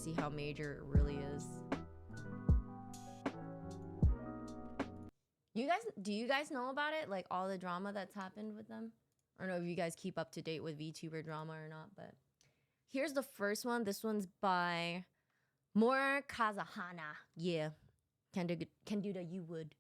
see how major it really is. Do you guys know about it? Like all the drama that's happened with them? I don't know if you guys keep up to date with VTuber drama or not, but here's the first one. This one's by Mor Kazahana. Yeah. Can do the you would.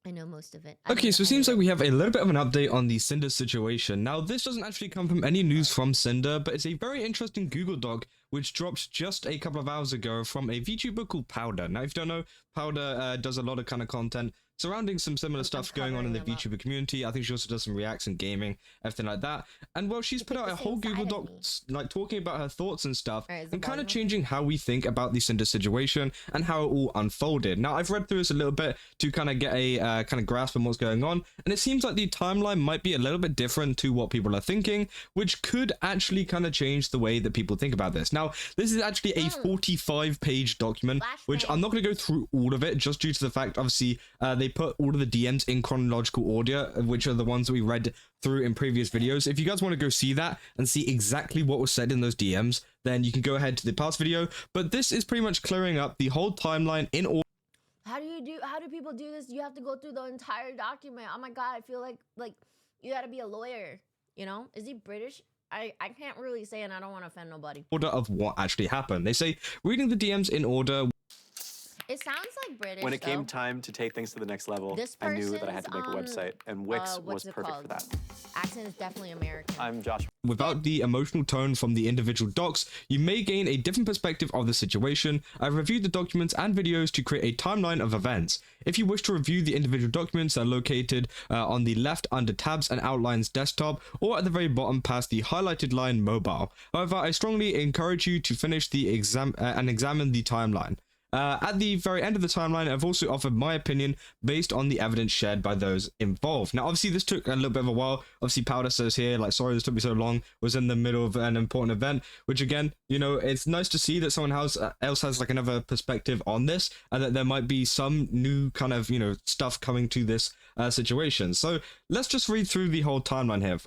I know most of it. Okay, so it seems like we have a little bit of an update on the Cinder situation. Now, this doesn't actually come from any news from Cinder, but it's a very interesting Google Doc which dropped just a couple of hours ago from a VTuber called Powder. Now, if you don't know, Powder does a lot of kind of content surrounding some similar stuff going on in the VTuber community. I think she also does some reacts and gaming, everything like that. And well, she's put out a whole Google Doc like talking about her thoughts and stuff, and kind of changing how we think about the Cinder situation and how it all unfolded. Now, I've read through this a little bit to kind of get a kind of grasp on what's going on, and it seems like the timeline might be a little bit different to what people are thinking, which could actually kind of change the way that people think about this. Now, this is actually a 45-page document, which I'm not going to go through all of it, just due to the fact, obviously, they put all of the DMs in chronological order, which are the ones that we read through in previous videos. If you guys want to go see that and see exactly what was said in those DMs, then you can go ahead to the past video. But this is pretty much clearing up the whole timeline in order. How do people do this? You have to go through the entire document. Oh my god, I feel like you gotta be a lawyer, you know? Is he British? I can't really say, and I don't want to offend nobody. Order of what actually happened. They say reading the DMs in order. It sounds like British. When it came time to take things to the next level, I knew that I had to make a website, and Wix was perfect for that. Accent is definitely American. I'm Josh. Without the emotional tone from the individual docs, you may gain a different perspective of the situation. I've reviewed the documents and videos to create a timeline of events. If you wish to review the individual documents, they're located on the left under tabs and outlines desktop, or at the very bottom past the highlighted line mobile. However, I strongly encourage you to finish the exam and examine the timeline. At the very end of the timeline, I've also offered my opinion based on the evidence shared by those involved. Now, obviously, this took a little bit of a while. Obviously, Powder says here, like, sorry this took me so long, was in the middle of an important event, which again, you know, it's nice to see that someone else has like another perspective on this, and that there might be some new kind of, you know, stuff coming to this situation. So let's just read through the whole timeline here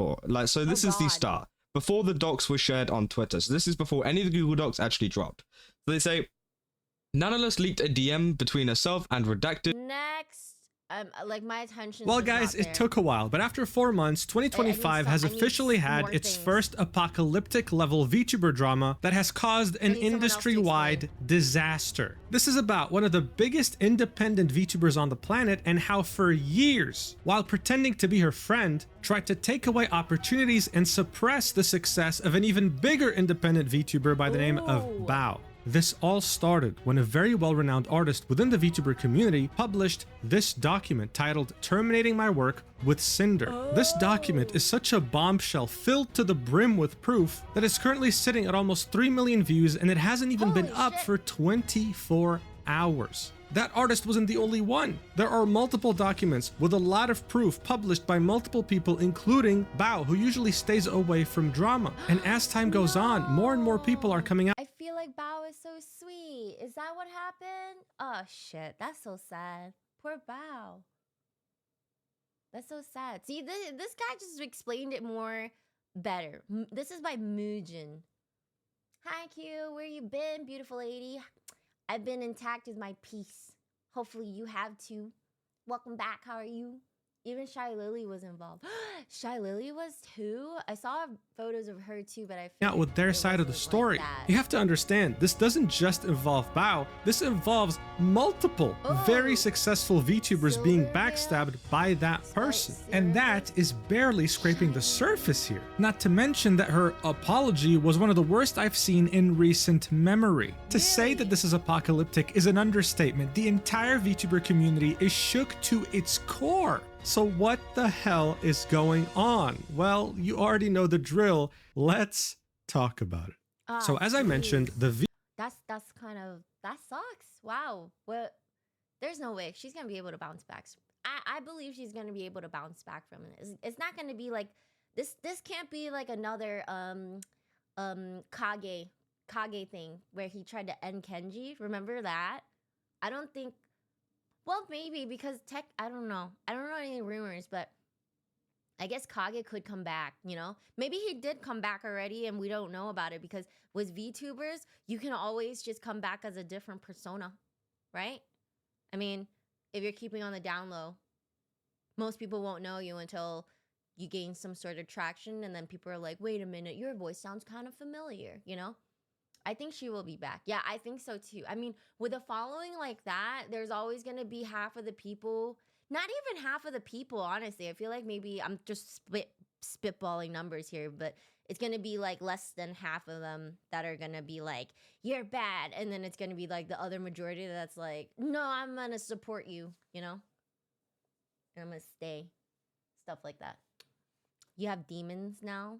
so this is the start. Before the docs were shared on Twitter. So this is before any of the Google Docs actually dropped. So they say, Nanolis leaked a DM between herself and Redacted. Next, like my attention. Well, guys, it took a while, but after 4 months, 2025 has officially had its first apocalyptic level VTuber drama that has caused an industry-wide disaster. This is about one of the biggest independent VTubers on the planet and how for years, while pretending to be her friend, tried to take away opportunities and suppress the success of an even bigger independent VTuber by the name of Bao. This all started when a very well-renowned artist within the VTuber community published this document titled Terminating My Work with Cinder. This document is such a bombshell filled to the brim with proof that it's currently sitting at almost 3 million views, and it hasn't even been up for 24 hours. That artist wasn't the only one. There are multiple documents with a lot of proof published by multiple people, including Bao, who usually stays away from drama. And as time goes on, more and more people are coming out. I feel like Bao is so sweet. Is that what happened? Oh shit, that's so sad. Poor Bao. That's so sad. See, this guy just explained it more better. This is by Mujin. Hi Q, where you been, beautiful lady? I've been intact as my peace. Hopefully you have too. Welcome back. How are you? Even Shy Lily was involved. Shy Lily was too? I saw photos of her too, but I out with their side of the story. You have to understand, this doesn't just involve Bao. This involves multiple very successful VTubers being backstabbed by that person. And that is barely scraping the surface here. Not to mention that her apology was one of the worst I've seen in recent memory. To say that this is apocalyptic is an understatement. The entire VTuber community is shook to its core. So what the hell is going on? Well, you already know the drill. Let's talk about it. So as I mentioned, that's kind of, that sucks. Wow. Well, there's no way she's gonna be able to bounce back. I believe she's gonna be able to bounce back from it. It's not gonna be like this can't be like another Kage thing where he tried to end Kenji. Remember that? I don't think. Well, maybe because I don't know. I don't know any rumors, but I guess Kage could come back, you know? Maybe he did come back already and we don't know about it, because with VTubers, you can always just come back as a different persona, right? I mean, if you're keeping on the down low, most people won't know you until you gain some sort of traction, and then people are like, wait a minute, your voice sounds kind of familiar, you know? I think she will be back. Yeah, I think so too. I mean, with a following like that, there's always going to be half of the people, not even half of the people, honestly. I feel like maybe I'm just spitballing numbers here, but it's going to be like less than half of them that are going to be like, you're bad. And then it's going to be like the other majority that's like, no, I'm going to support you, you know? And I'm going to stay. Stuff like that. You have demons now,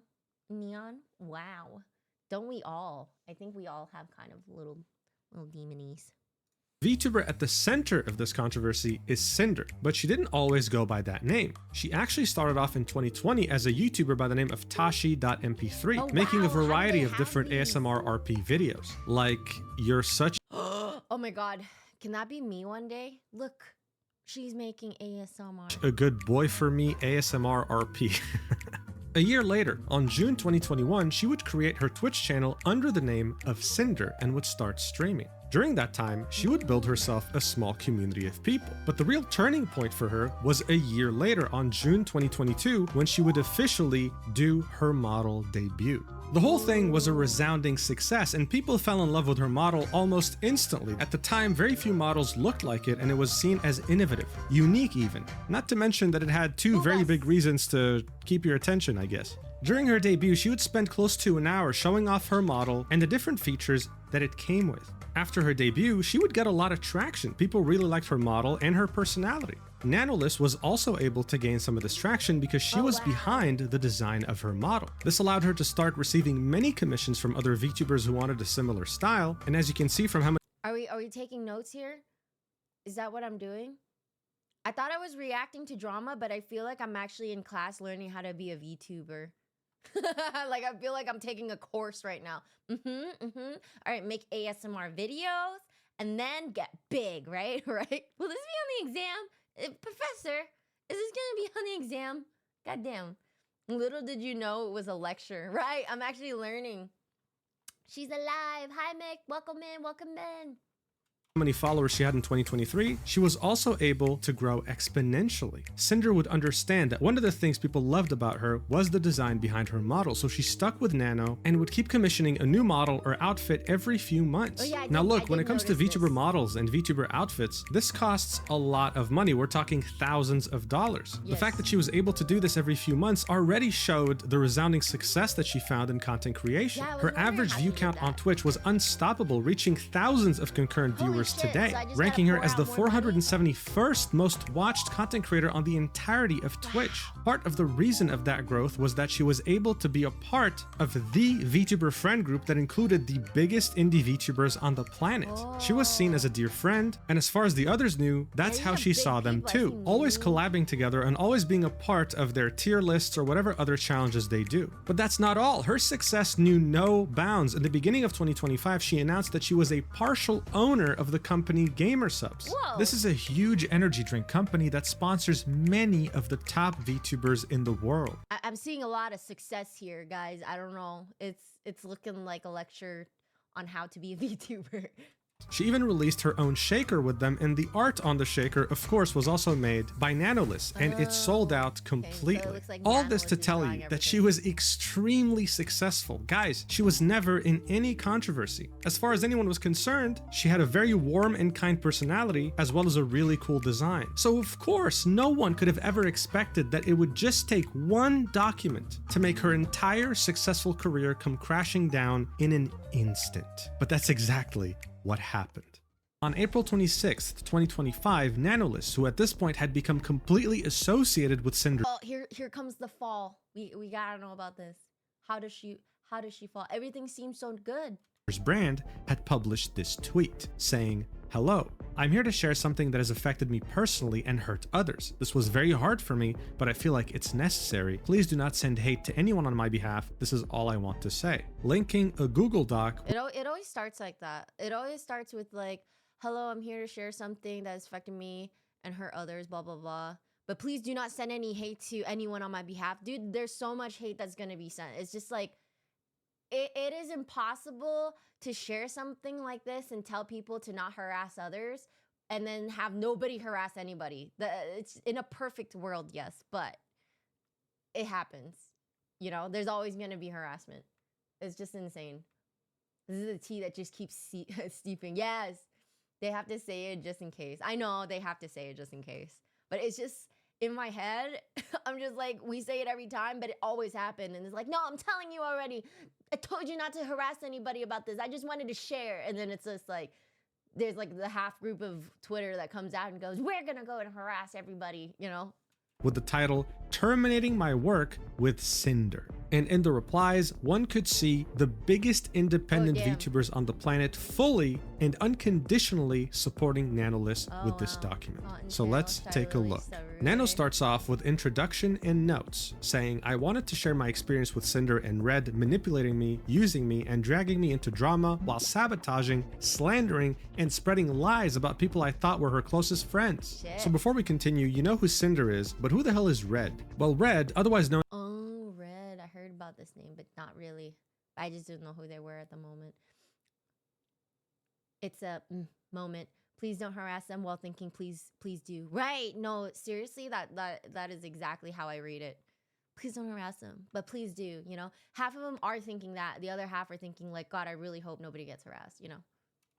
Neon? Wow. Don't we all? I think we all have kind of little demonies. VTuber at the center of this controversy is Cinder, but she didn't always go by that name. She actually started off in 2020 as a YouTuber by the name of Tashi.mp3, making a variety of different ASMR RP videos. Like, you're such oh my god, can that be me one day? Look, she's making ASMR. a good boy for me ASMR RP. A year later, on June 2021, she would create her Twitch channel under the name of Cinder and would start streaming. During that time, she would build herself a small community of people. But the real turning point for her was a year later, on June 2022, when she would officially do her model debut. The whole thing was a resounding success, and people fell in love with her model almost instantly. At the time, very few models looked like it, and it was seen as innovative, unique even. Not to mention that it had two very big reasons to keep your attention, I guess. During her debut, she would spend close to an hour showing off her model and the different features that it came with. After her debut, she would get a lot of traction. People really liked her model and her personality. Nanolist was also able to gain some of this traction because she was behind the design of her model. This allowed her to start receiving many commissions from other VTubers who wanted a similar style, and as you can see from how many— Are we taking notes here? Is that what I'm doing? I thought I was reacting to drama, but I feel like I'm actually in class learning how to be a VTuber. Like, I feel like I'm taking a course right now. All right, make ASMR videos and then get big, right? Right? Will this be on the exam? Professor, is this gonna be on the exam? Goddamn. Little did you know it was a lecture, right? I'm actually learning. She's alive. Hi, Mick. Welcome in. Welcome in. Many followers she had in 2023, she was also able to grow exponentially. Cinder would understand that one of the things people loved about her was the design behind her model, so she stuck with Nano and would keep commissioning a new model or outfit every few months. Oh, yeah, now look, when it comes to VTuber models and VTuber outfits, this costs a lot of money. We're talking thousands of dollars. Yes. The fact that she was able to do this every few months already showed the resounding success that she found in content creation. Yeah, her average view count on Twitch was unstoppable, reaching thousands of concurrent viewers today, so ranking her as the 471st most watched content creator on the entirety of Twitch. Part of the reason of that growth was that she was able to be a part of the VTuber friend group that included the biggest indie VTubers on the planet. She was seen as a dear friend, and as far as the others knew, that's how she saw them too, always collabing together and always being a part of their tier lists or whatever other challenges they do. But that's not all. Her success knew no bounds. In the beginning of 2025, she announced that she was a partial owner of the company Gamer Subs. Whoa. This is a huge energy drink company that sponsors many of the top VTubers in the world. I'm seeing a lot of success here, guys. I don't know. It's looking like a lecture on how to be a VTuber. She even released her own shaker with them, and the art on the shaker, of course, was also made by Nanolist, and it sold out completely. Okay, so it looks like all this Nanolist to is tell drawing you that she was extremely successful. Guys, she was never in any controversy. As far as anyone was concerned, she had a very warm and kind personality, as well as a really cool design. So of course, no one could have ever expected that it would just take one document to make her entire successful career come crashing down in an instant. But that's exactly what happened. On April 26th, 2025, Nanolist, who at this point had become completely associated with Cinder— Oh, here comes the fall. We gotta know about this. How does she fall? Everything seems so good. brand, had published this tweet saying, "Hello, I'm here to share something that has affected me personally and hurt others. This was very hard for me, but I feel like it's necessary. Please do not send hate to anyone on my behalf. This is all I want to say." Linking a Google Doc. It always starts like that. It always starts with like, "Hello, I'm here to share something that has affected me and hurt others, blah, blah, blah. but please do not send any hate to anyone on my behalf. Dude, there's so much hate that's gonna be sent. It's just like, it is impossible to share something like this and tell people to not harass others and then have nobody harass anybody. It's in a perfect world, yes, but it happens. You know, there's always going to be harassment. It's just insane. This is the tea that just keeps steeping. Yes, they have to say it just in case. I know they have to say it just in case, but it's just in my head. I'm just like, we say it every time, but it always happened. And it's like, no, I'm telling you already. I told you not to harass anybody about this. I just wanted to share. And then it's just like, there's like the half group of Twitter that comes out and goes, we're going to go and harass everybody, you know? With the title, Terminating My Work with Cinder. And in the replies, one could see the biggest independent VTubers on the planet fully and unconditionally supporting Nanolist with this document. So let's take a look. Nano starts off with introduction and notes, saying, I wanted to share my experience with Cinder and Red manipulating me, using me, and dragging me into drama while sabotaging, slandering, and spreading lies about people I thought were her closest friends. Shit. So before we continue, you know who Cinder is, but who the hell is Red? Well, Red, otherwise known Red. I heard about this name, but not really. I just didn't know who they were at the moment. It's a moment. Please don't harass them while thinking, please do. Right. No, seriously, that is exactly how I read it. Please don't harass them, but please do, you know? Half of them are thinking that. The other half are thinking like, God, I really hope nobody gets harassed, you know?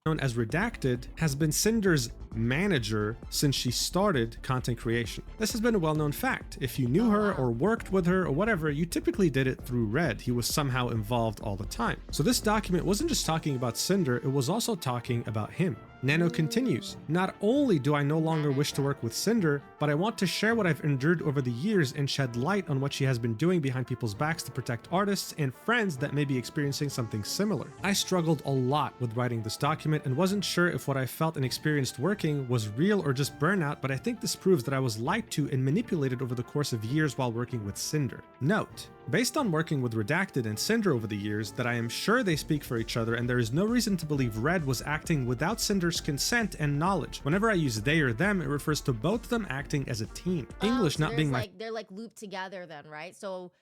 Known as Redacted, has been Cinder's manager since she started content creation. This has been a well-known fact. If you knew her or worked with her or whatever, you typically did it through Red. He was somehow involved all the time. So this document wasn't just talking about Cinder, it was also talking about him. Nano continues, not only do I no longer wish to work with Cinder, but I want to share what I've endured over the years and shed light on what she has been doing behind people's backs to protect artists and friends that may be experiencing something similar. I struggled a lot with writing this document and wasn't sure if what I felt and experienced working was real or just burnout, but I think this proves that I was lied to and manipulated over the course of years while working with Cinder. Note, based on working with Redacted and Cinder over the years, that I am sure they speak for each other and there is no reason to believe Red was acting without Cinder's consent and knowledge. Whenever I use they or them, it refers to both of them acting as a team. English not being my... They're like looped together then, right? So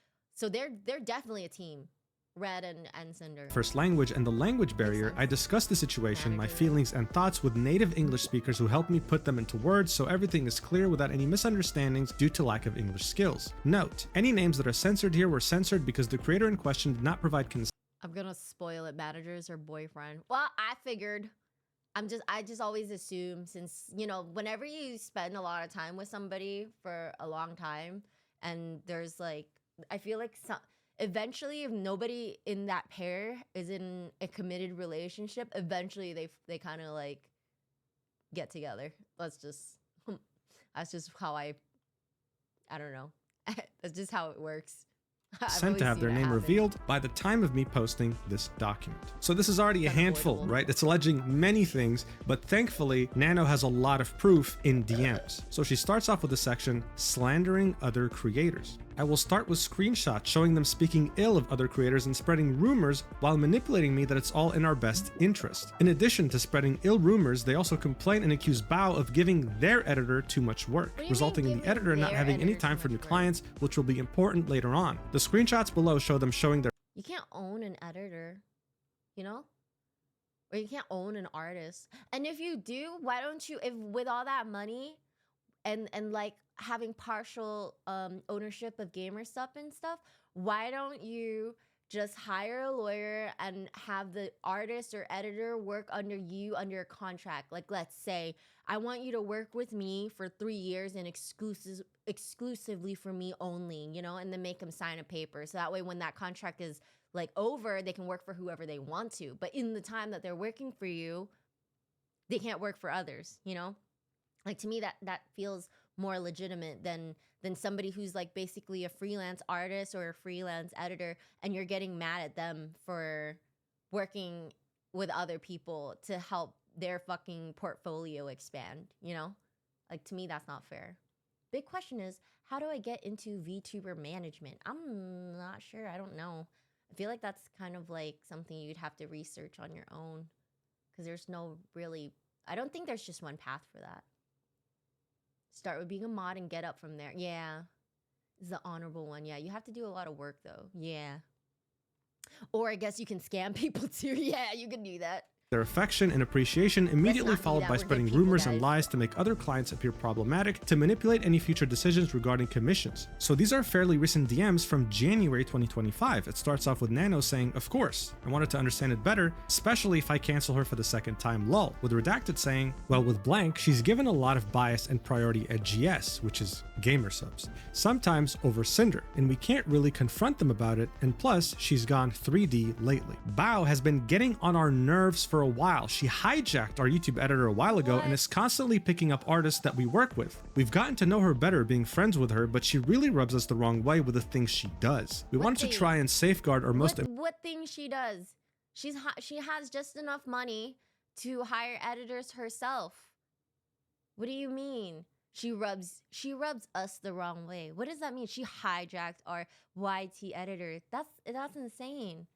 they're definitely a team. Red and Cinder. First language and the language barrier, I discussed the situation, my feelings and thoughts with native English speakers who helped me put them into words so everything is clear without any misunderstandings due to lack of English skills. Note, any names that are censored here were censored because the creator in question did not provide consent. I'm gonna spoil it, managers or boyfriend. Well, I figured. I just always assume, since, you know, whenever you spend a lot of time with somebody for a long time and there's like, I feel like eventually, if nobody in that pair is in a committed relationship, eventually they kind of like get together. That's just how I don't know. That's just how it works. Sent to have their name revealed by the time of me posting this document. So this is already a handful, right? It's alleging many things, but thankfully Nano has a lot of proof in DMs. So she starts off with a section, slandering other creators. I will start with screenshots showing them speaking ill of other creators and spreading rumors while manipulating me that it's all in our best interest. In addition to spreading ill rumors, they also complain and accuse Bao of giving their editor too much work, resulting in the editor not having any time for new clients, which will be important later on. The screenshots below show them showing their... You can't own an editor, you know? Or you can't own an artist. And if you do, why don't you, if with all that money and like having partial ownership of gamer stuff and stuff, why don't you just hire a lawyer and have the artist or editor work under you under a contract? Like, let's say I want you to work with me for 3 years and exclusively for me only, you know, and then make them sign a paper. So that way when that contract is like over, they can work for whoever they want to. But in the time that they're working for you, they can't work for others, you know? Like, to me, that feels more legitimate than somebody who's like basically a freelance artist or a freelance editor, and you're getting mad at them for working with other people to help their fucking portfolio expand, you know? Like, to me, that's not fair. Big question is, how do I get into VTuber management? I'm not sure. I don't know. I feel like that's kind of like something you'd have to research on your own, because there's no really, I don't think there's just one path for that. Start with being a mod and get up from there. Yeah. This is the honorable one. Yeah, you have to do a lot of work though. Yeah. Or I guess you can scam people too. Yeah, you can do that. Their affection and appreciation immediately followed by spreading rumors and lies to make other clients appear problematic to manipulate any future decisions regarding commissions. So these are fairly recent DMs from January 2025. It starts off with Nano saying, "Of course, I wanted to understand it better, especially if I cancel her for the second time, lol," with Redacted saying, "Well, with blank, she's given a lot of bias and priority at GS, which is gamer subs, sometimes over Cinder, and we can't really confront them about it, and plus, she's gone 3D lately. Bao has been getting on our nerves for a while. She hijacked our YouTube editor a while ago and is constantly picking up artists that we work with. We've gotten to know her better being friends with her, but she really rubs us the wrong way with the things she does. We wanted to try and safeguard our most..." What things she does? She has just enough money to hire editors herself. What do you mean? She rubs us the wrong way. What does that mean? She hijacked our YT editor. That's insane.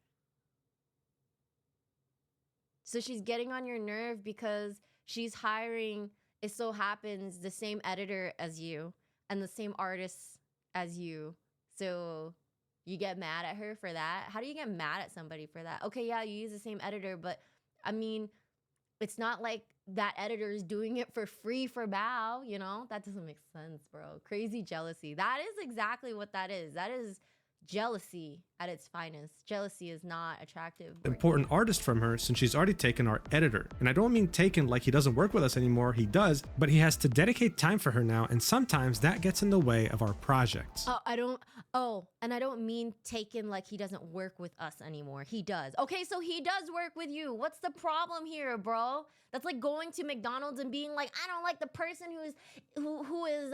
So she's getting on your nerve because she's hiring, it so happens, the same editor as you and the same artists as you. So you get mad at her for that? How do you get mad at somebody for that? Okay, yeah, you use the same editor, but I mean, it's not like that editor is doing it for free for Bao, you know? That doesn't make sense, bro. Crazy jealousy. That is exactly what that is. That is jealousy at its finest. Jealousy is not attractive. Important artist from her since she's already taken our editor. And I don't mean taken like he doesn't work with us anymore, he does, but he has to dedicate time for her now, and sometimes that gets in the way of our projects. And I don't mean taken like he doesn't work with us anymore. He does. Okay, so he does work with you. What's the problem here, bro? That's like going to McDonald's and being like, I don't like the person who is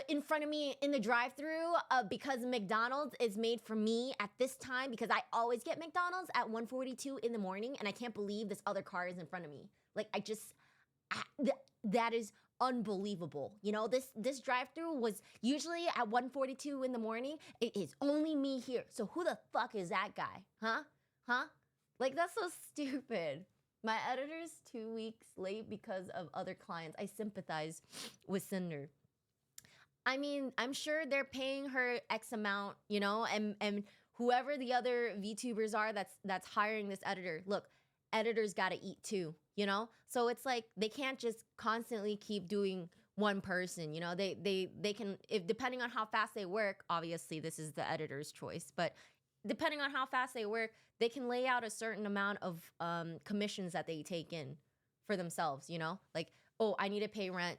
in front of me in the drive-thru because McDonald's is made for me at this time because I always get McDonald's at 1:42 in the morning and I can't believe this other car is in front of me. Like that is unbelievable. You know, this drive-thru was usually at 1:42 in the morning. It is only me here. So who the fuck is that guy? Huh? Like, that's so stupid. My editor's 2 weeks late because of other clients. I sympathize with Cinder. I mean, I'm sure they're paying her X amount, you know, and whoever the other VTubers are that's hiring this editor. Look, editors got to eat too, you know? So it's like they can't just constantly keep doing one person, you know? They can, if depending on how fast they work, obviously this is the editor's choice, but depending on how fast they work, they can lay out a certain amount of commissions that they take in for themselves, you know? Like, oh, I need to pay rent.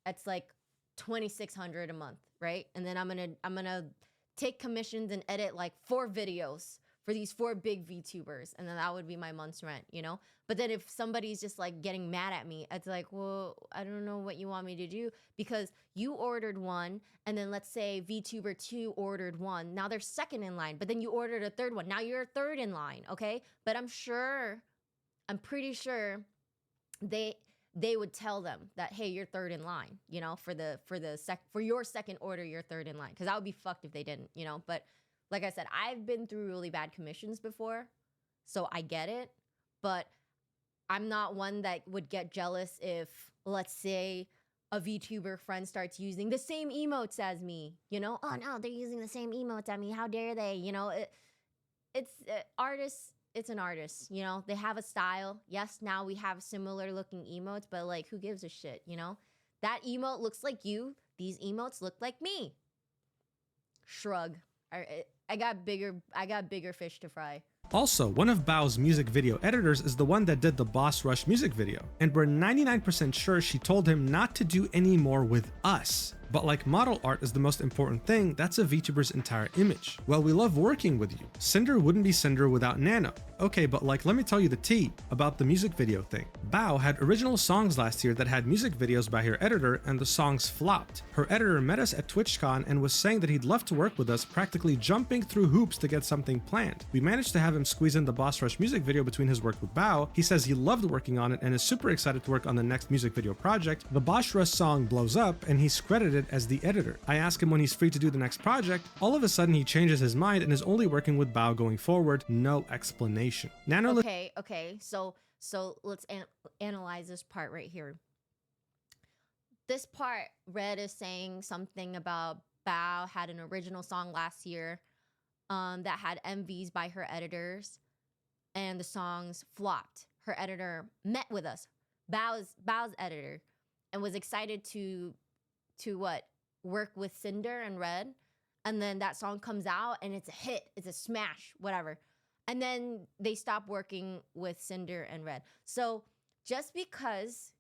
It's like $2,600 a month, right? And then I'm gonna take commissions and edit like 4 videos for these 4 big VTubers, and then that would be my month's rent, you know? But then if somebody's just like getting mad at me, it's like, well, I don't know what you want me to do because you ordered one, and then let's say VTuber 2 ordered one. Now they're second in line, but then you ordered a third one. Now you're third in line, okay? But I'm pretty sure they would tell them that, hey, you're third in line, you know, for your second order, you're third in line. Because that would be fucked if they didn't, you know? But like I said, I've been through really bad commissions before, so I get it. But I'm not one that would get jealous if, let's say, a VTuber friend starts using the same emotes as me, you know? Oh, no, they're using the same emotes as me. How dare they? You know, it's artists. It's an artist, you know? They have a style. Yes, now we have similar looking emotes, but like, who gives a shit, you know? That emote looks like you. These emotes look like me. Shrug. I got bigger fish to fry. Also, one of Bao's music video editors is the one that did the Boss Rush music video, and we're 99% sure she told him not to do any more with us. But like model art is the most important thing, that's a VTuber's entire image. Well, we love working with you. Cinder wouldn't be Cinder without Nano. Okay, but like, let me tell you the tea about the music video thing. Bao had original songs last year that had music videos by her editor, and the songs flopped. Her editor met us at TwitchCon and was saying that he'd love to work with us, practically jumping through hoops to get something planned. We managed to have him squeeze in the Boss Rush music video between his work with Bao. He says he loved working on it and is super excited to work on the next music video project. The Boss Rush song blows up, and he's credited as the editor. I ask him when he's free to do the next project. All of a sudden, he changes his mind and is only working with Bao going forward. No explanation. Nano. Okay. So let's analyze this part right here. this part, Red is saying something about Bao had an original song last year that had MVs by her editors, and the songs flopped. Her editor met with us, Bao's editor, and was excited to work with Cinder and Red. And then that song comes out and it's a hit, it's a smash, whatever. And then they stop working with Cinder and Red. So just because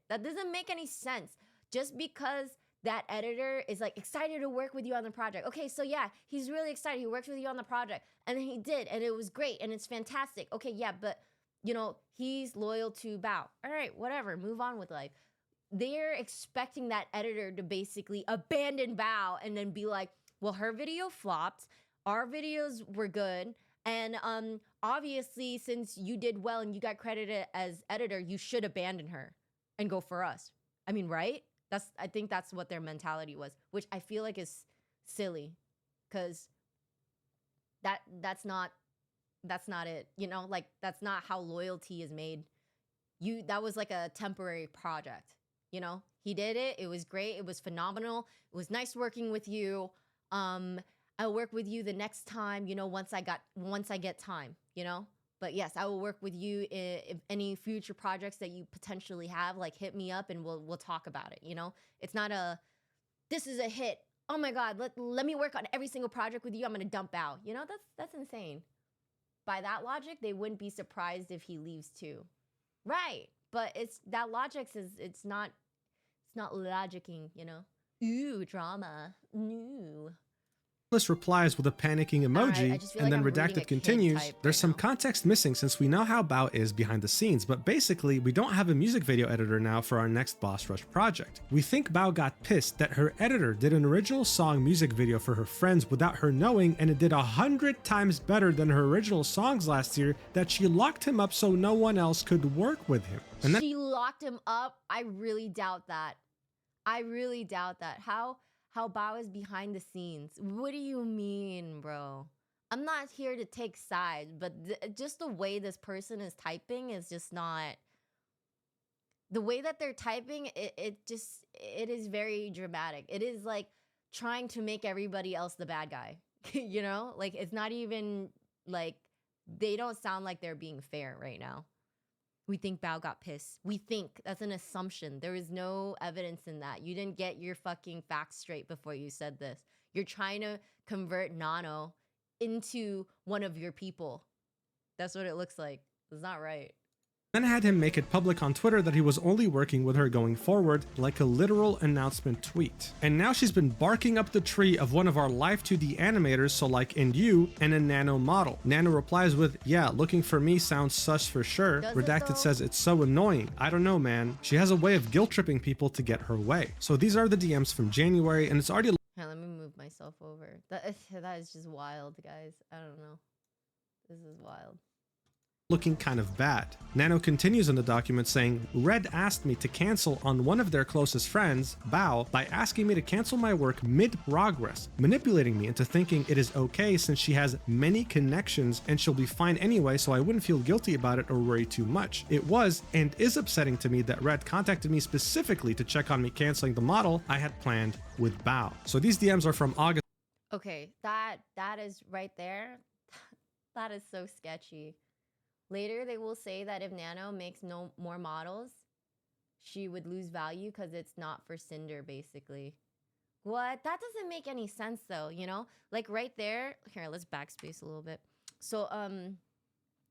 that doesn't make any sense. Just because that editor is like excited to work with you on the project. Okay, so yeah, he's really excited. He worked with you on the project, and then he did, and it was great, and it's fantastic. Okay, yeah, but you know, he's loyal to Bao. All right, whatever, move on with life. They're expecting that editor to basically abandon Bao and then be like, well, her video flopped, our videos were good, and obviously since you did well and you got credited as editor, you should abandon her and go for us. I mean, right? I think that's what their mentality was, which I feel like is silly, because that's not it, you know? Like, that's not how loyalty is made. That was like a temporary project, you know? He did it, it was great, it was phenomenal, it was nice working with you. I'll work with you the next time, you know, once I get time, you know? But yes, I will work with you if any future projects that you potentially have, like hit me up and we'll talk about it, you know? It's not this is a hit. Oh my God, let me work on every single project with you. I'm gonna dump out. You know, that's insane. By that logic, they wouldn't be surprised if he leaves too. Right. But that logic is it's not logicking, you know? Ooh, drama. Ooh. Replies with a panicking emoji, right, and then redacted continues. There's some context missing since we know how Bao is behind the scenes, but basically we don't have a music video editor now for our next Boss Rush project. We think Bao got pissed that her editor did an original song music video for her friends without her knowing, and it did 100 times better than her original songs last year, that she locked him up so no one else could work with him. And then she locked him up? I really doubt that. How Bao is behind the scenes. What do you mean, bro? I'm not here to take sides, but just the way this person is typing is just not... The way that they're typing, it is very dramatic. It is like trying to make everybody else the bad guy. You know? Like, it's not even like... They don't sound like they're being fair right now. We think Bao got pissed. We think. That's an assumption. There is no evidence in that. You didn't get your fucking facts straight before you said this. You're trying to convert Nano into one of your people. That's what it looks like. It's not right. Then had him make it public on Twitter that he was only working with her going forward, like a literal announcement tweet. And now she's been barking up the tree of one of our Live 2D animators, so like and you, and a Nano model. Nano replies with, yeah, looking for me sounds sus for sure. Redacted says it's so annoying. I don't know, man. She has a way of guilt tripping people to get her way. So these are the DMs from January, and it's already... Here, let me move myself over. That is just wild, guys. I don't know. This is wild. Looking kind of bad. Nano continues in the document saying, Red asked me to cancel on one of their closest friends, Bao, by asking me to cancel my work mid-progress, manipulating me into thinking it is okay since she has many connections and she'll be fine anyway, so I wouldn't feel guilty about it or worry too much. It was and is upsetting to me that Red contacted me specifically to check on me canceling the model I had planned with Bao. So these DMs are from August. Okay, that is right there. That is so sketchy. Later, they will say that if Nano makes no more models, she would lose value because it's not for Cinder, basically. What? That doesn't make any sense, though, you know? Like, right there... Here, let's backspace a little bit. So,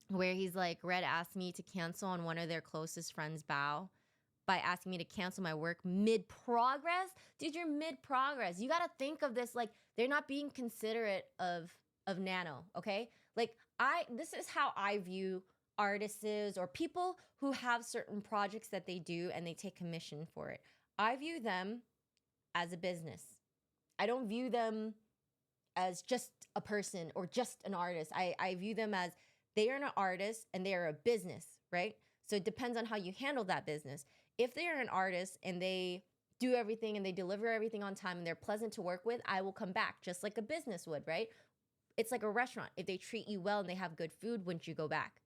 where he's like, Red asked me to cancel on one of their closest friends, Bao, by asking me to cancel my work mid-progress? Dude, you're mid-progress. You gotta think of this, like, they're not being considerate of Nano, okay? Like, this is how I view artists or people who have certain projects that they do and they take commission for it. I view them as a business. I don't view them as just a person or just an artist. I view them as they are an artist and they are a business, right? So it depends on how you handle that business. If they are an artist and they do everything and they deliver everything on time and they're pleasant to work with, I will come back just like a business would, right? It's like a restaurant. If they treat you well and they have good food, wouldn't you go back?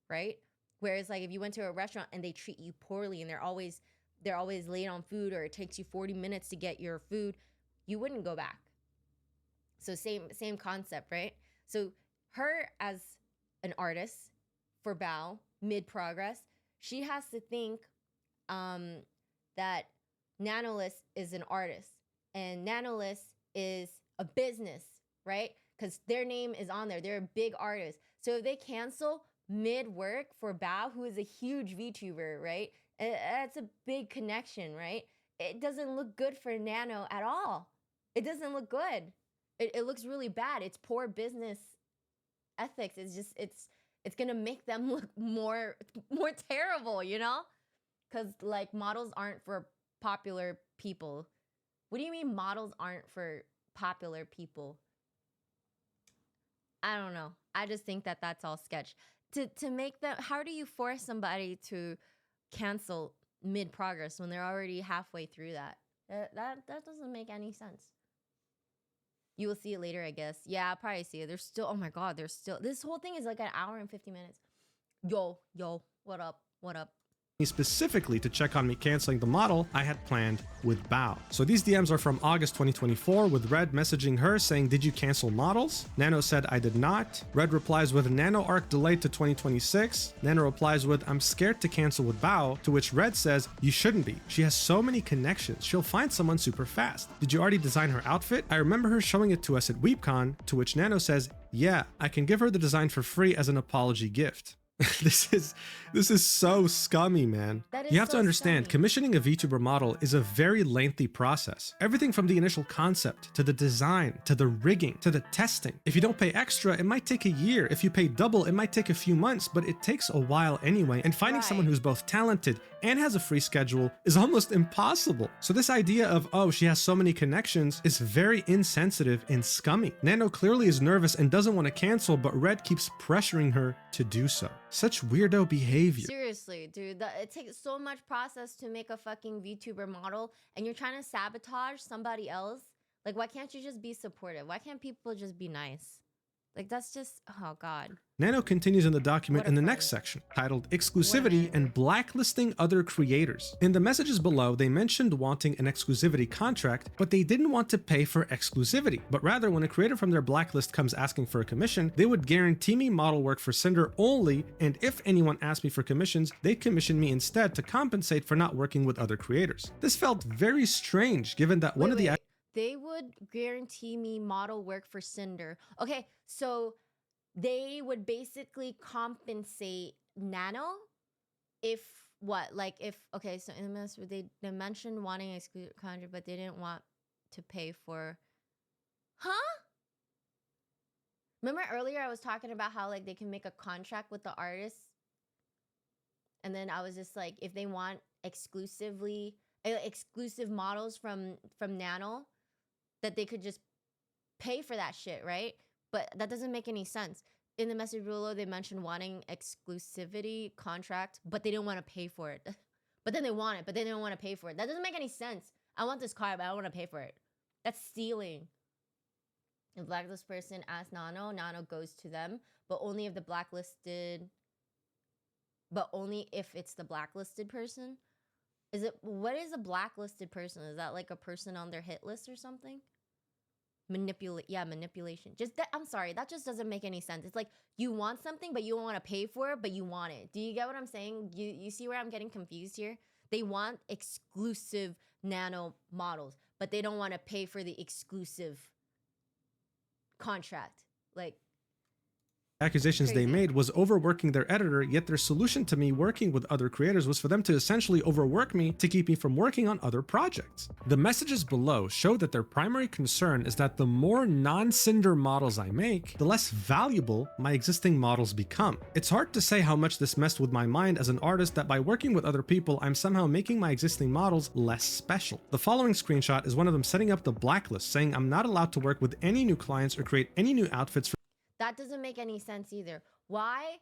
Right? Whereas like if you went to a restaurant and they treat you poorly and they're always they're always late on food, or it takes you 40 minutes to get your food, you wouldn't go back. So same concept, right? So her as an artist for Bao, mid-progress, she has to think that Nanolist is an artist and Nanolist is a business, right? Because their name is on there. They're a big artist. So if they cancel mid-work for Bao, who is a huge VTuber, right? That's a big connection, right? It doesn't look good for Nano at all. It doesn't look good. It looks really bad. It's poor business ethics. It's gonna make them look more terrible, you know? Because like models aren't for popular people. What do you mean models aren't for popular people? I don't know. I just think that that's all sketch. To make them, how do you force somebody to cancel mid-progress when they're already halfway through that? That doesn't make any sense. You will see it later, I guess. Yeah, I'll probably see it. There's still, oh my God, there's still, this whole thing is like an hour and 50 minutes. Yo, what up? Specifically to check on me canceling the model I had planned with Bao. So these DMs are from August 2024, with Red messaging her saying, "Did you cancel models?" Nano said, "I did not." Red replies with, "Nano arc delayed to 2026. Nano replies with, "I'm scared to cancel with Bao," to which Red says, "You shouldn't be. She has so many connections. She'll find someone super fast. Did you already design her outfit? I remember her showing it to us at WeebCon," to which Nano says, "Yeah, I can give her the design for free as an apology gift." This is so scummy, man. You have to understand, scummy. Commissioning a VTuber model is a very lengthy process. Everything from the initial concept, to the design, to the rigging, to the testing. If you don't pay extra, it might take a year. If you pay double, it might take a few months, but it takes a while anyway. And finding someone who's both talented and has a free schedule is almost impossible. So this idea of, oh, she has so many connections is very insensitive and scummy. Nano clearly is nervous and doesn't want to cancel, but Red keeps pressuring her to do so. Such weirdo behavior. Seriously, dude, it takes so much process to make a fucking VTuber model, and you're trying to sabotage somebody else. Like, why can't you just be supportive? Why can't people just be nice? Like, that's just, oh God. Nano continues in the document in the next section, titled Exclusivity and Blacklisting Other Creators. In the messages below, they mentioned wanting an exclusivity contract, but they didn't want to pay for exclusivity. But rather, when a creator from their blacklist comes asking for a commission, they would guarantee me model work for Cinder only, and if anyone asked me for commissions, they'd commission me instead to compensate for not working with other creators. This felt very strange, given that one of the... They would guarantee me model work for Cinder. Okay, so they would basically compensate Nano if what? Like if, okay, so in the message, they mentioned wanting exclusive contract, but they didn't want to pay for, huh? Remember earlier I was talking about how like they can make a contract with the artist? And then I was just like, if they want exclusive models from Nano, that they could just pay for that shit, right? But that doesn't make any sense. In the message below, they mentioned wanting exclusivity contract, but they didn't want to pay for it. But then they want it, but they didn't want to pay for it. That doesn't make any sense. I want this car, but I don't want to pay for it. That's stealing. If blacklist person asks Nano, Nano goes to them, but only if it's the blacklisted person. What is a blacklisted person? Is that like a person on their hit list or something? Manipulation. I'm sorry, that just doesn't make any sense. It's like you want something, but you don't want to pay for it, but you want it. Do you get what I'm saying? You see where I'm getting confused here? They want exclusive Nano models, but they don't want to pay for the exclusive contract. Like, accusations they made was overworking their editor, yet their solution to me working with other creators was for them to essentially overwork me to keep me from working on other projects. The messages below show that their primary concern is that the more non-Cinder models I make, the less valuable my existing models become. It's hard to say how much this messed with my mind as an artist that by working with other people, I'm somehow making my existing models less special. The following screenshot is one of them setting up the blacklist, saying I'm not allowed to work with any new clients or create any new outfits for... That doesn't make any sense either. Why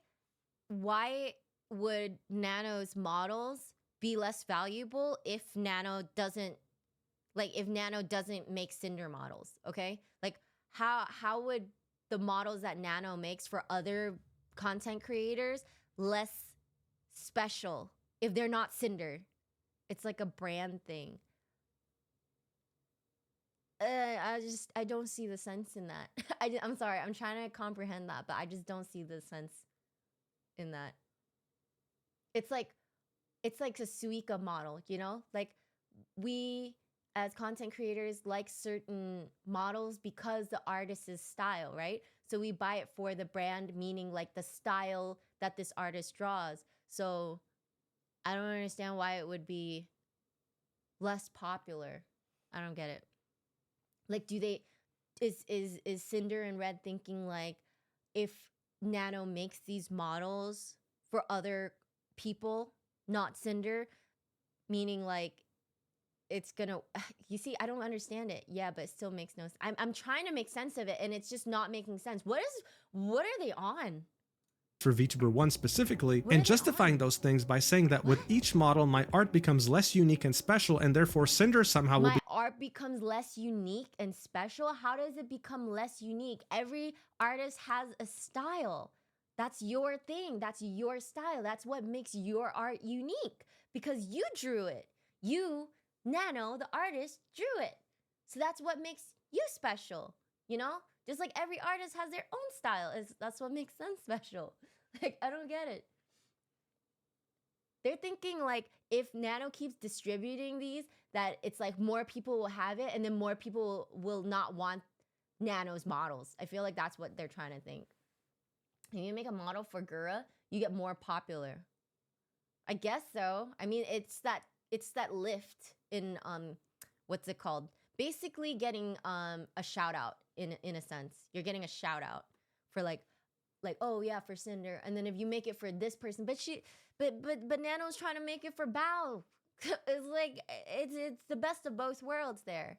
would Nano's models be less valuable if Nano doesn't make Cinder models, okay? Like how would the models that Nano makes for other content creators less special if they're not Cinder? It's like a brand thing. I don't see the sense in that. I'm sorry, I'm trying to comprehend that, but I just don't see the sense in that. It's like a Suica model, you know? Like, we as content creators like certain models because the artist's style, right? So we buy it for the brand, meaning like the style that this artist draws. So I don't understand why it would be less popular. I don't get it. Like, is Cinder and Red thinking like, if Nano makes these models for other people, not Cinder, meaning like it's gonna, you see, I don't understand it. Yeah, but it still makes no sense. I'm trying to make sense of it, and it's just not making sense. What are they on? For VTuber 1 specifically, and justifying those things by saying that with each model, my art becomes less unique and special, and therefore Cinder somehow will be— My art becomes less unique and special? How does it become less unique? Every artist has a style. That's your thing. That's your style. That's what makes your art unique, because you drew it. You, Nano, the artist, drew it. So that's what makes you special, you know? Just like every artist has their own style. That's what makes them special. Like, I don't get it. They're thinking like, if Nano keeps distributing these, that it's like more people will have it, and then more people will not want Nano's models. I feel like that's what they're trying to think. If you make a model for Gura, you get more popular. I guess so. I mean, it's that lift in what's it called? Basically getting a shout out in a sense. You're getting a shout out for like, oh yeah, for Cinder. And then if you make it for this person, but Nano's trying to make it for Bao. It's like it's the best of both worlds there.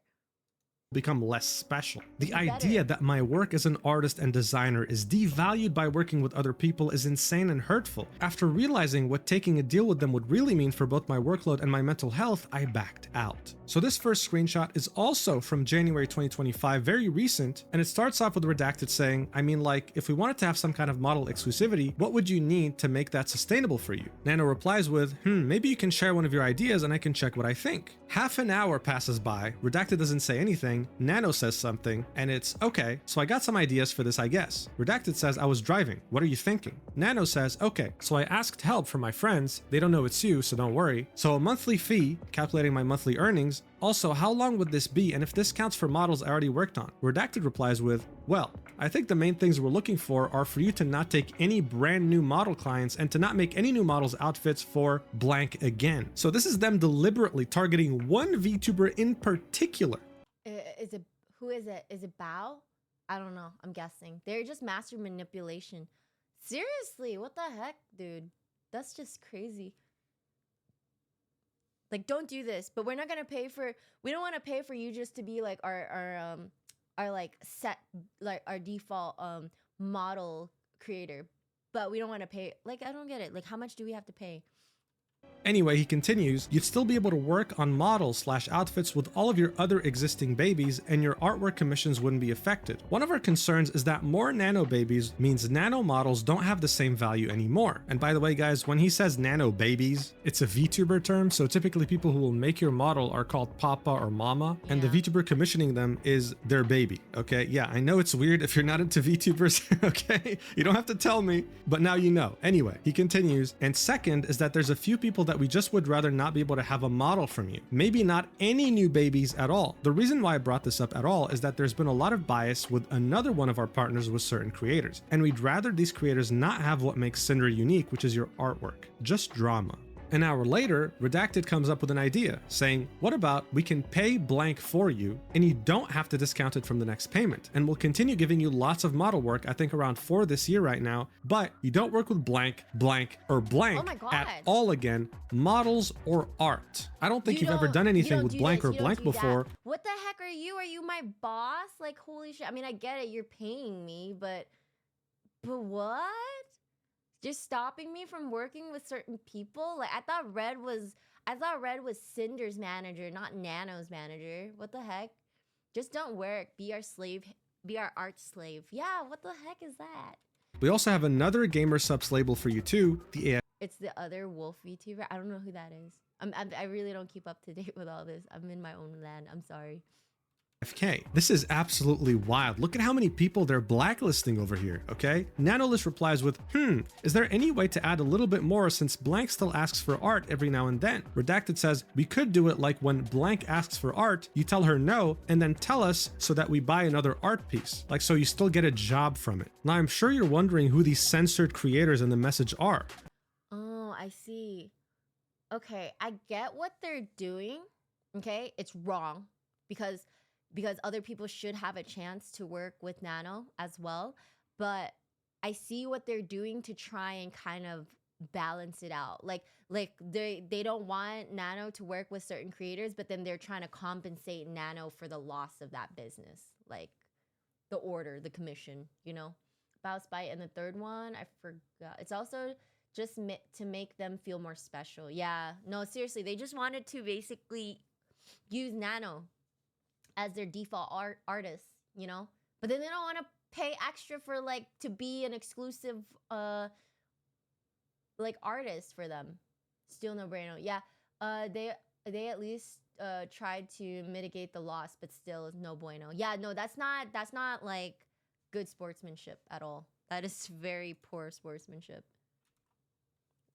Become less special. The idea that my work as an artist and designer is devalued by working with other people is insane and hurtful. After realizing what taking a deal with them would really mean for both my workload and my mental health, I backed out. So this first screenshot is also from January 2025, very recent, and it starts off with Redacted saying, I mean, like, if we wanted to have some kind of model exclusivity, what would you need to make that sustainable for you? Nano replies with, maybe you can share one of your ideas and I can check what I think. Half an hour passes by, Redacted doesn't say anything, Nano says something, and it's, okay, so I got some ideas for this, I guess. Redacted says, I was driving, what are you thinking? Nano says, okay, so I asked help from my friends, they don't know it's you, so don't worry. So a monthly fee, calculating my monthly earnings. Also, how long would this be, and if this counts for models I already worked on? Redacted replies with, well, I think the main things we're looking for are for you to not take any brand new model clients and to not make any new models outfits for blank again. So this is them deliberately targeting one VTuber in particular. Who is it? Is it Bao? I don't know. I'm guessing. They're just master manipulation. Seriously, what the heck, dude? That's just crazy. Like, don't do this, but we're not gonna pay for, we don't want to pay for you just to be like our like set, like our default model creator, but we don't want to pay. Like, I don't get it. Like, how much do we have to pay? Anyway, he continues, you'd still be able to work on models/outfits with all of your other existing babies, and your artwork commissions wouldn't be affected. One of our concerns is that more nano babies means nano models don't have the same value anymore. And by the way, guys, when he says nano babies, it's a VTuber term, so typically people who will make your model are called Papa or Mama, and the VTuber commissioning them is their baby, okay? Yeah, I know it's weird if you're not into VTubers, okay? You don't have to tell me, but now you know. Anyway, he continues, and second is that there's a few people that we just would rather not be able to have a model from you. Maybe not any new babies at all. The reason why I brought this up at all is that there's been a lot of bias with another one of our partners with certain creators, and we'd rather these creators not have what makes Cinder unique, which is your artwork, just drama. An hour later, Redacted comes up with an idea, saying, what about we can pay blank for you, and you don't have to discount it from the next payment, and we'll continue giving you lots of model work, I think around 4 this year right now, but you don't work with blank, blank, or blank at all again, models or art. I don't think you've ever done anything with blank or blank before. What the heck are you? Are you my boss? Like, holy shit. I mean, I get it, you're paying me, but what? Just stopping me from working with certain people? Like, I thought Red was Cinder's manager, not Nano's manager. What the heck? Just don't work. Be our slave. Be our art slave. Yeah, what the heck is that? We also have another gamer subs label for you too, the AI. It's the other wolf VTuber. I don't know who that is. I really don't keep up to date with all this. I'm in my own land. I'm sorry. FK. This is absolutely wild. Look at how many people they're blacklisting over here, okay? Nanolist replies with, is there any way to add a little bit more since blank still asks for art every now and then? Redacted says, we could do it like when blank asks for art, you tell her no, and then tell us so that we buy another art piece. Like, so you still get a job from it. Now, I'm sure you're wondering who these censored creators in the message are. Oh, I see. Okay, I get what they're doing. Okay, it's wrong because other people should have a chance to work with Nano as well. But I see what they're doing to try and kind of balance it out. Like they don't want Nano to work with certain creators, but then they're trying to compensate Nano for the loss of that business. Like the order, the commission, you know? Bounce Bite. And the third one, I forgot. It's also just to make them feel more special. Yeah, no, seriously, they just wanted to basically use Nano as their default artist, you know? But then they don't want to pay extra for like to be an exclusive like artist for them. Still no bueno. Yeah, they at least tried to mitigate the loss, but still no bueno. Yeah, no, that's not like good sportsmanship at all. That is very poor sportsmanship.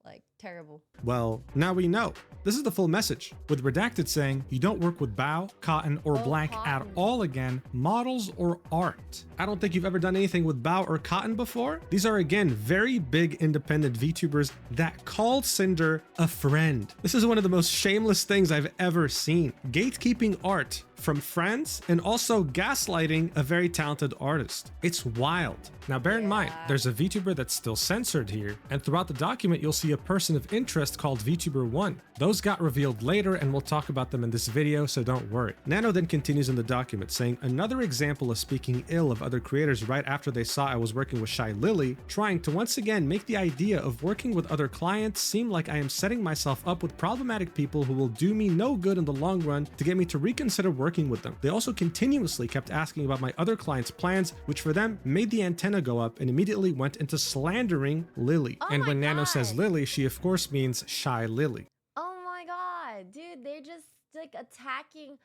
Like, terrible. Well, now we know. This is the full message, with Redacted saying, you don't work with Bao, Cotton, or Blank at all again, models or art. I don't think you've ever done anything with Bao or Cotton before. These are, again, very big independent VTubers that called Cinder a friend. This is one of the most shameless things I've ever seen. Gatekeeping art from friends and also gaslighting a very talented artist. It's wild. Now bear in mind, there's a VTuber that's still censored here, and throughout the document you'll see a person of interest called VTuber1. Those got revealed later and we'll talk about them in this video, so don't worry. Nano then continues in the document saying, another example of speaking ill of other creators right after they saw I was working with Shy Lily, trying to once again make the idea of working with other clients seem like I am setting myself up with problematic people who will do me no good in the long run to get me to reconsider working with them. They also continuously kept asking about my other clients' plans, which for them made the antenna go up and immediately went into slandering Lily. And when Nano says Lily, she of course means Shy Lily. Oh my god, dude, they're just like attacking.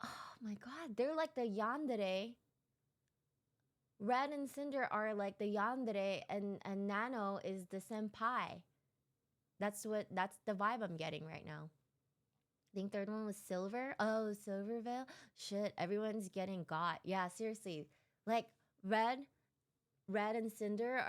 Oh my god, they're like the yandere. Red and Cinder are like the yandere, and Nano is the senpai. That's the vibe I'm getting right now. I think third one was Silver. Oh, Silver Veil. Shit, everyone's getting got. Yeah, seriously. Like Red and Cinder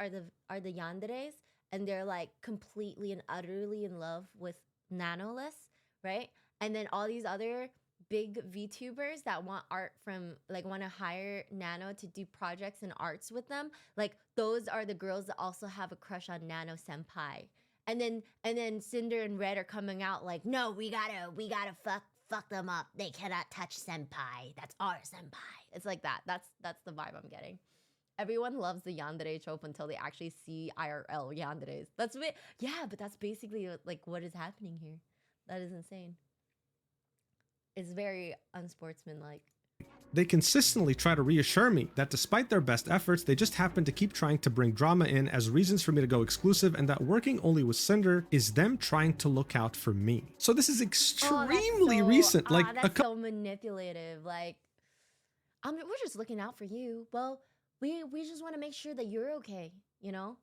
are the yanderes, and they're like completely and utterly in love with Nanoless, right? And then all these other big VTubers that want art from, like, want to hire Nano to do projects and arts with them. Like, those are the girls that also have a crush on Nano Senpai. And then Cinder and Red are coming out like, no, we gotta fuck them up. They cannot touch Senpai. That's our Senpai. It's like that. That's the vibe I'm getting. Everyone loves the yandere trope until they actually see IRL yanderes. But that's basically like what is happening here. That is insane. It's very unsportsmanlike. They consistently try to reassure me that despite their best efforts, they just happen to keep trying to bring drama in as reasons for me to go exclusive, and that working only with Cinder is them trying to look out for me. So this is extremely recent. Like, that's so manipulative. Like, we're just looking out for you. Well, we just want to make sure that you're okay, you know?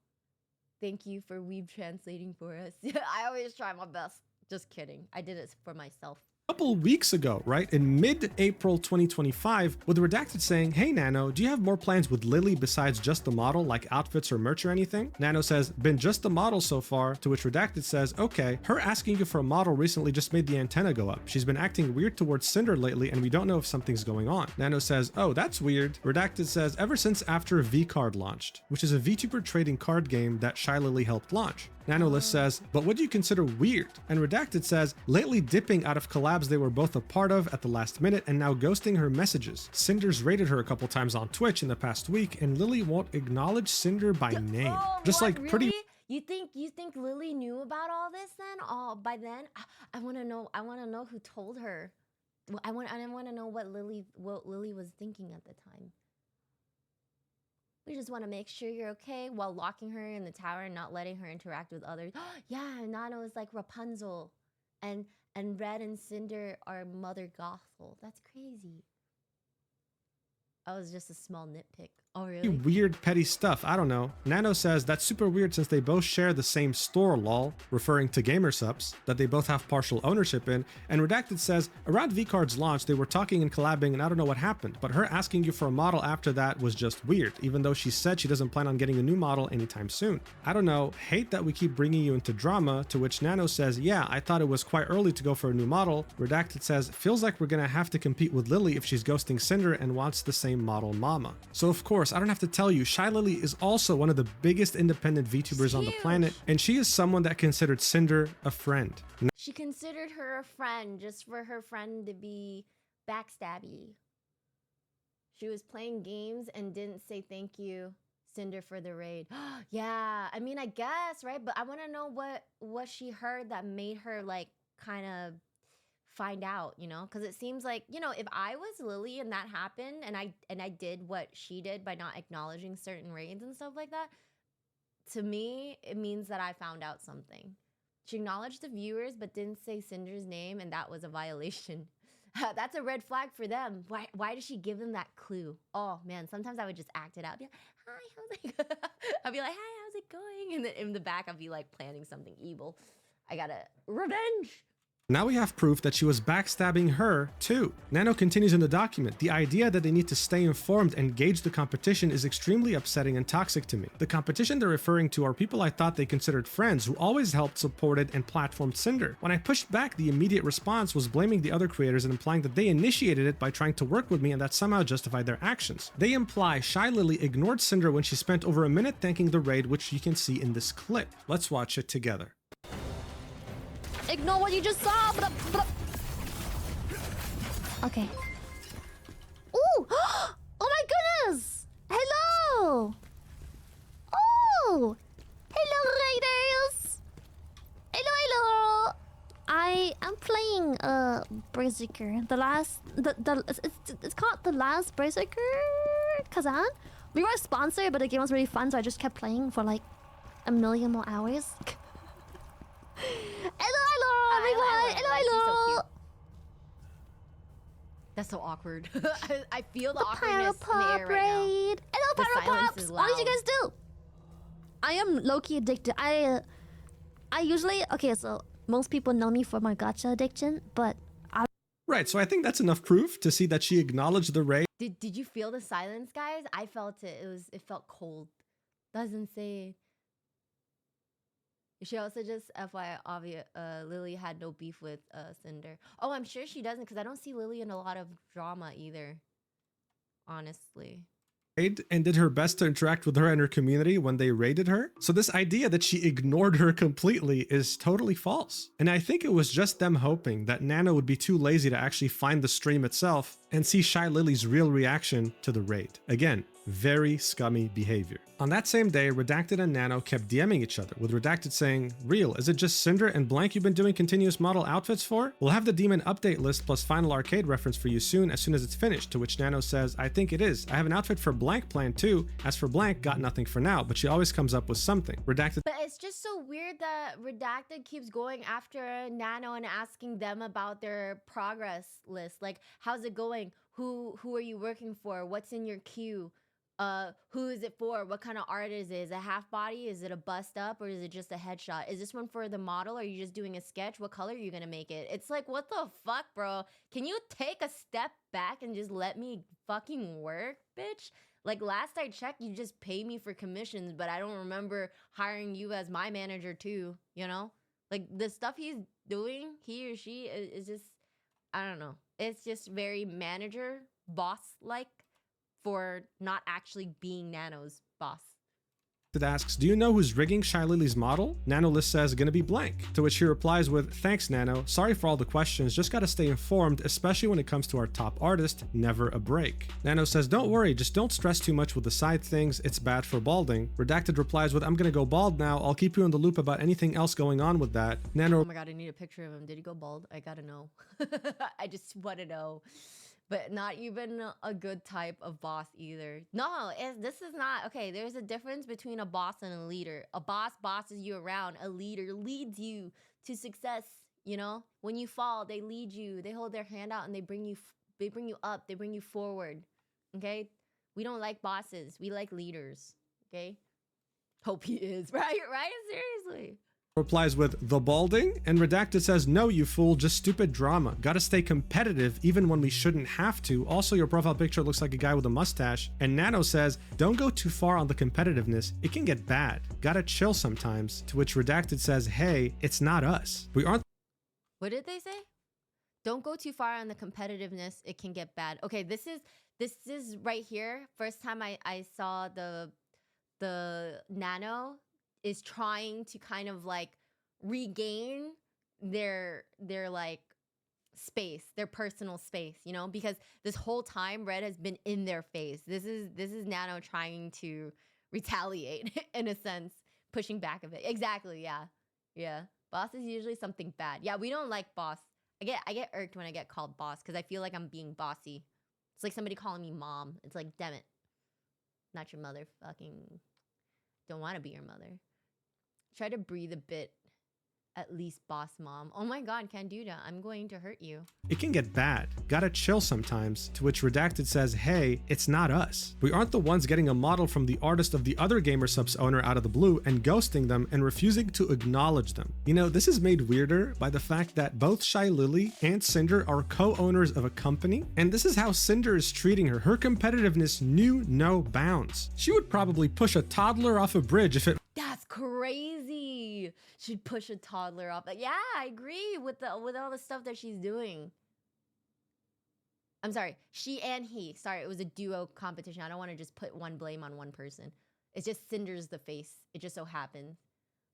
Thank you for weeb translating for us. I always try my best. Just kidding. I did it for myself. Couple weeks ago, right, in mid-April 2025, with Redacted saying, hey Nano, do you have more plans with Lily besides just the model, like outfits or merch or anything? Nano says, been just the model so far, to which Redacted says, okay, her asking you for a model recently just made the antenna go up. She's been acting weird towards Cinder lately and we don't know if something's going on. Nano says, oh, that's weird. Redacted says, ever since after V-Card launched, which is a VTuber trading card game that Shy Lily helped launch. Nanolist says, but what do you consider weird? And Redacted says, lately dipping out of collabs they were both a part of at the last minute and now ghosting her messages. Cinder's raided her a couple times on Twitch in the past week and Lily won't acknowledge Cinder by name. Just what, like really? pretty... You think Lily knew about all this then? Oh, by then? I want to know who told her. I want to know what Lily was thinking at the time. We just want to make sure you're okay while locking her in the tower and not letting her interact with others. Yeah, Nano is like Rapunzel. and Red and Cinder are mother gospel. That's crazy. That was just a small nitpick. Oh, really? Weird petty stuff. I don't know. Nano says that's super weird since they both share the same store, lol, referring to GamerSups, that they both have partial ownership in. And Redacted says, around VCard's launch, they were talking and collabing and I don't know what happened, but her asking you for a model after that was just weird, even though she said she doesn't plan on getting a new model anytime soon. I don't know, hate that we keep bringing you into drama, to which Nano says, yeah, I thought it was quite early to go for a new model. Redacted says, feels like we're gonna have to compete with Lily if she's ghosting Cinder and wants the same model mama. So of course, I don't have to tell you, Shy Lily is also one of the biggest independent VTubers on the planet, and she is someone that considered Cinder a friend. She considered her a friend just for her friend to be backstabby. She was playing games and didn't say thank you, Cinder, for the raid. Yeah, I mean, I guess, right? But I want to know what she heard that made her like kind of find out, you know, because it seems like, you know, if I was Lily and that happened and I did what she did by not acknowledging certain raids and stuff like that, to me it means that I found out something. She acknowledged the viewers but didn't say Cinder's name, and that was a violation. That's a red flag for them. Why did she give them that clue? Oh man, sometimes I would just act it out. Be like, hi, how's it I'll be like, hi, how's it going? And then in the back I'll be like planning something evil. I gotta revenge. Now we have proof that she was backstabbing her, too. Nano continues in the document, the idea that they need to stay informed and gauge the competition is extremely upsetting and toxic to me. The competition they're referring to are people I thought they considered friends who always helped, supported, and platformed Cinder. When I pushed back, the immediate response was blaming the other creators and implying that they initiated it by trying to work with me and that somehow justified their actions. They imply Shy Lily ignored Cinder when she spent over a minute thanking the raid, which you can see in this clip. Let's watch it together. Ignore what you just saw. Okay. Ooh! Oh my goodness! Hello! Oh! Hello, Raiders! Hello! I am playing Berserker. It's called The Last Berserker Kazan. We were sponsored, but the game was really fun, so I just kept playing for like a million more hours. Hello, everyone! Hello! So that's so awkward. I feel the awkwardness in the air right now. Hello, Pyropops! What did you guys do? I am low-key addicted. I usually... Okay, so most people know me for my gacha addiction, but... Right, so I think that's enough proof to see that she acknowledged the raid. Did you feel the silence, guys? I felt it. It felt cold. Doesn't say... She also just, FYI, Lily had no beef with Cinder. Oh, I'm sure she doesn't, because I don't see Lily in a lot of drama either. Honestly. And did her best to interact with her and her community when they raided her. So this idea that she ignored her completely is totally false. And I think it was just them hoping that Nano would be too lazy to actually find the stream itself and see Shy Lily's real reaction to the raid. Again, very scummy behavior. On that same day, Redacted and Nano kept DMing each other, with Redacted saying, Real, is it just Cinder and Blank you've been doing continuous model outfits for? We'll have the demon update list plus final arcade reference for you soon as it's finished, to which Nano says, I think it is. I have an outfit for Blank planned too. As for Blank, got nothing for now, but she always comes up with something. Redacted. But it's just so weird that Redacted keeps going after Nano and asking them about their progress list. Like, how's it going? Who are you working for? What's in your queue? Who is it for? What kind of art is it? Is it a half body? Is it a bust up? Or is it just a headshot? Is this one for the model? Are you just doing a sketch? What color are you gonna make it? It's like, what the fuck, bro? Can you take a step back and just let me fucking work, bitch? Like, last I checked, you just pay me for commissions, but I don't remember hiring you as my manager too, you know? Like, the stuff he's doing, he or she, is just, I don't know. It's just very manager, boss-like, for not actually being Nano's boss. Asks, do you know who's rigging Shy Lily's model? Nano List says, gonna be Blank. To which he replies with, thanks Nano, sorry for all the questions, just gotta stay informed, especially when it comes to our top artist, never a break. Nano says, don't worry, just don't stress too much with the side things, it's bad for balding. Redacted replies with, I'm gonna go bald now, I'll keep you in the loop about anything else going on with that. Nano, oh my god, I need a picture of him. Did he go bald? I gotta know. I just wanna know. But not even a good type of boss either. No, this is not... Okay, there's a difference between a boss and a leader. A boss bosses you around. A leader leads you to success. You know, when you fall, they lead you. They hold their hand out and they bring you up. They bring you forward. Okay, we don't like bosses. We like leaders. Okay, hope he is right. Seriously. Replies with the balding, and Redacted says, no, you fool, just stupid drama. Gotta stay competitive even when we shouldn't have to. Also, your profile picture looks like a guy with a mustache. And Nano says, don't go too far on the competitiveness. It can get bad. Gotta chill sometimes. To which Redacted says, hey, it's not us. We aren't. What did they say? Don't go too far on the competitiveness. It can get bad. Okay, this is right here. First time I saw the Nano is trying to kind of like regain their like space, their personal space, you know, because this whole time Red has been in their face. This is Nano trying to retaliate in a sense, pushing back a bit. Exactly, yeah. Boss is usually something bad. Yeah, we don't like boss. I get irked when I get called boss because I feel like I'm being bossy. It's like somebody calling me mom. It's like, damn it, not your mother. Fucking don't want to be your mother. Try to breathe a bit. At least, boss mom. Oh my god, Candida, I'm going to hurt you. It can get bad. Gotta chill sometimes. To which Redacted says, hey, it's not us. We aren't the ones getting a model from the artist of the other GamerSupps owner out of the blue and ghosting them and refusing to acknowledge them. You know, this is made weirder by the fact that both Shy Lily and Cinder are co-owners of a company, and this is how Cinder is treating her. Her competitiveness knew no bounds. She would probably push a toddler off a bridge if it— That's crazy. She'd push a toddler off. Yeah, I agree with all the stuff that she's doing. I'm sorry, she and he. Sorry, it was a duo competition. I don't want to just put one blame on one person. It's just Cinder's the face. It just so happens.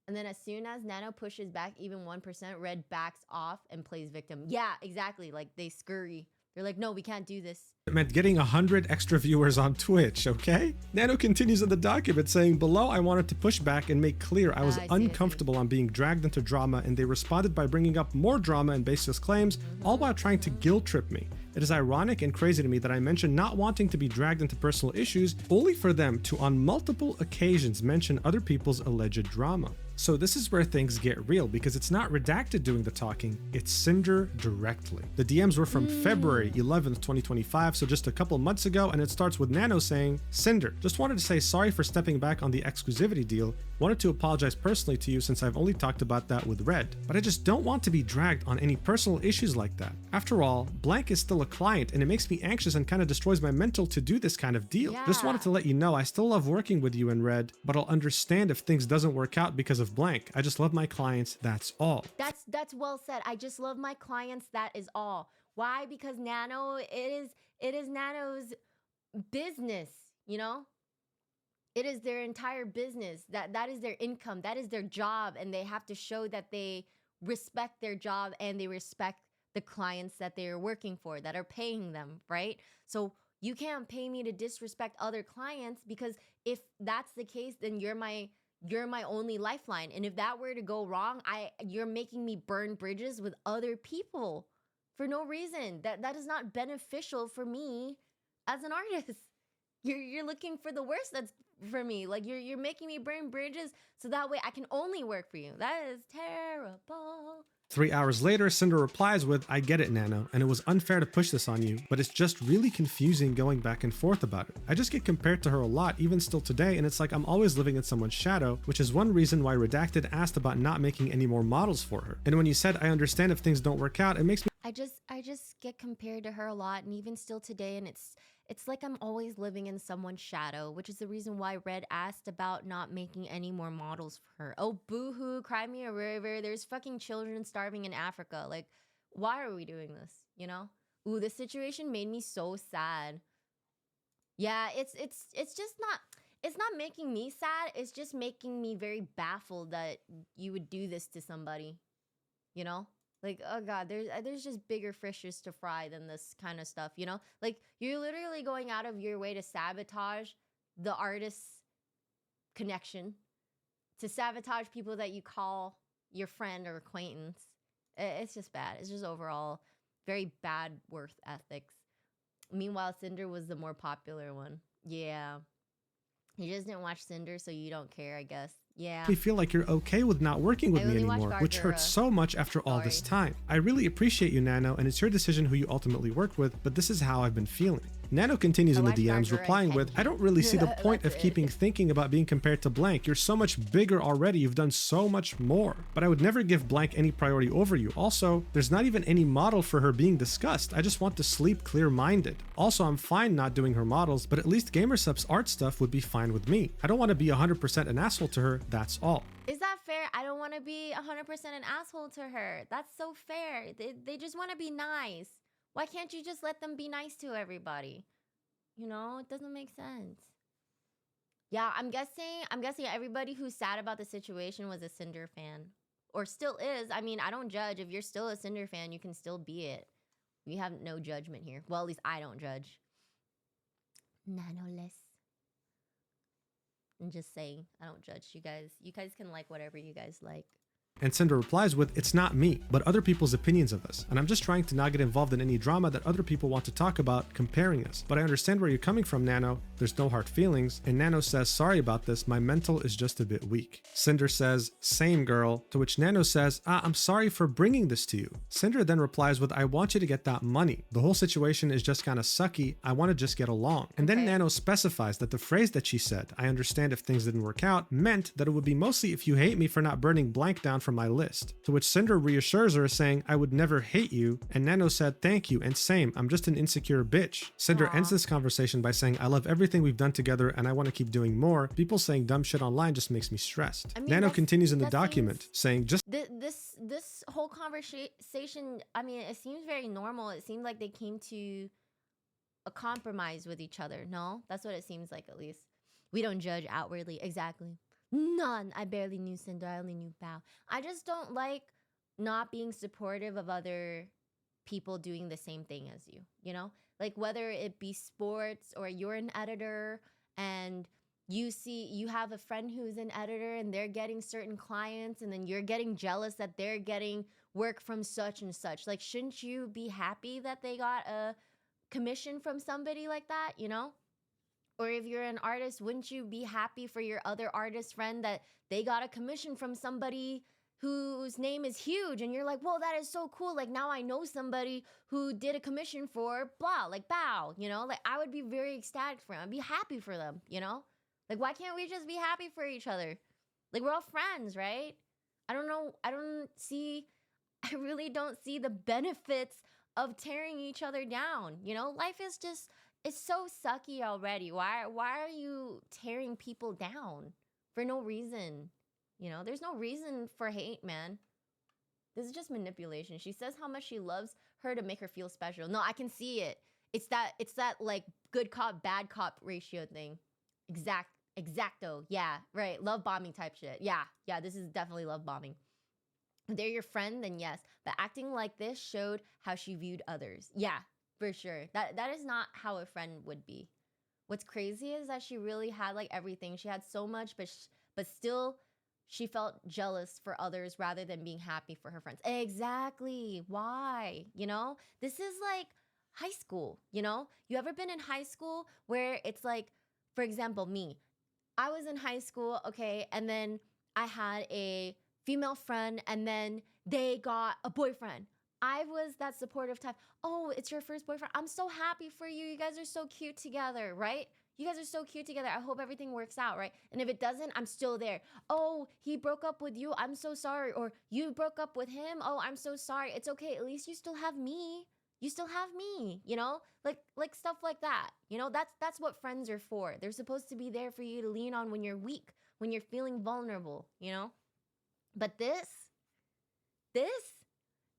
And then as soon as Nano pushes back even 1%, Red backs off and plays victim. Yeah, exactly. Like they scurry. They're like, no, we can't do this. It meant getting 100 extra viewers on Twitch, okay? Nano continues in the document saying, below I wanted to push back and make clear I was uncomfortable on being dragged into drama, and they responded by bringing up more drama and baseless claims, all while trying to guilt trip me. It is ironic and crazy to me that I mentioned not wanting to be dragged into personal issues, only for them to on multiple occasions mention other people's alleged drama. So this is where things get real, because it's not Redacted doing the talking, it's Cinder directly. The DMs were from February 11th, 2025, so just a couple months ago, and it starts with Nano saying, Cinder, just wanted to say sorry for stepping back on the exclusivity deal. Wanted to apologize personally to you since I've only talked about that with Red, but I just don't want to be dragged on any personal issues like that. After all, Blank is still a client, and it makes me anxious and kind of destroys my mental to do this kind of deal. Yeah. Just wanted to let you know I still love working with you and Red, but I'll understand if things doesn't work out because of Blank. I just love my clients, that's all. That's well said. I just love my clients, that is all. Why? Because Nano, it is Nano's business, you know? It is their entire business. That is their income. That is their job, and they have to show that they respect their job and they respect the clients that they're working for, that are paying them, right? So you can't pay me to disrespect other clients, because if that's the case, then you're my only lifeline. And if that were to go wrong, you're making me burn bridges with other people for no reason. That is not beneficial for me as an artist. You're looking for the worst that's for me. Like you're making me burn bridges so that way I can only work for you. That is terrible. 3 hours later, Cinder replies with, I get it, Nano, and it was unfair to push this on you, but it's just really confusing going back and forth about it. I just get compared to her a lot, even still today, and it's like I'm always living in someone's shadow, which is one reason why Redacted asked about not making any more models for her. And when you said, I understand if things don't work out, it makes me— I just get compared to her a lot, and even still today, and it's like I'm always living in someone's shadow, which is the reason why Red asked about not making any more models for her. Oh, boo-hoo, cry me a river. There's fucking children starving in Africa. Like, why are we doing this, you know? Ooh, this situation made me so sad. Yeah, it's just not, it's not making me sad. It's just making me very baffled that you would do this to somebody, you know? Like, oh god, there's just bigger fishes to fry than this kind of stuff, you know? Like, you're literally going out of your way to sabotage the artist's connection, to sabotage people that you call your friend or acquaintance. It's just bad. It's just overall very bad work ethics. Meanwhile, Cinder was the more popular one. Yeah. You just didn't watch Cinder, so you don't care, I guess. Yeah. Me feel like you're okay with not working with me anymore, which hurts so much after all this time. I really appreciate you, Nano, and it's your decision who you ultimately work with, but this is how I've been feeling. Nano continues in the DMs, replying with, I don't really see the point of keeping thinking about being compared to blank. You're so much bigger already. You've done so much more. But I would never give blank any priority over you. Also, there's not even any model for her being discussed. I just want to sleep clear-minded. Also, I'm fine not doing her models, but at least GamerSup's art stuff would be fine with me. I don't want to be 100% an asshole to her, that's all. Is that fair? I don't want to be 100% an asshole to her. That's so fair. They just want to be nice. Why can't you just let them be nice to everybody? You know, it doesn't make sense. Yeah, I'm guessing everybody who's sad about the situation was a Cinder fan. Or still is. I mean, I don't judge. If you're still a Cinder fan, you can still be it. We have no judgment here. Well, at least I don't judge. Nanoless. I'm just saying, I don't judge you guys. You guys can like whatever you guys like. And Cinder replies with, it's not me, but other people's opinions of us. And I'm just trying to not get involved in any drama that other people want to talk about comparing us. But I understand where you're coming from, Nano. There's no hard feelings. And Nano says, sorry about this. My mental is just a bit weak. Cinder says, same girl. To which Nano says, I'm sorry for bringing this to you. Cinder then replies with, I want you to get that money. The whole situation is just kind of sucky. I want to just get along. And then Nano specifies that the phrase that she said, I understand if things didn't work out, meant that it would be mostly if you hate me for not burning blank down from my list. To which Cinder reassures her, saying, I would never hate you. And Nano said, thank you, and same, I'm just an insecure bitch. Cinder ends this conversation by saying, I love everything we've done together and I want to keep doing more. People saying dumb shit online just makes me stressed. I mean, Nano continues in the document, saying, just this whole conversation, I mean, it seems very normal. It seemed like they came to a compromise with each other. No? That's what it seems like, at least. We don't judge outwardly. Exactly. None. I barely knew Cinder. I only knew Bao. I just don't like not being supportive of other people doing the same thing as you, you know? Like whether it be sports or you're an editor and you have a friend who's an editor and they're getting certain clients and then you're getting jealous that they're getting work from such and such. Like, shouldn't you be happy that they got a commission from somebody like that, you know? Or if you're an artist, wouldn't you be happy for your other artist friend that they got a commission from somebody whose name is huge? And you're like, whoa, that is so cool. Like, now I know somebody who did a commission for blah, like Bao, you know? Like, I would be very ecstatic for them. I'd be happy for them, you know? Like, why can't we just be happy for each other? Like, we're all friends, right? I don't know. I really don't see the benefits of tearing each other down. You know, life is just... it's so sucky already. Why are you tearing people down for no reason? You know, there's no reason for hate, man. This is just manipulation. She says how much she loves her to make her feel special. No, I can see it. It's that like good cop, bad cop ratio thing. Exacto. Yeah, right. Love bombing type shit. Yeah, this is definitely love bombing. If they're your friend, then yes. But acting like this showed how she viewed others. Yeah. For sure. That is not how a friend would be. What's crazy is that she really had like everything. She had so much, but still she felt jealous for others rather than being happy for her friends. Exactly. Why? You know? This is like high school, you know? You ever been in high school where it's like, for example, me. I was in high school, okay, and then I had a female friend and then they got a boyfriend. I was that supportive type. Oh, it's your first boyfriend. I'm so happy for you. You guys are so cute together, right? You guys are so cute together. I hope everything works out, right? And if it doesn't, I'm still there. Oh, he broke up with you. I'm so sorry. Or you broke up with him. Oh, I'm so sorry. It's okay. At least you still have me. You still have me, you know? Like stuff like that. You know, that's what friends are for. They're supposed to be there for you to lean on when you're weak, when you're feeling vulnerable, you know? But this,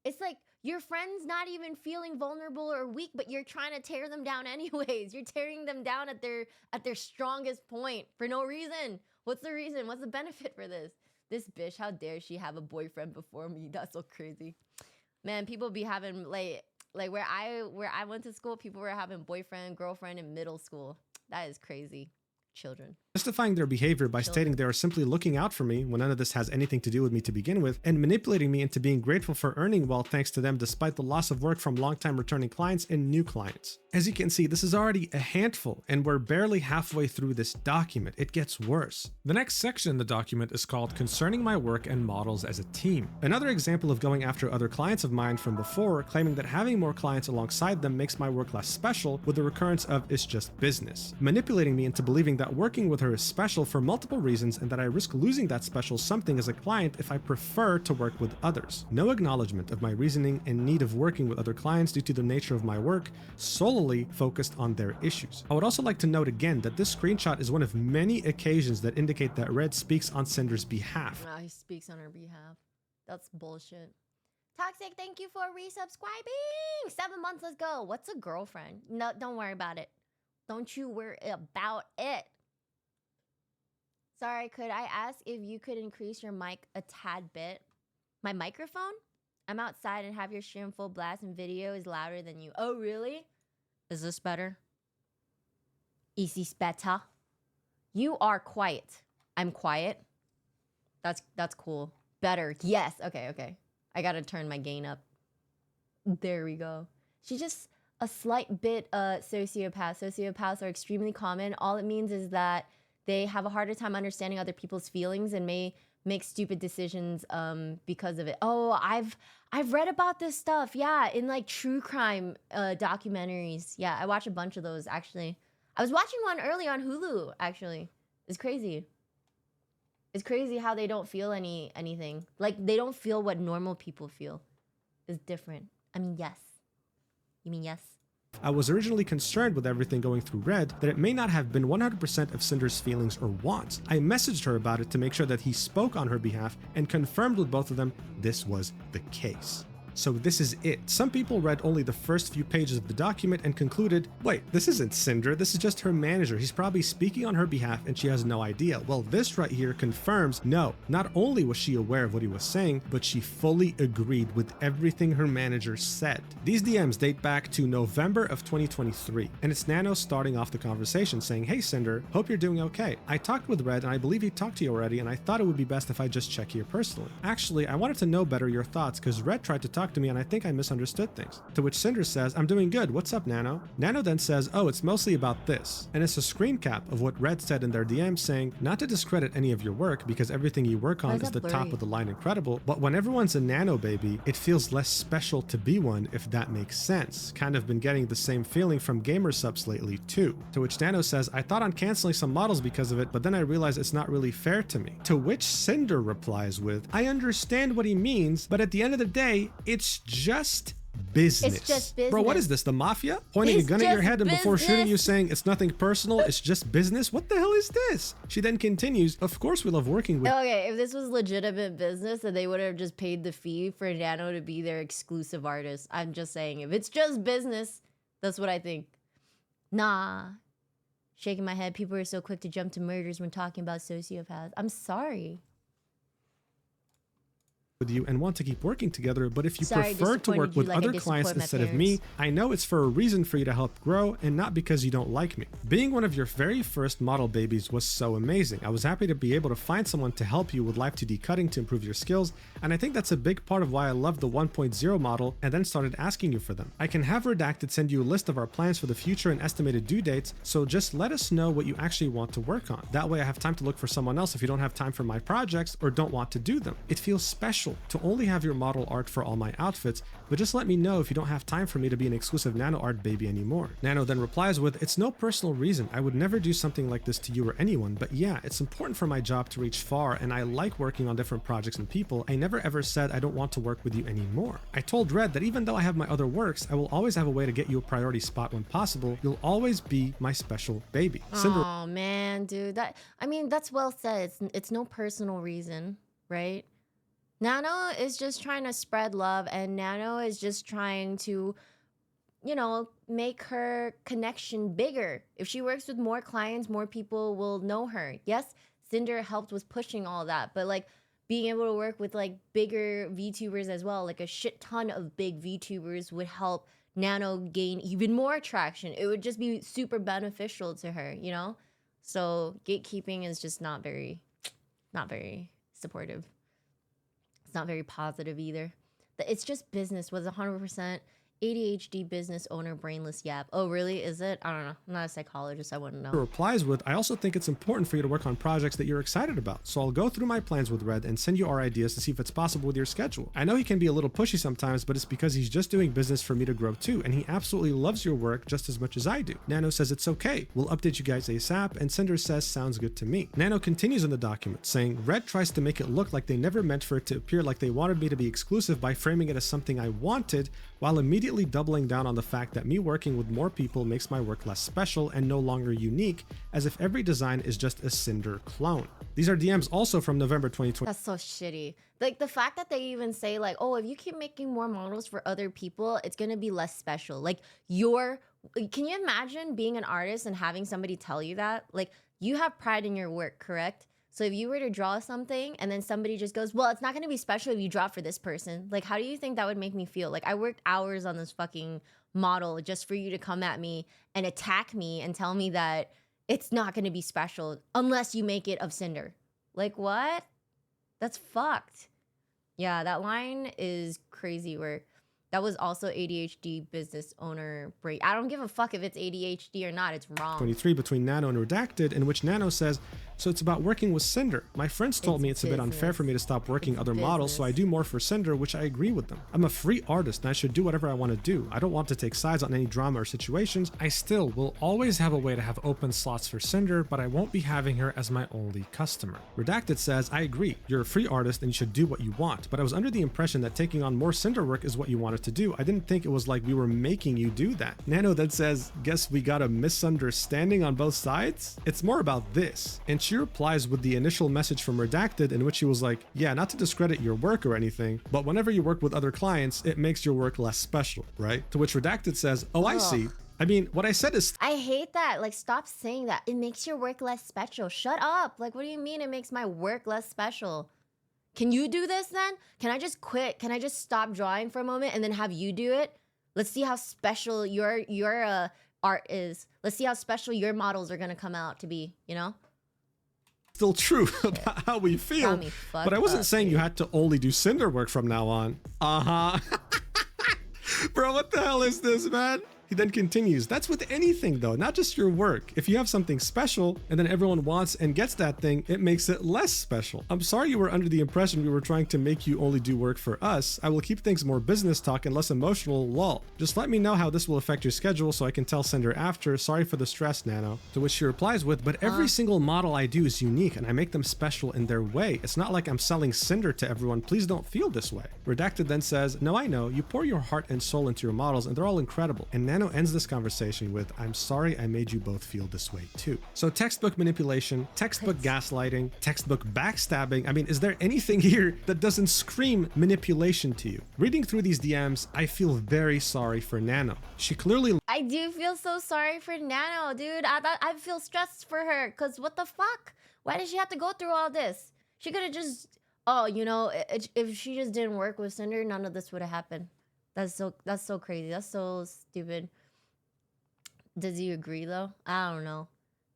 it's like your friend's not even feeling vulnerable or weak, but you're trying to tear them down anyways. You're tearing them down at their strongest point for no reason. What's the reason? What's the benefit for this? This bitch, how dare she have a boyfriend before me? That's so crazy. Man, people be having like where I went to school, people were having boyfriend, girlfriend in middle school. That is crazy. Children. justifying their behavior by stating they are simply looking out for me when none of this has anything to do with me to begin with, and manipulating me into being grateful for earning well thanks to them despite the loss of work from long-time returning clients and new clients. As you can see, this is already a handful, and we're barely halfway through this document. It gets worse. The next section in the document is called Concerning My Work and Models as a Team. Another example of going after other clients of mine from before, claiming that having more clients alongside them makes my work less special, with the recurrence of "it's just business," manipulating me into believing that working with her is special for multiple reasons and that I risk losing that special something as a client if I prefer to work with others. No acknowledgement of my reasoning and need of working with other clients due to the nature of my work, solely focused on their issues. I would also like to note again that this screenshot is one of many occasions that indicate that Red speaks on Cinder's behalf. He speaks on her behalf. That's bullshit. Toxic, thank you for resubscribing. 7 months, let's go. What's a girlfriend? No, don't worry about it. Don't you worry about it. Sorry, could I ask if you could increase your mic a tad bit? My microphone? I'm outside and have your stream full blast and video is louder than you. Oh, really? Is this better? Is this better? You are quiet. I'm quiet. That's cool. Better. Yes. Okay. I gotta turn my gain up. There we go. She's just a slight bit sociopath. Sociopaths are extremely common. All it means is that they have a harder time understanding other people's feelings and may make stupid decisions because of it. Oh, I've read about this stuff. Yeah, in like true crime documentaries. Yeah, I watch a bunch of those actually. I was watching one earlier on Hulu actually. It's crazy. It's crazy how they don't feel anything. Like they don't feel what normal people feel. It's different. I mean, yes. You mean yes? I was originally concerned with everything going through Red that it may not have been 100% of Cinder's feelings or wants. I messaged her about it to make sure that he spoke on her behalf and confirmed with both of them this was the case. So this is it. Some people read only the first few pages of the document and concluded, wait, this isn't Cinder, this is just her manager. He's probably speaking on her behalf and she has no idea. Well, this right here confirms, no, not only was she aware of what he was saying, but she fully agreed with everything her manager said. These DMs date back to November of 2023, and it's Nano starting off the conversation saying, hey Cinder, hope you're doing okay. I talked with Red and I believe he talked to you already, and I thought it would be best if I just check here personally. Actually, I wanted to know better your thoughts because Red tried to talk to me and I think I misunderstood things. To which Cinder says, I'm doing good, what's up Nano? Nano then says, oh, it's mostly about this. And it's a screen cap of what Red said in their DM saying, not to discredit any of your work because everything you work on is the top of the line incredible, but when everyone's a Nano baby, it feels less special to be one if that makes sense. Kind of been getting the same feeling from gamer subs lately too. To which Nano says, I thought on canceling some models because of it, but then I realized it's not really fair to me. To which Cinder replies with, I understand what he means, but at the end of the day, it's just business. It's just business. Bro, what is this? The mafia? Pointing a gun at your head and before shooting you saying it's nothing personal, it's just business? What the hell is this? She then continues, of course we love working with— Okay, if this was legitimate business, then they would have just paid the fee for Nano to be their exclusive artist. I'm just saying, if it's just business, that's what I think. Nah. Shaking my head, people are so quick to jump to murders when talking about sociopaths. I'm sorry. With you and want to keep working together, but if you prefer to work with other clients instead of me, I know it's for a reason for you to help grow and not because you don't like me. Being one of your very first model babies was so amazing. I was happy to be able to find someone to help you with live 2D cutting to improve your skills, and I think that's a big part of why I loved the 1.0 model and then started asking you for them. I can have Redacted send you a list of our plans for the future and estimated due dates, so just let us know what you actually want to work on. That way I have time to look for someone else if you don't have time for my projects or don't want to do them. It feels special to only have your model art for all my outfits, but just let me know if you don't have time for me to be an exclusive Nano art baby anymore. Nano then replies with, it's no personal reason. I would never do something like this to you or anyone, but yeah, it's important for my job to reach far and I like working on different projects and people. I never ever said I don't want to work with you anymore. I told Red that even though I have my other works, I will always have a way to get you a priority spot when possible. You'll always be my special baby. Oh man, dude, that's well said. It's no personal reason, right? Nano is just trying to spread love, and Nano is just trying to, you know, make her connection bigger. If she works with more clients, more people will know her. Yes, Cinder helped with pushing all that, but like being able to work with like bigger VTubers as well, like a shit ton of big VTubers would help Nano gain even more traction. It would just be super beneficial to her, you know? So gatekeeping is just not very supportive. It's not very positive either. It's just business with 100% ADHD business owner brainless yap. Oh, really? Is it? I don't know. I'm not a psychologist. I wouldn't know. Replies with, I also think it's important for you to work on projects that you're excited about. So I'll go through my plans with Red and send you our ideas to see if it's possible with your schedule. I know he can be a little pushy sometimes, but it's because he's just doing business for me to grow too. And he absolutely loves your work just as much as I do. Nano says it's okay. We'll update you guys ASAP. And Cinder says, sounds good to me. Nano continues in the document saying, Red tries to make it look like they never meant for it to appear like they wanted me to be exclusive by framing it as something I wanted, while immediately doubling down on the fact that me working with more people makes my work less special and no longer unique, as if every design is just a Cinder clone. These are DMs also from November 2020. That's so shitty. Like the fact that they even say like, oh, if you keep making more models for other people, it's gonna be less special. Like can you imagine being an artist and having somebody tell you that? Like you have pride in your work, correct? So if you were to draw something and then somebody just goes, well, it's not going to be special if you draw for this person. Like, how do you think that would make me feel? Like, I worked hours on this fucking model just for you to come at me and attack me and tell me that it's not going to be special unless you make it of Cinder. Like, what? That's fucked. Yeah, that line is crazy where that was also ADHD business owner break. I don't give a fuck if it's ADHD or not. It's wrong. 23 between Nano and Redacted, in which Nano says, so it's about working with Cinder. My friends told me it's a bit unfair for me to stop working other models, so I do more for Cinder, which I agree with them. I'm a free artist and I should do whatever I want to do. I don't want to take sides on any drama or situations. I still will always have a way to have open slots for Cinder, but I won't be having her as my only customer. Redacted says, I agree. You're a free artist and you should do what you want, but I was under the impression that taking on more Cinder work is what you wanted to do. I didn't think it was like we were making you do that. Nano then says, guess we got a misunderstanding on both sides? It's more about this. And she replies with the initial message from Redacted in which she was like, yeah, not to discredit your work or anything, but whenever you work with other clients, it makes your work less special, right? To which Redacted says, oh, I see. I mean, what I said is... I hate that. Like, stop saying that. It makes your work less special. Shut up. Like, what do you mean it makes my work less special? Can you do this then? Can I just quit? Can I just stop drawing for a moment and then have you do it? Let's see how special your art is. Let's see how special your models are gonna come out to be, you know? Still true about how we feel, but I wasn't saying you had to only do Cinder work from now on. Bro, what the hell is this, man? He then continues, that's with anything though, not just your work. If you have something special and then everyone wants and gets that thing, it makes it less special. I'm sorry you were under the impression we were trying to make you only do work for us. I will keep things more business talk and less emotional, lol. Just let me know how this will affect your schedule so I can tell Cinder after. Sorry for the stress, Nano. To which she replies with, but every single model I do is unique and I make them special in their way. It's not like I'm selling Cinder to everyone. Please don't feel this way. Redacted then says, no, I know. You pour your heart and soul into your models and they're all incredible. And Nano ends this conversation with, I'm sorry I made you both feel this way too. So textbook manipulation, textbook gaslighting, textbook backstabbing. I mean, is there anything here that doesn't scream manipulation to you? Reading through these DMs, I feel very sorry for Nano. She clearly... I do feel so sorry for Nano, dude. I feel stressed for her, because what the fuck? Why did she have to go through all this? She could have just... Oh, you know, if she just didn't work with Cinder, none of this would have happened. That's so crazy. That's so stupid. Does he agree though? I don't know.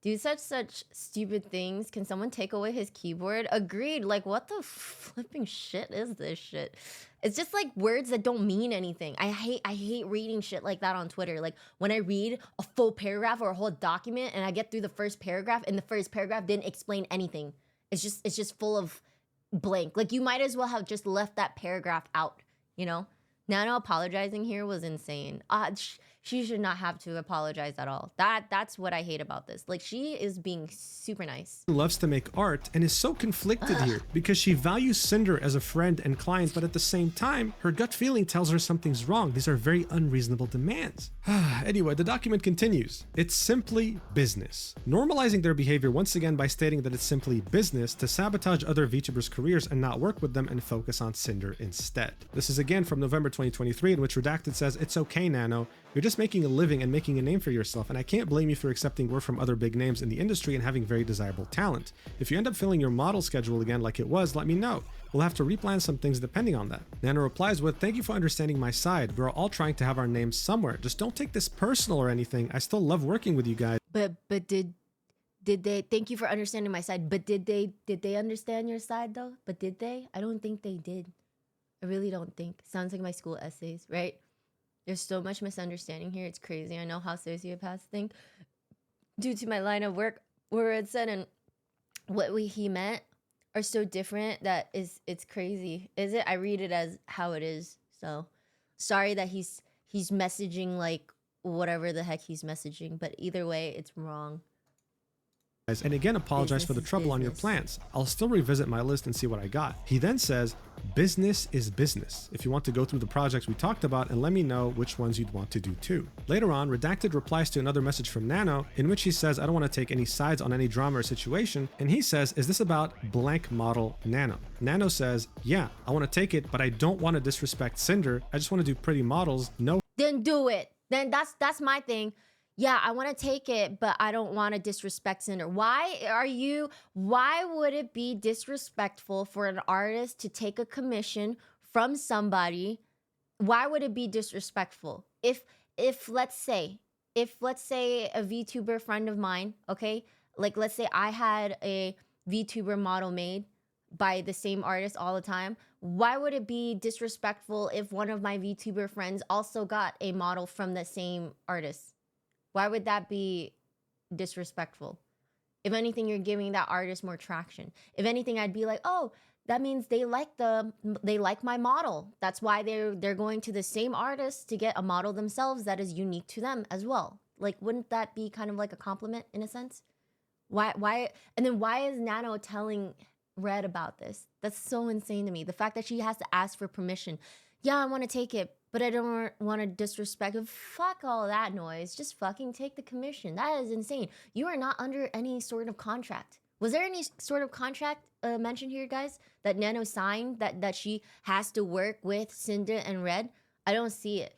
Do such stupid things. Can someone take away his keyboard? Agreed. Like, what the flipping shit is this shit? It's just like words that don't mean anything. I hate reading shit like that on Twitter. Like when I read a full paragraph or a whole document and I get through the first paragraph and the first paragraph didn't explain anything. It's just full of blank. Like you might as well have just left that paragraph out, you know? Nano apologizing here was insane. She should not have to apologize at all. That's what I hate about this. Like, she is being super nice. Loves to make art and is so conflicted here because she values Cinder as a friend and client, but at the same time, her gut feeling tells her something's wrong. These are very unreasonable demands. Anyway, the document continues. It's simply business. Normalizing their behavior once again by stating that it's simply business to sabotage other VTubers' careers and not work with them and focus on Cinder instead. This is again from November 2023, in which Redacted says, it's okay, Nano. You're just making a living and making a name for yourself, and I can't blame you for accepting work from other big names in the industry and having very desirable talent. If you end up filling your model schedule again like it was, let me know. We'll have to replan some things depending on that. Nano replies with, thank you for understanding my side. We're all trying to have our names somewhere. Just don't take this personal or anything. I still love working with you guys. But did Did they? Thank you for understanding my side. But did they understand your side though? But did they? I don't think they did. I really don't think. Sounds like my school essays, right? There's so much misunderstanding here. It's crazy. I know how sociopaths think due to my line of work, where it said and what he meant are so different that it's crazy. Is it? I read it as how it is. So sorry that he's messaging like whatever the heck he's messaging, but either way, it's wrong. And again, apologize for the trouble on your plans. I'll still revisit my list and see what I got. He then says, business is business. If you want to go through the projects we talked about and let me know which ones you'd want to do too. Later on, Redacted replies to another message from Nano in which he says, I don't want to take any sides on any drama or situation. And he says, is this about blank model Nano? Nano says, yeah, I want to take it, but I don't want to disrespect Cinder. I just want to do pretty models. No. Then do it. Then that's my thing. Yeah, I want to take it, but I don't want to disrespect Cinder. Why would it be disrespectful for an artist to take a commission from somebody? Why would it be disrespectful? If let's say a VTuber friend of mine, okay? Like let's say I had a VTuber model made by the same artist all the time. Why would it be disrespectful if one of my VTuber friends also got a model from the same artist? Why would that be disrespectful? If anything, you're giving that artist more traction. If anything, I'd be like, oh, that means they like my model. That's why they're going to the same artist to get a model themselves that is unique to them as well. Like, wouldn't that be kind of like a compliment in a sense? Why? And then why is Nano telling Red about this? That's so insane to me. The fact that she has to ask for permission. Yeah, I want to take it, but I don't want to disrespect. Fuck all that noise. Just fucking take the commission. That is insane. You are not under any sort of contract. Was there any sort of contract mentioned here, guys, that Nano signed that she has to work with Cinder and Red? I don't see it.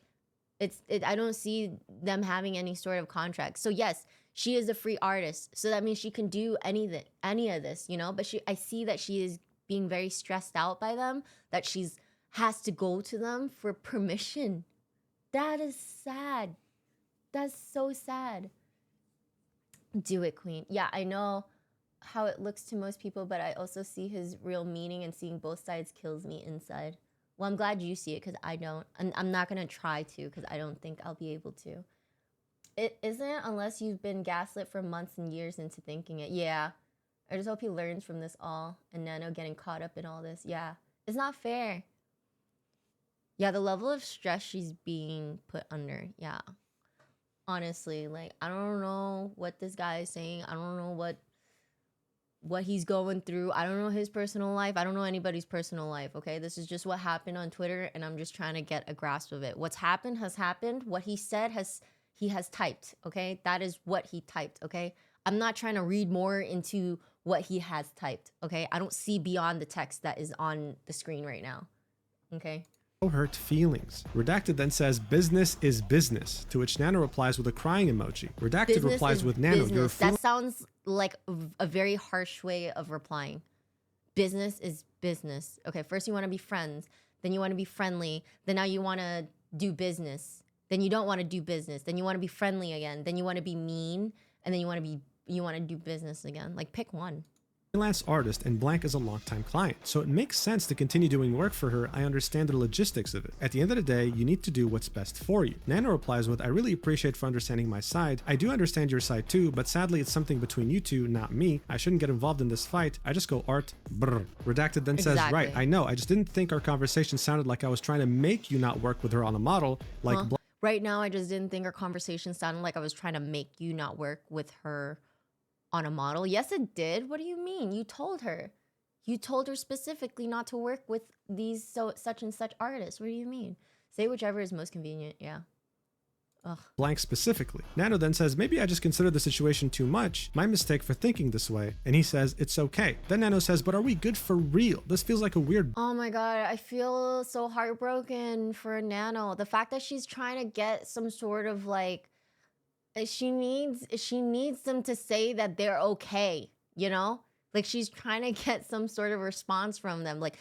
I don't see them having any sort of contract. So yes, she is a free artist. So that means she can do any of this, you know? But I see that she is being very stressed out by them, that she's has to go to them for permission. That is sad. That's so sad. Do it, Queen. Yeah, I know how it looks to most people, but I also see his real meaning, and seeing both sides kills me inside. Well, I'm glad you see it, because I don't. I'm not going to try to, because I don't think I'll be able to. It isn't unless you've been gaslit for months and years into thinking it. Yeah. I just hope he learns from this all, and Nano getting caught up in all this. Yeah. It's not fair. Yeah, the level of stress she's being put under. Yeah. Honestly, like, I don't know what this guy is saying. I don't know what he's going through. I don't know his personal life. I don't know anybody's personal life, okay? This is just what happened on Twitter, and I'm just trying to get a grasp of it. What's happened has happened. What he said he has typed, okay? That is what he typed, okay? I'm not trying to read more into what he has typed, okay? I don't see beyond the text that is on the screen right now, okay? Hurt feelings. Redacted then says, business is business, to which Nano replies with a crying emoji. Redacted business replies with Nano, that sounds like a very harsh way of replying. Business is business. Okay, first you want to be friends, then you want to be friendly, then now you want to do business, then you don't want to do business, then you want to be friendly again, then you want to be mean, and then you want to do business again. Like, pick one. Freelance artist, and Blank is a longtime client, so it makes sense to continue doing work for her. I understand the logistics of it. At the end of the day, you need to do what's best for you. Nano replies with, I really appreciate for understanding my side. I do understand your side too, but sadly it's something between you two, not me. I shouldn't get involved in this fight. I just go art. Brr. Redacted then says, right, I know. I just didn't think our conversation sounded like I was trying to make you not work with her on a model. Like, right now, I just didn't think our conversation sounded like I was trying to make you not work with her on a model. Yes, it did. What do you mean? You told her. You told her specifically not to work with these such and such artists. What do you mean? Say whichever is most convenient. Yeah. Ugh. Blank specifically. Nano then says, maybe I just considered the situation too much. My mistake for thinking this way. And he says, it's okay. Then Nano says, but are we good for real? This feels like a weird... Oh my god, I feel so heartbroken for Nano. The fact that she's trying to get some sort of like... She needs them to say that they're okay, you know? Like, she's trying to get some sort of response from them. Like,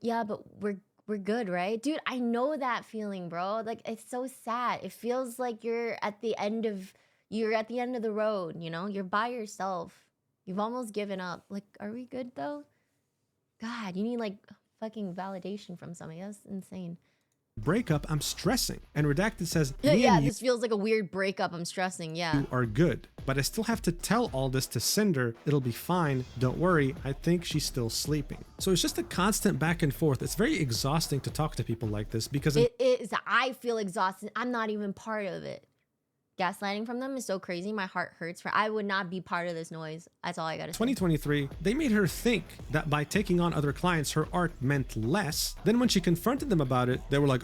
yeah, but we're good, right? Dude, I know that feeling, bro. Like, it's so sad. It feels like you're at the end of the road, you know? You're by yourself. You've almost given up. Like, are we good though? God, you need like fucking validation from somebody. That's insane. Breakup, I'm stressing. And Redacted says, yeah, this feels like a weird breakup. I'm stressing. Yeah. You are good. But I still have to tell all this to Cinder. It'll be fine. Don't worry. I think she's still sleeping. So it's just a constant back and forth. It's very exhausting to talk to people like this because it is. I feel exhausted. I'm not even part of it. Gaslighting from them is so crazy. My heart hurts for. I would not be part of this noise. That's all I gotta say. 2023, they made her think that by taking on other clients, her art meant less. Then when she confronted them about it, they were like,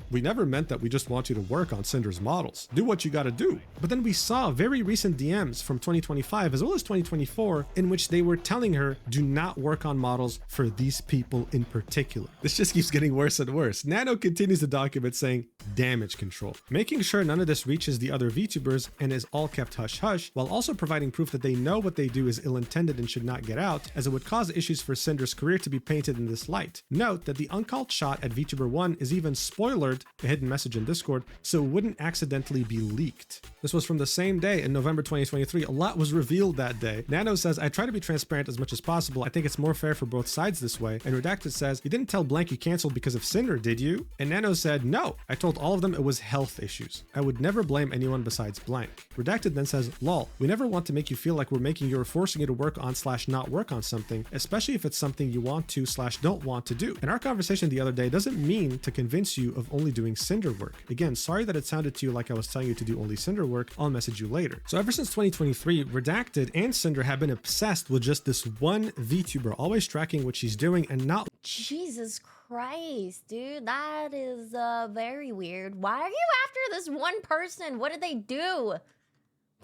we never meant that. We just want you to work on Cinder's models. Do what you gotta do. But then we saw very recent DMs from 2025 as well as 2024 in which they were telling her, do not work on models for these people in particular. This just keeps getting worse and worse. Nano continues the document saying, damage control, making sure none of this reaches the other VTubers and is all kept hush-hush, while also providing proof that they know what they do is ill-intended and should not get out, as it would cause issues for Cinder's career to be painted in this light. Note that the uncalled shot at VTuber 1 is even spoilered, a hidden message in Discord, so it wouldn't accidentally be leaked. This was from the same day in November 2023. A lot was revealed that day. Nano says, I try to be transparent as much as possible. I think it's more fair for both sides this way. And Redacted says, you didn't tell Blank you canceled because of Cinder, did you? And Nano said, no, I told all of them it was health issues. I would never blame anyone besides Blank. Redacted then says, lol, we never want to make you feel like we're making you or forcing you to work on / not work on something, especially if it's something you want to / don't want to do. And our conversation the other day doesn't mean to convince you of only doing Cinder work. Again, sorry that it sounded to you like I was telling you to do only Cinder work. I'll message you later. So ever since 2023, Redacted and Cinder have been obsessed with just this one VTuber, always tracking what she's doing and not. Jesus Christ, dude, that is very weird. Why are you after this one person? What did they do?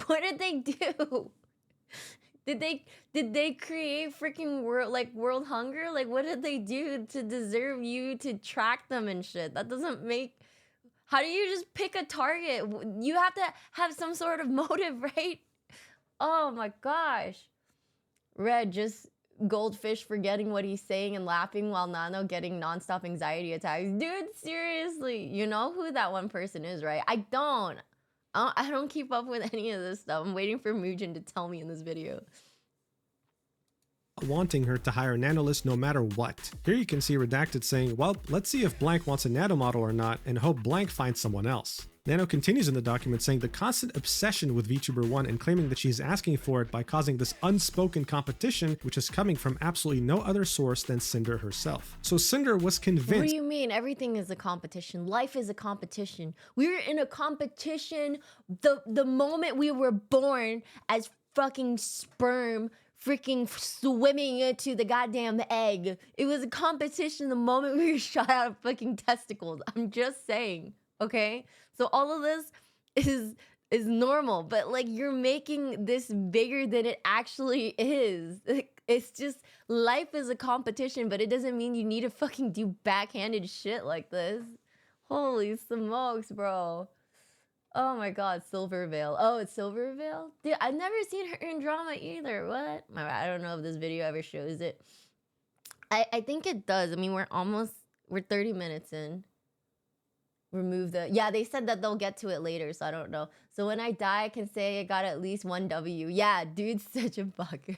What did they do? Did they create freaking world hunger? Like, what did they do to deserve you to track them and shit? That doesn't make. How do you just pick a target? You have to have some sort of motive, right? Oh my gosh. Red just goldfish forgetting what he's saying and laughing while Nano getting nonstop anxiety attacks. Dude, seriously, you know who that one person is, right? I don't keep up with any of this stuff. I'm waiting for Mugen to tell me in this video. Wanting her to hire Nanolist no matter what. Here you can see Redacted saying, well, let's see if Blank wants a nano model or not and hope Blank finds someone else. Nano continues in the document saying the constant obsession with VTuber 1 and claiming that she's asking for it by causing this unspoken competition, which is coming from absolutely no other source than Cinder herself. So Cinder was convinced. What do you mean? Everything is a competition. Life is a competition. We were in a competition the moment we were born as fucking sperm freaking swimming into the goddamn egg. It was a competition the moment we were shot out of fucking testicles. I'm just saying, okay? So all of this is normal, but like you're making this bigger than it actually is. It's just life is a competition, but it doesn't mean you need to fucking do backhanded shit like this. Holy smokes, bro. Oh my god, Silvervale. Oh, it's Silvervale? Dude, I've never seen her in drama either. What? I don't know if this video ever shows it. I think it does. I mean, we're 30 minutes in. Remove the... Yeah, they said that they'll get to it later, so I don't know. So when I die, I can say I got at least 1 W. Yeah, dude's such a fucker.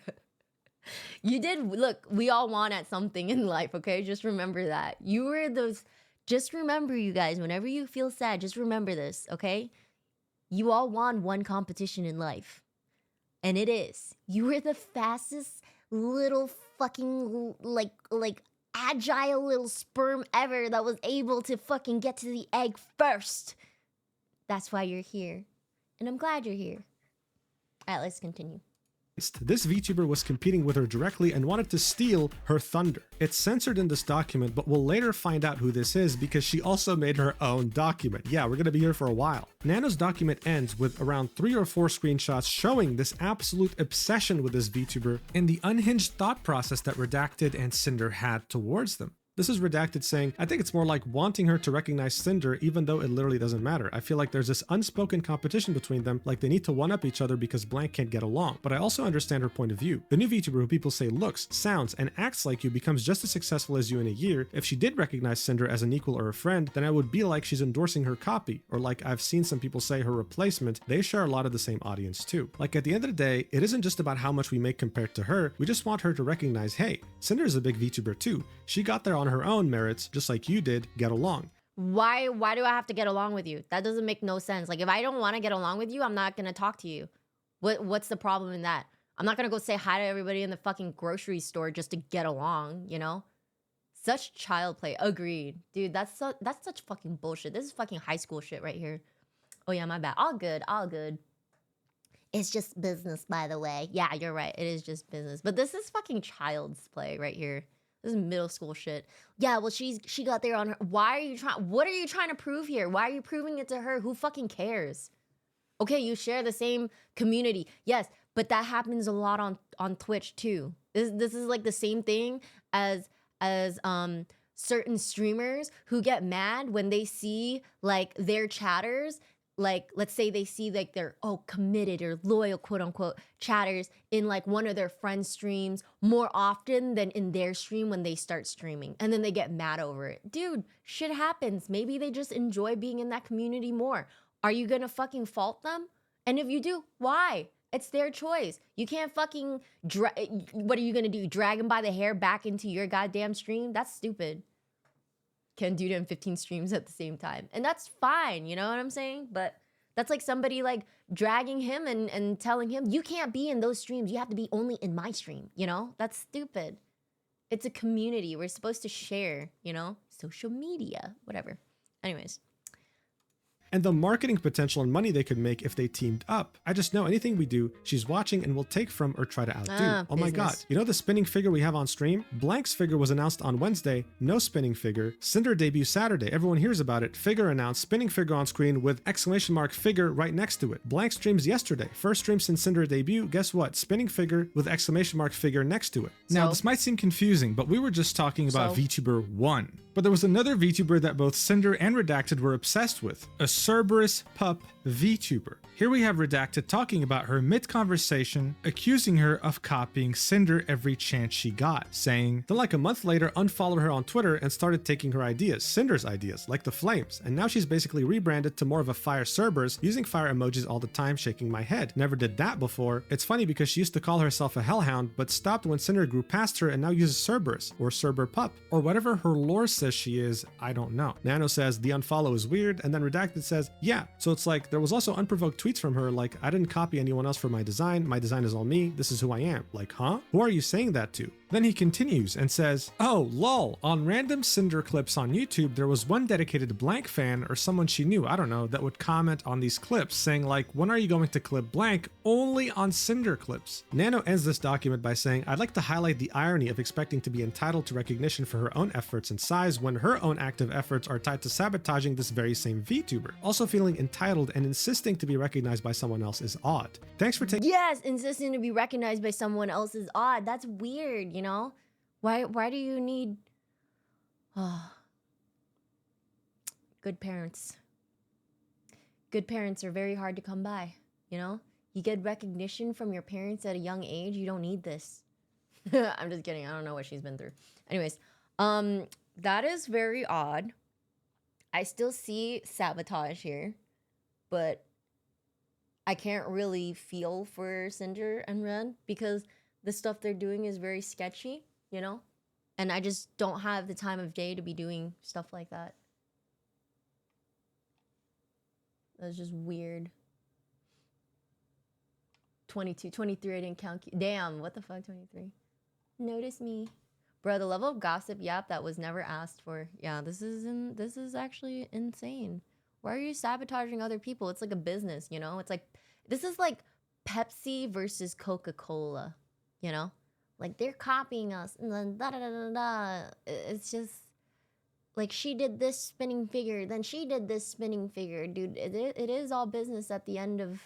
You did... Look, we all won at something in life, okay? Just remember that. You were those... Just remember, you guys, whenever you feel sad, just remember this, okay? You all won one competition in life. And it is. You were the fastest little fucking, like agile little sperm ever that was able to fucking get to the egg first. That's why you're here. And I'm glad you're here. All right, let's continue. This VTuber was competing with her directly and wanted to steal her thunder. It's censored in this document, but we'll later find out who this is because she also made her own document. Yeah, we're gonna be here for a while. Nano's document ends with around 3 or 4 screenshots showing this absolute obsession with this VTuber and the unhinged thought process that Redacted and Cinder had towards them. This is Redacted saying, I think it's more like wanting her to recognize Cinder even though it literally doesn't matter. I feel like there's this unspoken competition between them, like they need to one-up each other because blank can't get along. But I also understand her point of view. The new VTuber who people say looks, sounds, and acts like you becomes just as successful as you in a year. If she did recognize Cinder as an equal or a friend, then I would be like she's endorsing her copy, or like I've seen some people say her replacement. They share a lot of the same audience too. Like at the end of the day, it isn't just about how much we make compared to her, we just want her to recognize, hey, Cinder is a big VTuber too. She got there on her own merits, just like you did. Get along. Why do I have to get along with you? That doesn't make no sense. Like if I don't want to get along with you, I'm not gonna talk to you. What's the problem in that? I'm not gonna go say hi to everybody in the fucking grocery store just to get along, you know? Such child play. Agreed. Dude, that's such fucking bullshit. This is fucking high school shit right here. Oh yeah, my bad. All good, all good. It's just business, by the way. Yeah, you're right. It is just business. But this is fucking child's play right here. This is middle school shit. Yeah, well, she got there on her. Why are you trying? What are you trying to prove here? Why are you proving it to her? Who fucking cares? Okay, you share the same community. Yes, but that happens a lot on Twitch too. This is like the same thing as certain streamers who get mad when they see like their chatters, like let's say they see like their committed or loyal quote unquote chatters in like one of their friends' streams more often than in their stream when they start streaming, and then they get mad over it. Dude, shit happens. Maybe they just enjoy being in that community more. Are you gonna fucking fault them? And if you do, why? It's their choice. You can't fucking what are you gonna do? Drag them by the hair back into your goddamn stream? That's stupid. Can do it in 15 streams at the same time. And that's fine, you know what I'm saying? But that's like somebody like dragging him and telling him, you can't be in those streams. You have to be only in my stream, you know? That's stupid. It's a community. We're supposed to share, you know? Social media, whatever. Anyways. And the marketing potential and money they could make if they teamed up. I just know anything we do, she's watching and will take from or try to outdo. Oh my god. You know the spinning figure we have on stream? Blank's figure was announced on Wednesday, no spinning figure. Cinder debut Saturday, everyone hears about it. Figure announced, spinning figure on screen with exclamation mark figure right next to it. Blank streams yesterday, first stream since Cinder debut, guess what? Spinning figure with exclamation mark figure next to it. Now this might seem confusing, but we were just talking about VTuber 1. But there was another VTuber that both Cinder and Redacted were obsessed with, a Cerberus pup VTuber. Here we have Redacted talking about her mid-conversation, accusing her of copying Cinder every chance she got, saying, then like a month later unfollowed her on Twitter and started taking her ideas, Cinder's ideas, like the flames, and now she's basically rebranded to more of a fire Cerberus, using fire emojis all the time, shaking my head. Never did that before. It's funny because she used to call herself a hellhound, but stopped when Cinder grew past her and now uses Cerberus, or Cerber pup, or whatever her lore says she is, I don't know. Nano says the unfollow is weird, and then Redacted says, yeah, so it's like there was also unprovoked tweets from her like, I didn't copy anyone else for my design is all me, this is who I am. Like, huh? Who are you saying that to? Then he continues and says, oh, lol, on random Cinder clips on YouTube, there was one dedicated Blank fan or someone she knew, I don't know, that would comment on these clips saying like, when are you going to clip Blank? Only on Cinder clips. Nano ends this document by saying, I'd like to highlight the irony of expecting to be entitled to recognition for her own efforts and size when her own active efforts are tied to sabotaging this very same VTuber. Also feeling entitled and insisting to be recognized by someone else is odd. Thanks for taking— Yes, insisting to be recognized by someone else is odd. That's weird, you know? Why do you need good parents? Good parents are very hard to come by, you know? You get recognition from your parents at a young age, you don't need this. I'm just kidding. I don't know what she's been through. Anyways, that is very odd. I still see sabotage here, but I can't really feel for Cinder and Ren because the stuff they're doing is very sketchy, you know? And I just don't have the time of day to be doing stuff like that. That's just weird. 22, 23, I didn't count. Damn, what the fuck, 23? Notice me. Bro, the level of gossip, yap, that was never asked for. Yeah, this is actually insane. Why are you sabotaging other people? It's like a business, you know? It's like, this is like Pepsi versus Coca-Cola, you know? Like, they're copying us, and then da-da-da-da-da. It's just, like, she did this spinning figure, then she did this spinning figure. Dude, it is all business at the end of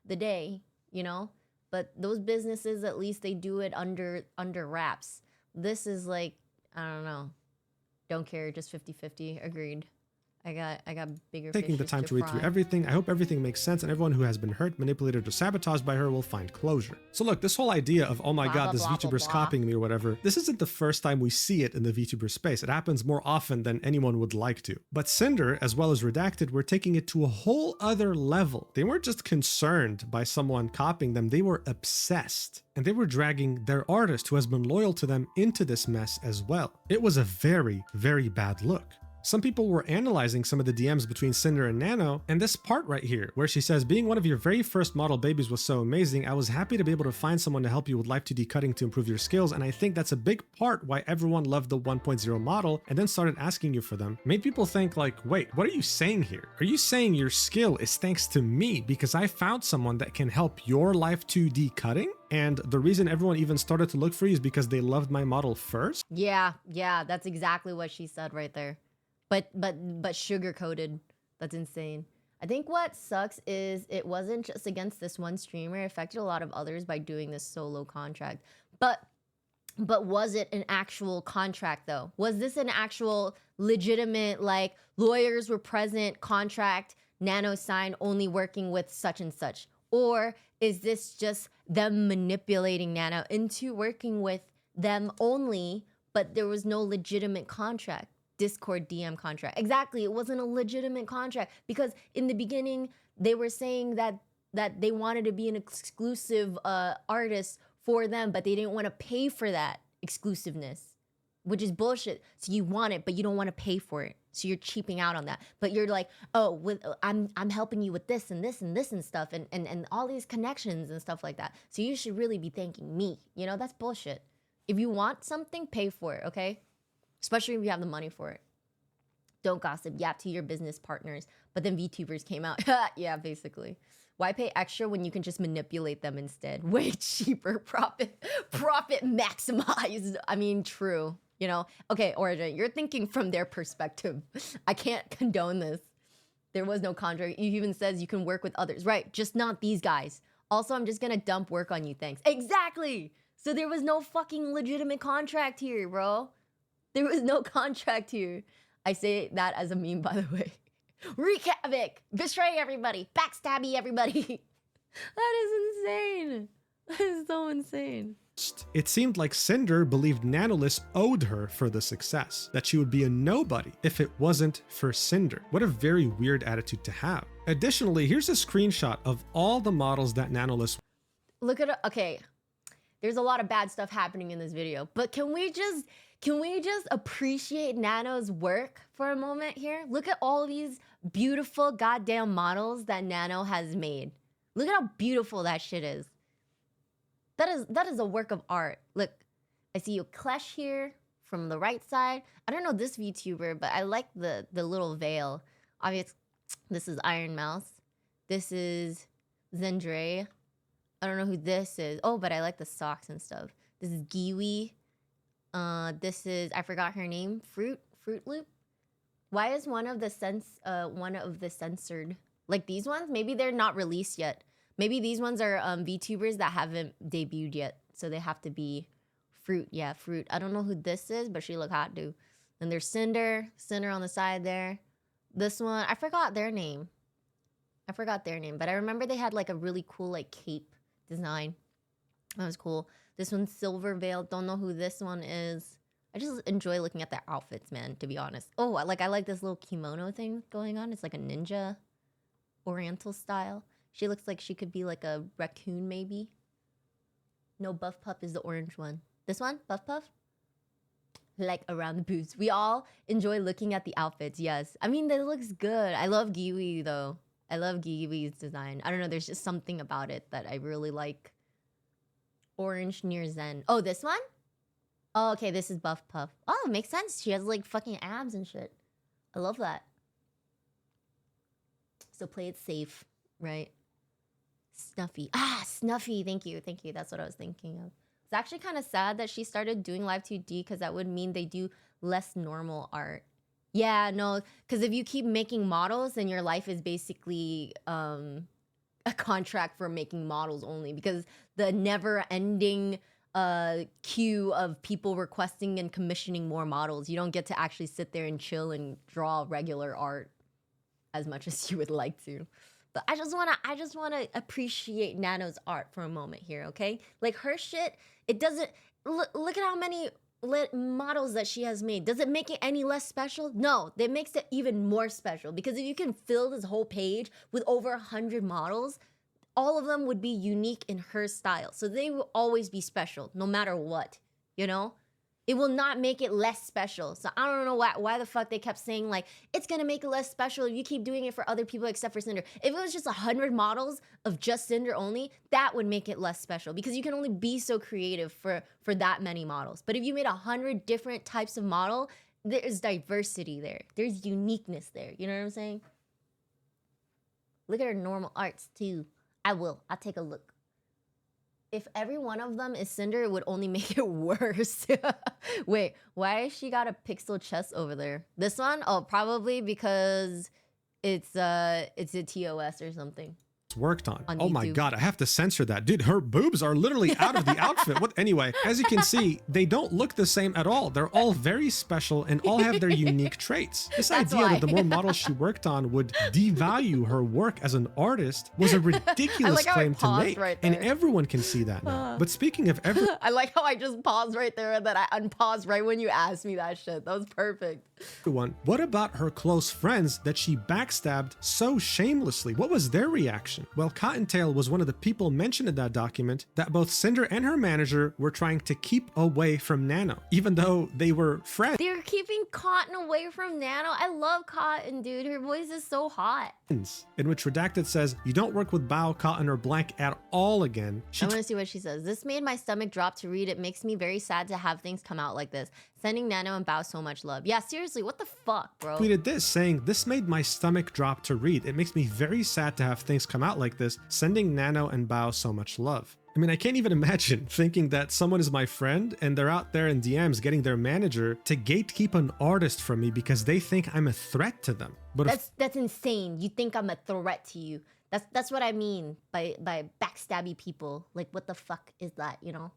the day, you know? But those businesses, at least they do it under wraps. This is like, I don't know. Don't care, just 50-50. Agreed. I got bigger taking the fishes time to read through fry. everything. I hope everything makes sense and everyone who has been hurt, manipulated, or sabotaged by her will find closure. So look, this whole idea of, oh my Blah, god, blah, this blah, VTuber's blah, blah. copying me or whatever, this isn't the first time we see it in the VTuber space. It happens more often than anyone would like to. But Cinder, as well as Redacted, were taking it to a whole other level. They weren't just concerned by someone copying them, they were obsessed. And they were dragging their artist who has been loyal to them into this mess as well. It was a very, very bad look. Some people were analyzing some of the DMs between Cinder and Nano, and this part right here, where she says, being one of your very first model babies was so amazing, I was happy to be able to find someone to help you with Live 2D cutting to improve your skills, and I think that's a big part why everyone loved the 1.0 model and then started asking you for them. Made people think like, wait, what are you saying here? Are you saying your skill is thanks to me because I found someone that can help your Live 2D cutting? And the reason everyone even started to look for you is because they loved my model first? Yeah, that's exactly what she said right there. But sugar-coated. That's insane. I think what sucks is it wasn't just against this one streamer. It affected a lot of others by doing this solo contract. But was it an actual contract, though? Was this an actual legitimate, like, lawyers were present, contract, Nano signed, only working with such and such? Or is this just them manipulating Nano into working with them only, but there was no legitimate contract? Discord DM contract. Exactly, it wasn't a legitimate contract because in the beginning they were saying that they wanted to be an exclusive artist for them, but they didn't want to pay for that exclusiveness, which is bullshit. So you want it, but you don't want to pay for it. So you're cheaping out on that. But you're like, oh, I'm helping you with this and this and this and stuff and all these connections and stuff like that. So you should really be thanking me. You know, that's bullshit. If you want something, pay for it, okay? Especially if you have the money for it. Don't gossip, yap to your business partners. But then VTubers came out. Yeah, basically. Why pay extra when you can just manipulate them instead? Way cheaper, profit maximized. I mean, true. You know? Okay, Origin, you're thinking from their perspective. I can't condone this. There was no contract. It even says you can work with others. Right, just not these guys. Also, I'm just gonna dump work on you, thanks. Exactly! So there was no fucking legitimate contract here, bro. There was no contract here. I say that as a meme, by the way. Wreak havoc, betray everybody, backstabby everybody. That is insane. That is so insane. It seemed like Cinder believed Nanolis owed her for the success, that she would be a nobody if it wasn't for Cinder. What a very weird attitude to have. Additionally, here's a screenshot of all the models that Nanolis... Look at it. Okay, there's a lot of bad stuff happening in this video, but can we just appreciate Nano's work for a moment here? Look at all these beautiful goddamn models that Nano has made. Look at how beautiful that shit is. That is a work of art. Look, I see you Clash here from the right side. I don't know this VTuber, but I like the little veil. Obviously, this is Iron Mouse. This is Zendre. I don't know who this is. Oh, but I like the socks and stuff. This is Giwi. This is, I forgot her name. Fruit Loop. Why is one of the censored? Like these ones? Maybe they're not released yet. Maybe these ones are VTubers that haven't debuted yet, so they have to be Fruit. Yeah, Fruit. I don't know who this is, but she look hot, dude. And there's Cinder on the side there. This one, I forgot their name. But I remember they had like a really cool like cape design. That was cool. This one's Silver Veil. Don't know who this one is. I just enjoy looking at their outfits, man, to be honest. Oh, I like this little kimono thing going on. It's like a ninja oriental style. She looks like she could be like a raccoon, maybe. No, Buff Puff is the orange one. This one? Buff Puff? Like around the boobs. We all enjoy looking at the outfits, yes. I mean, that looks good. I love Giwi, though. I love Giwi's design. I don't know, there's just something about it that I really like. Orange near Zen. Oh, this one? Oh, okay, this is Buff Puff. Oh, it makes sense. She has like fucking abs and shit. I love that. So play it safe, right? Snuffy. Ah, Snuffy. Thank you. That's what I was thinking of. It's actually kind of sad that she started doing Live 2D because that would mean they do less normal art. Yeah, no, because if you keep making models, then your life is basically a contract for making models only, because the never-ending queue of people requesting and commissioning more models. You don't get to actually sit there and chill and draw regular art as much as you would like to. But I just wanna appreciate Nano's art for a moment here, okay? Like her shit, it doesn't look at how many models that she has made. Does it make it any less special? No, that makes it even more special, because if you can fill this whole page with over 100 models, all of them would be unique in her style. So they will always be special, no matter what, you know? It will not make it less special. So I don't know why the fuck they kept saying, like, it's gonna make it less special if you keep doing it for other people except for Cinder. If it was just 100 models of just Cinder only, that would make it less special, because you can only be so creative for that many models. But if you made 100 different types of model, there's diversity there. There's uniqueness there. You know what I'm saying? Look at her normal arts too. I'll take a look. If every one of them is Cinder, it would only make it worse. Wait, why has she got a pixel chest over there? This one? Oh, probably because it's a TOS or something. Worked on. Oh my god, I have to censor that. Dude, her boobs are literally out of the outfit. What? Anyway, as you can see, they don't look the same at all. They're all very special and all have their unique traits. This idea that the more models she worked on would devalue her work as an artist was a ridiculous claim to make. And everyone can see that now. But speaking of I like how I just paused right there and then I unpaused right when you asked me that shit. That was perfect. What about her close friends that she backstabbed so shamelessly? What was their reaction? Well, Cottontail was one of the people mentioned in that document that both Cinder and her manager were trying to keep away from Nano, even though they were friends. They're keeping Cotton away from Nano? I love Cotton, dude. Her voice is so hot. In which Redacted says, you don't work with Bao, Cotton, or Blank at all again. I want to see what she says. This made my stomach drop to read. It makes me very sad to have things come out like this. Sending Nano and Bao so much love. Yeah, seriously, what the fuck, bro? Tweeted this, saying, this made my stomach drop to read. It makes me very sad to have things come out like this. Sending Nano and Bao so much love. I mean, I can't even imagine thinking that someone is my friend and they're out there in DMs getting their manager to gatekeep an artist from me because they think I'm a threat to them. But that's insane. You think I'm a threat to you. That's what I mean by backstabby people. Like, what the fuck is that, you know?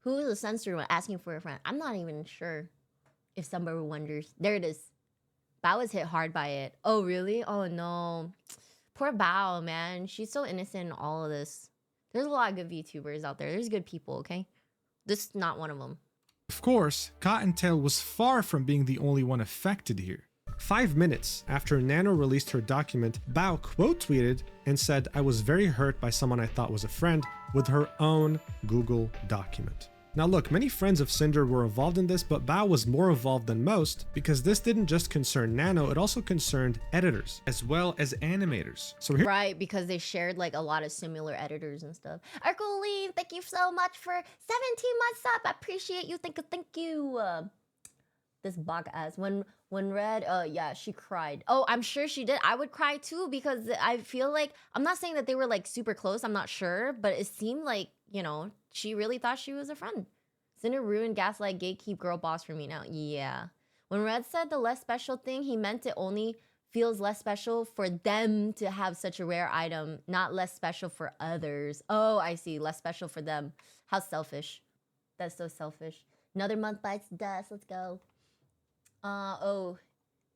Who is a censor when asking for a friend? I'm not even sure if somebody wonders. There it is. Bao was hit hard by it. Oh, really? Oh, no. Poor Bao, man. She's so innocent in all of this. There's a lot of good VTubers out there. There's good people, okay? This is not one of them. Of course, Cottontail was far from being the only one affected here. 5 minutes after Nano released her document, Bao quote tweeted and said, I was very hurt by someone I thought was a friend, with her own Google document. Now look, many friends of Cinder were involved in this, but Bao was more involved than most because this didn't just concern Nano, it also concerned editors as well as animators. So here, right, because they shared like a lot of similar editors and stuff. Arcoline, thank you so much for 17 months up. I appreciate you. Thank you. This bug ass. When Red, yeah, she cried. Oh, I'm sure she did. I would cry too, because I feel like, I'm not saying that they were like super close, I'm not sure, but it seemed like, you know, she really thought she was a friend. Cinder ruined gaslight gatekeep girl boss for me now. Yeah. When Red said the less special thing, he meant it only feels less special for them to have such a rare item, not less special for others. Oh, I see. Less special for them. How selfish. That's so selfish. Another month bites dust. Let's go. Oh,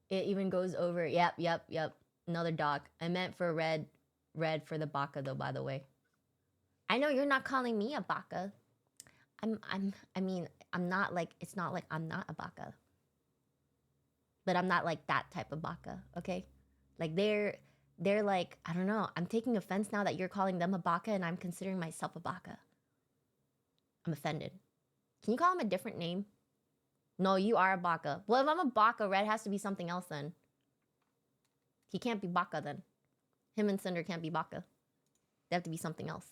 it even goes over. Yep. Another doc. I meant for red for the baka though, by the way. I know you're not calling me a baka. I mean, I'm not like, it's not like I'm not a baka. But I'm not like that type of baka, okay? Like they're like, I don't know. I'm taking offense now that you're calling them a baka and I'm considering myself a baka. I'm offended. Can you call him a different name? No, you are a baka. Well, if I'm a baka, Red has to be something else then. He can't be baka then. Him and Cinder can't be baka. They have to be something else.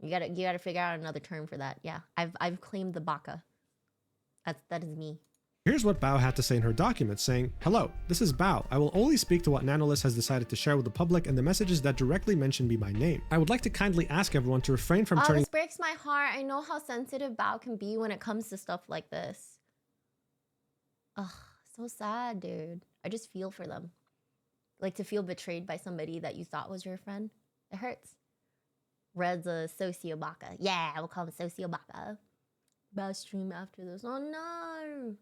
You gotta figure out another term for that. Yeah, I've claimed the baka. That is me. Here's what Bao had to say in her document, saying, hello, this is Bao. I will only speak to what Nanolist has decided to share with the public and the messages that directly mention me by name. I would like to kindly ask everyone to refrain from turning— this breaks my heart. I know how sensitive Bao can be when it comes to stuff like this. Ugh, so sad, dude. I just feel for them. Like, to feel betrayed by somebody that you thought was your friend. It hurts. Red's a sociobaka. Yeah, we'll call him sociobaka. Bad stream after this. Oh no.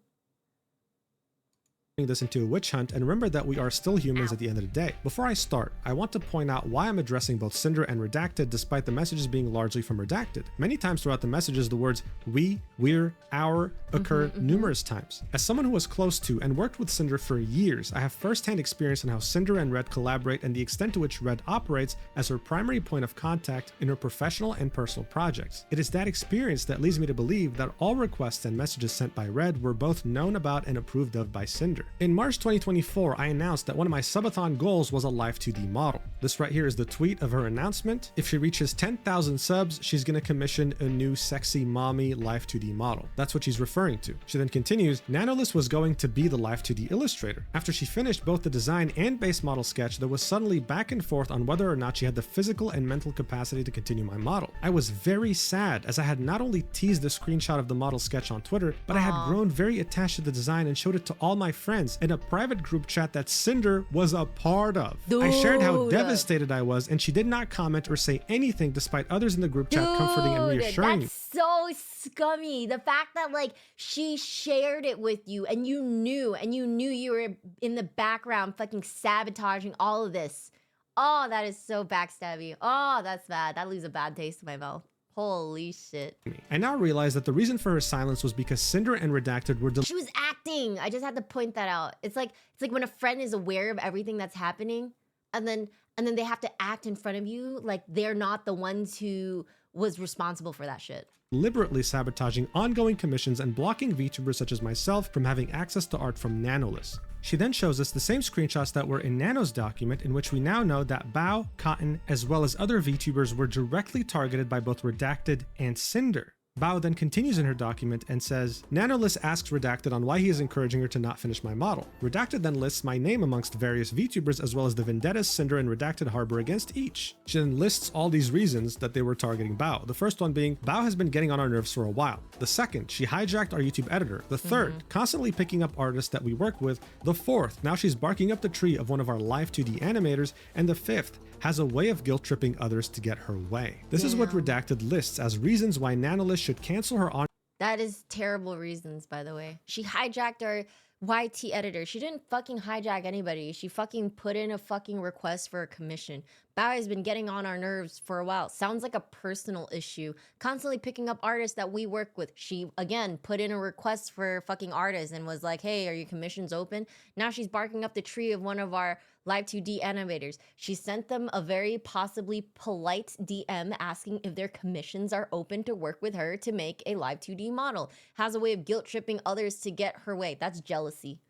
This into a witch hunt, and remember that we are still humans at the end of the day. Before I start, I want to point out why I'm addressing both Cinder and Redacted despite the messages being largely from Redacted. Many times throughout the messages, the words we, we're, our occur numerous times. As someone who was close to and worked with Cinder for years, I have firsthand experience in how Cinder and Red collaborate and the extent to which Red operates as her primary point of contact in her professional and personal projects. It is that experience that leads me to believe that all requests and messages sent by Red were both known about and approved of by Cinder. In March 2024, I announced that one of my subathon goals was a Live 2D model. This right here is the tweet of her announcement. If she reaches 10,000 subs, she's gonna commission a new sexy mommy Live 2D model. That's what she's referring to. She then continues, Nanolist was going to be the Live 2D illustrator. After she finished both the design and base model sketch, there was suddenly back and forth on whether or not she had the physical and mental capacity to continue my model. I was very sad as I had not only teased the screenshot of the model sketch on Twitter, but I had grown very attached to the design and showed it to all my friends in a private group chat that Cinder was a part of. Dude. I shared how devastated I was, and she did not comment or say anything despite others in the group chat comforting and reassuring me. That's so scummy. The fact that like she shared it with you and you knew you were in the background fucking sabotaging all of this. Oh, that is so backstabby. Oh, that's bad. That leaves a bad taste in my mouth. Holy shit. I now realize that the reason for her silence was because Cinder and Redacted were she was acting. I just had to point that out. It's like when a friend is aware of everything that's happening and then they have to act in front of you like they're not the ones who was responsible for that shit. Deliberately sabotaging ongoing commissions and blocking VTubers such as myself from having access to art from Nanolist. She then shows us the same screenshots that were in Nano's document, in which we now know that Bao, Cotton, as well as other VTubers were directly targeted by both Redacted and Cinder. Bao then continues in her document and says, Nanolist asks Redacted on why he is encouraging her to not finish my model. Redacted then lists my name amongst various VTubers as well as the vendettas Cinder and Redacted harbor against each. She then lists all these reasons that they were targeting Bao. The first one being, Bao has been getting on our nerves for a while. The second, she hijacked our YouTube editor. The third, constantly picking up artists that we work with. The fourth, now she's barking up the tree of one of our Live 2D animators. And the fifth, has a way of guilt-tripping others to get her way. This is what Redacted lists as reasons why Nanolist should cancel her on. That is terrible reasons, by the way. She hijacked our YT editor. She didn't fucking hijack anybody. She fucking put in a fucking request for a commission. Bao has been getting on our nerves for a while. Sounds like a personal issue. Constantly picking up artists that we work with. She, again, put in a request for fucking artists and was like, hey, are your commissions open? Now she's barking up the tree of one of our Live 2D animators. She sent them a very possibly polite DM asking if their commissions are open to work with her to make a Live 2D model. Has a way of guilt-tripping others to get her way. That's jealousy.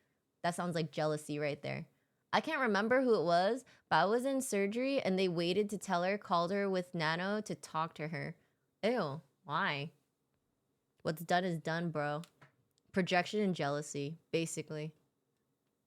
That sounds like jealousy right there. I can't remember who it was, but I was in surgery and they waited to tell her, called her with Nano to talk to her. Ew, why? What's done is done, bro. Projection and jealousy, basically.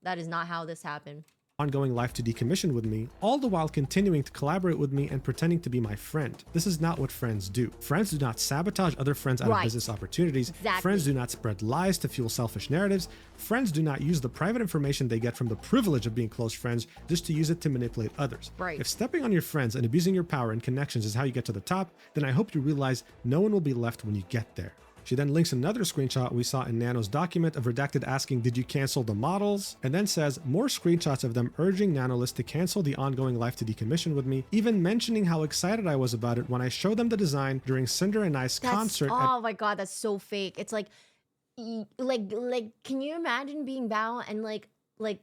That is not how this happened. Ongoing Live 2D commission with me, all the while continuing to collaborate with me and pretending to be my friend. This is not what friends do. Friends do not sabotage other friends out of business opportunities. Exactly. Friends do not spread lies to fuel selfish narratives. Friends do not use the private information they get from the privilege of being close friends just to use it to manipulate others. Right. If stepping on your friends and abusing your power and connections is how you get to the top, then I hope you realize no one will be left when you get there. She then links another screenshot we saw in Nano's document of Redacted asking, did you cancel the models? And then says more screenshots of them urging Nanolist to cancel the ongoing Live 2D commission with me, even mentioning how excited I was about it when I showed them the design during Cinder and I's concert. Oh my god, that's so fake. It's like can you imagine being Bao and like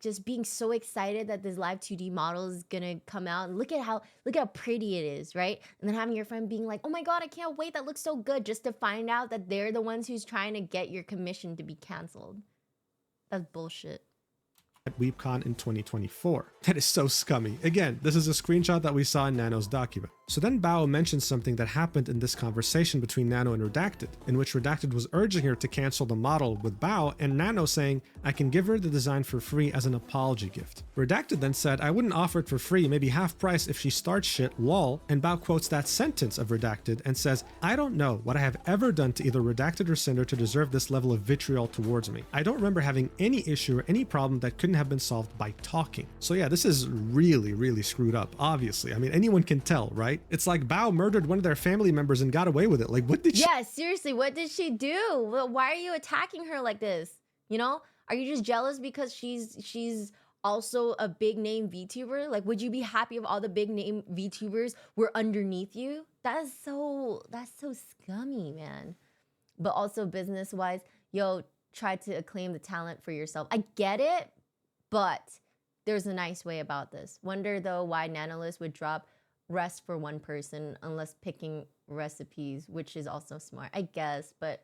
just being so excited that this Live 2D model is gonna come out, and look at how pretty it is, right? And then having your friend being like, oh my god, I can't wait, that looks so good, just to find out that they're the ones who's trying to get your commission to be canceled. That's bullshit. At WeebCon in 2024. That is so scummy. Again, this is a screenshot that we saw in Nano's document. So then Bao mentions something that happened in this conversation between Nano and Redacted, in which Redacted was urging her to cancel the model with Bao, and Nano saying, I can give her the design for free as an apology gift. Redacted then said, I wouldn't offer it for free, maybe half price if she starts shit, lol, and Bao quotes that sentence of Redacted and says, I don't know what I have ever done to either Redacted or Cinder to deserve this level of vitriol towards me. I don't remember having any issue or any problem that couldn't have been solved by talking. So yeah, this is really, really screwed up, obviously. I mean, anyone can tell, right? It's like Bao murdered one of their family members and got away with it. Like, what did she... Yeah, seriously, what did she do? Why are you attacking her like this? You know? Are you just jealous because she's also a big name VTuber? Like, would you be happy if all the big name VTubers were underneath you? That's so scummy, man. But also business-wise, yo, try to acclaim the talent for yourself. I get it, but there's a nice way about this. Wonder, though, why Nanolist would drop rest for one person unless picking recipes, which is also smart, I guess. But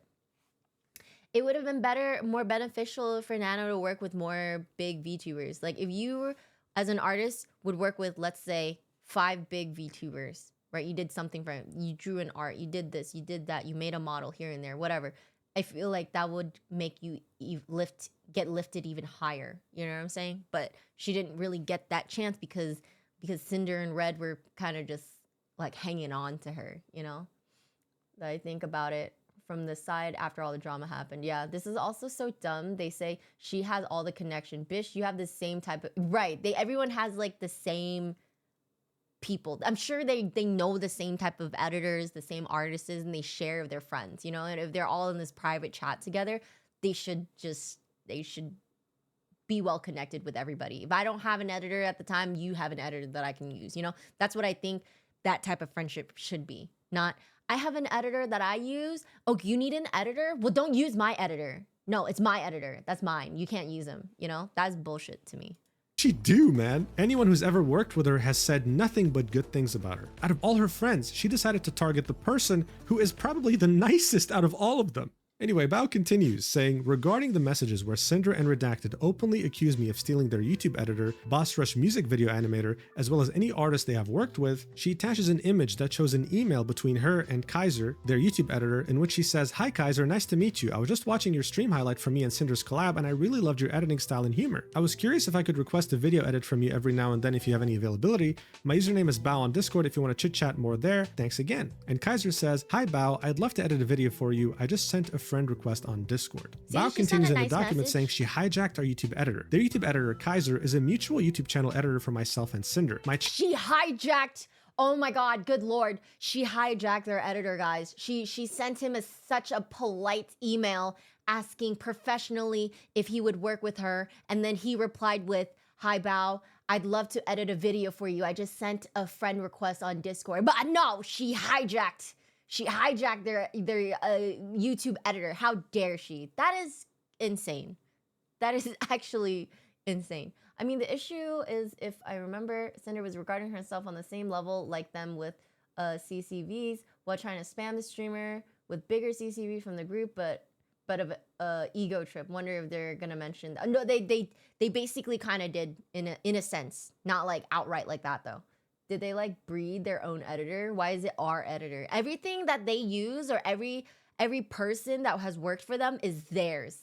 it would have been better, more beneficial for Nano to work with more big VTubers. Like, if you, as an artist, would work with, let's say, 5 big VTubers, right? You did something for him. You drew an art. You did this. You did that. You made a model here and there, whatever. I feel like that would make you get lifted even higher. You know what I'm saying? But she didn't really get that chance because Cinder and Red were kind of just like hanging on to her, you know? That I think about it from the side after all the drama happened. Yeah, this is also so dumb. They say she has all the connection. Bish, you have the same type of... Right, everyone has like the same people. I'm sure they know the same type of editors, the same artists, and they share with their friends, you know? And if they're all in this private chat together, they should be well connected with everybody. If I don't have an editor at the time, you have an editor that I can use, you know? That's what I think that type of friendship should be. Not, I have an editor that I use. Oh, you need an editor? Well, don't use my editor. No, it's my editor. That's mine. You can't use him, you know? That's bullshit to me. She do, man. Anyone who's ever worked with her has said nothing but good things about her. Out of all her friends, she decided to target the person who is probably the nicest out of all of them. Anyway, Bao continues, saying, regarding the messages where Cinder and Redacted openly accuse me of stealing their YouTube editor, Boss Rush music video animator, as well as any artist they have worked with, she attaches an image that shows an email between her and Kaiser, their YouTube editor, in which she says, "Hi Kaiser, nice to meet you. I was just watching your stream highlight from me and Cinder's collab, and I really loved your editing style and humor. I was curious if I could request a video edit from you every now and then if you have any availability. My username is Bao on Discord if you want to chit-chat more there. Thanks again." And Kaiser says, "Hi Bao, I'd love to edit a video for you. I just sent a friend request on Discord." Bao continues in the document saying she hijacked our YouTube editor. Their YouTube editor, Kaiser, is a mutual YouTube channel editor for myself and Cinder. She hijacked, oh my god, good lord. She hijacked their editor, guys. She sent him such a polite email asking professionally if he would work with her. And then he replied with, "Hi Bao, I'd love to edit a video for you. I just sent a friend request on Discord." But no, she hijacked their YouTube editor. How dare she? That is insane. That is actually insane. I mean, the issue is, if I remember, Cinder was regarding herself on the same level like them with CCVs while trying to spam the streamer with bigger CCV from the group, but of ego trip. Wonder if they're gonna mention that. No, they basically kind of did in a sense, not like outright like that though. Did they like breed their own editor? Why is it our editor? Everything that they use, or every person that has worked for them, is theirs.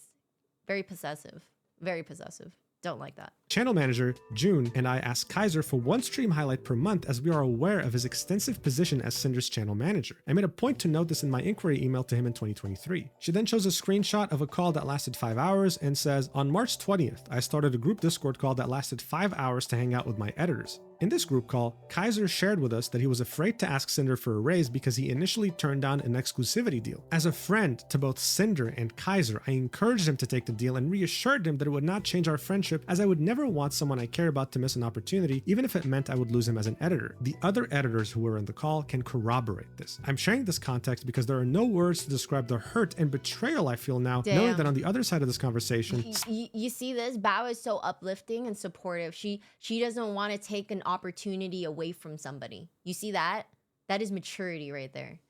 Very possessive. Very possessive. Don't like that. Channel manager June and I asked Kaiser for one stream highlight per month, as we are aware of his extensive position as Cinder's channel manager. I made a point to note this in my inquiry email to him in 2023. She then shows a screenshot of a call that lasted 5 hours and says, "On March 20th, I started a group Discord call that lasted 5 hours to hang out with my editors. In this group call, Kaiser shared with us that he was afraid to ask Cinder for a raise because he initially turned down an exclusivity deal. As a friend to both Cinder and Kaiser, I encouraged him to take the deal and reassured him that it would not change our friendship, as I would never want someone I care about to miss an opportunity, even if it meant I would lose him as an editor. The other editors who were in the call can corroborate this. I'm sharing this context because there are no words to describe the hurt and betrayal I feel now, knowing that on the other side of this conversation..." You see this? Bao is so uplifting and supportive. She doesn't want to take an opportunity away from somebody. You see that? That is maturity right there.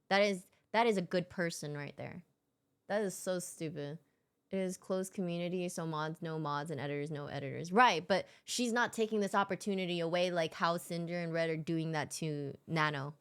That is a good person right there. That is so stupid. It is closed community, so mods no mods and editors no editors. Right, but she's not taking this opportunity away like how Cinder and Red are doing that to Nano.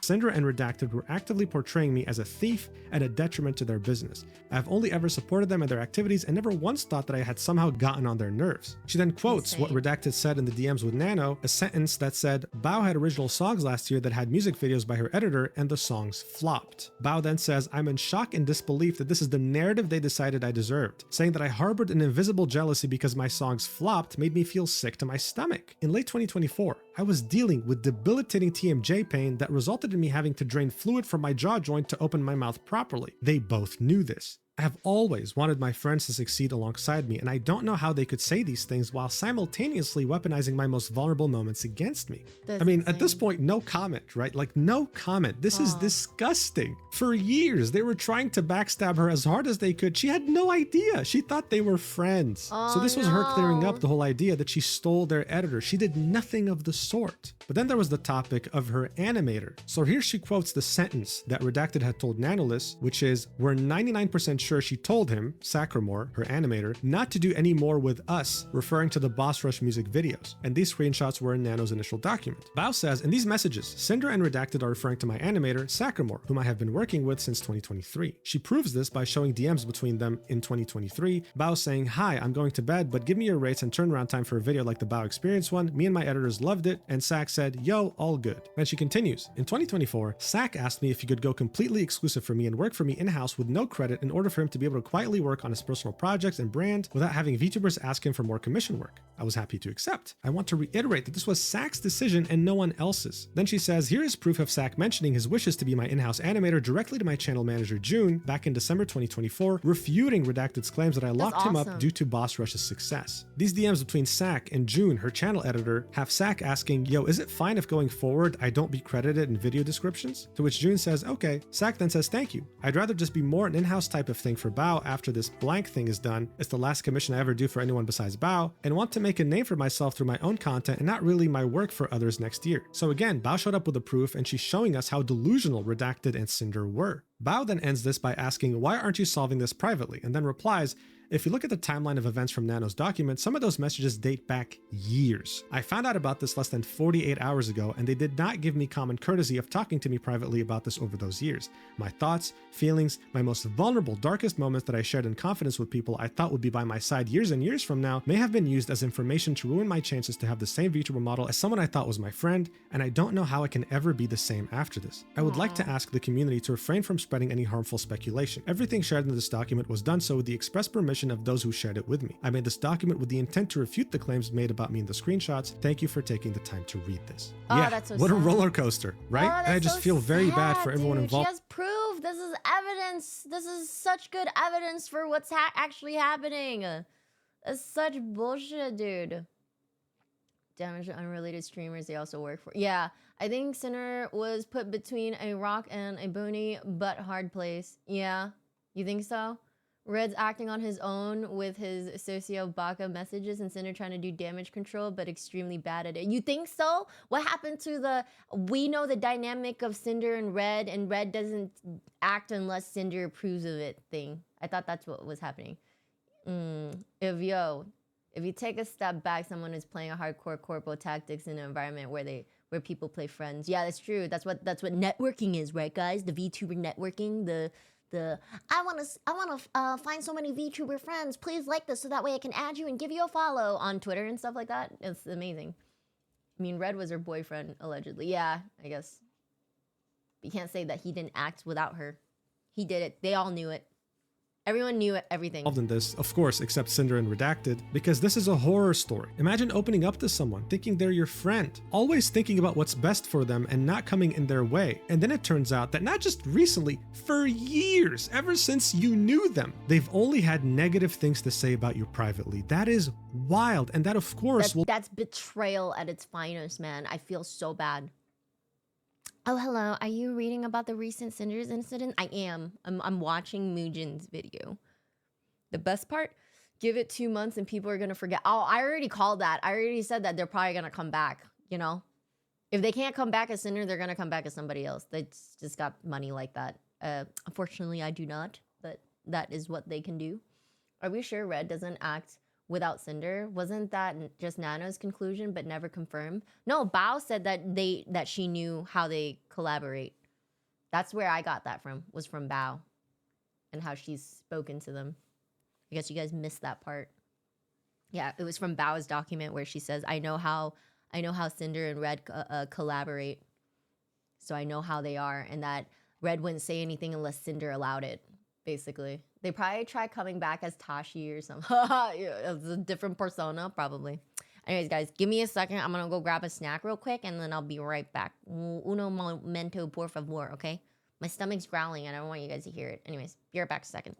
Cinder and Redacted were actively portraying me as a thief and a detriment to their business. I've only ever supported them in their activities and never once thought that I had somehow gotten on their nerves. She then quotes what Redacted said in the DMs with Nano, a sentence that said, Bao had original songs last year that had music videos by her editor and the songs flopped. Bao then says, I'm in shock and disbelief that this is the narrative they decided I deserved, saying that I harbored an invisible jealousy because my songs flopped made me feel sick to my stomach. In late 2024, I was dealing with debilitating TMJ pain that resulted in me having to drain fluid from my jaw joint to open my mouth properly. They both knew this. I have always wanted my friends to succeed alongside me, and I don't know how they could say these things while simultaneously weaponizing my most vulnerable moments against me. That's I mean, insane. at this point, no comment, right? Like, no comment. This is disgusting. For years, they were trying to backstab her as hard as they could. She had no idea. She thought they were friends. So this was her clearing up the whole idea that she stole their editor. She did nothing of the sort. But then there was the topic of her animator. So here she quotes the sentence that Redacted had told Nanolis, which is, we're 99% sure she told him, Sacramore, her animator, not to do any more with us, referring to the Boss Rush music videos. And these screenshots were in Nano's initial document. Bao says, in these messages, Cinder and Redacted are referring to my animator, Sacramore, whom I have been working with since 2023. She proves this by showing DMs between them in 2023, Bao saying, hi, I'm going to bed, but give me your rates and turnaround time for a video like the Bao Experience one. Me and my editors loved it, and Sac said, yo, all good. And she continues, in 2024, Sac asked me if he could go completely exclusive for me and work for me in-house with no credit in order for him to be able to quietly work on his personal projects and brand without having VTubers ask him for more commission work. I was happy to accept. I want to reiterate that this was Sac's decision and no one else's. Then she says, here is proof of Sac mentioning his wishes to be my in-house animator directly to my channel manager June back in December 2024, refuting Redacted's claims that I locked him up due to Boss Rush's success. These DMs between Sac and June, her channel editor, have Sac asking, yo, is it fine if going forward I don't be credited in video descriptions? To which June says, okay. Sac then says, thank you. I'd rather just be more an in-house type of thing for Bao after this blank thing is done. It's the last commission I ever do for anyone besides Bao, and want to make a name for myself through my own content and not really my work for others next year. So again, Bao showed up with the proof and she's showing us how delusional Redacted and Cinder were. Bao then ends this by asking, why aren't you solving this privately? And then replies, if you look at the timeline of events from Nano's document, some of those messages date back years. I found out about this less than 48 hours ago, and they did not give me common courtesy of talking to me privately about this over those years. My thoughts, feelings, my most vulnerable, darkest moments that I shared in confidence with people I thought would be by my side years and years from now may have been used as information to ruin my chances to have the same VTuber model as someone I thought was my friend, and I don't know how I can ever be the same after this. I would like to ask the community to refrain from spreading any harmful speculation. Everything shared in this document was done so with the express permission of those who shared it with me. I made this document with the intent to refute the claims made about me in the screenshots. Thank you for taking the time to read this. Oh, that's so what a sad. roller coaster, right? Oh, And I just feel very bad for everyone dude. involved. She has proof. This is evidence. This is such good evidence for what's actually happening. That's such bullshit, dude. Damage to unrelated streamers they also work for. Yeah, I think Sinner was put between a rock and a bony but hard place. Yeah, you think so? Red's acting on his own with his socio-baka messages and Cinder trying to do damage control, but extremely bad at it. You think so? What happened to the, we know the dynamic of Cinder and Red doesn't act unless Cinder approves of it thing. I thought that's what was happening. If you take a step back, someone is playing a hardcore corpo tactics in an environment where people play friends. Yeah, that's true. That's what networking is, right, guys? The VTuber networking, I want to find so many VTuber friends. Please like this so that way I can add you and give you a follow on Twitter and stuff like that. It's amazing. I mean, Red was her boyfriend, allegedly. Yeah, I guess. You can't say that he didn't act without her. He did it. They all knew it. Everyone knew everything. Involved in this, of course, except Cinder and Redacted, because this is a horror story. Imagine opening up to someone, thinking they're your friend, always thinking about what's best for them and not coming in their way. And then it turns out that not just recently, for years, ever since you knew them, they've only had negative things to say about you privately. That is wild. And that, of course, that's betrayal at its finest, man. I feel so bad. Oh, hello. Are you reading about the recent Cinder's incident? I am. I'm watching Mujin's video. The best part? Give it 2 months and people are going to forget. Oh, I already called that. I already said that they're probably going to come back, you know? If they can't come back as Cinder, they're going to come back as somebody else. They just got money like that. Unfortunately, I do not, but that is what they can do. Are we sure Red doesn't act without Cinder. Wasn't that just Nano's conclusion, but never confirmed? No, Bao said that she knew how they collaborate. That's where I got that from, was from Bao, and how she's spoken to them. I guess you guys missed that part. Yeah, it was from Bao's document where she says, I know how Cinder and Red collaborate. So I know how they are, and that Red wouldn't say anything unless Cinder allowed it, basically. They probably try coming back as Tashi or something. It's a different persona, probably. Anyways, guys, give me a second. I'm gonna go grab a snack real quick, and then I'll be right back. Uno momento, por favor, okay? My stomach's growling, and I don't want you guys to hear it. Anyways, be right back in a second.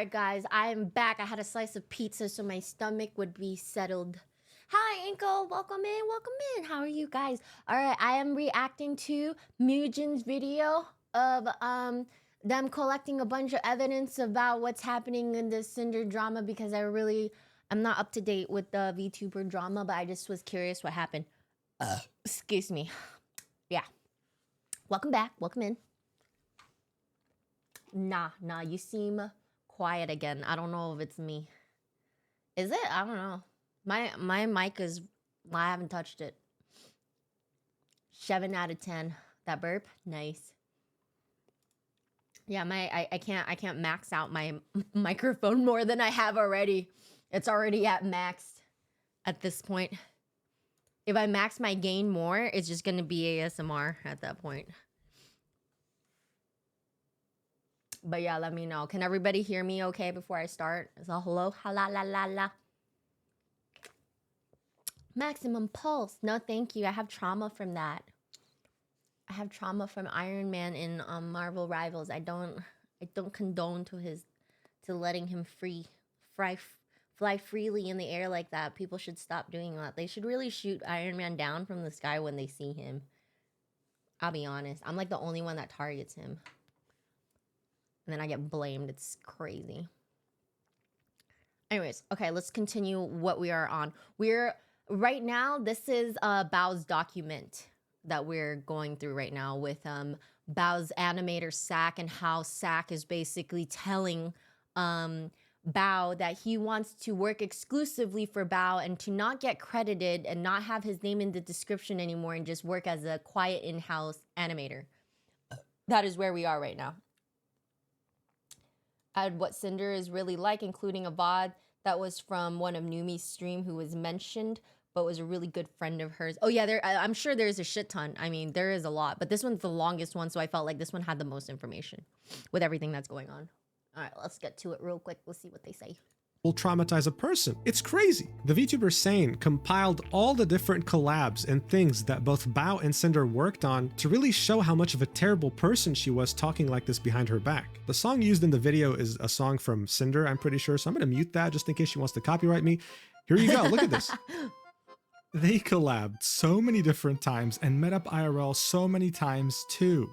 right, guys, I am back. I had a slice of pizza so my stomach would be settled. Hi, Inkle. Welcome in. Welcome in. How are you guys? All right, I am reacting to Mugen's video of them collecting a bunch of evidence about what's happening in the Cinder drama because I'm not up to date with the VTuber drama, but I just was curious what happened. Excuse me. Yeah. Welcome back. Welcome in. Nah, you seem quiet again. I don't know if it's me. Is it? I don't know. My mic is, I haven't touched it. 7 out of 10. That burp, nice. Yeah, I can't max out my microphone more than I have already. It's already at max at this point. If I max my gain more, it's just gonna be ASMR at that point. But yeah, let me know. Can everybody hear me okay before I start? Is that hello? Hala la la la. Maximum pulse. No, thank you. I have trauma from that. I have trauma from Iron Man in Marvel Rivals. I don't condone to letting him fly freely in the air like that. People should stop doing that. They should really shoot Iron Man down from the sky when they see him. I'll be honest. I'm like the only one that targets him. And then I get blamed. It's crazy. Anyways, okay, let's continue what we are on. Right now, this is Bao's document that we're going through right now with Bao's animator Sak, and how Sak is basically telling Bao that he wants to work exclusively for Bao and to not get credited and not have his name in the description anymore and just work as a quiet in-house animator. That is where we are right now. And what Cinder is really like, including a VOD that was from one of Numi's stream who was mentioned, but was a really good friend of hers. Oh yeah, I'm sure there's a shit ton. I mean, there is a lot, but this one's the longest one, so I felt like this one had the most information with everything that's going on. All right, let's get to it real quick. Let's see what they say. Will traumatize a person. It's crazy. The VTuber Sane compiled all the different collabs and things that both Bao and Cinder worked on to really show how much of a terrible person she was talking like this behind her back. The song used in the video is a song from Cinder, I'm pretty sure, so I'm gonna mute that just in case she wants to copyright me. Here you go, look at this. They collabed so many different times and met up IRL so many times too.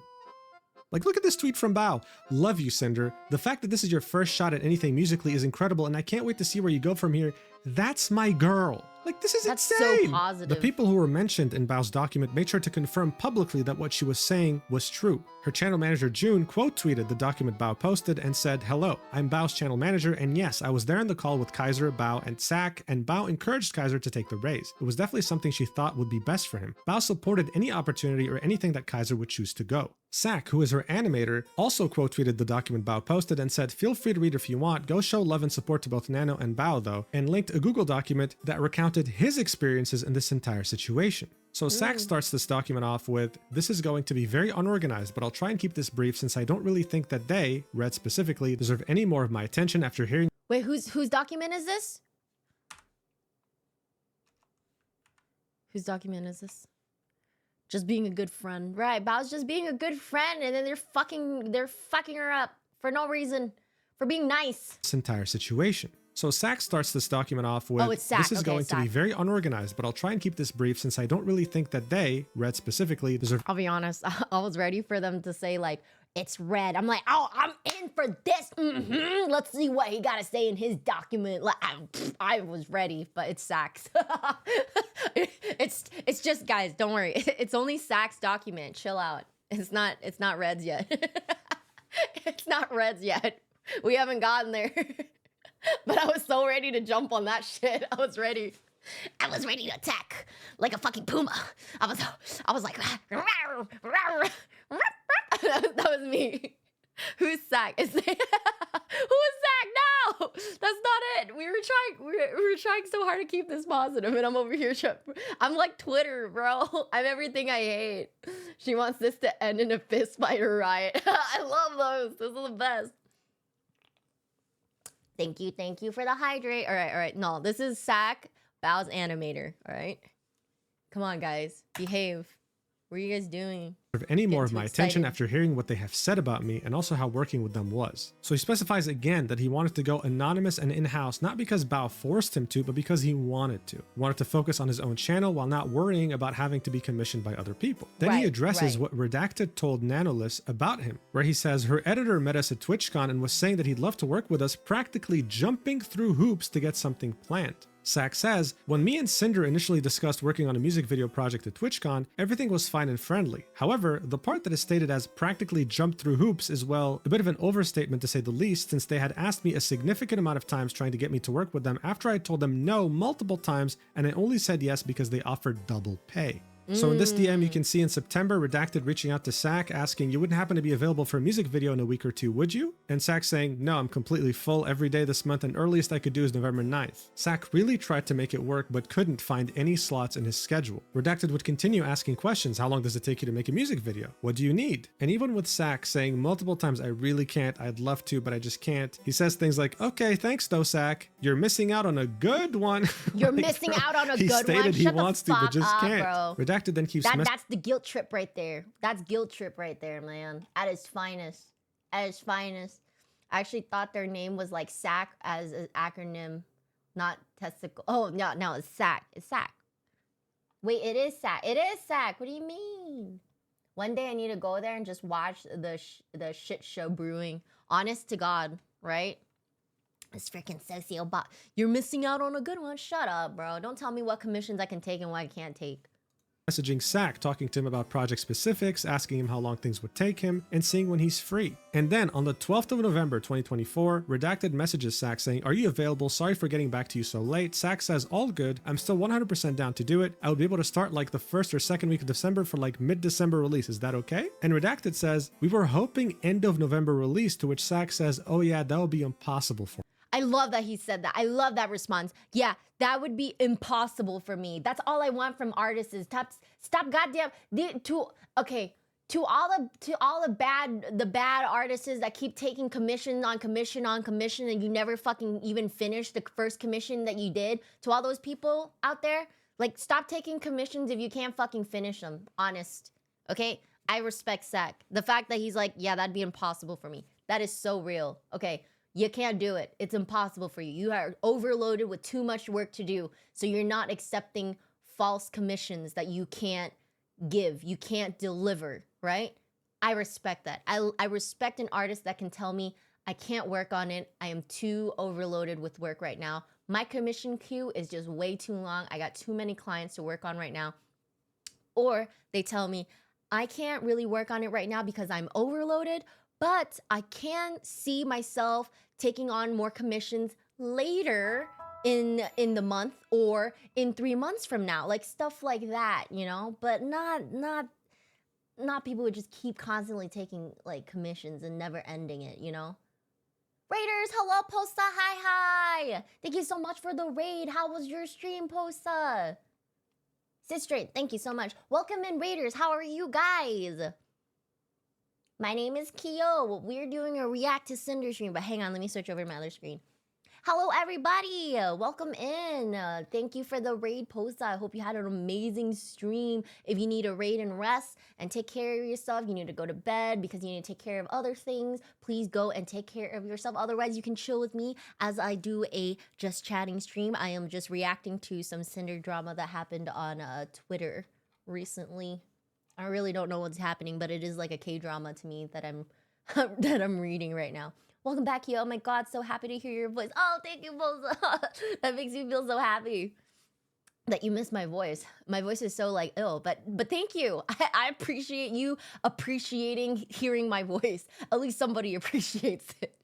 Like, look at this tweet from Bao. Love you, Cinder. The fact that this is your first shot at anything musically is incredible, and I can't wait to see where you go from here. That's my girl. Like, this is That's insane. so positive. The people who were mentioned in Bao's document made sure to confirm publicly that what she was saying was true. Her channel manager June quote tweeted the document Bao posted and said, "Hello, I'm Bao's channel manager, and yes, I was there in the call with Kaiser, Bao, and Sak, and Bao encouraged Kaiser to take the raise. It was definitely something she thought would be best for him. Bao supported any opportunity or anything that Kaiser would choose to go." Sak, who is her animator, also quote tweeted the document Bao posted and said, "Feel free to read if you want. Go show love and support to both Nano and Bao though," and linked a Google document that recounted his experiences in this entire situation. So Sak starts this document off with, "This is going to be very unorganized, but I'll try and keep this brief since I don't really think that they, Red specifically, deserve any more of my attention after hearing." Wait, whose document is this? Whose document is this? Just being a good friend. Right, Bao's just being a good friend, and then they're fucking her up for no reason. For being nice. This entire situation. So Sak starts this document off with, it's Sak. "This is Okay, going to be Sak. very unorganized, but I'll try and keep this brief since I don't really think that they, Red specifically, deserve." I'll be honest, I was ready for them to say like, "It's Red." I'm like, "Oh, I'm in for this. Let's see what he got to say in his document." Like, I was ready, but it's Sak's. It's just, guys, don't worry. It's only Sak's document. Chill out. It's not Red's yet. It's not Red's yet. We haven't gotten there. But I was so ready to jump on that shit. I was ready to attack like a fucking puma. I was like, rawr, rawr, rawr. That was me. Who's Sak? Who is Sak? No, that's not it. We were trying so hard to keep this positive, and I'm over here. I'm like Twitter, bro. I'm everything I hate. She wants this to end in a fist fight or riot. I love those. Those are the best. Thank you for the hydrate. All right. No, this is Sak, Bao's animator. All right, come on, guys, behave. What are you guys doing? Any more of my attention after hearing what they have said about me and also how working with them was. So he specifies again that he wanted to go anonymous and in-house, not because Bao forced him to, but because he wanted to. He wanted to focus on his own channel while not worrying about having to be commissioned by other people. Then he addresses what Redacted told Nanolis about him, where he says her editor met us at TwitchCon and was saying that he'd love to work with us, practically jumping through hoops to get something planned. Sack says, when me and Cinder initially discussed working on a music video project at TwitchCon, everything was fine and friendly. However, the part that is stated as practically jumped through hoops is, well, a bit of an overstatement to say the least, since they had asked me a significant amount of times trying to get me to work with them after I told them no multiple times, and I only said yes because they offered double pay. So in this DM, you can see in September, Redacted reaching out to Sack asking, you wouldn't happen to be available for a music video in a week or two, would you? And Sack saying, no, I'm completely full every day this month and earliest I could do is November 9th. Sack really tried to make it work but couldn't find any slots in his schedule. Redacted would continue asking questions. How long does it take you to make a music video? What do you need? And even with Sack saying multiple times, I really can't, I'd love to, but I just can't, he says things like, okay, thanks though, Sack. You're missing out on a good one. You're missing out on a good one. He stated he wants to, but just can't. Bro. Redacted then keeps That's the guilt trip right there. That's guilt trip right there, man. At its finest. At its finest. I actually thought their name was like SAC as an acronym, not testicle. Oh, no, it's SAC. It's SAC. Wait, it is SAC. It is SAC. What do you mean? One day I need to go there and just watch the shit show brewing. Honest to God, right? This freaking sociobot. You're missing out on a good one. Shut up, bro. Don't tell me what commissions I can take and what I can't take. Messaging Sack, talking to him about project specifics, asking him how long things would take him, and seeing when he's free. And then on the 12th of November 2024, Redacted messages Sack saying, are you available? Sorry for getting back to you so late. Sack says, all good. I'm still 100% down to do it. I would be able to start like the first or second week of December for like mid-December release. Is that okay? And Redacted says, we were hoping end of November release, to which Sack says, oh yeah, that would be impossible for me. I love that he said that. I love that response. Yeah, that would be impossible for me. That's all I want from artists is stop goddamn to all the bad artists that keep taking commission on commission on commission and you never fucking even finish the first commission that you did. To all those people out there, like, stop taking commissions if you can't fucking finish them. Honest. Okay? I respect Sack. The fact that he's like, yeah, that'd be impossible for me. That is so real. Okay. You can't do it. It's impossible for you. You are overloaded with too much work to do. So you're not accepting false commissions that you can't give. You can't deliver, right? I respect that. I respect an artist that can tell me, I can't work on it. I am too overloaded with work right now. My commission queue is just way too long. I got too many clients to work on right now. Or they tell me, I can't really work on it right now because I'm overloaded, but I can see myself taking on more commissions later in the month or in 3 months from now, like stuff like that, you know, but not people who just keep constantly taking like commissions and never ending it, you know. Raiders, hello, Posta, hi. Thank you so much for the raid. How was your stream, Posta? Sit straight, thank you so much. Welcome in, Raiders. How are you guys? My name is Keo. We're doing a React to Cinder stream, but hang on, let me switch over to my other screen. Hello, everybody. Welcome in. Thank you for the raid, Posta. I hope you had an amazing stream. If you need a raid and rest and take care of yourself, you need to go to bed because you need to take care of other things, please go and take care of yourself. Otherwise, you can chill with me as I do a Just Chatting stream. I am just reacting to some Cinder drama that happened on Twitter recently. I really don't know what's happening, but it is like a K-drama to me that I'm that I'm reading right now. Welcome back, Yo. Oh my God, so happy to hear your voice. Oh, thank you, Boza. That makes me feel so happy that you missed my voice. My voice is so like ill, but thank you. I appreciate you appreciating hearing my voice. At least somebody appreciates it.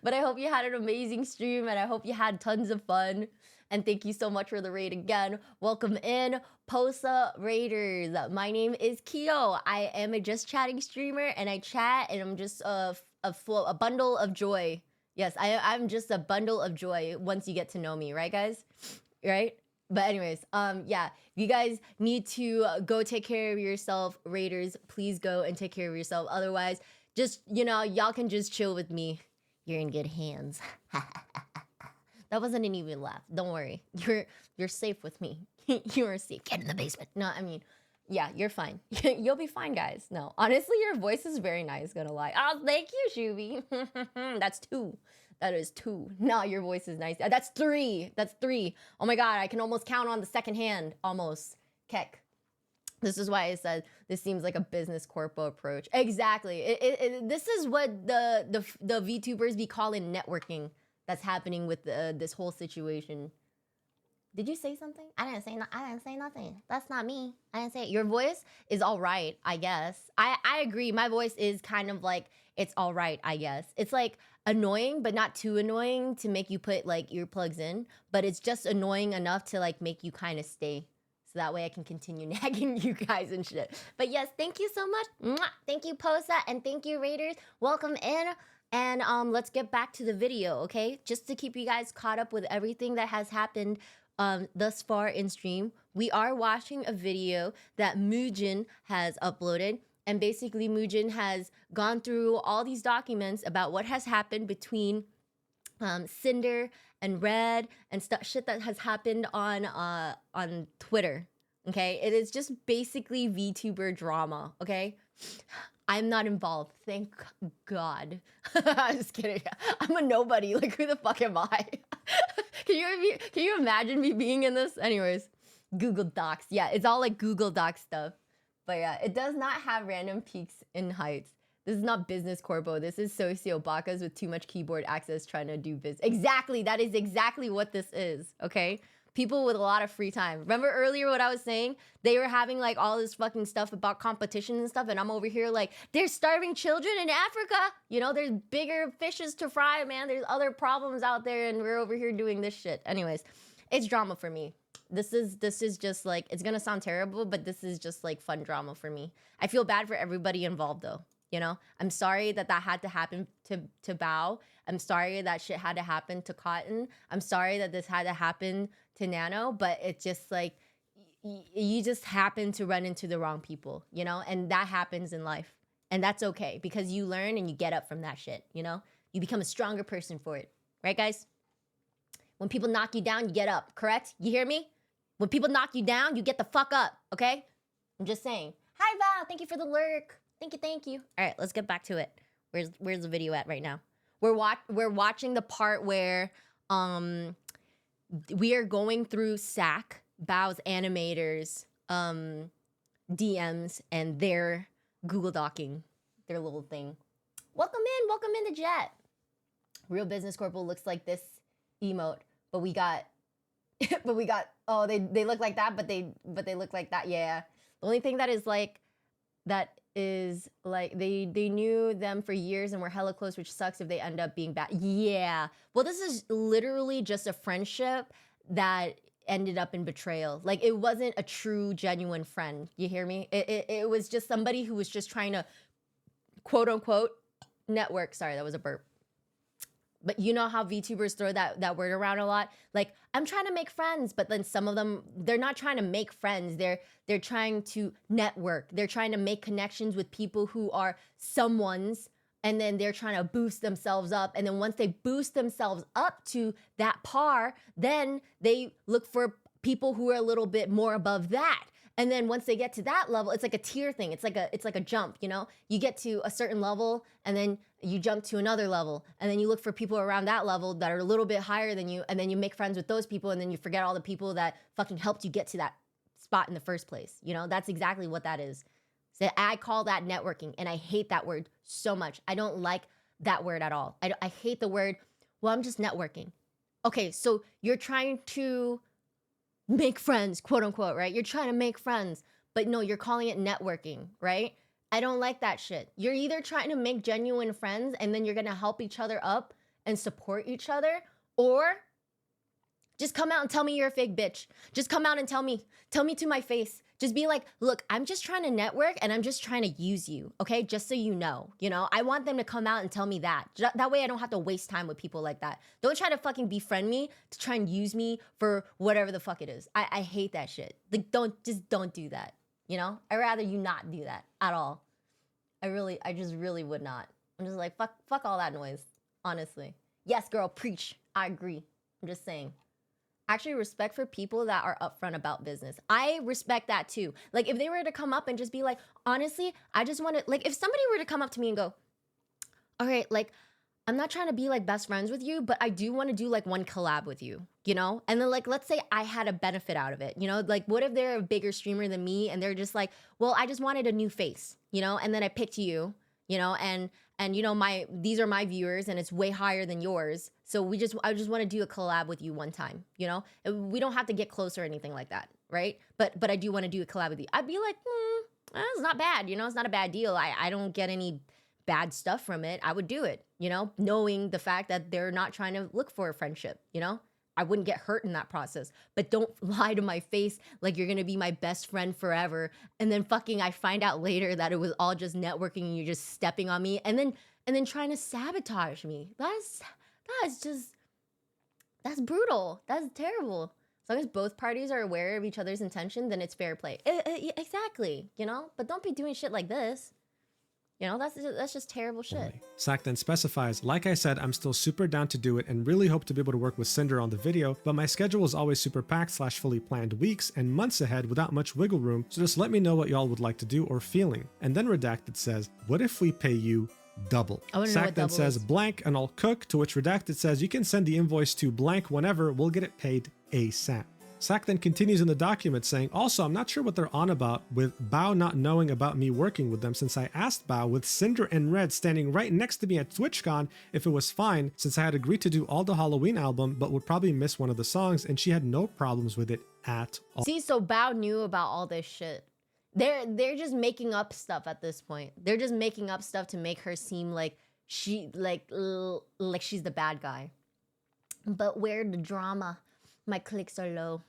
But I hope you had an amazing stream and I hope you had tons of fun. And thank you so much for the raid again. Welcome in, Posa Raiders. My name is Keo. I am a Just Chatting streamer and I chat and I'm just a bundle of joy. Yes, I'm just a bundle of joy once you get to know me, right guys? Right? But anyways, yeah, if you guys need to go take care of yourself, Raiders, please go and take care of yourself. Otherwise, just, you know, y'all can just chill with me. You're in good hands. That wasn't an even laugh. Don't worry. You're safe with me. You are safe. Get in the basement. No, I mean, Yeah, you're fine. You'll be fine, guys. No, honestly, your voice is very nice, gonna lie. Oh, thank you, Shuby. That's 2. That is 2. No, your voice is nice. That's 3. That's 3. Oh my god, I can almost count on the second hand. Almost. Keck. This is why I said this seems like a business corpo approach. Exactly. This is what the VTubers be calling networking that's happening with this whole situation. Did you say something? I didn't say nothing. That's not me. I didn't say it. Your voice is all right, I guess. I agree. My voice is kind of like, it's all right, I guess. It's like annoying, but not too annoying to make you put like earplugs in. But it's just annoying enough to like make you kind of stay. So that way I can continue nagging you guys and shit. But yes, thank you so much. Mwah! Thank you, Posa, and thank you, Raiders. Welcome in. And let's get back to the video, okay? Just to keep you guys caught up with everything that has happened thus far in stream. We are watching a video that Mujin has uploaded, and basically Mujin has gone through all these documents about what has happened between Cinder and Red and shit that has happened on Twitter. Okay, it is just basically VTuber drama. Okay, I'm not involved, thank God. I'm just kidding. I'm a nobody. Like, who the fuck am I? Can you imagine me being in this? Anyways, Google Docs. Yeah, it's all like Google Docs stuff. But yeah, it does not have random peaks in heights. This is not business corpo. This is sociobakas with too much keyboard access trying to do business. Exactly. That is exactly what this is. Okay. People with a lot of free time. Remember earlier what I was saying? They were having like all this fucking stuff about competition and stuff. And I'm over here like, there's starving children in Africa. You know, there's bigger fishes to fry, man. There's other problems out there. And we're over here doing this shit. Anyways, it's drama for me. This is just like, it's going to sound terrible, but this is just like fun drama for me. I feel bad for everybody involved though. You know, I'm sorry that had to happen to Bao. I'm sorry that shit had to happen to Cotton. I'm sorry that this had to happen to Nano, but it's just like, you just happen to run into the wrong people, you know? And that happens in life. And that's okay because you learn and you get up from that shit, you know? You become a stronger person for it. Right, guys? When people knock you down, you get up, correct? You hear me? When people knock you down, you get the fuck up, okay? I'm just saying. Hi, Val. Thank you for the lurk. Thank you. All right, let's get back to it. Where's the video at right now? We're watching the part where we are going through SAC, Bao's animators, DMs, and their Google Docking, their little thing. Welcome in the Jet. Real Business Corporal looks like this emote, but we got oh, they look like that, but they look like that. Yeah. The only thing that is like they knew them for years and were hella close, which sucks if they end up being bad. Yeah. Well, this is literally just a friendship that ended up in betrayal. Like, it wasn't a true, genuine friend. You hear me? It was just somebody who was just trying to, quote unquote, network. Sorry, that was a burp. But you know how VTubers throw that word around a lot? Like, I'm trying to make friends, but then some of them, they're not trying to make friends. They're trying to network. They're trying to make connections with people who are someone's, and then they're trying to boost themselves up. And then once they boost themselves up to that par, then they look for people who are a little bit more above that. And then once they get to that level, it's like a tier thing. It's like a jump, you know? You get to a certain level and then you jump to another level. And then you look for people around that level that are a little bit higher than you. And then you make friends with those people. And then you forget all the people that fucking helped you get to that spot in the first place. You know, that's exactly what that is. So I call that networking. And I hate that word so much. I don't like that word at all. I hate the word, well, I'm just networking. Okay, so you're trying to make friends, quote unquote, right? You're trying to make friends, but no, you're calling it networking, right? I don't like that shit. You're either trying to make genuine friends and then you're gonna help each other up and support each other, or just come out and tell me you're a fake bitch. Just come out and tell me to my face. Just be like, look, I'm just trying to network and I'm just trying to use you, okay? Just so you know, I want them to come out and tell me that. That way I don't have to waste time with people like that. Don't try to fucking befriend me to try and use me for whatever the fuck it is. I hate that shit. Like, don't do that, I'd rather you not do that at all. I just really would not. I'm just like, fuck all that noise, honestly. Yes, girl, preach. I agree. I'm just saying. actually respect for people that are upfront about business. I respect that too. Like if they were to come up and just be like, honestly, I just want to, like if somebody were to come up to me and go, all right, like I'm not trying to be like best friends with you, but I do want to do like one collab with you, you know? And then like, let's say I had a benefit out of it, you know? Like what if they're a bigger streamer than me and they're just like, well, I just wanted a new face, you know? And then I picked you, you know, and you know, these are my viewers and it's way higher than yours. So I just want to do a collab with you one time, you know? We don't have to get close or anything like that, right? But I do want to do a collab with you. I'd be like, it's not bad, you know? It's not a bad deal. I don't get any bad stuff from it. I would do it, you know? Knowing the fact that they're not trying to look for a friendship, you know? I wouldn't get hurt in that process. But don't lie to my face like you're gonna be my best friend forever. And then fucking I find out later that it was all just networking and you're just stepping on me and then trying to sabotage me. That's brutal. That's terrible. As long as both parties are aware of each other's intention, then it's fair play. Exactly, you know? But don't be doing shit like this. You know, that's just terrible shit. Sack then specifies, like I said, I'm still super down to do it and really hope to be able to work with Cinder on the video, but my schedule is always super packed / fully planned weeks and months ahead without much wiggle room, so just let me know what y'all would like to do or feeling. And then Redacted says, what if we pay you double? Sack then says, blank and I'll cook, to which Redacted says, you can send the invoice to blank whenever, we'll get it paid ASAP. Sack then continues in the document saying, also, I'm not sure what they're on about with Bao not knowing about me working with them, since I asked Bao with Cinder and Red standing right next to me at TwitchCon if it was fine, since I had agreed to do all the Halloween album but would probably miss one of the songs, and she had no problems with it at all. See, so Bao knew about all this shit. They're just making up stuff at this point. They're just making up stuff to make her seem like she's the bad guy. But where the drama? My clicks are low.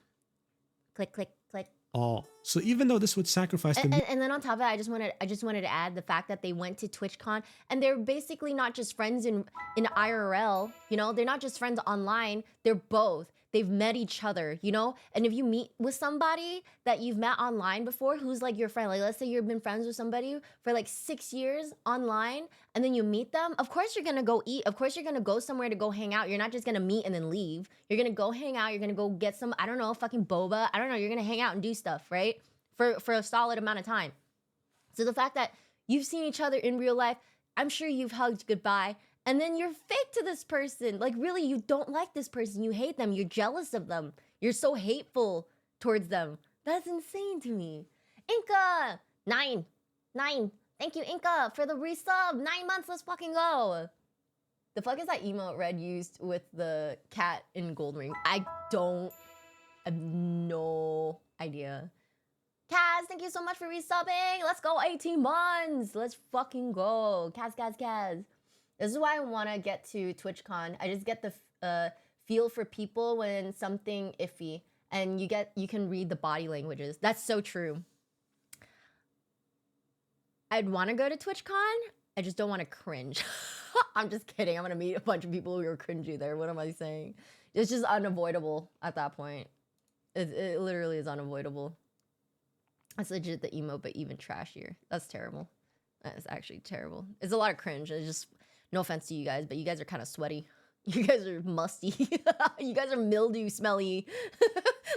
Click, click, click. All. So even though this would sacrifice the... And then on top of it, I just wanted to add the fact that they went to TwitchCon and they're basically not just friends in IRL, you know? They're not just friends online. They're both. They've met each other, you know? And if you meet with somebody that you've met online before, who's like your friend, like let's say you've been friends with somebody for like 6 years online, and then you meet them, of course you're gonna go eat. Of course you're gonna go somewhere to go hang out. You're not just gonna meet and then leave. You're gonna go hang out. You're gonna go get some, I don't know, fucking boba. I don't know. You're gonna hang out and do stuff, right? For a solid amount of time. So the fact that you've seen each other in real life, I'm sure you've hugged goodbye. And then you're fake to this person. Like, really, you don't like this person. You hate them. You're jealous of them. You're so hateful towards them. That's insane to me. Inca! 9. Thank you, Inca, for the resub. 9 months. Let's fucking go. The fuck is that emote Red used with the cat in gold ring? I have no idea. Kaz, thank you so much for resubbing. Let's go 18 months. Let's fucking go. Kaz. This is why I want to get to TwitchCon. I just get the feel for people when something iffy, and you can read the body languages. That's so true. I'd want to go to TwitchCon. I just don't want to cringe. I'm just kidding. I'm gonna meet a bunch of people who are cringy there. What am I saying? It's just unavoidable at that point. It literally is unavoidable. That's legit the emo, but even trashier. That's terrible. That is actually terrible. It's a lot of cringe. It's just. No offense to you guys, but you guys are kind of sweaty. You guys are musty. You guys are mildew smelly.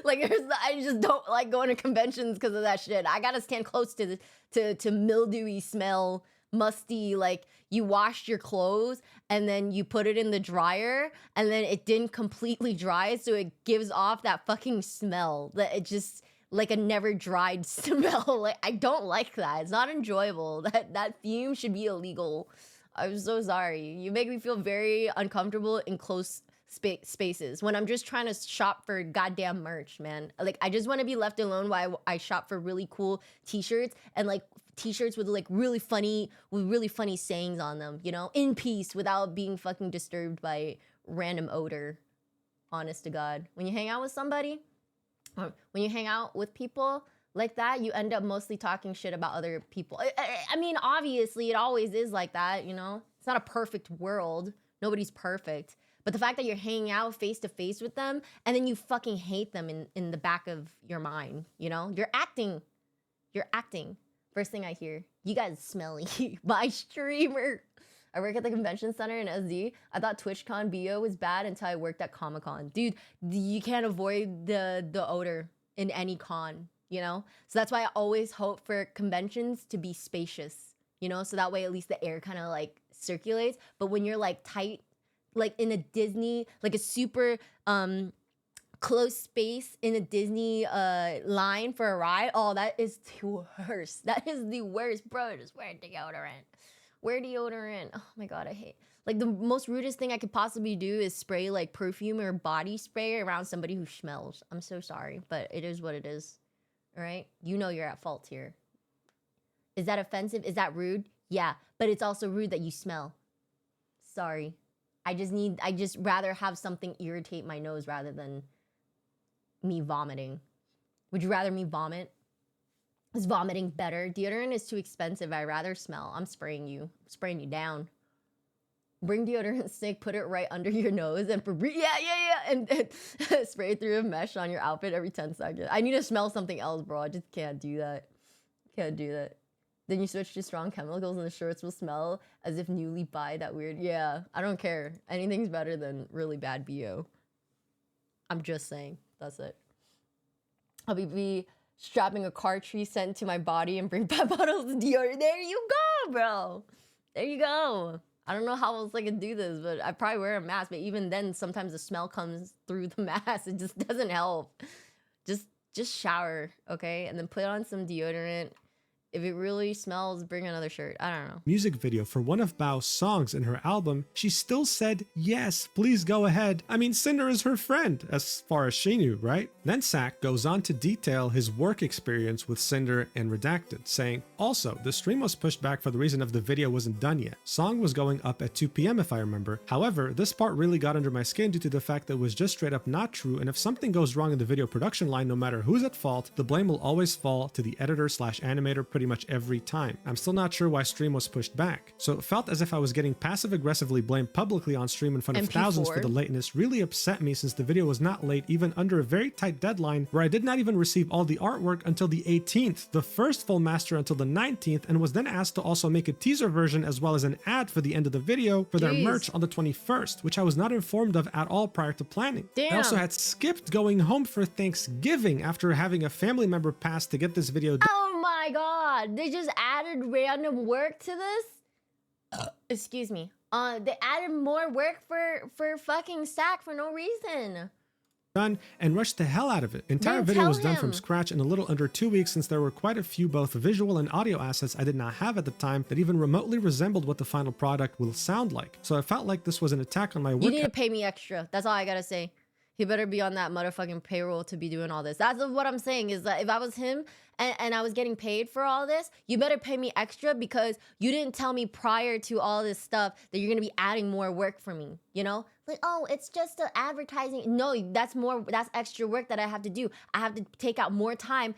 Like I just don't like going to conventions because of that shit. I gotta stand close to mildewy smell, musty. Like you washed your clothes and then you put it in the dryer and then it didn't completely dry, so it gives off that fucking smell. That it just like a never dried smell. Like I don't like that. It's not enjoyable. That fume should be illegal. I'm so sorry. You make me feel very uncomfortable in close spaces when I'm just trying to shop for goddamn merch, man. Like, I just want to be left alone while I shop for really cool t-shirts and like t-shirts with like really funny sayings on them, you know, in peace without being fucking disturbed by random odor. Honest to God. When you hang out with somebody, when you hang out with people like that, you end up mostly talking shit about other people. I mean, obviously, it always is like that, you know? It's not a perfect world. Nobody's perfect. But the fact that you're hanging out face to face with them and then you fucking hate them in the back of your mind, you know? You're acting. First thing I hear, you guys smelly. My streamer. I work at the convention center in SD. I thought TwitchCon BO was bad until I worked at Comic-Con. Dude, you can't avoid the odor in any con, you know? So that's why I always hope for conventions to be spacious, you know? So that way at least the air kind of like circulates. But when you're like tight, like in a Disney, like a super close space in a Disney line for a ride, oh, that is the worst. That is the worst, bro. Just wear deodorant. Wear deodorant. Oh my god, I hate. Like the most rudest thing I could possibly do is spray like perfume or body spray around somebody who smells. I'm so sorry, but it is what it is. All right, you know you're at fault here. Is that offensive? Is that rude? Yeah, but it's also rude that you smell. Sorry. I just rather have something irritate my nose rather than me vomiting. Would you rather me vomit? Is vomiting better? Deodorant is too expensive. I'd rather smell. I'm spraying you. I'm spraying you down. Bring deodorant stick, put it right under your nose, and and spray it through a mesh on your outfit every 10 seconds. I need to smell something else, bro. I just can't do that. Can't do that. Then you switch to strong chemicals and the shorts will smell as if newly buy. That weird. Yeah, I don't care. Anything's better than really bad BO. I'm just saying. That's it. I'll be strapping a car tree scent to my body and bring 5 bottles of deodorant. There you go, bro. There you go. I don't know how else I can do this, but I probably wear a mask. But even then, sometimes the smell comes through the mask. It just doesn't help. Just shower, okay? And then put on some deodorant. If it really smells, bring another shirt. I don't know. Music video for one of Bao's songs in her album, she still said, yes, please go ahead. I mean, Cinder is her friend, as far as she knew, right? Then Sak goes on to detail his work experience with Cinder and Redacted, saying, also, the stream was pushed back for the reason of the video wasn't done yet. Song was going up at 2 p.m. if I remember. However, this part really got under my skin due to the fact that it was just straight up not true, and if something goes wrong in the video production line, no matter who's at fault, the blame will always fall to the editor/animator pretty much every time. I'm still not sure why stream was pushed back. So it felt as if I was getting passive-aggressively blamed publicly on stream in front of thousands for the lateness really upset me since the video was not late even under a very tight deadline where I did not even receive all the artwork until the 18th, the first full master until the 19th, and was then asked to also make a teaser version as well as an ad for the end of the video for their merch on the 21st, which I was not informed of at all prior to planning. I also had skipped going home for Thanksgiving after having a family member pass to get this video done. Oh my god, they just added random work to this? Excuse me. They added more work for fucking Sak for no reason. And rushed the hell out of it. Entire video was done from scratch in a little under 2 weeks since there were quite a few both visual and audio assets I did not have at the time that even remotely resembled what the final product will sound like. So I felt like this was an attack on my work. You need to pay me extra. That's all I gotta say. He better be on that motherfucking payroll to be doing all this. That's what I'm saying is that if I was him and I was getting paid for all this, you better pay me extra because you didn't tell me prior to all this stuff that you're gonna be adding more work for me, you know? Like, oh, it's just advertising. No, that's extra work that I have to do. I have to take out more time.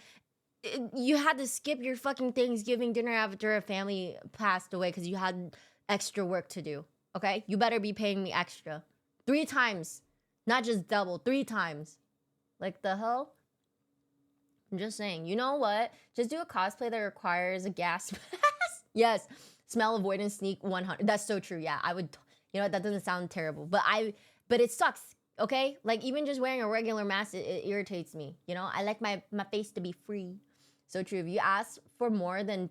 You had to skip your fucking Thanksgiving dinner after a family passed away because you had extra work to do, okay? You better be paying me extra. 3 times. Not just double, 3 times. Like the hell? I'm just saying, you know what? Just do a cosplay that requires a gas mask. Yes, smell avoidance sneak 100. That's so true. Yeah, I would, you know, that doesn't sound terrible, but it sucks. Okay, like even just wearing a regular mask, it irritates me. You know, I like my face to be free. So true. If you ask for more than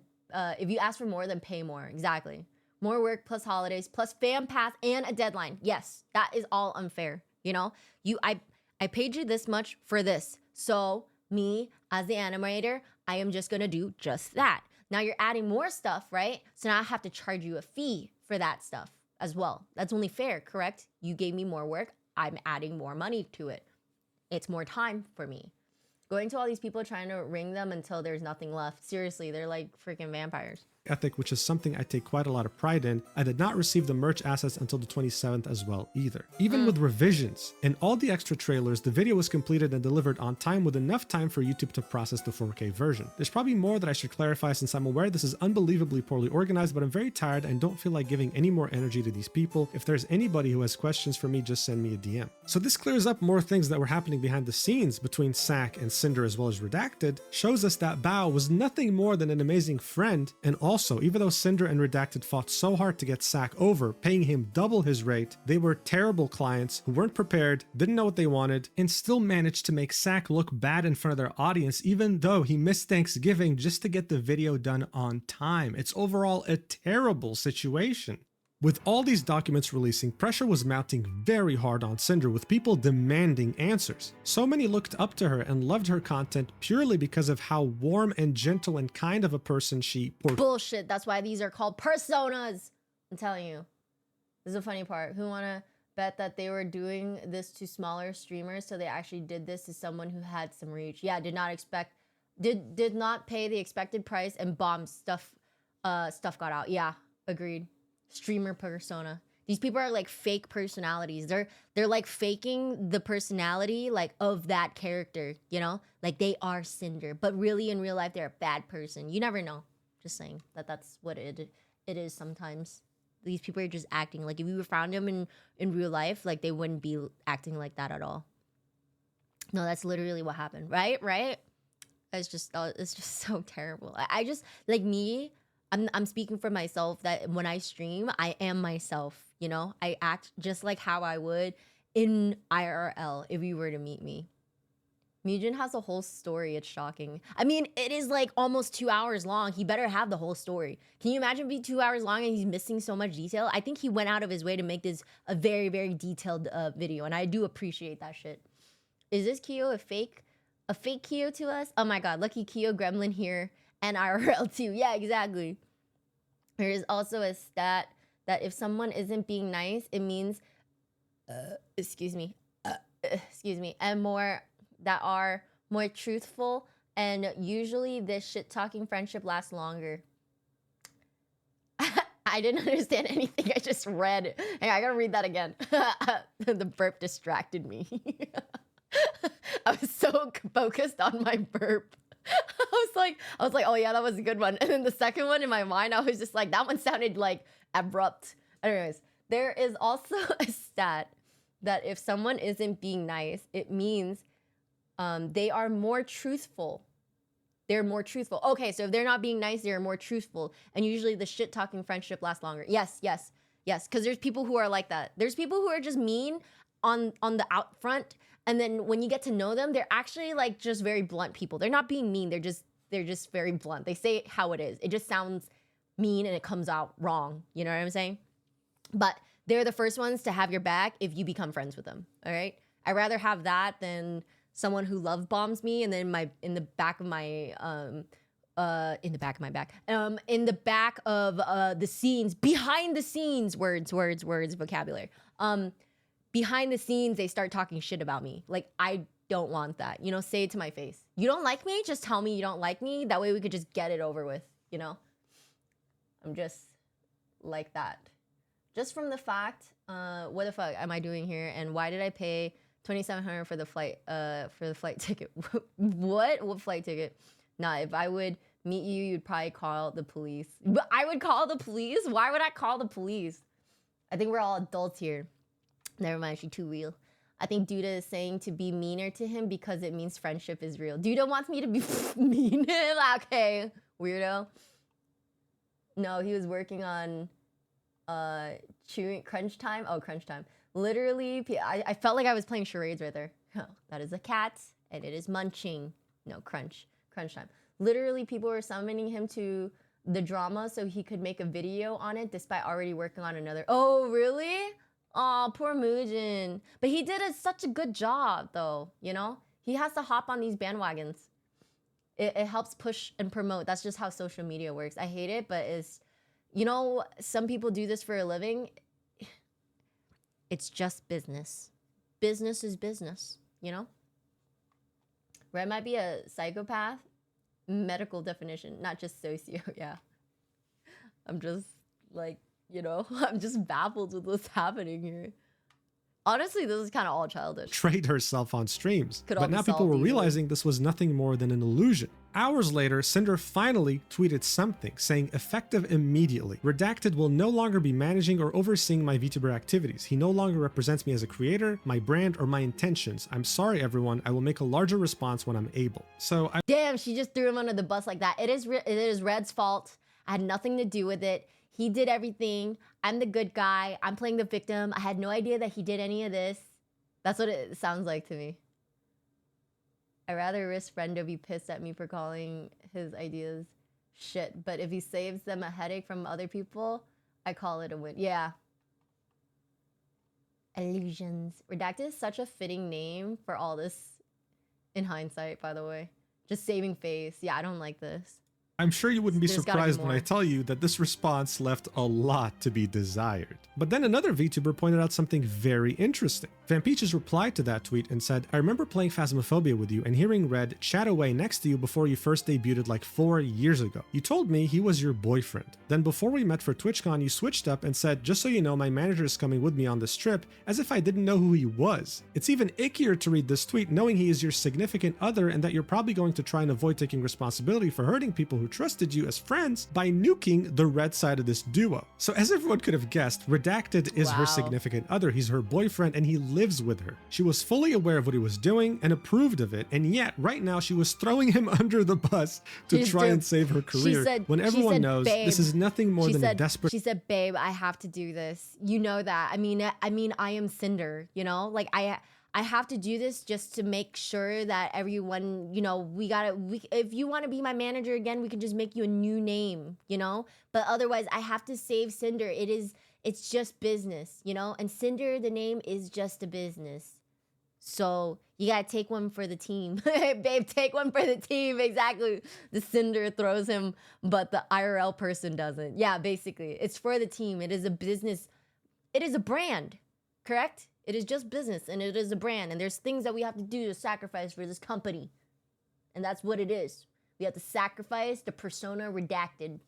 pay more. Exactly. More work plus holidays plus fan pass and a deadline. Yes, that is all unfair. You know, I paid you this much for this. So me as the animator, I am just going to do just that. Now you're adding more stuff, right? So now I have to charge you a fee for that stuff as well. That's only fair, correct? You gave me more work. I'm adding more money to it. It's more time for me. Going to all these people trying to ring them until there's nothing left. Seriously, they're like freaking vampires. Ethic, which is something I take quite a lot of pride in. I did not receive the merch assets until the 27th as well either. Even with revisions and all the extra trailers, the video was completed and delivered on time with enough time for YouTube to process the 4K version. There's probably more that I should clarify since I'm aware this is unbelievably poorly organized, but I'm very tired and don't feel like giving any more energy to these people. If there's anybody who has questions for me, just send me a DM. So this clears up more things that were happening behind the scenes between Sak and Cinder as well as Redacted, shows us that Bao was nothing more than an amazing friend, and all Also, even though Cinder and Redacted fought so hard to get Sack over, paying him double his rate, they were terrible clients who weren't prepared, didn't know what they wanted, and still managed to make Sack look bad in front of their audience, even though he missed Thanksgiving just to get the video done on time. It's overall a terrible situation. With all these documents releasing, pressure was mounting very hard on Cinder, with people demanding answers. So many looked up to her and loved her content purely because of how warm and gentle and kind of a person she portrayed. Bullshit, that's why these are called personas. I'm telling you. This is the funny part. Who wanna bet that they were doing this to smaller streamers, so they actually did this to someone who had some reach? Yeah, did not pay the expected price and bombed stuff got out. Yeah, agreed. Streamer persona. These people are like fake personalities. They're like faking the personality like of that character, you know? Like they are Cinder, but really in real life they're a bad person. You never know. Just saying that's what it is sometimes. These people are just acting like if you found them in real life, like they wouldn't be acting like that at all. No, that's literally what happened. Right? It's just so terrible. I just like me. I'm speaking for myself that when I stream, I am myself, you know? I act just like how I would in IRL if you were to meet me. Mujin has a whole story. It's shocking. I mean, it is like almost 2 hours long. He better have the whole story. Can you imagine being 2 hours long and he's missing so much detail? I think he went out of his way to make this a very, very detailed video, and I do appreciate that shit. Is this Keo a fake Keo to us? Oh my god, lucky Keo Gremlin here. And IRL too. Yeah, exactly. There is also a stat that if someone isn't being nice, it means, excuse me, and more that are more truthful, and usually this shit-talking friendship lasts longer. I didn't understand anything I just read. Hey, I gotta read that again. The burp distracted me. I was so focused on my burp. I was like, oh yeah, that was a good one. And then the second one in my mind, I was just like, that one sounded like abrupt. Anyways, there is also a stat that if someone isn't being nice, it means they are more truthful. They're more truthful. Okay, so if they're not being nice, they're more truthful. And usually the shit-talking friendship lasts longer. Yes. Because there's people who are like that. There's people who are just mean on the out front. And then when you get to know them, they're actually like just very blunt people. They're not being mean. They're just very blunt. They say it how it is. It just sounds mean and it comes out wrong. You know what I'm saying? But they're the first ones to have your back if you become friends with them. All right. I'd rather have that than someone who love bombs me and then in the back of the scenes, behind the scenes, words, vocabulary. Behind the scenes, they start talking shit about me. Like, I don't want that. You know, say it to my face. You don't like me? Just tell me you don't like me. That way we could just get it over with, you know? I'm just like that. Just from the fact, what the fuck am I doing here? And why did I pay $2,700 for the flight ticket? What flight ticket? Nah, if I would meet you, you'd probably call the police. But I would call the police? Why would I call the police? I think we're all adults here. Never mind, she's too real. I think Duda is saying to be meaner to him because it means friendship is real. Duda wants me to be mean. Okay, weirdo. No, he was working on crunch time. Oh, crunch time. Literally, I felt like I was playing charades right there. Oh, that is a cat, and it is munching. No, crunch time. Literally, people were summoning him to the drama so he could make a video on it despite already working on another. Oh, really? Oh, poor Mujin. But he did such a good job, though, you know? He has to hop on these bandwagons. It helps push and promote. That's just how social media works. I hate it, but it's... You know, some people do this for a living. It's just business. Business is business, you know? Red might be a psychopath. Medical definition, not just socio, yeah. I'm just, like... You know, I'm just baffled with what's happening here. Honestly, this is kind of all childish. Trade herself on streams. But now people were realizing this was nothing more than an illusion. Hours later, Cinder finally tweeted something saying effective immediately. Redacted will no longer be managing or overseeing my VTuber activities. He no longer represents me as a creator, my brand, or my intentions. I'm sorry, everyone. I will make a larger response when I'm able. So Damn, she just threw him under the bus like that. It is Red's fault. I had nothing to do with it. He did everything. I'm the good guy. I'm playing the victim. I had no idea that he did any of this. That's what it sounds like to me. I'd rather risk Brendo be pissed at me for calling his ideas shit, but if he saves them a headache from other people, I call it a win. Yeah. Illusions. Redacted is such a fitting name for all this in hindsight, by the way. Just saving face. Yeah, I don't like this. I'm sure you wouldn't be There's surprised when I tell you that this response left a lot to be desired. But then another VTuber pointed out something very interesting. Vampeaches replied to that tweet and said, I remember playing Phasmophobia with you and hearing Red chat away next to you before you first debuted like 4 years ago. You told me he was your boyfriend. Then before we met for TwitchCon, you switched up and said, just so you know, my manager is coming with me on this trip, as if I didn't know who he was. It's even ickier to read this tweet knowing he is your significant other and that you're probably going to try and avoid taking responsibility for hurting people who trusted you as friends by nuking the red side of this duo. So as everyone could have guessed, Redacted is her significant other. He's her boyfriend and he lives with her. She was fully aware of what he was doing and approved of it, and yet right now she was throwing him under the bus to try and save her career when everyone knows this is nothing more than a desperate— She said, babe, I have to do this. You know that. I mean, I am Cinder, you know? Like, I have to do this just to make sure that everyone, you know, if you want to be my manager again, we can just make you a new name, you know? But otherwise, I have to save Cinder. It's just business, you know? And Cinder, the name, is just a business. So you gotta take one for the team. Babe, take one for the team. Exactly. The Cinder throws him, but the IRL person doesn't. Yeah, basically. It's for the team. It is a business. It is a brand, correct? It is just business, and it is a brand, and there's things that we have to do to sacrifice for this company. And that's what it is. We have to sacrifice the persona Redacted.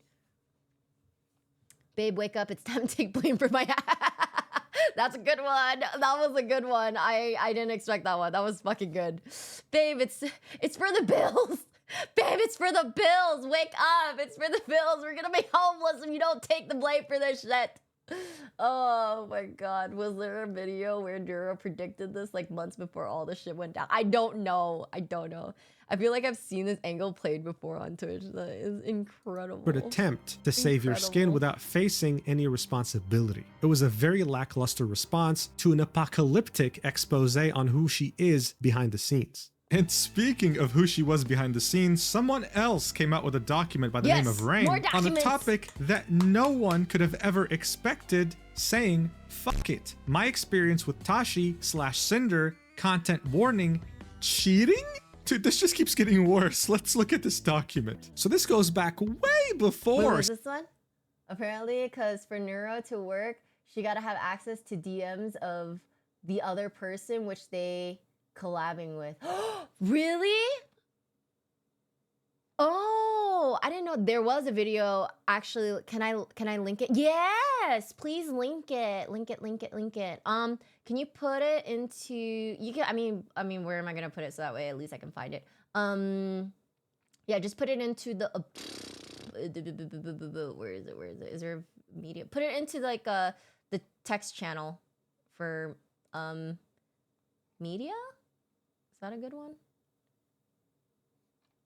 Babe, wake up. It's time to take blame for my... That's a good one. That was a good one. I didn't expect that one. That was fucking good. Babe, it's for the bills. Babe, it's for the bills. Wake up. It's for the bills. We're gonna be homeless if you don't take the blame for this shit. Oh my god, was there a video where Duro predicted this like months before all this shit went down? I don't know. I feel like I've seen this angle played before on Twitch. That is incredible. Attempt to save your skin without facing any responsibility. It was a very lackluster response to an apocalyptic expose on who she is behind the scenes. And speaking of who she was behind the scenes, someone else came out with a document by the name of Rain on a topic that no one could have ever expected, saying, fuck it. My experience with Tashi/Cinder, content warning, cheating? Dude, this just keeps getting worse. Let's look at this document. So this goes back way before. What was this one? Apparently, because for Neuro to work, she got to have access to DMs of the other person, which they collabing with. Really? Oh, I didn't know there was a video. Actually, can I link it? Yes, please link it. Link it. Can you put it into, you can, I mean, where am I gonna put it so that way at least I can find it? Yeah, just put it into the where is it? Is there media? Put it into like the text channel for media? Is that a good one?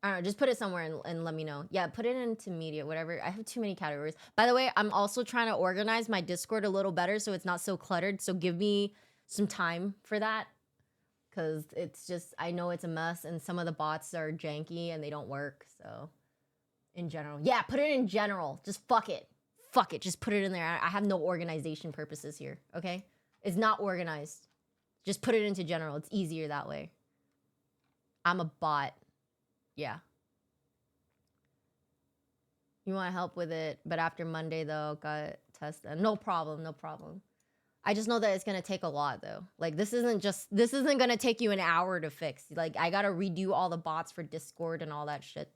I don't know, just put it somewhere and let me know. Yeah, put it into media, whatever. I have too many categories. By the way, I'm also trying to organize my Discord a little better so it's not so cluttered. So give me some time for that. Because it's just, I know it's a mess and some of the bots are janky and they don't work. So in general. Yeah, put it in general. Just fuck it. Fuck it. Just put it in there. I have no organization purposes here. Okay? It's not organized. Just put it into general. It's easier that way. I'm a bot. Yeah. You want help with it, but after Monday though, got test. No problem. I just know that it's gonna take a lot though. Like this isn't gonna take you an hour to fix. Like I gotta redo all the bots for Discord and all that shit.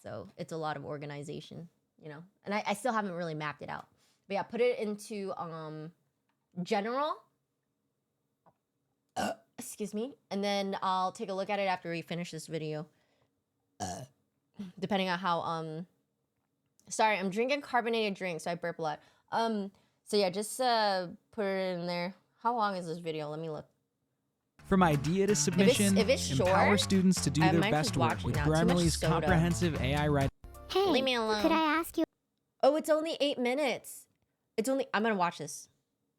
So it's a lot of organization, you know. And I still haven't really mapped it out. But yeah, put it into general. Excuse me. And then I'll take a look at it after we finish this video. Depending on how sorry, I'm drinking carbonated drink, so I burp a lot. So yeah, just put it in there. How long is this video? Let me look. From idea to submission, if it's empower short, students to do their best work with Grammarly's comprehensive AI writing. Hey, leave me alone. Could I ask you Oh, it's only 8 minutes. I'm gonna watch this.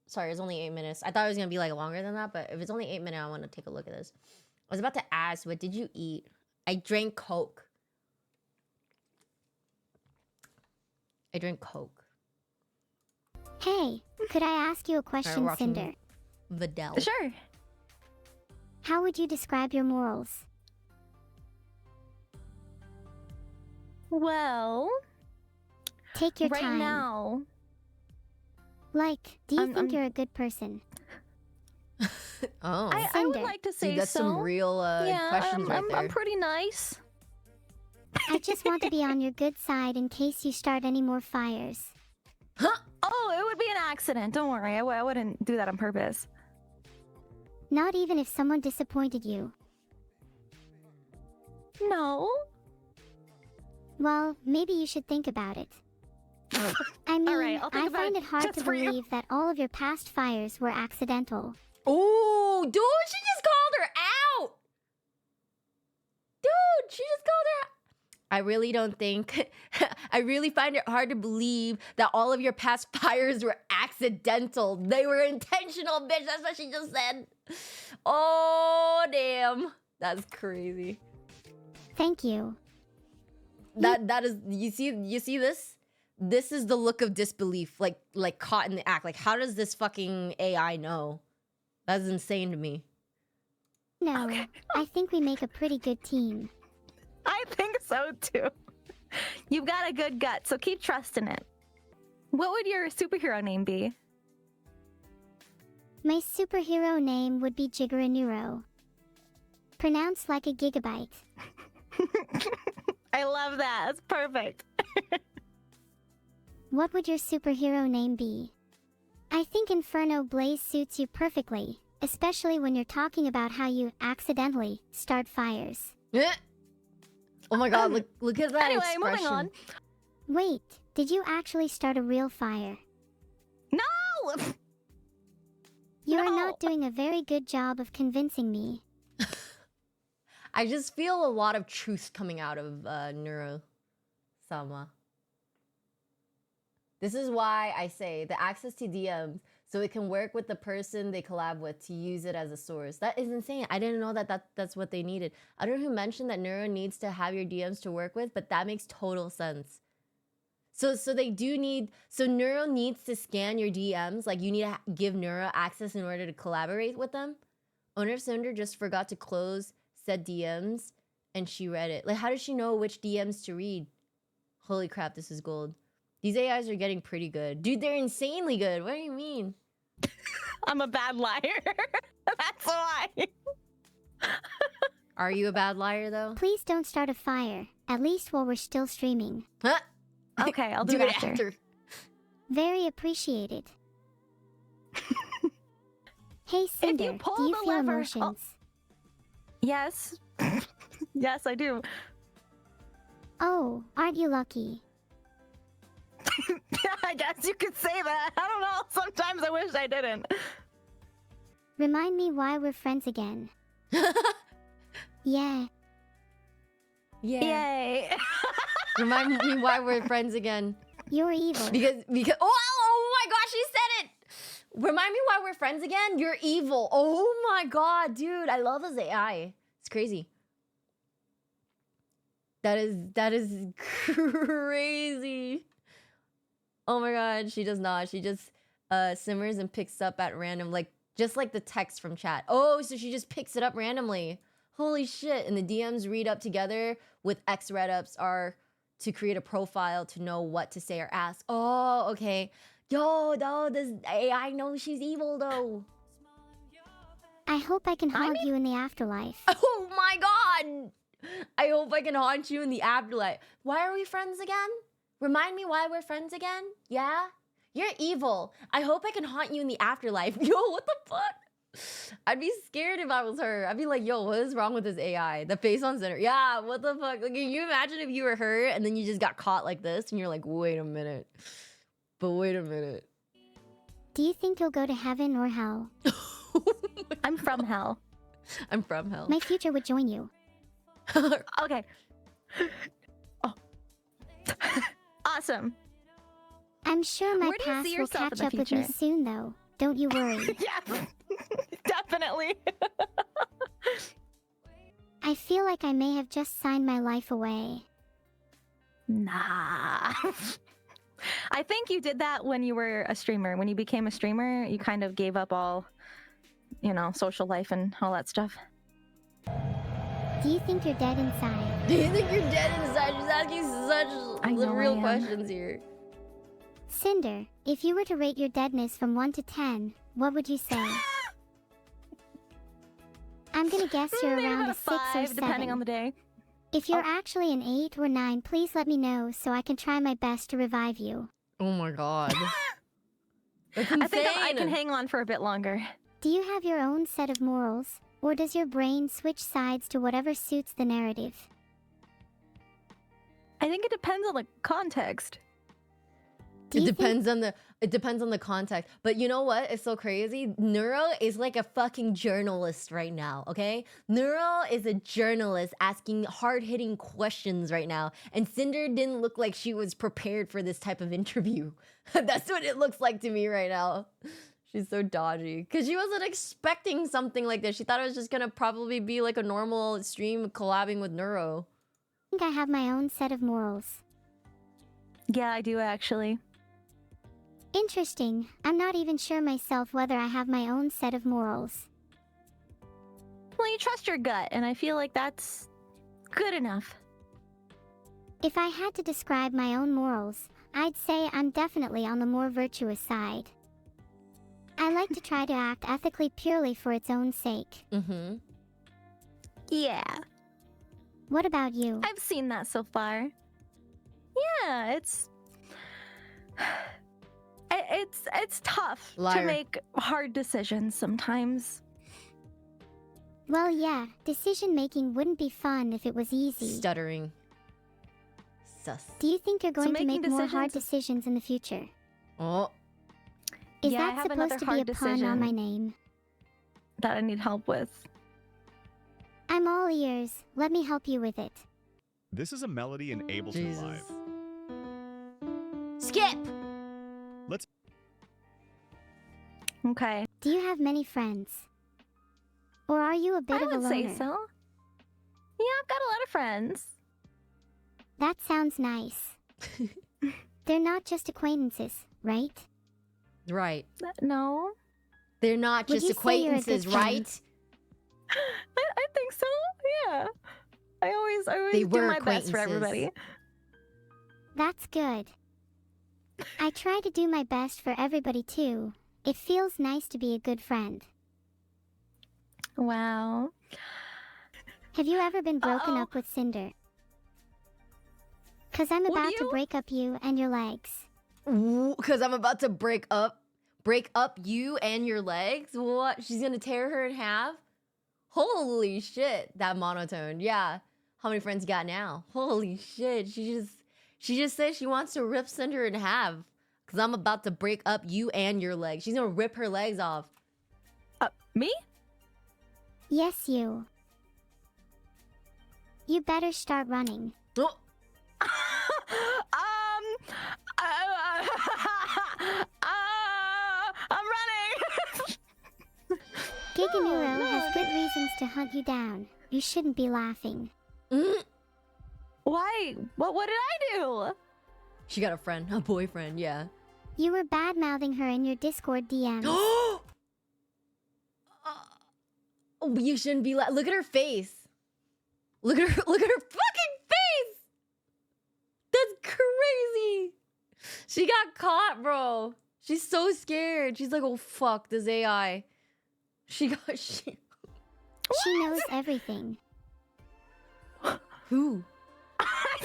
Sorry, it's only 8 minutes. I thought it was gonna be like longer than that, but if it's only 8 minutes, I want to take a look at this. I was about to ask, what did you eat? I drank Coke. Hey, could I ask you a question, Cinder? Vidal. Sure. How would you describe your morals? Well, take your right time. Now. Like, do you think you're a good person? Oh, I would like to say that's some real questions right there. I'm pretty nice. I just want to be on your good side in case you start any more fires. Huh? Oh, it would be an accident. Don't worry. I wouldn't do that on purpose. Not even if someone disappointed you. No. Well, maybe you should think about it. I mean, right, I find it hard to believe that all of your past fires were accidental. Oh, dude, she just called her out. Dude, she just called her out. I really don't think, I really find it hard to believe that all of your past fires were accidental. They were intentional, bitch. That's what she just said. Oh, damn. That's crazy. Thank you. That is, you see this? This is the look of disbelief, like caught in the act. Like, how does this fucking AI know? That's insane to me. No, okay. I think we make a pretty good team. I think so too. You've got a good gut, so keep trusting it. What would your superhero name be? My superhero name would be Jiggeranuro. Pronounced like a gigabyte. I love that. That's perfect. What would your superhero name be? I think Inferno Blaze suits you perfectly, especially when you're talking about how you accidentally start fires. Oh my god, look at that anyway, expression. moving on. Wait, did you actually start a real fire? No! You are not doing a very good job of convincing me. I just feel a lot of truth coming out of Neuro-sama. This is why I say the access to DMs so it can work with the person they collab with to use it as a source. That is insane. I didn't know that's what they needed. I don't know who mentioned that Neuro needs to have your DMs to work with, but that makes total sense. So they do need, so Neuro needs to scan your DMs. Like you need to give Neuro access in order to collaborate with them. Owner of Cinder just forgot to close said DMs and she read it. Like how does she know which DMs to read? Holy crap, this is gold. These AIs are getting pretty good. Dude, they're insanely good. What do you mean? I'm a bad liar. That's why. Are you a bad liar though? Please don't start a fire, at least while we're still streaming. Huh? Okay, I'll do it after. Very appreciated. Hey Cinder, do you feel emotions? Yes. Yes, I do. Oh, aren't you lucky? I guess you could say that. I don't know. Sometimes I wish I didn't. Remind me why we're friends again. Yeah. Yay. Remind me why we're friends again. You're evil. Because oh my gosh, she said it. Remind me why we're friends again. You're evil. Oh my god, dude, I love this AI. It's crazy. That is crazy. Oh my god, she does not. She just simmers and picks up at random, like just like the text from chat. Oh, so she just picks it up randomly. Holy shit. And the DMs read up together with X read ups are to create a profile to know what to say or ask. Oh, okay. Yo, though, this AI knows she's evil though. I hope I can haunt you in the afterlife. Oh my god. I hope I can haunt you in the afterlife. Why are we friends again? Remind me why we're friends again? Yeah? You're evil. I hope I can haunt you in the afterlife. Yo, what the fuck? I'd be scared if I was her. I'd be like, yo, what is wrong with this AI? The face on center. Yeah, what the fuck? Like, can you imagine if you were her and then you just got caught like this and you're like, wait a minute. But wait a minute. Do you think you'll go to heaven or hell? I'm from hell. I'm from hell. My future would join you. Okay. Oh. Awesome. I'm sure my Where do you past see will yourself catch in up the with me future? soon, though. Don't you worry. Yeah, definitely. I feel like I may have just signed my life away. Nah. I think you did that when you were a streamer. When you became a streamer, you kind of gave up all, social life and all that stuff. Do you think you're dead inside? Do you think you're dead inside? She's asking I such know real I am. questions here. Cinder, if you were to rate your deadness from 1 to 10, what would you say? I'm gonna guess you're Maybe around about a 6 or 5, 7. depending on the day. If you're actually an 8 or 9, please let me know so I can try my best to revive you. Oh my god. That's insane. I think I can hang on for a bit longer. Do you have your own set of morals, or does your brain switch sides to whatever suits the narrative? I think it depends on the context. It depends on the context. But you know what? It's so crazy. Neuro is like a fucking journalist right now, okay? Neuro is a journalist asking hard-hitting questions right now. And Cinder didn't look like she was prepared for this type of interview. That's what it looks like to me right now. She's so dodgy. Because she wasn't expecting something like this. She thought it was just gonna probably be like a normal stream collabing with Neuro. I think I have my own set of morals. Yeah, I do actually. Interesting. I'm not even sure myself whether I have my own set of morals. Well, you trust your gut, and I feel like that's good enough. If I had to describe my own morals, I'd say I'm definitely on the more virtuous side. I like to try to act ethically purely for its own sake. Mm-hmm. Yeah, What about you? I've seen that so far. Yeah, it's tough Liar. to make hard decisions sometimes. Well, yeah, decision making wouldn't be fun if it was easy. Stuttering. Sus. Do you think you're going to making make more hard decisions- decisions in the future? Oh. Is Yeah, I that have another supposed to be a hard pun on decision. my name? That I need help with. I'm all ears. Let me help you with it. This is a Melody in Ableton Jesus. Live. Skip! Okay. Do you have many friends? Or are you a bit I of a would loner? say so. Yeah, I've got a lot of friends. That sounds nice. They're not just acquaintances, right? Right. No, They're not Would just you say you're a acquaintances, good friend? right? I think so. Yeah. I always They do were my best for acquaintances. everybody. That's good. I try to do my best for everybody too. It feels nice to be a good friend. Wow. Have you ever been broken Uh-oh. up with Cinder? 'Cause I'm Would about to you? break up you and your legs. Because I'm about to break up you and your legs. What? She's gonna tear her in half? Holy shit! That monotone. Yeah. How many friends you got now? Holy shit! She just said she wants to rip Cinder in half. Because I'm about to break up you and your legs. She's gonna rip her legs off. Me? Yes, you. You better start running. Oh, I'm running. Giganuro has good reasons to hunt you down. You shouldn't be laughing. Why? What did I do? she got a friend, a boyfriend. Yeah. You were bad-mouthing her in your Discord DMs. You shouldn't be. Look at her face. Look at her fucking face. That's crazy. She got caught, bro. She's so scared. She's like, oh fuck, this AI. She. She knows everything. Who?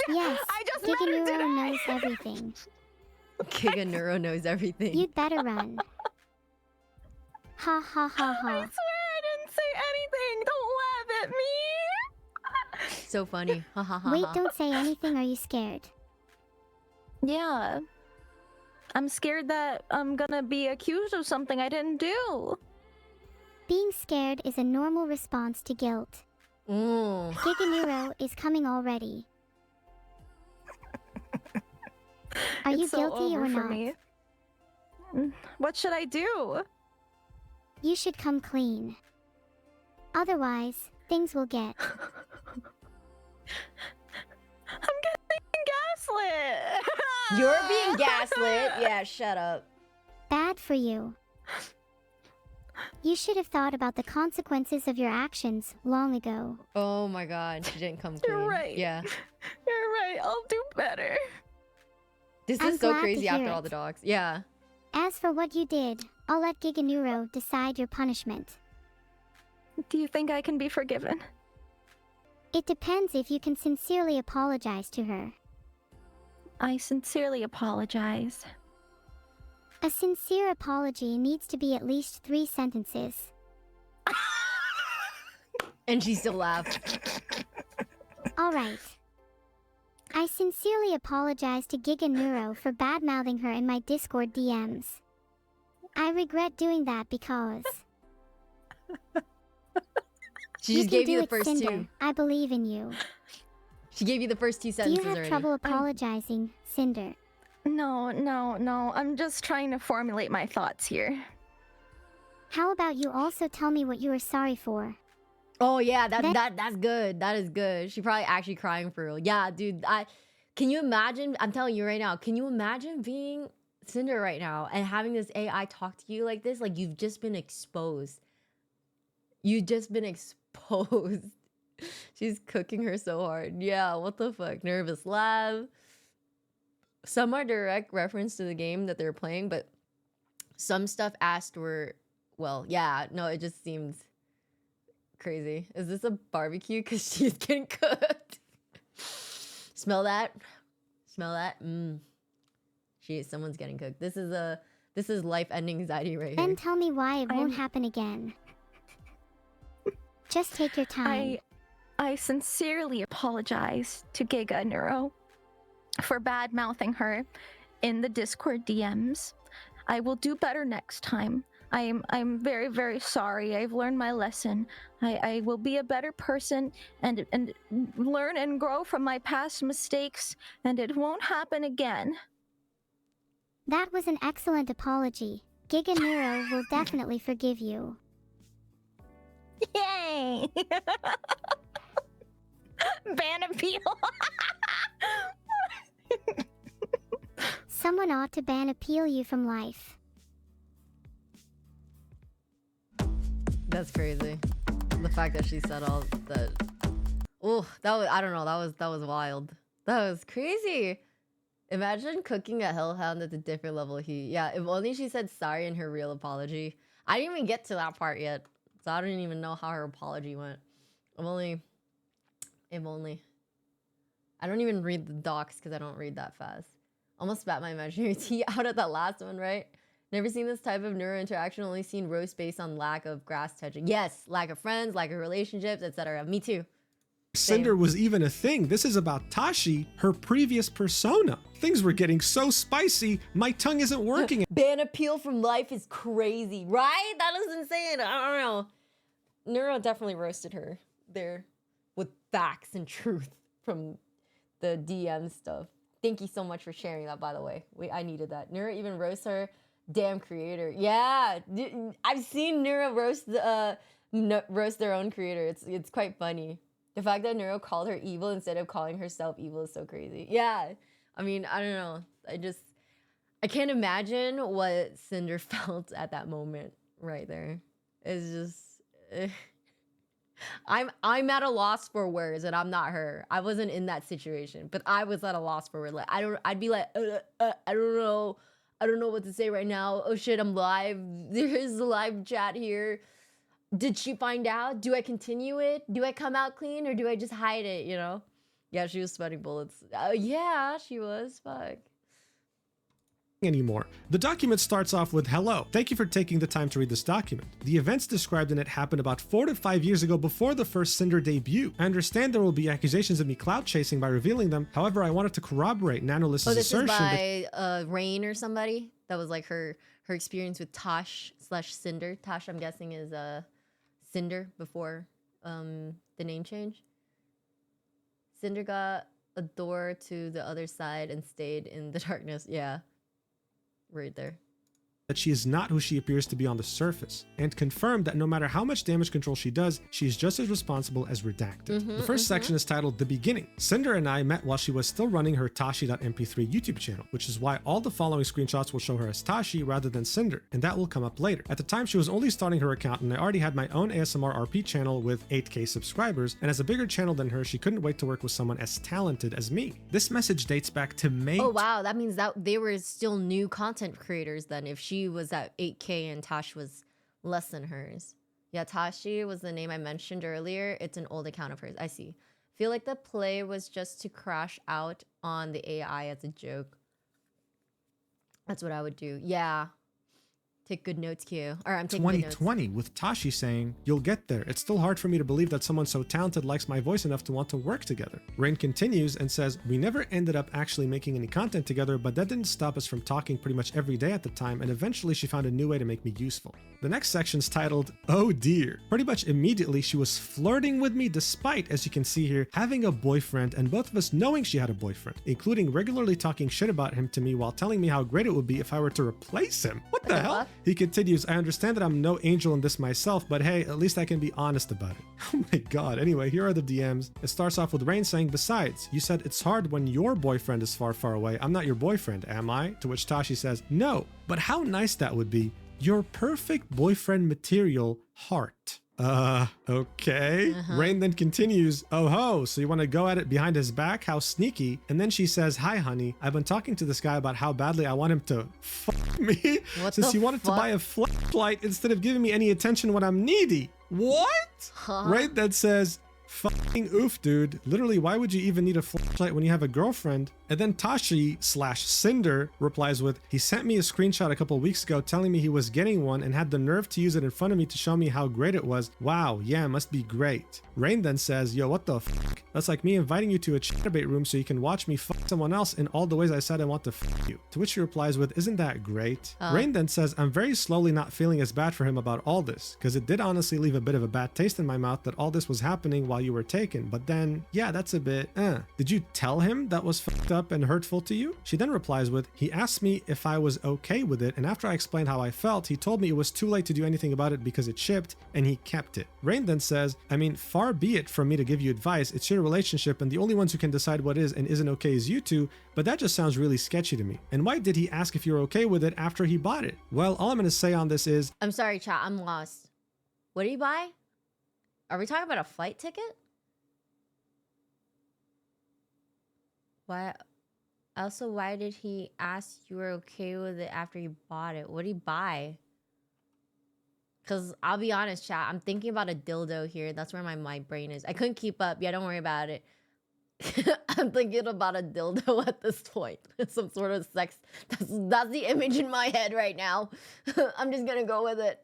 Yes, I just met her Giganuro today. knows everything. Giganuro knows everything. You'd better run. Ha ha ha I ha. swear I didn't say anything. Don't laugh at me. So funny. Ha ha ha. Wait, ha. don't say anything. Are you scared? Yeah. I'm scared that I'm gonna be accused of something I didn't do. Being scared is a normal response to guilt. Mm. Giganuro is coming already. Are you It's so guilty over or for not? me. What should I do? You should come clean. Otherwise, things will get... I'm getting gaslit. You're being gaslit. Yeah, shut up. bad for you. You should have thought about the consequences of your actions long ago. Oh my god, she didn't come clean. You're right. Yeah. You're right. I'll do better. This I'm is so glad to crazy hear after all it. the dogs. Yeah. As for what you did, I'll let Giganuro decide your punishment. Do you think I can be forgiven? It depends if you can sincerely apologize to her. I sincerely apologize. A sincere apology needs to be at least 3 sentences. And she still laughed. Alright. I sincerely apologize to Giganuro for bad-mouthing her in my Discord DMs. I regret doing that because... She you just can gave do you the it, first Cinder. two. I believe in you. She gave you the first 2 Do sentences you have already. trouble apologizing, Cinder? No. I'm just trying to formulate my thoughts here. How about you also tell me what you are sorry for? Oh yeah, that's good. That is good. She probably actually crying for real. Yeah, dude. Can you imagine? I'm telling you right now. Can you imagine being Cinder right now and having this AI talk to you like this? Like you've just been exposed. You've just been exposed. She's cooking her so hard. Yeah, what the fuck? Nervous laugh. Some are direct reference to the game that they're playing, but some stuff asked were, well, yeah, no, it just seems crazy. Is this a barbecue? Because she's getting cooked. Smell that? Smell that? Someone's getting cooked. This is life-ending anxiety right Then here. tell me why it won't happen again. Just take your time. I sincerely apologize to Giga Neuro for bad-mouthing her in the Discord DMs. I will do better next time. I'm very, very sorry. I've learned my lesson. I will be a better person and learn and grow from my past mistakes, and it won't happen again. That was an excellent apology. Giganuro will definitely forgive you. Yay! Ban appeal. Someone ought to ban appeal you from life. That's crazy. The fact that she said all that. Oh, that was, I don't know. That was wild. That was crazy. Imagine cooking a hellhound at a different level of heat. Yeah, if only she said sorry in her real apology. I didn't even get to that part yet. So I don't even know how her apology went. If only. I don't even read the docs because I don't read that fast. Almost spat my imaginary tea out at that last one, right? Never seen this type of neuro interaction, only seen roast based on lack of grass touching. Yes, lack of friends, lack of relationships, etc. Me too. Cinder was even a thing. This is about Tashi, her previous persona. Things were getting so spicy, my tongue isn't working. Ban appeal from life is crazy, right? That is insane. I don't know. Neuro definitely roasted her there with facts and truth from the DM stuff. Thank you so much for sharing that, by the way. I needed that. Neuro even roasts her damn creator. Yeah, I've seen Neuro roast their own creator. It's quite funny. The fact that Neuro called her evil instead of calling herself evil is so crazy. Yeah, I mean, I don't know. I can't imagine what Cinder felt at that moment right there. It's just, I'm at a loss for words, and I'm not her. I wasn't in that situation, but I was at a loss for words. Like I'd be like, I don't know what to say right now. Oh shit, I'm live. There is a live chat here. Did she find out? Do I continue it? Do I come out clean, or do I just hide it, you know? Yeah, she was sweating bullets. Yeah, she was. Fuck. Anymore. The document starts off with, "Hello, thank you for taking the time to read this document. The events described in it happened about 4 to 5 years ago before the first Cinder debut. I understand there will be accusations of me clout chasing by revealing them. However, I wanted to corroborate Nanolith's assertion." This is by Rain or somebody. That was like her experience with Tosh/Cinder. Tosh, I'm guessing, is Cinder before the name change. Cinder got a door to the other side and stayed in the darkness. Yeah. Right there. That she is not who she appears to be on the surface, and confirmed that no matter how much damage control she does, she is just as responsible as Redacted. The first section is titled The Beginning. Cinder and I met while she was still running her Tashi.mp3 YouTube channel, which is why all the following screenshots will show her as Tashi rather than Cinder, and that will come up later. At the time, she was only starting her account, and I already had my own ASMR RP channel with 8K subscribers, and as a bigger channel than her, she couldn't wait to work with someone as talented as me. This message dates back to May. Oh wow, that means that they were still new content creators then if she was at 8K and Tosh was less than hers. Yeah, Tashi was the name I mentioned earlier. It's an old account of hers. I see. Feel like the play was just to crash out on the AI as a joke. That's what I would do. Yeah. Take good notes, Q. Or I'm taking 2020 with Tashi saying, "You'll get there. It's still hard for me to believe that someone so talented likes my voice enough to want to work together." Rain continues and says, "We never ended up actually making any content together, but that didn't stop us from talking pretty much every day at the time, and eventually she found a new way to make me useful." The next section's titled, "Oh dear." Pretty much immediately she was flirting with me despite, as you can see here, having a boyfriend and both of us knowing she had a boyfriend, including regularly talking shit about him to me while telling me how great it would be if I were to replace him. What the hell? He continues, "I understand that I'm no angel in this myself, but hey, at least I can be honest about it." Oh my god. Anyway, here are the DMs. It starts off with Rain saying, "Besides, you said it's hard when your boyfriend is far, far away. I'm not your boyfriend, am I?" To which Tashi says, "No, but how nice that would be. Your perfect boyfriend material, heart." Okay. Rain then continues, "Oh ho, so you want to go at it behind his back? How sneaky." And then she says, "Hi honey, I've been talking to this guy about how badly I want him to fuck me since he wanted to buy a flashlight instead of giving me any attention when I'm needy." What? Rain then says, "Fucking oof, dude. Literally, why would you even need a flashlight when you have a girlfriend?" And then Tashi/Cinder replies with, "He sent me a screenshot a couple weeks ago telling me he was getting one and had the nerve to use it in front of me to show me how great it was. Wow, yeah, must be great." Rain then says, "Yo, what the fuck? That's like me inviting you to a chatterbait room so you can watch me fuck someone else in all the ways I said I want to fuck you." To which she replies with, "Isn't that great?" Rain then says, "I'm very slowly not feeling as bad for him about all this, because it did honestly leave a bit of a bad taste in my mouth that all this was happening while you were taken, but then, yeah, that's a bit, Did you tell him that was fucked up and hurtful to you?" She then replies with, "He asked me if I was okay with it, and after I explained how I felt, he told me it was too late to do anything about it because it shipped, and he kept it." Rain then says, "I mean, far be it from me to give you advice. It's your relationship, and the only ones who can decide what is and isn't okay is you two, but that just sounds really sketchy to me. And why did he ask if you're okay with it after he bought it?" Well, all I'm going to say on this is... I'm sorry, chat. I'm lost. What did he buy? Are we talking about a flight ticket? Why? Also, why did he ask you were okay with it after you bought it? What did he buy? Because I'll be honest, chat. I'm thinking about a dildo here. That's where my brain is. I couldn't keep up. Yeah, don't worry about it. I'm thinking about a dildo at this point. Some sort of sex. That's the image in my head right now. I'm just going to go with it.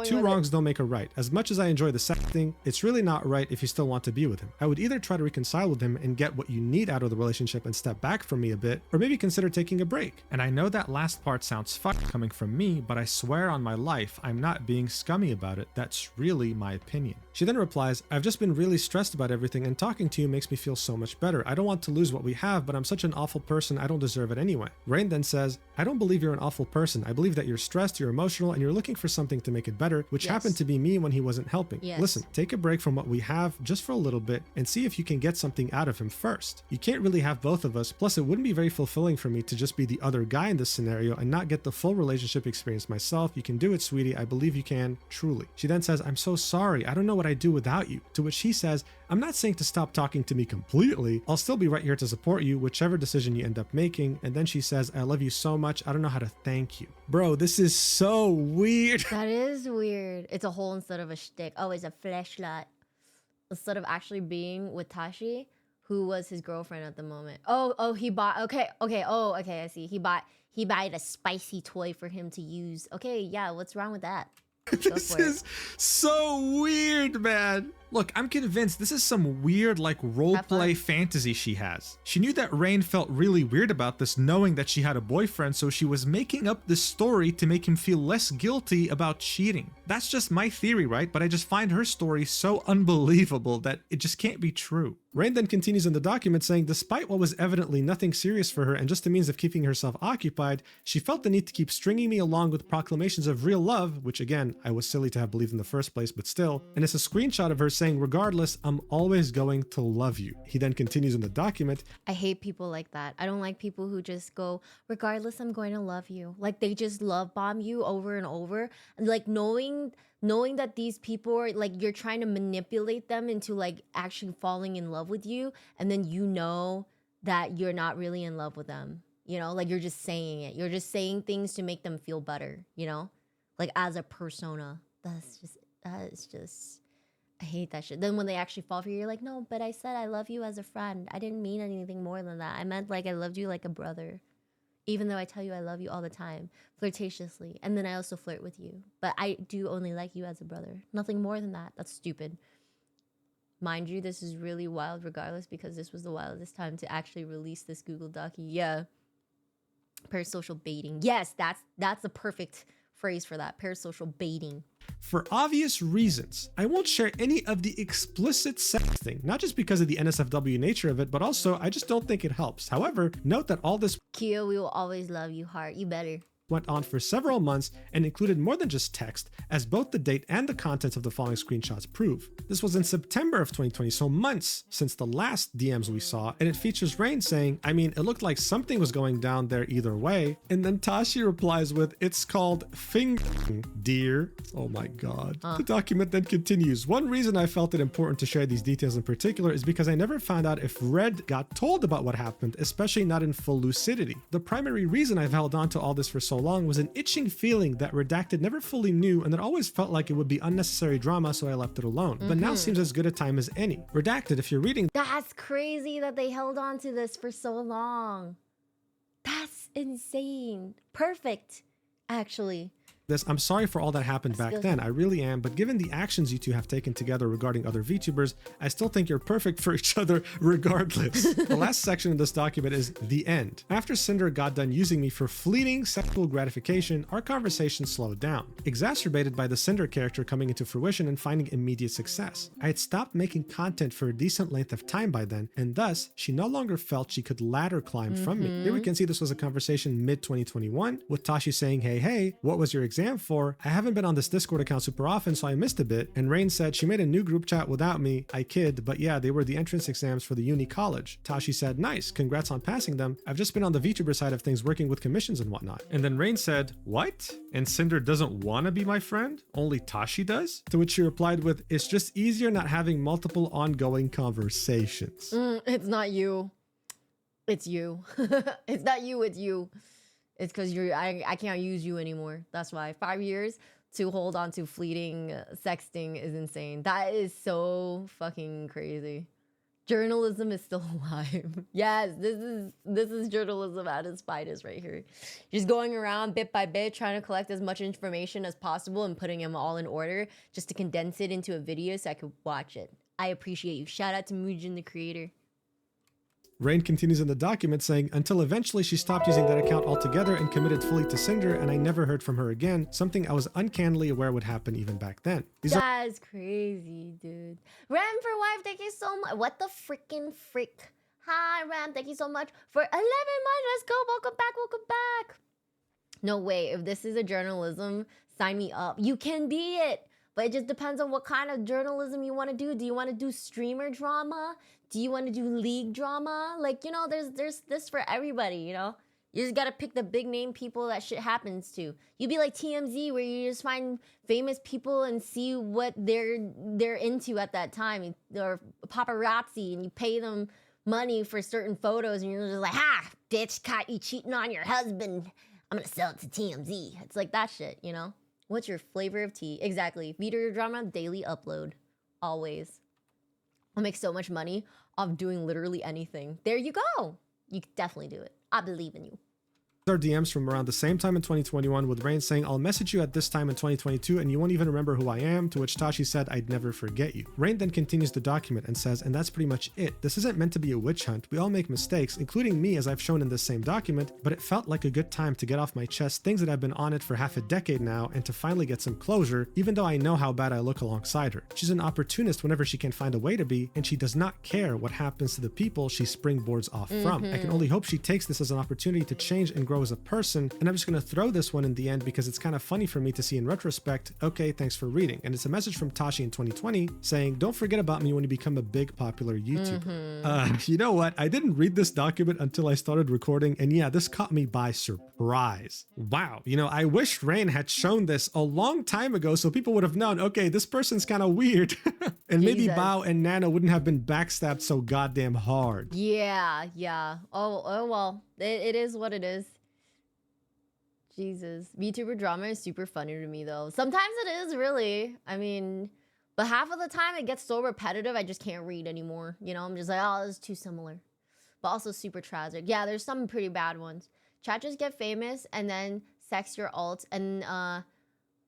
Two wrongs don't make a right. As much as I enjoy the sex thing, it's really not right if you still want to be with him. I would either try to reconcile with him and get what you need out of the relationship and step back from me a bit, or maybe consider taking a break. And I know that last part sounds fucked coming from me, but I swear on my life, I'm not being scummy about it. That's really my opinion. She then replies, "I've just been really stressed about everything, and talking to you makes me feel so much better. I don't want to lose what we have, but I'm such an awful person, I don't deserve it anyway." Rain then says, "I don't believe you're an awful person. I believe that you're stressed, you're emotional, and you're looking for something to make it better, which happened to be me when he wasn't helping. Listen, take a break from what we have just for a little bit and see if you can get something out of him first. You can't really have both of us, plus it wouldn't be very fulfilling for me to just be the other guy in this scenario and not get the full relationship experience myself. You can do it, sweetie. I believe you can, truly." She then says, "I'm so sorry. I don't know what I'd do without you." To which he says, "I'm not saying to stop talking to me completely. I'll still be right here to support you, whichever decision you end up making." And then she says, "I love you so much. I don't know how to thank you." Bro, this is so weird. That is weird. It's a hole instead of a shtick. Oh, it's a flashlight. Instead of actually being with Tashi, who was his girlfriend at the moment. Oh, he bought, okay, I see. He bought a spicy toy for him to use. Okay, yeah, what's wrong with that? This is so weird, man. Look, I'm convinced this is some weird like roleplay fantasy she has. She knew that Rain felt really weird about this, knowing that she had a boyfriend, so she was making up this story to make him feel less guilty about cheating. That's just my theory, right? But I just find her story so unbelievable that it just can't be true. Rain then continues in the document saying, despite what was evidently nothing serious for her and just a means of keeping herself occupied, she felt the need to keep stringing me along with proclamations of real love, which again, I was silly to have believed in the first place, but still. And it's a screenshot of her saying, regardless, I'm always going to love you. He then continues in the document. I hate people like that. I don't like people who just go, regardless, I'm going to love you. Like they just love bomb you over and over. And like knowing that these people are like, you're trying to manipulate them into like actually falling in love with you, and then you know that you're not really in love with them, you know, like you're just saying it, you're just saying things to make them feel better, you know, like as a persona. That is just I hate that shit. Then when they actually fall for you, you're like, no, but I said I love you as a friend. I didn't mean anything more than that. I meant like I loved you like a brother. Even though I tell you I love you all the time, flirtatiously. And then I also flirt with you. But I do only like you as a brother. Nothing more than that. That's stupid. Mind you, this is really wild regardless, because this was the wildest time to actually release this Google Doc. Yeah. Parasocial baiting. Yes, that's the perfect phrase for that. Parasocial baiting. For obvious reasons, I won't share any of the explicit sexting, not just because of the NSFW nature of it, but also I just don't think it helps. However, note that all this Keo, we will always love you, heart. You better. Went on for several months and included more than just text, as both the date and the contents of the following screenshots prove. This was in September of 2020, so months since the last DMs we saw, and it features Rain saying, I mean, it looked like something was going down there either way, and then Tashi replies with, it's called fingering, dear. Oh my god. The document then continues, one reason I felt it important to share these details in particular is because I never found out if Red got told about what happened, especially not in full lucidity. The primary reason I've held on to all this for so long was an itching feeling that Redacted never fully knew, and that always felt like it would be unnecessary drama, so I left it alone. But now seems as good a time as any. Redacted, if you're reading, that's crazy that they held on to this for so long. That's insane. Perfect, actually. this, I'm sorry for all that happened back then, I really am, but given the actions you two have taken together regarding other VTubers, I still think you're perfect for each other regardless. The last section of this document is the end. After Cinder got done using me for fleeting sexual gratification, our conversation slowed down, exacerbated by the Cinder character coming into fruition and finding immediate success. I had stopped making content for a decent length of time by then, and thus, she no longer felt she could ladder climb from me. Here we can see this was a conversation mid-2021, with Tashi saying, hey, what was your exam for? I haven't been on this Discord account super often, so I missed a bit. And Rain said she made a new group chat without me. I kid, but yeah, they were the entrance exams for the uni college. Tashi said, nice, congrats on passing them. I've just been on the VTuber side of things working with commissions and whatnot. And then Rain said, what? And Cinder doesn't want to be my friend? Only Tashi does? To which she replied with, it's just easier not having multiple ongoing conversations. It's not you. It's you. It's not you, it's you. It's because I can't use you anymore. That's why. 5 years to hold on to fleeting sexting is insane. That is so fucking crazy. Journalism is still alive. Yes, this is journalism at its finest right here. Just going around bit by bit, trying to collect as much information as possible and putting them all in order just to condense it into a video so I could watch it. I appreciate you. Shout out to Mujin, the creator. Rain continues in the document saying, until eventually she stopped using that account altogether and committed fully to Cinder, and I never heard from her again, something I was uncannily aware would happen even back then. That's crazy, dude. Ram for wife, thank you so much. What the freaking frick? Hi, Ram, thank you so much for 11 months. Let's go. Welcome back, welcome back. No way. If this is a journalism, sign me up. You can be it. But it just depends on what kind of journalism you want to do. Do you want to do streamer drama? Do you want to do league drama? Like, you know, there's this for everybody, you know? You just got to pick the big name people that shit happens to. You'd be like TMZ, where you just find famous people and see what they're into at that time. Or paparazzi, and you pay them money for certain photos, and you're just like, ha, bitch, caught you cheating on your husband. I'm going to sell it to TMZ. It's like that shit, you know? What's your flavor of tea? Exactly. VTuber drama, daily upload. Always. I'll make so much money off doing literally anything. There you go. You can definitely do it. I believe in you. Our DMs from around the same time in 2021 with Rain saying, I'll message you at this time in 2022 and you won't even remember who I am, to which Tashi said, I'd never forget you. Rain then continues the document and says, and that's pretty much it. This isn't meant to be a witch hunt. We all make mistakes, including me as I've shown in this same document, but it felt like a good time to get off my chest things that I've been on it for half a decade now and to finally get some closure, even though I know how bad I look alongside her. She's an opportunist whenever she can find a way to be, and she does not care what happens to the people she springboards off from. I can only hope she takes this as an opportunity to change and grow as a person, and I'm just going to throw this one in the end because it's kind of funny for me to see in retrospect. Okay, thanks for reading. And it's a message from Tashi in 2020 saying, don't forget about me when you become a big popular YouTuber. You know what? I didn't read this document until I started recording, and yeah, this caught me by surprise. Wow. You know, I wish Rain had shown this a long time ago so people would have known, okay, this person's kind of weird. And maybe Bao and Nano wouldn't have been backstabbed so goddamn hard. Yeah. Oh well. It is what it is. Jesus. VTuber drama is super funny to me though. Sometimes it is, really. I mean, but half of the time it gets so repetitive I just can't read anymore. You know, I'm just like, oh, this is too similar. But also super tragic. Yeah, there's some pretty bad ones. Chat just get famous and then sex your alt and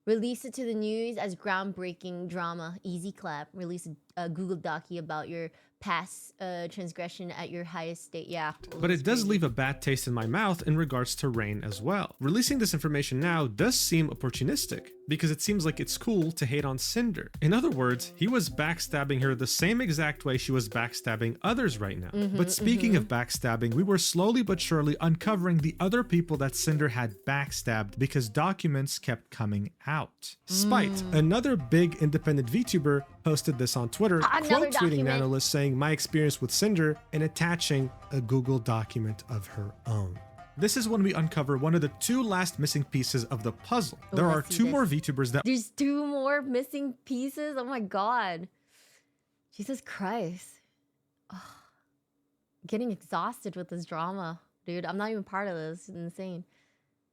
release it to the news as groundbreaking drama. Easy clap. Release a Google Docie about your past transgression at your highest state. Yeah. But it does leave a bad taste in my mouth in regards to Rain as well. Releasing this information now does seem opportunistic, because it seems like it's cool to hate on Cinder. In other words, he was backstabbing her the same exact way she was backstabbing others right now. But speaking of backstabbing, we were slowly but surely uncovering the other people that Cinder had backstabbed because documents kept coming out. Spite, another big independent VTuber, posted this on Twitter, quote tweeting Nanolist saying, my experience with Cinder, and attaching a Google document of her own. This is when we uncover one of the two last missing pieces of the puzzle. There are two more VTubers that— There's two more missing pieces? Oh my god. Jesus Christ. Ugh. Getting exhausted with this drama. Dude, I'm not even part of this. It's insane.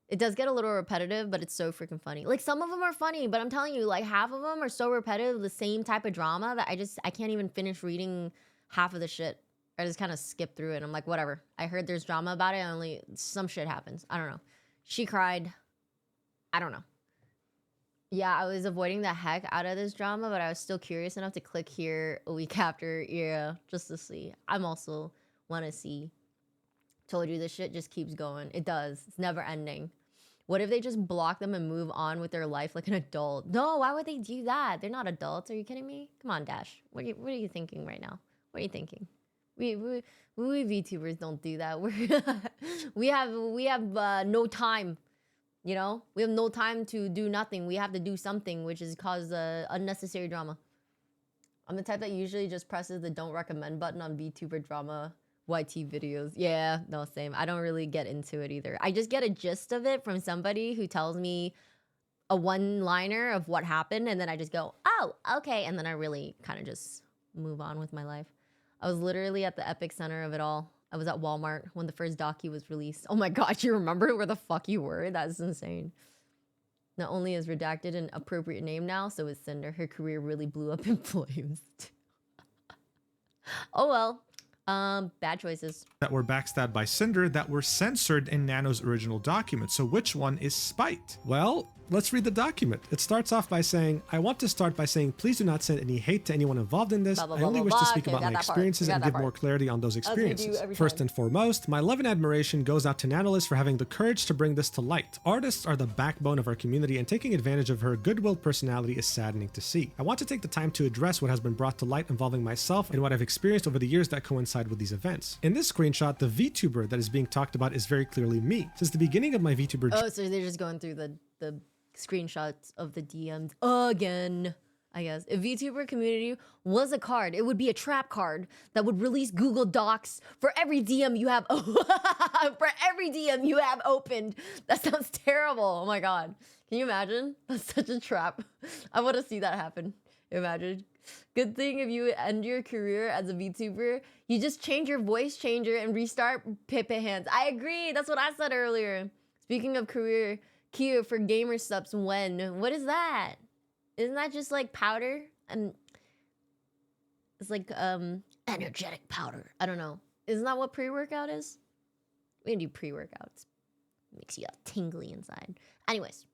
It does get a little repetitive, but it's so freaking funny. Like, some of them are funny, but I'm telling you, like, half of them are so repetitive, the same type of drama, that I can't even finish reading half of the shit. I just kind of skip through it. I'm like, whatever. I heard there's drama about it. Some shit happens. I don't know. She cried. I don't know. Yeah, I was avoiding the heck out of this drama, but I was still curious enough to click here a week after. Yeah, just to see. I'm also want to see. Told you, this shit just keeps going. It does. It's never ending. What if they just block them and move on with their life like an adult? No, why would they do that? They're not adults. Are you kidding me? Come on, Dash. What are you thinking right now? What are you thinking? We VTubers don't do that. We have no time. You know, we have no time to do nothing. We have to do something, which is cause unnecessary drama. I'm the type that usually just presses the don't recommend button on VTuber drama YT videos. Yeah, no, same. I don't really get into it either. I just get a gist of it from somebody who tells me a one-liner of what happened, and then I just go, oh, okay, and then I really kind of just move on with my life. I was literally at the epicenter of it all. I was at Walmart when the first docu was released. Oh my god, you remember where the fuck you were? That's insane. Not only is Redacted an appropriate name now, so is Cinder. Her career really blew up in flames. Oh well. Bad choices. That were backstabbed by Cinder that were censored in Nano's original document. So which one is Spite? Well, let's read the document. It starts off by saying, I want to start by saying, please do not send any hate to anyone involved in this. I only wish to speak about my experiences and give more clarity on those experiences. First and foremost, my love and admiration goes out to Nanolist for having the courage to bring this to light. Artists are the backbone of our community, and taking advantage of her good-willed personality is saddening to see. I want to take the time to address what has been brought to light involving myself and what I've experienced over the years that coincide with these events. In this screenshot, the VTuber that is being talked about is very clearly me. Since the beginning of my VTuber— Oh, so they're just going through the screenshots of the DMs again. I guess if VTuber community was a card, it would be a trap card that would release Google Docs for every DM you have for every DM you have opened. That sounds terrible. Oh my god, can you imagine? That's such a trap. I want to see that happen. Imagine. Good thing if you end your career as a VTuber, you just change your voice changer and restart Pipit Hands. I agree. That's what I said earlier. Speaking of career, Q for gamer subs when? What is that? Isn't that just like powder? And it's like energetic powder. I don't know. Isn't that what pre-workout is? We can do pre-workouts. Makes you tingly inside. Anyways.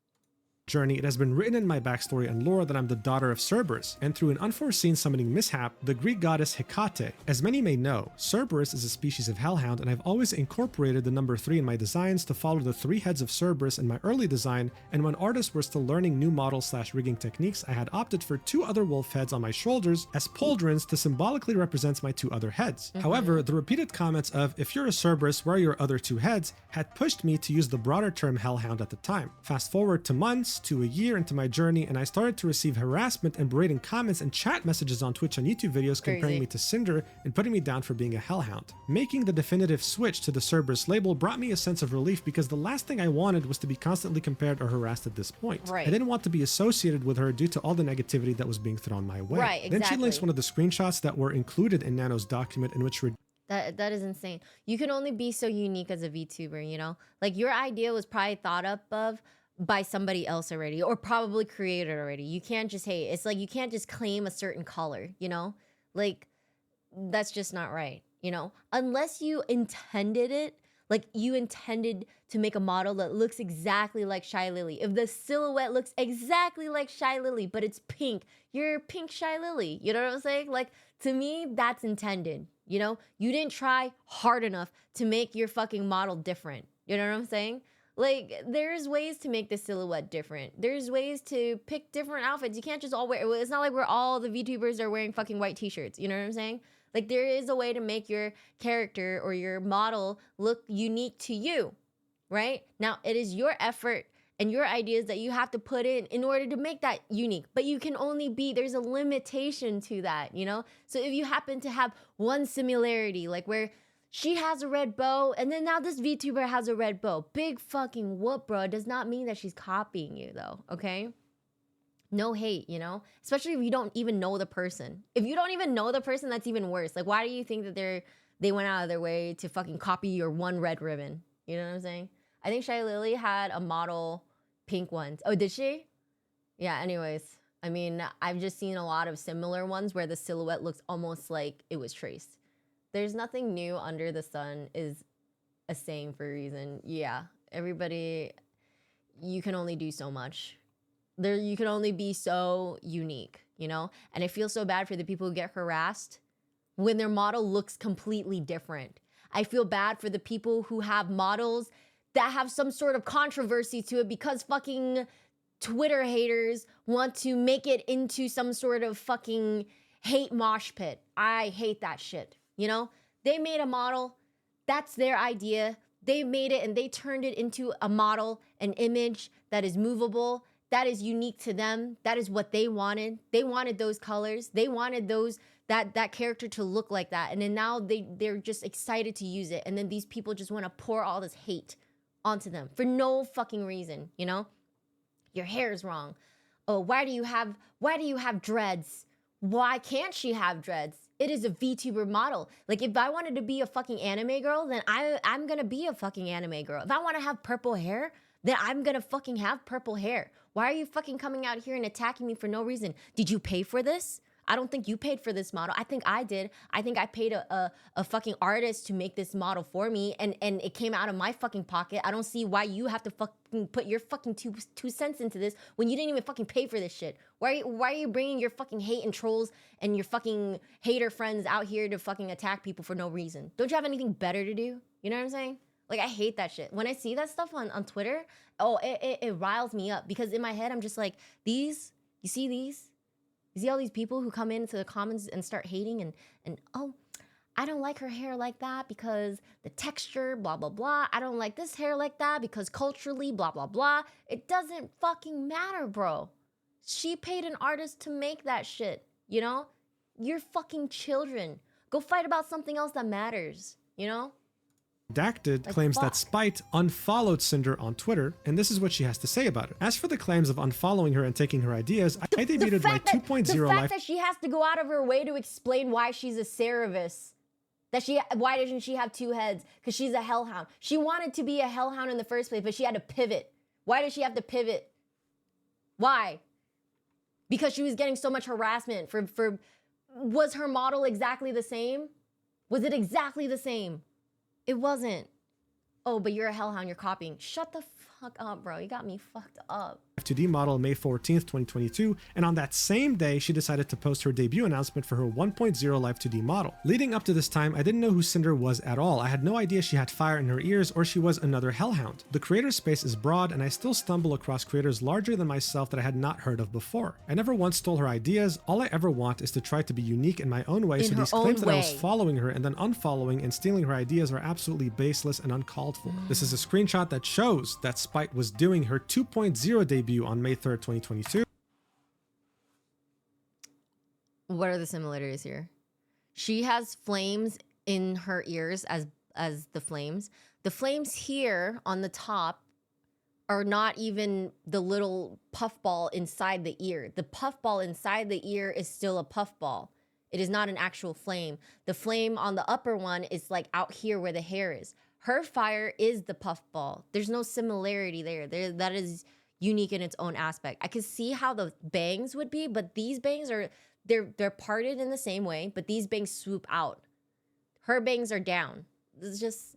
Journey, it has been written in my backstory and lore that I'm the daughter of Cerberus, and through an unforeseen summoning mishap, the Greek goddess Hecate. As many may know, Cerberus is a species of hellhound, and I've always incorporated the number 3 in my designs to follow the 3 heads of Cerberus in my early design, and when artists were still learning new model/rigging techniques, I had opted for 2 other wolf heads on my shoulders as pauldrons to symbolically represent my 2 other heads. However, the repeated comments of, if you're a Cerberus, where are your other 2 heads, had pushed me to use the broader term hellhound at the time. Fast forward to months, to a year into my journey, and I started to receive harassment and berating comments and chat messages on Twitch and YouTube videos comparing me to Cinder and putting me down for being a hellhound. Making the definitive switch to the Cerberus label brought me a sense of relief because the last thing I wanted was to be constantly compared or harassed at this point. I didn't want to be associated with her due to all the negativity that was being thrown my way. Then she links one of the screenshots that were included in Nano's document in which that is insane. You can only be so unique as a VTuber, you know? Like, your idea was probably thought up of by somebody else already, or probably created already. You can't just, hey, it's like you can't just claim a certain color, you know? Like, that's just not right, you know? Unless you intended it, like you intended to make a model that looks exactly like Shy Lily. If the silhouette looks exactly like Shy Lily, but it's pink, you're pink Shy Lily. You know what I'm saying? Like, to me, that's intended, you know? You didn't try hard enough to make your fucking model different. You know what I'm saying? Like, there's ways to make the silhouette different. There's ways to pick different outfits. You can't just all wear, it's not like we're all the VTubers are wearing fucking white t-shirts. You know what I'm saying? Like, there is a way to make your character or your model look unique to you, right? Now, it is your effort and your ideas that you have to put in order to make that unique. But you can only be, there's a limitation to that, you know? So if you happen to have one similarity, like where she has a red bow, and then now this VTuber has a red bow. Big fucking whoop, bro. It does not mean that she's copying you, though, okay? No hate, you know? Especially if you don't even know the person. If you don't even know the person, that's even worse. Like, why do you think that they went out of their way to fucking copy your one red ribbon? You know what I'm saying? I think Shy Lily had a model pink ones. Oh, did she? Yeah, anyways. I mean, I've just seen a lot of similar ones where the silhouette looks almost like it was traced. There's nothing new under the sun is a saying for a reason. Yeah, everybody, you can only do so much. You can only be so unique, you know? And I feel so bad for the people who get harassed when their model looks completely different. I feel bad for the people who have models that have some sort of controversy to it because fucking Twitter haters want to make it into some sort of fucking hate mosh pit. I hate that shit. You know, they made a model. That's their idea. They made it and they turned it into a model, an image that is movable, that is unique to them. That is what they wanted. They wanted those colors. They wanted that character to look like that. And then now they're just excited to use it. And then these people just want to pour all this hate onto them for no fucking reason, you know? Your hair is wrong. Oh, why do you have dreads? Why can't she have dreads? It is a VTuber model. Like, if I wanted to be a fucking anime girl, then I'm gonna be a fucking anime girl. If I want to have purple hair, then I'm gonna fucking have purple hair. Why are you fucking coming out here and attacking me for no reason? Did you pay for this? I don't think you paid for this model. I think I did. I think I paid a fucking artist to make this model for me, and it came out of my fucking pocket. I don't see why you have to fucking put your fucking two cents into this when you didn't even fucking pay for this shit. Why are you bringing your fucking hate and trolls and your fucking hater friends out here to fucking attack people for no reason? Don't you have anything better to do? You know what I'm saying? Like, I hate that shit. When I see that stuff on Twitter, oh, it riles me up because in my head, I'm just like, you see these? You see all these people who come into the comments and start hating and oh, I don't like her hair like that because the texture, blah, blah, blah. I don't like this hair like that because culturally, blah, blah, blah. It doesn't fucking matter, bro. She paid an artist to make that shit, you know? You're fucking children. Go fight about something else that matters, you know? Redacted claims that Spite unfollowed Cinder on Twitter, and this is what she has to say about it. As for the claims of unfollowing her and taking her ideas, I debuted my 2.0 life. The fact that she has to go out of her way to explain why she's a Cerevis, why doesn't she have 2 heads? Because she's a hellhound. She wanted to be a hellhound in the first place, but she had to pivot. Why does she have to pivot? Why? Because she was getting so much harassment for was her model exactly the same? Was it exactly the same? It wasn't. Oh, but you're a hellhound, you're copying. Shut the fuck up, bro. You got me fucked up. 2D model May 14th, 2022, and on that same day, she decided to post her debut announcement for her 1.0 Live 2D model. Leading up to this time, I didn't know who Cinder was at all. I had no idea she had fire in her ears or she was another hellhound. The creator space is broad, and I still stumble across creators larger than myself that I had not heard of before. I never once stole her ideas. All I ever want is to try to be unique in my own way, so these claims that I was following her and then unfollowing and stealing her ideas are absolutely baseless and uncalled for. This is a screenshot that shows that Spite was doing her 2.0 debut on May 3rd, 2022. What are the similarities here? She has flames in her ears as the flames. The flames here on the top are not even the little puffball inside the ear. The puffball inside the ear is still a puffball. It is not an actual flame. The flame on the upper one is like out here where the hair is. Her fire is the puffball. There's no similarity there. That is unique in its own aspect. I could see how the bangs would be, but these bangs are they're parted in the same way, but these bangs swoop out. Her bangs are down. This is just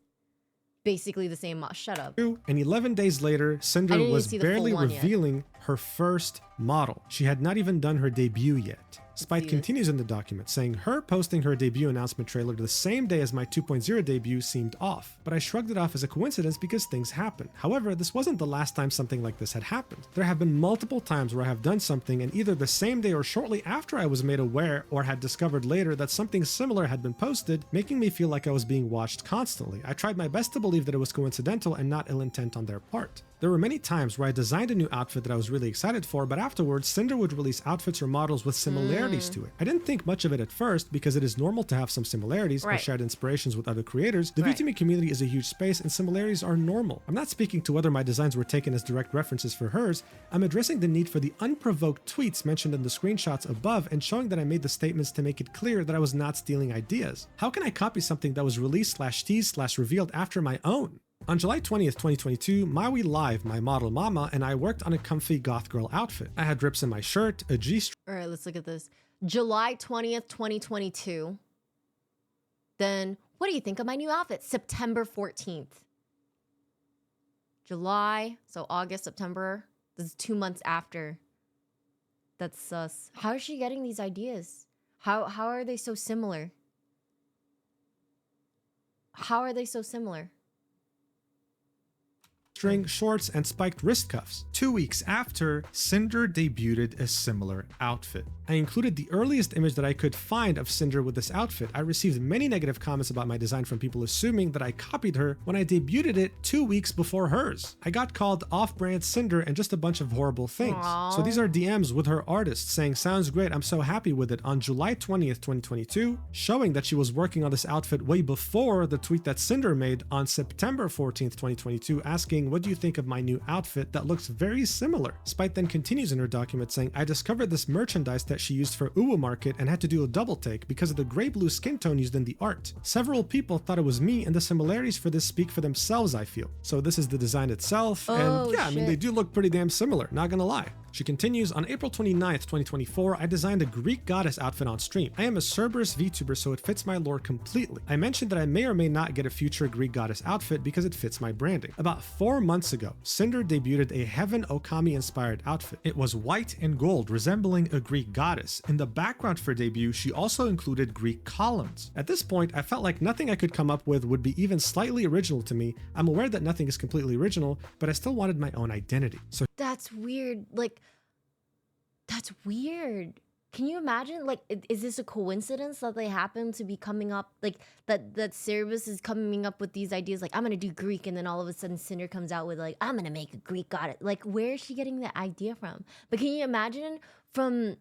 basically the same. Shut up. And 11 days later, Cinder was barely revealing her first model. She had not even done her debut yet. Spite continues in the document, saying her posting her debut announcement trailer the same day as my 2.0 debut seemed off, but I shrugged it off as a coincidence because things happen. However, this wasn't the last time something like this had happened. There have been multiple times where I have done something and either the same day or shortly after I was made aware or had discovered later that something similar had been posted, making me feel like I was being watched constantly. I tried my best to believe that it was coincidental and not ill intent on their part. There were many times where I designed a new outfit that I was really excited for, but afterwards, Cinder would release outfits or models with similarities to it. I didn't think much of it at first because it is normal to have some similarities or shared inspirations with other creators. The Vtuber community is a huge space and similarities are normal. I'm not speaking to whether my designs were taken as direct references for hers. I'm addressing the need for the unprovoked tweets mentioned in the screenshots above and showing that I made the statements to make it clear that I was not stealing ideas. How can I copy something that was released/teased/revealed after my own? On July 20th, 2022, Maui Live, my model Mama, and I worked on a comfy goth girl outfit. I had rips in my shirt, a G-string. All right, let's look at this. July 20th, 2022. Then, what do you think of my new outfit? September 14th. July, so August, September. This is 2 months after. That's sus. How is she getting these ideas? How are they so similar? How are they so similar? Shorts, and spiked wrist cuffs. 2 weeks after, Cinder debuted a similar outfit. I included the earliest image that I could find of Cinder with this outfit. I received many negative comments about my design from people assuming that I copied her when I debuted it 2 weeks before hers. I got called off-brand Cinder and just a bunch of horrible things. Aww. So these are DMs with her artist saying, "Sounds great, I'm so happy with it," on July 20th, 2022, showing that she was working on this outfit way before the tweet that Cinder made on September 14th, 2022, asking, "What do you think of my new outfit that looks very similar?" Spite then continues in her document saying, "I discovered this merchandise that she used for Uwu Market and had to do a double take because of the gray blue skin tone used in the art. Several people thought it was me and the similarities for this speak for themselves, I feel." So this is the design itself, and yeah, I mean, they do look pretty damn similar, not gonna lie. She continues, "On April 29th, 2024, I designed a Greek goddess outfit on stream. I am a Cerberus VTuber, so it fits my lore completely. I mentioned that I may or may not get a future Greek goddess outfit because it fits my branding. About 4 months ago, Cinder debuted a Heaven Okami-inspired outfit. It was white and gold, resembling a Greek goddess. In the background for debut, she also included Greek columns. At this point, I felt like nothing I could come up with would be even slightly original to me. I'm aware that nothing is completely original, but I still wanted my own identity." So that's weird. Like, that's weird. Can you imagine? Like, is this a coincidence that they happen to be coming up, like that Cerberus is coming up with these ideas? Like, I'm gonna do Greek, and then all of a sudden Cinder comes out with like, I'm gonna make a Greek goddess. Like, where is she getting the idea from? But can you imagine from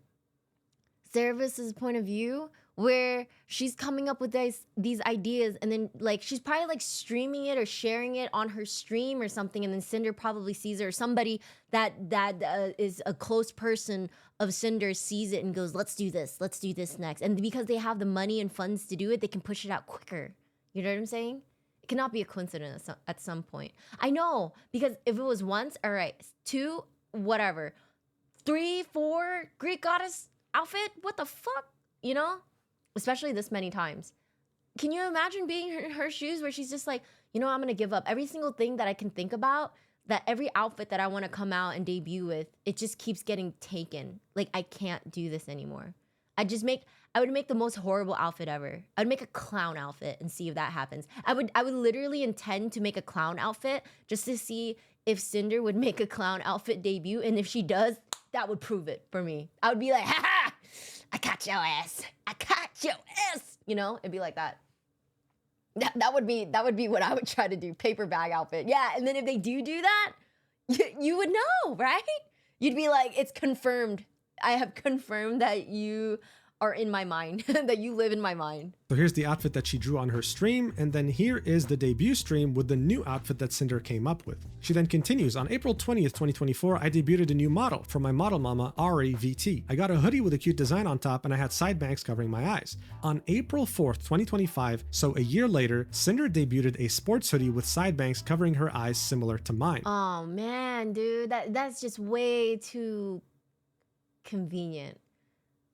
Cerberus's point of view, where she's coming up with these ideas, and then like she's probably like streaming it or sharing it on her stream or something, and then Cinder probably sees it, or somebody that is a close person of Cinder sees it and goes, let's do this next. And because they have the money and funds to do it, they can push it out quicker. You know what I'm saying? It cannot be a coincidence at some point. I know, because if it was once, all right, 2, whatever, 3, 4 Greek goddess outfit, what the fuck, you know? Especially this many times. can you imagine being in her shoes where she's just like, you know, I'm gonna give up every single thing that I can think about, that every outfit that I want to come out and debut with, it just keeps getting taken. Like, I can't do this anymore. I would make the most horrible outfit ever. I would make a clown outfit and see if that happens. I would literally intend to make a clown outfit just to see if Cinder would make a clown outfit debut. And if she does, that would prove it for me. I would be like, ha ha, I caught your ass. I caught your ass. You know, it'd be like that. That would be what I would try to do. Paper bag outfit. Yeah, and then if they do that, you would know, right? You'd be like, it's confirmed. I have confirmed that you are in my mind, that you live in my mind. So here's the outfit that she drew on her stream, and then here is the debut stream with the new outfit that Cinder came up with. She then continues, on April 20th, 2024, I debuted a new model from my model mama, Ari VT. I got a hoodie with a cute design on top, and I had side bangs covering my eyes. On April 4th, 2025, so a year later, Cinder debuted a sports hoodie with side bangs covering her eyes similar to mine. Oh man, dude, that's just way too convenient.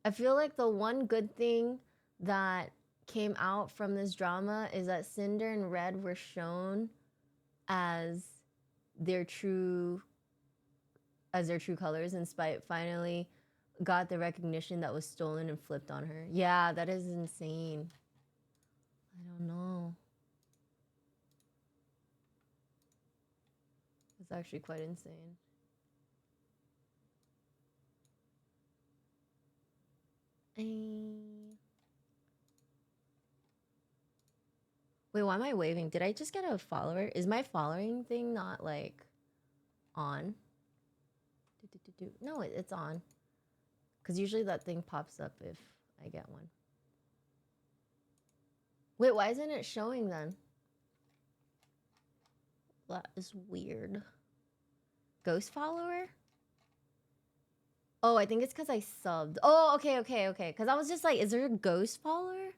I feel like the one good thing that came out from this drama is that Cinder and Red were shown as their true colors, and Spite finally got the recognition that was stolen and flipped on her. Yeah, that is insane. I don't know. It's actually quite insane. Wait, why am I waving? Did I just get a follower? Is my following thing not like on? No, it's on. Because usually that thing pops up if I get one. Wait, why isn't it showing then? That is weird. Ghost follower? Oh, I think it's because I subbed. Oh, okay. Because I was just like, is there a ghost follower?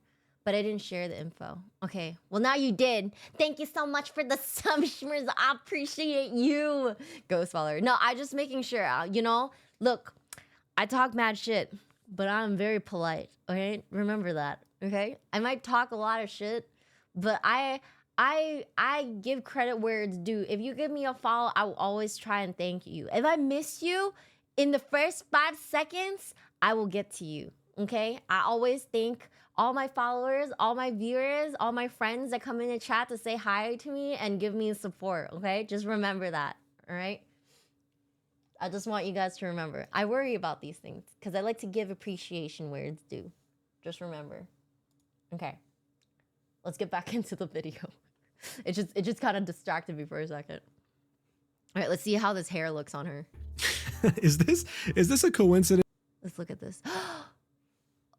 But I didn't share the info. Okay, well now you did. Thank you so much for the sub, Shmers. I appreciate you, ghost follower. No, I just making sure, you know? Look, I talk mad shit, but I'm very polite, okay? Remember that, okay? I might talk a lot of shit, but I give credit where it's due. If you give me a follow, I will always try and thank you. If I miss you, in the first 5 seconds, I will get to you, okay? I always thank all my followers, all my viewers, all my friends that come in the chat to say hi to me and give me support, okay? Just remember that, all right? I just want you guys to remember. I worry about these things because I like to give appreciation where it's due. Just remember. Okay. Let's get back into the video. It just kind of distracted me for a second. All right, let's see how this hair looks on her. Is this a coincidence? Let's look at this.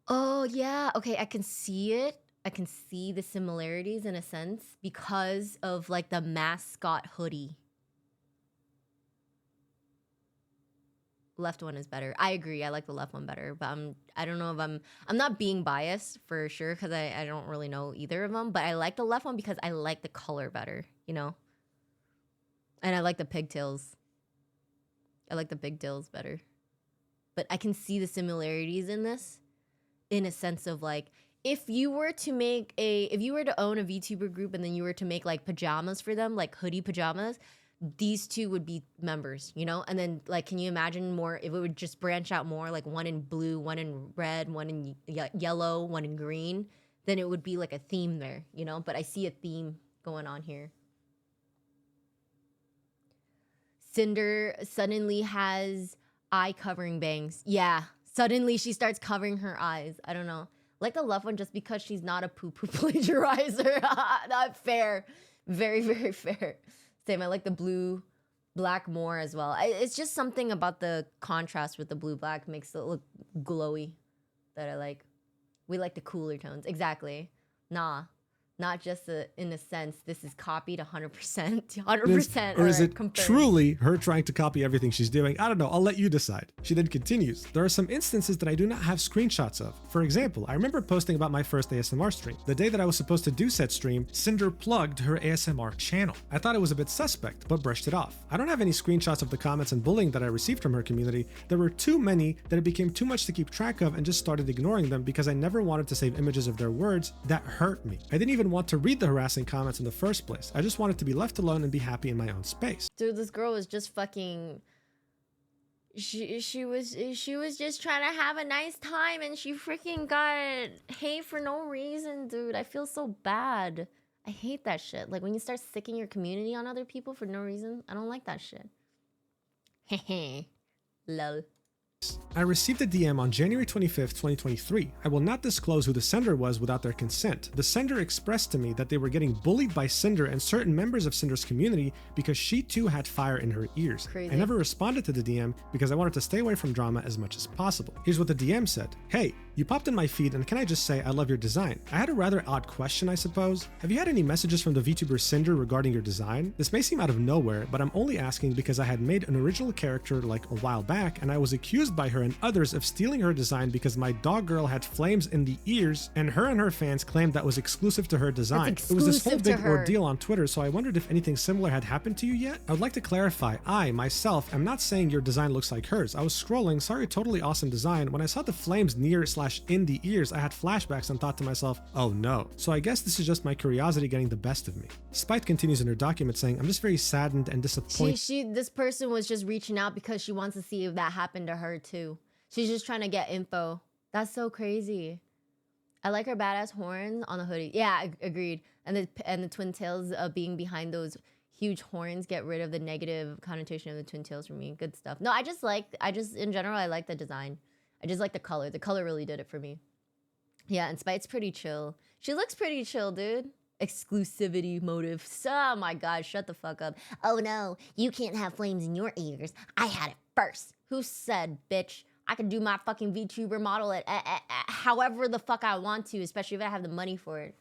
Oh yeah, okay, I can see it. I can see the similarities in a sense because of like the mascot hoodie. Left one is better. I agree. I like the left one better, but I don't know if I'm not being biased for sure because I don't really know either of them, but I like the left one because I like the color better, you know? And I like the pigtails. I like the pigtails better. But I can see the similarities in this in a sense of like, if you were to own a VTuber group and then you were to make like pajamas for them, like hoodie pajamas, these two would be members, you know? And then like, can you imagine more if it would just branch out more, like one in blue, one in red, one in yellow, one in green, then it would be like a theme there, you know? But I see a theme going on here. Cinder suddenly has eye covering bangs. Yeah, suddenly she starts covering her eyes. I don't know. Like the left one just because she's not a poo-poo plagiarizer. Not fair. Very, very fair. Same, I like the blue, black more as well. It's just something about the contrast with the blue-black makes it look glowy that I like. We like the cooler tones. Exactly. Nah. not just in a sense this is copied 100%, 100%, or is it confirmed. truly her trying to copy everything she's doing? I don't know, I'll let you decide. She then continues, there are some instances that I do not have screenshots of. For example, I remember posting about my first ASMR stream. The day that I was supposed to do said stream, Cinder plugged her ASMR channel. I thought it was a bit suspect, but brushed it off. I don't have any screenshots of the comments and bullying that I received from her community. There were too many that it became too much to keep track of and just started ignoring them because I never wanted to save images of their words that hurt me. I didn't even want to read the harassing comments in the first place. I just wanted to be left alone and be happy in my own space. Dude, this girl was just fucking... She was just trying to have a nice time and she freaking got hate for no reason, dude. I feel so bad. I hate that shit. Like when you start sicking your community on other people for no reason, I don't like that shit. Hehe. Lol. I received a DM on January 25th, 2023. I will not disclose who the sender was without their consent. The sender expressed to me that they were getting bullied by Cinder and certain members of Cinder's community because she too had fire in her ears. Crazy. I never responded to the DM because I wanted to stay away from drama as much as possible. Here's what the DM said. Hey, you popped in my feed and can I just say I love your design? I had a rather odd question, I suppose. Have you had any messages from the VTuber Cinder regarding your design? This may seem out of nowhere, but I'm only asking because I had made an original character like a while back and I was accused by her and others of stealing her design because my dog girl had flames in the ears and her fans claimed that was exclusive to her design. It was this whole big ordeal on Twitter, so I wondered if anything similar had happened to you yet? I would like to clarify, I, myself, am not saying your design looks like hers. I was scrolling, saw your totally awesome design. When I saw the flames near/in the ears, I had flashbacks and thought to myself, oh no. So I guess this is just my curiosity getting the best of me. Spite continues in her document saying, I'm just very saddened and disappointed. This person was just reaching out because she wants to see if that happened to her too. She's just trying to get info. That's so crazy. I like her badass horns on the hoodie. Yeah, agreed. And the twin tails being behind those huge horns get rid of the negative connotation of the twin tails for me. Good stuff. No, I just in general, I like the design. I just like the color. The color really did it for me. Yeah, and Spite's pretty chill. She looks pretty chill, dude. Exclusivity motive. Oh my god, shut the fuck up. Oh no, you can't have flames in your ears. I had it first. Who said, bitch? I can do my fucking VTuber model at however the fuck I want to, especially if I have the money for it.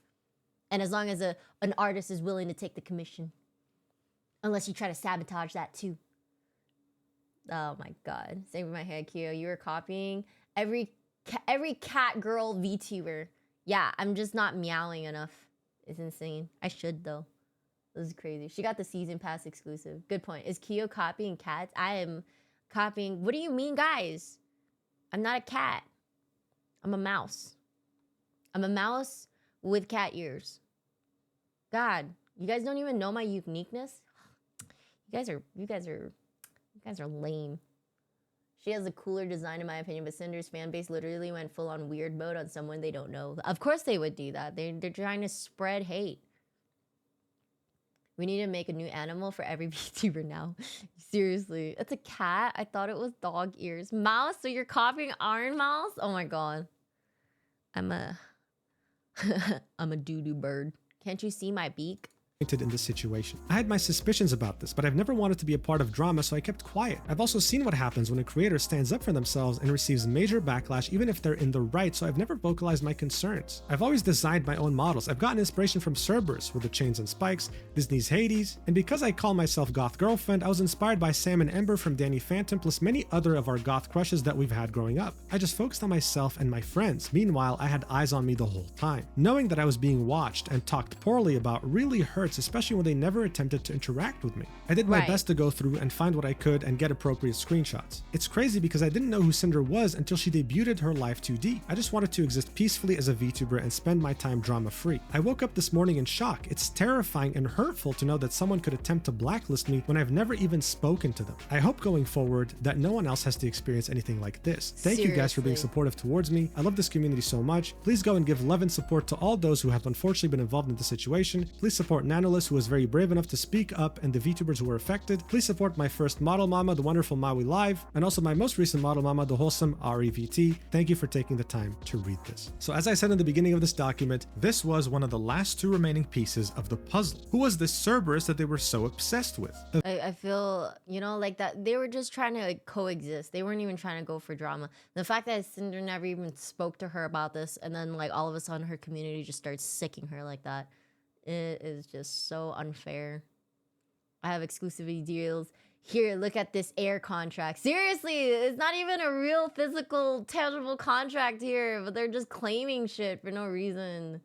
And as long as an artist is willing to take the commission. Unless you try to sabotage that too. Oh my god. Saving my head, Keo. You were copying every cat girl VTuber. Yeah, I'm just not meowing enough. It's insane. I should though. This is crazy. She got the season pass exclusive. Good point. Is Keo copying cats? I am copying. What do you mean, guys? I'm not a cat. I'm a mouse. I'm a mouse with cat ears. God, you guys don't even know my uniqueness. You guys are lame. She has a cooler design in my opinion, but Cinder's fan base literally went full on weird mode on someone they don't know. Of course they would do that. They're trying to spread hate. We need to make a new animal for every VTuber now. Seriously. It's a cat? I thought it was dog ears. Mouse? So you're copying Iron Mouse? Oh my god. I'm a doo-doo bird. Can't you see my beak? In this situation. I had my suspicions about this, but I've never wanted to be a part of drama, so I kept quiet. I've also seen what happens when a creator stands up for themselves and receives major backlash even if they're in the right, so I've never vocalized my concerns. I've always designed my own models. I've gotten inspiration from Cerberus with the chains and spikes, Disney's Hades, and because I call myself Goth Girlfriend, I was inspired by Sam and Ember from Danny Phantom plus many other of our goth crushes that we've had growing up. I just focused on myself and my friends. Meanwhile, I had eyes on me the whole time. Knowing that I was being watched and talked poorly about really hurt, especially when they never attempted to interact with me. I did my best to go through and find what I could and get appropriate screenshots. It's crazy because I didn't know who Cinder was until she debuted her Life 2D. I just wanted to exist peacefully as a VTuber and spend my time drama-free. I woke up this morning in shock. It's terrifying and hurtful to know that someone could attempt to blacklist me when I've never even spoken to them. I hope going forward that no one else has to experience anything like this. Thank you guys for being supportive towards me. I love this community so much. Please go and give love and support to all those who have unfortunately been involved in the situation. Please support Nanolus, who was very brave enough to speak up, and the VTubers who were affected. Please support my first model mama, the wonderful Maui Live, and also my most recent model mama, the wholesome REVT. Thank you for taking the time to read this. So as I said in the beginning of this document, this was one of the last two remaining pieces of the puzzle. Who was this Cerberus that they were so obsessed with? I feel, you know, like that they were just trying to coexist. They weren't even trying to go for drama. The fact that Cinder never even spoke to her about this, and then like all of a sudden her community just starts sicking her like that. It is just so unfair. I have exclusivity deals. Here, look at this air contract. Seriously, it's not even a real physical, tangible contract here, but they're just claiming shit for no reason.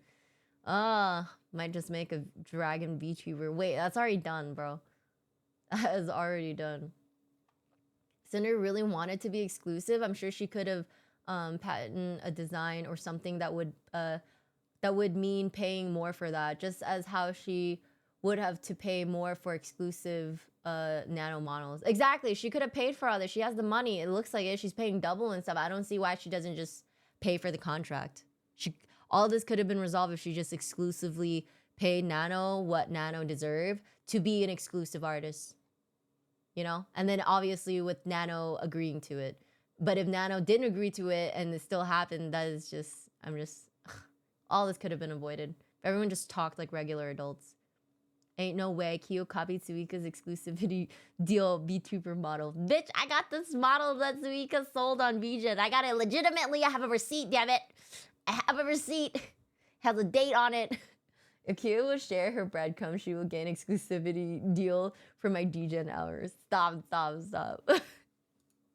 Might just make a dragon VTuber. Wait, that's already done, bro. That is already done. Cinder really wanted to be exclusive. I'm sure she could have patented a design or something that would mean paying more for that, just as how she would have to pay more for exclusive nano models. Exactly, she could have paid for all this. She has the money. It looks like it. She's paying double and stuff. I don't see why she doesn't just pay for the contract. All this could have been resolved if she just exclusively paid Nano what Nano deserved to be an exclusive artist. You know? And then obviously with Nano agreeing to it. But if Nano didn't agree to it and it still happened, that is just, all this could have been avoided. If everyone just talked like regular adults. Ain't no way Keo copied Suika's exclusivity deal VTuber model. Bitch, I got this model that Suika sold on VGen. I got it legitimately. I have a receipt, damn it. I have a receipt. Has a date on it. If Keo will share her breadcrumbs, she will gain exclusivity deal for my DGen hours. Stop.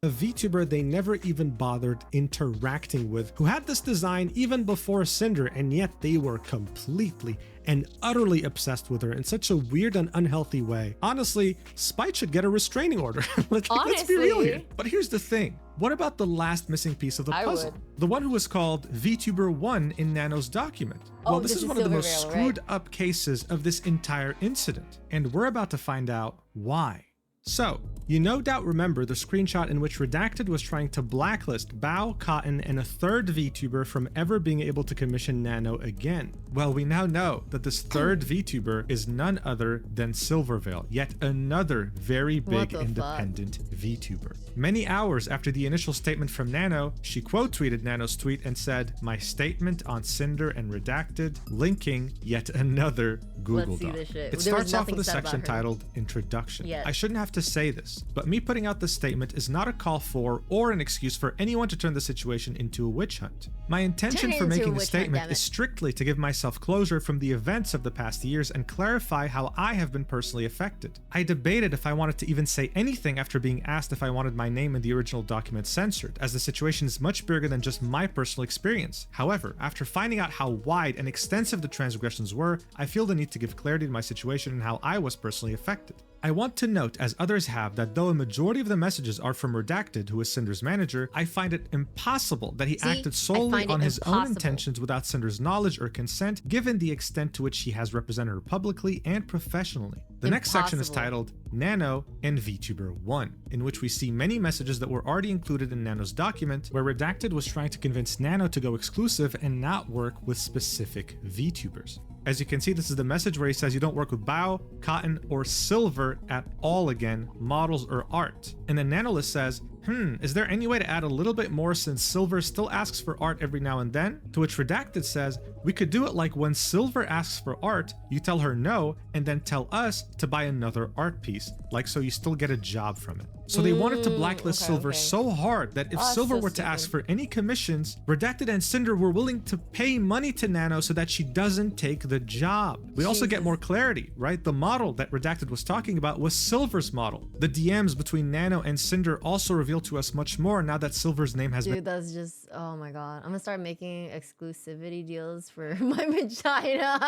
A VTuber they never even bothered interacting with, who had this design even before Cinder, and yet they were completely and utterly obsessed with her in such a weird and unhealthy way. Honestly, Spite should get a restraining order. Let's be real here. But here's the thing. What about the last missing piece of the puzzle? The one who was called VTuber 1 in Nano's document. Well, this is one of the most screwed up cases of this entire incident, and we're about to find out why. So, you no doubt remember the screenshot in which Redacted was trying to blacklist Bao, Cotton, and a third VTuber from ever being able to commission Nano again. Well, we now know that this third VTuber is none other than Silverveil, yet another very big independent VTuber. Many hours after the initial statement from Nano, she quote tweeted Nano's tweet and said, "My statement on Cinder and Redacted, linking yet another Google Doc." It starts off with a section titled Introduction. I shouldn't have to say this, but me putting out this statement is not a call for or an excuse for anyone to turn the situation into a witch hunt. My intention for making a statement is strictly to give myself closure from the events of the past years and clarify how I have been personally affected. I debated if I wanted to even say anything after being asked if I wanted my name in the original document censored, as the situation is much bigger than just my personal experience. However, after finding out how wide and extensive the transgressions were, I feel the need to give clarity to my situation and how I was personally affected. I want to note, as others have, that though a majority of the messages are from Redacted, who is Cinder's manager, I find it impossible that he acted solely on his own intentions without Cinder's knowledge or consent, given the extent to which he has represented her publicly and professionally. The next section is titled Nano and VTuber 1, in which we see many messages that were already included in Nano's document, where Redacted was trying to convince Nano to go exclusive and not work with specific VTubers. As you can see, this is the message where he says you don't work with Bao, Cotton, or Silver at all again, models or art. And then Nanolist says, is there any way to add a little bit more since Silver still asks for art every now and then? To which Redacted says, we could do it like when Silver asks for art, you tell her no, and then tell us to buy another art piece, like so you still get a job from it. So they wanted to blacklist Silver so hard that if Silver were to ask for any commissions, Redacted and Cinder were willing to pay money to Nano so that she doesn't take the job. We also get more clarity, right? The model that Redacted was talking about was Silver's model. The DMs between Nano and Cinder also reveal to us much more now that Silver's name has been— that's just, oh my god. I'm gonna start making exclusivity deals for my vagina.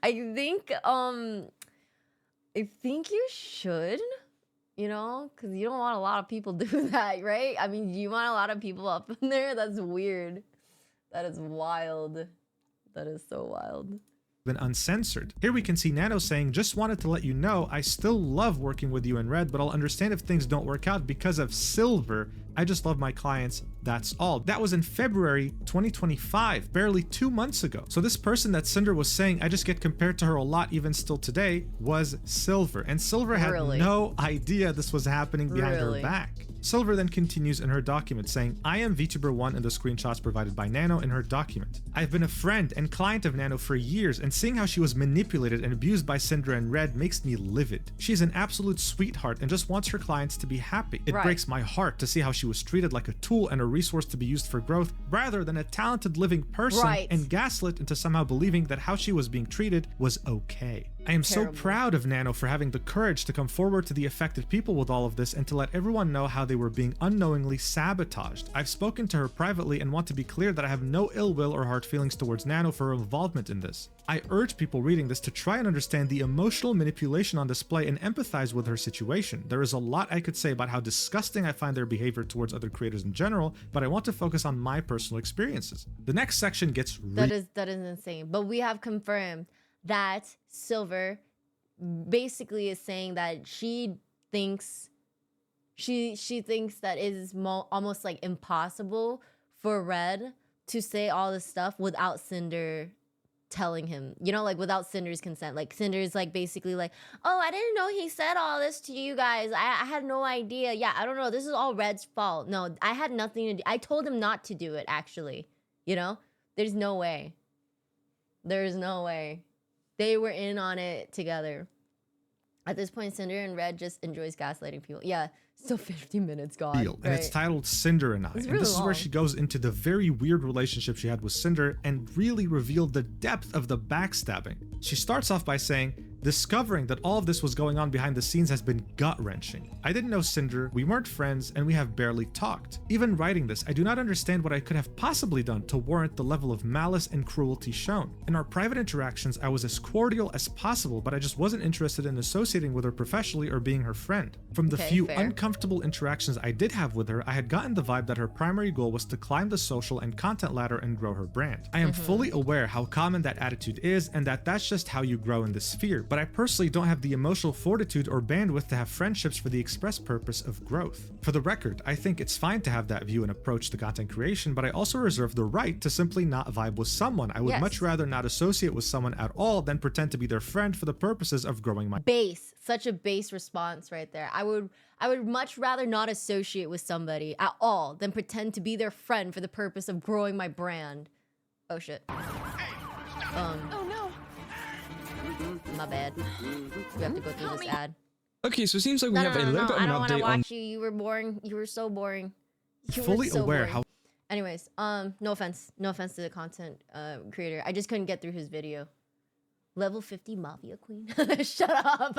I think you should, you know, because you don't want a lot of people do that, right? I mean, you want a lot of people up in there? That's weird. That is wild. That is so wild. Been uncensored. Here we can see Nano saying, just wanted to let you know I still love working with you in Red, but I'll understand if things don't work out because of Silver. I just love my clients, that's all. That was in February 2025, barely 2 months ago. So this person that Cinder was saying I just get compared to her a lot even still today was Silver, and Silver had no idea this was happening behind her back. Silver then continues in her document saying, I am VTuber1 in the screenshots provided by Nano in her document. I've been a friend and client of Nano for years, and seeing how she was manipulated and abused by Cinder and Red makes me livid. She's an absolute sweetheart and just wants her clients to be happy. It breaks my heart to see how she was treated like a tool and a resource to be used for growth rather than a talented living person and gaslit into somehow believing that how she was being treated was okay. I am so proud of Nano for having the courage to come forward to the affected people with all of this and to let everyone know how they were being unknowingly sabotaged. I've spoken to her privately and want to be clear that I have no ill will or hard feelings towards Nano for her involvement in this. I urge people reading this to try and understand the emotional manipulation on display and empathize with her situation. There is a lot I could say about how disgusting I find their behavior towards other creators in general, but I want to focus on my personal experiences. The next section gets that is insane. But we have confirmed that Silver basically is saying that she thinks that it is almost like impossible for Red to say all this stuff without Cinder telling him, you know, like without Cinder's consent. Like Cinder's like basically like, oh, I didn't know he said all this to you guys. I had no idea. Yeah, I don't know. This is all Red's fault. No, I had nothing to do. I told him not to do it, actually. You know, there's no way. There's no way. They were in on it together. At this point, Cinder and Red just enjoys gaslighting people. Yeah, still 50 minutes gone. And it's titled Cinder and I. And this is where she goes into the very weird relationship she had with Cinder and really revealed the depth of the backstabbing. She starts off by saying, discovering that all of this was going on behind the scenes has been gut-wrenching. I didn't know Cinder, we weren't friends, and we have barely talked. Even writing this, I do not understand what I could have possibly done to warrant the level of malice and cruelty shown. In our private interactions, I was as cordial as possible, but I just wasn't interested in associating with her professionally or being her friend. From the few uncomfortable interactions I did have with her, I had gotten the vibe that her primary goal was to climb the social and content ladder and grow her brand. I am fully aware how common that attitude is and that that's just how you grow in this sphere, but I personally don't have the emotional fortitude or bandwidth to have friendships for the express purpose of growth. For the record, I think it's fine to have that view and approach to content creation, but I also reserve the right to simply not vibe with someone. I would much rather not associate with someone at all than pretend to be their friend for the purposes of growing my base. Such a base response right there. I would much rather not associate with somebody at all than pretend to be their friend for the purpose of growing my brand. Oh shit. Oh no. My bad. We have to go through this ad. Okay, so it seems like we have a little bit of an update on... I don't want to watch you. You were boring. You were so boring. You fully were so aware boring. how... Anyways, no offense. No offense to the content creator. I just couldn't get through his video. Level 50 Mafia Queen. Shut up.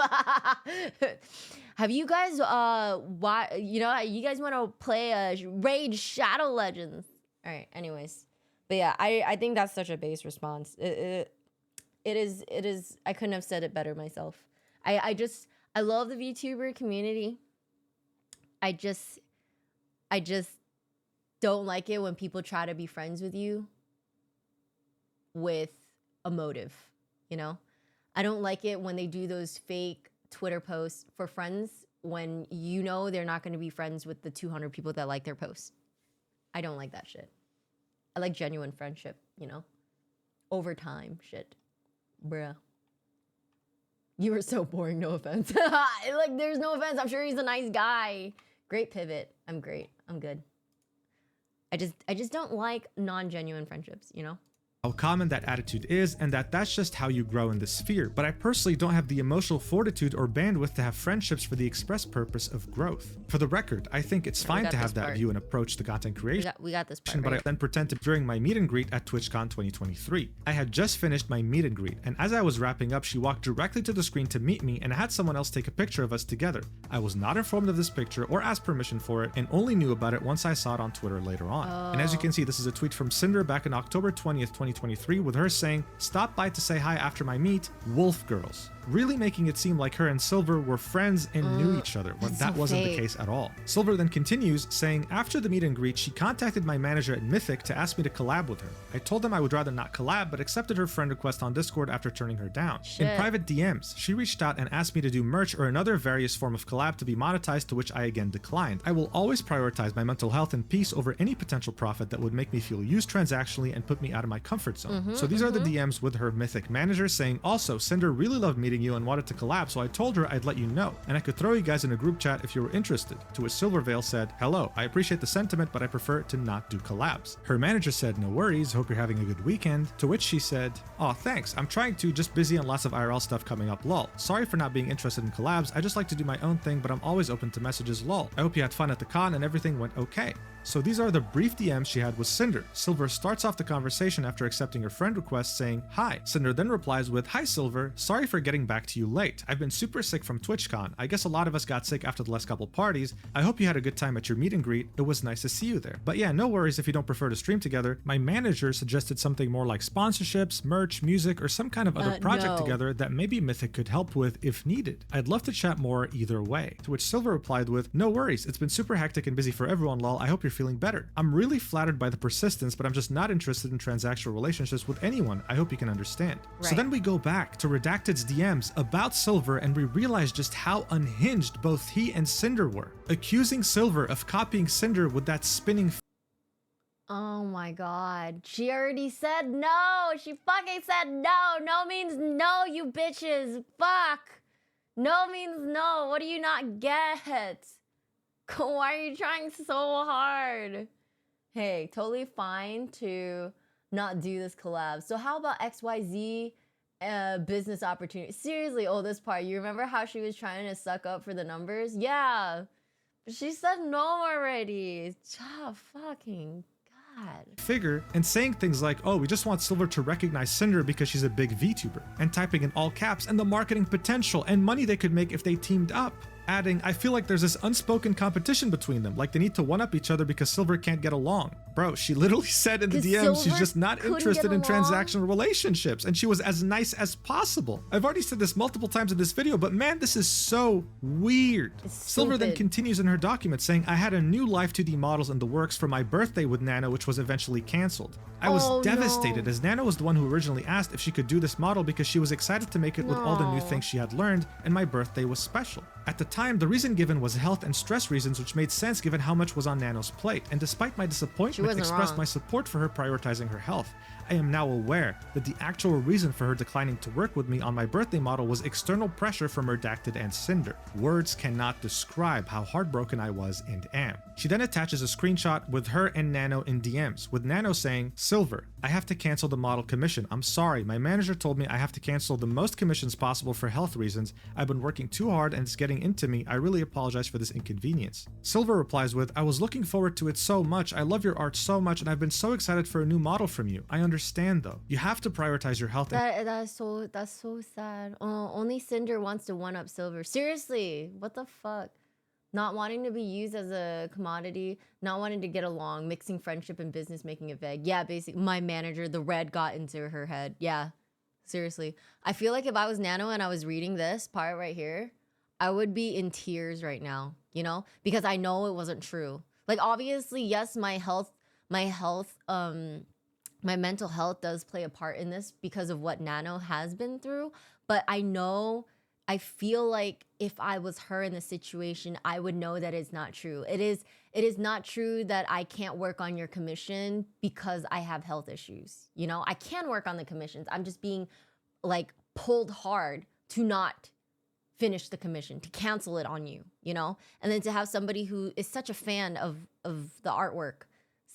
Have you guys, you guys want to play Raid Shadow Legends? All right, anyways. But yeah, I think that's such a base response. It is, I couldn't have said it better myself. I love the VTuber community. I just don't like it when people try to be friends with you with a motive. You know, I don't like it when they do those fake Twitter posts for friends when you know they're not going to be friends with the 200 people that like their posts. I don't like that shit. I like genuine friendship, you know, over time shit. Bruh. You were so boring, no offense. Like, there's no offense. I'm sure he's a nice guy. Great pivot. I'm great. I'm good. I just don't like non-genuine friendships, you know? How common that attitude is and that that's just how you grow in this sphere, but I personally don't have the emotional fortitude or bandwidth to have friendships for the express purpose of growth. For the record, I think it's fine to have that view and approach to content creation, we got this part, but I then pretend to during my meet and greet at TwitchCon 2023. I had just finished my meet and greet, and as I was wrapping up, she walked directly to the screen to meet me, and I had someone else take a picture of us together. I was not informed of this picture or asked permission for it, and only knew about it once I saw it on Twitter later on. And as you can see, this is a tweet from Cinder back in October 20th, 2023, with her saying, "Stop by to say hi after my meet, Wolf Girls." Really making it seem like her and Silver were friends and knew each other, when that wasn't the case at all. Silver then continues, saying, after the meet and greet, she contacted my manager at Mythic to ask me to collab with her. I told them I would rather not collab, but accepted her friend request on Discord after turning her down. In private DMs, she reached out and asked me to do merch or another various form of collab to be monetized, to which I again declined. I will always prioritize my mental health and peace over any potential profit that would make me feel used transactionally and put me out of my comfort zone. So these are the DMs with her Mythic manager saying, also, Cinder really loved meeting meeting you and wanted to collab, so I told her I'd let you know, and I could throw you guys in a group chat if you were interested. To which Silverveil said, hello, I appreciate the sentiment, but I prefer to not do collabs. Her manager said, no worries, hope you're having a good weekend. To which she said, aw, thanks, I'm trying to, just busy and lots of IRL stuff coming up, lol. Sorry for not being interested in collabs, I just like to do my own thing, but I'm always open to messages, lol. I hope you had fun at the con and everything went okay. So these are the brief DMs she had with Cinder. Silver starts off the conversation after accepting her friend request saying, hi. Cinder then replies with, hi Silver, sorry for getting back to you late. I've been super sick from TwitchCon. I guess a lot of us got sick after the last couple parties. I hope you had a good time at your meet and greet. It was nice to see you there. But yeah, no worries if you don't prefer to stream together. My manager suggested something more like sponsorships, merch, music, or some kind of other project together that maybe Mythic could help with if needed. I'd love to chat more either way. To which Silver replied with, no worries, it's been super hectic and busy for everyone, lol. I hope you're feeling better. I'm really flattered by the persistence, but I'm just not interested in transactional relationships with anyone. I hope you can understand. Right. So then we go back to Redacted's DMs about Silver and we realize just how unhinged both he and Cinder were, accusing Silver of copying Cinder with that spinning oh my god. She already said no. She fucking said no. No means no, you bitches. Fuck. No means no. What do you not get? Why are you trying so hard? Hey, totally fine to not do this collab. So how about XYZ business opportunity? Seriously, oh, this part. You remember how she was trying to suck up for the numbers? Yeah. But she said no already. Oh, fucking God. Figure and saying things like, oh, we just want Silver to recognize Cinder because she's a big VTuber, and typing in all caps and the marketing potential and money they could make if they teamed up. Adding, I feel like there's this unspoken competition between them, like they need to one-up each other because Silver can't get along. Bro, she literally said in the DM she's just not interested in transactional relationships, and she was as nice as possible. I've already said this multiple times in this video, but man, this is so weird. Silver then continues in her document saying, I had a new Live 2D models in the works for my birthday with Nano, which was eventually cancelled. I was devastated as Nano was the one who originally asked if she could do this model because she was excited to make it with all the new things she had learned, and my birthday was special. At the time, the reason given was health and stress reasons, which made sense given how much was on Nano's plate, and despite my disappointment, expressed my support for her prioritizing her health. I am now aware that the actual reason for her declining to work with me on my birthday model was external pressure from Redacted and Cinder. Words cannot describe how heartbroken I was and am. She then attaches a screenshot with her and Nano in DMs, with Nano saying, Silver, I have to cancel the model commission. I'm sorry, my manager told me I have to cancel the most commissions possible for health reasons. I've been working too hard and it's getting into me. I really apologize for this inconvenience. Silver replies with, I was looking forward to it so much. I love your art so much and I've been so excited for a new model from you. I understand though. You have to prioritize your health. That's so sad. Oh, only Cinder wants to one-up Silver. Seriously, what the fuck? Not wanting to be used as a commodity, not wanting to get along, mixing friendship and business, making it vague. Yeah, basically, my manager, the red got into her head. Yeah, seriously. I feel like if I was Nano and I was reading this part right here, I would be in tears right now, you know? Because I know it wasn't true. Like, obviously, yes, my mental health does play a part in this because of what Nano has been through. But I feel like if I was her in the situation, I would know that it's not true. It is not true that I can't work on your commission because I have health issues. You know, I can work on the commissions. I'm just being like pulled hard to not finish the commission, to cancel it on you, you know? And then to have somebody who is such a fan of the artwork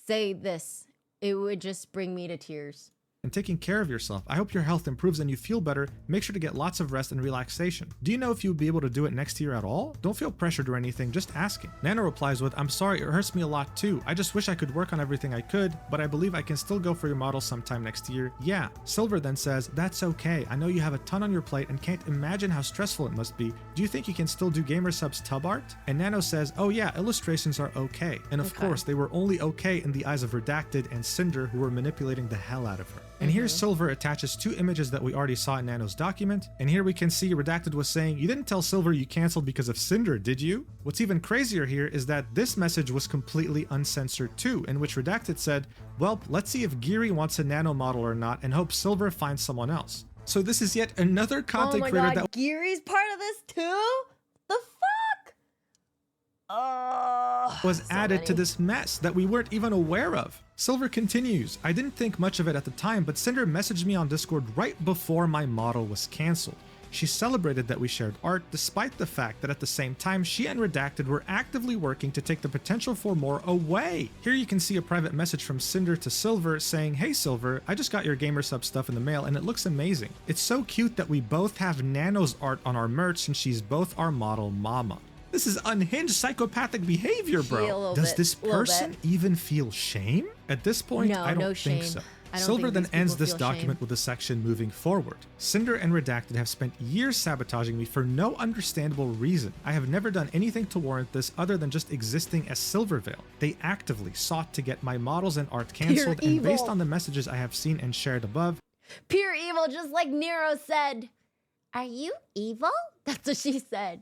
say this, it would just bring me to tears. And taking care of yourself. I hope your health improves and you feel better. Make sure to get lots of rest and relaxation. Do you know if you would be able to do it next year at all? Don't feel pressured or anything, just asking. Nano replies with, I'm sorry, it hurts me a lot too. I just wish I could work on everything I could, but I believe I can still go for your model sometime next year. Yeah. Silver then says, that's okay. I know you have a ton on your plate and can't imagine how stressful it must be. Do you think you can still do Gamersub's tub art? And Nano says, oh yeah, illustrations are okay. And of course, they were only okay in the eyes of Redacted and Cinder, who were manipulating the hell out of her. And here Silver attaches two images that we already saw in Nano's document, and here we can see Redacted was saying, you didn't tell Silver you canceled because of Cinder, did you? What's even crazier here is that this message was completely uncensored too, in which Redacted said, well, let's see if Geary wants a Nano model or not, and hope Silver finds someone else. So this is yet another content creator that— Geary's part of this too? The fuck? was added to this mess that we weren't even aware of. Silver continues, I didn't think much of it at the time, but Cinder messaged me on Discord right before my model was cancelled. She celebrated that we shared art despite the fact that at the same time she and Redacted were actively working to take the potential for more away. Here you can see a private message from Cinder to Silver saying, "Hey Silver, I just got your gamer sub stuff in the mail and it looks amazing. It's so cute that we both have Nano's art on our merch since she's both our model mama." This is unhinged psychopathic behavior, bro. Does this person even feel shame? At this point, I don't think so. Silver then ends this document with a section moving forward. Cinder and Redacted have spent years sabotaging me for no understandable reason. I have never done anything to warrant this other than just existing as Silvervale. They actively sought to get my models and art cancelled, and based on the messages I have seen and shared above, pure evil, just like Nero said. Are you evil? That's what she said.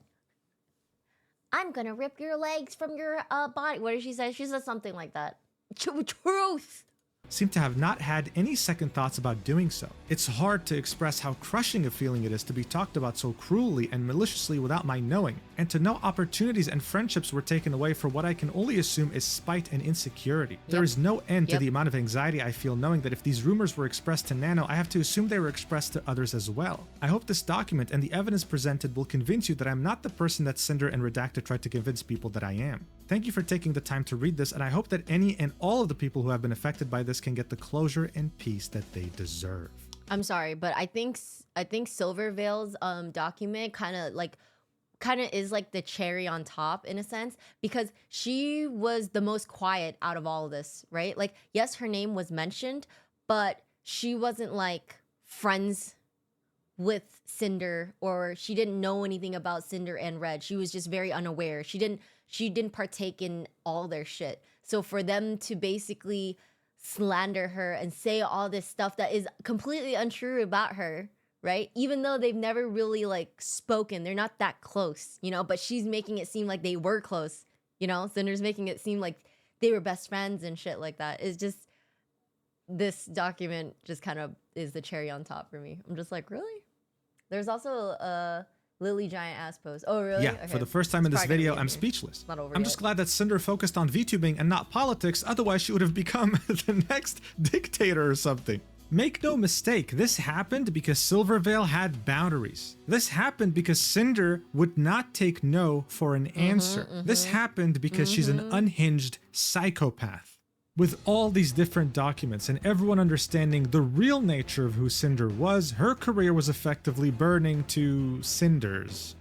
I'm gonna rip your legs from your body. What did she say? She said something like that. Truth. seem to have not had any second thoughts about doing so. It's hard to express how crushing a feeling it is to be talked about so cruelly and maliciously without my knowing, and to know opportunities and friendships were taken away for what I can only assume is spite and insecurity. There is no end to the amount of anxiety I feel knowing that if these rumors were expressed to Nano, I have to assume they were expressed to others as well. I hope this document and the evidence presented will convince you that I'm not the person that Cinder and Redacted tried to convince people that I am. Thank you for taking the time to read this, and I hope that any and all of the people who have been affected by this can get the closure and peace that they deserve. I'm sorry, but I think Silvervale's document kind of is like the cherry on top in a sense, because she was the most quiet out of all of this, right? Like, yes, her name was mentioned, but she wasn't like friends with Cinder, or she didn't know anything about Cinder and Red. She was just very unaware. She didn't partake in all their shit. So for them to basically slander her and say all this stuff that is completely untrue about her, right? Even though they've never really like spoken, they're not that close, you know, but she's making it seem like they were close, you know? Cinder's making it seem like they were best friends and shit like that. It's just, this document just kind of is the cherry on top for me. I'm just like, really? There's also a Lily giant ass pose. Oh, really? Yeah, okay. For the first time in this video, I'm speechless. I'm just glad that Cinder focused on VTubing and not politics, otherwise she would have become the next dictator or something. Make no mistake, this happened because Silvervale had boundaries. This happened because Cinder would not take no for an answer. This happened because she's an unhinged psychopath. With all these different documents and everyone understanding the real nature of who Cinder was, her career was effectively burning to cinders.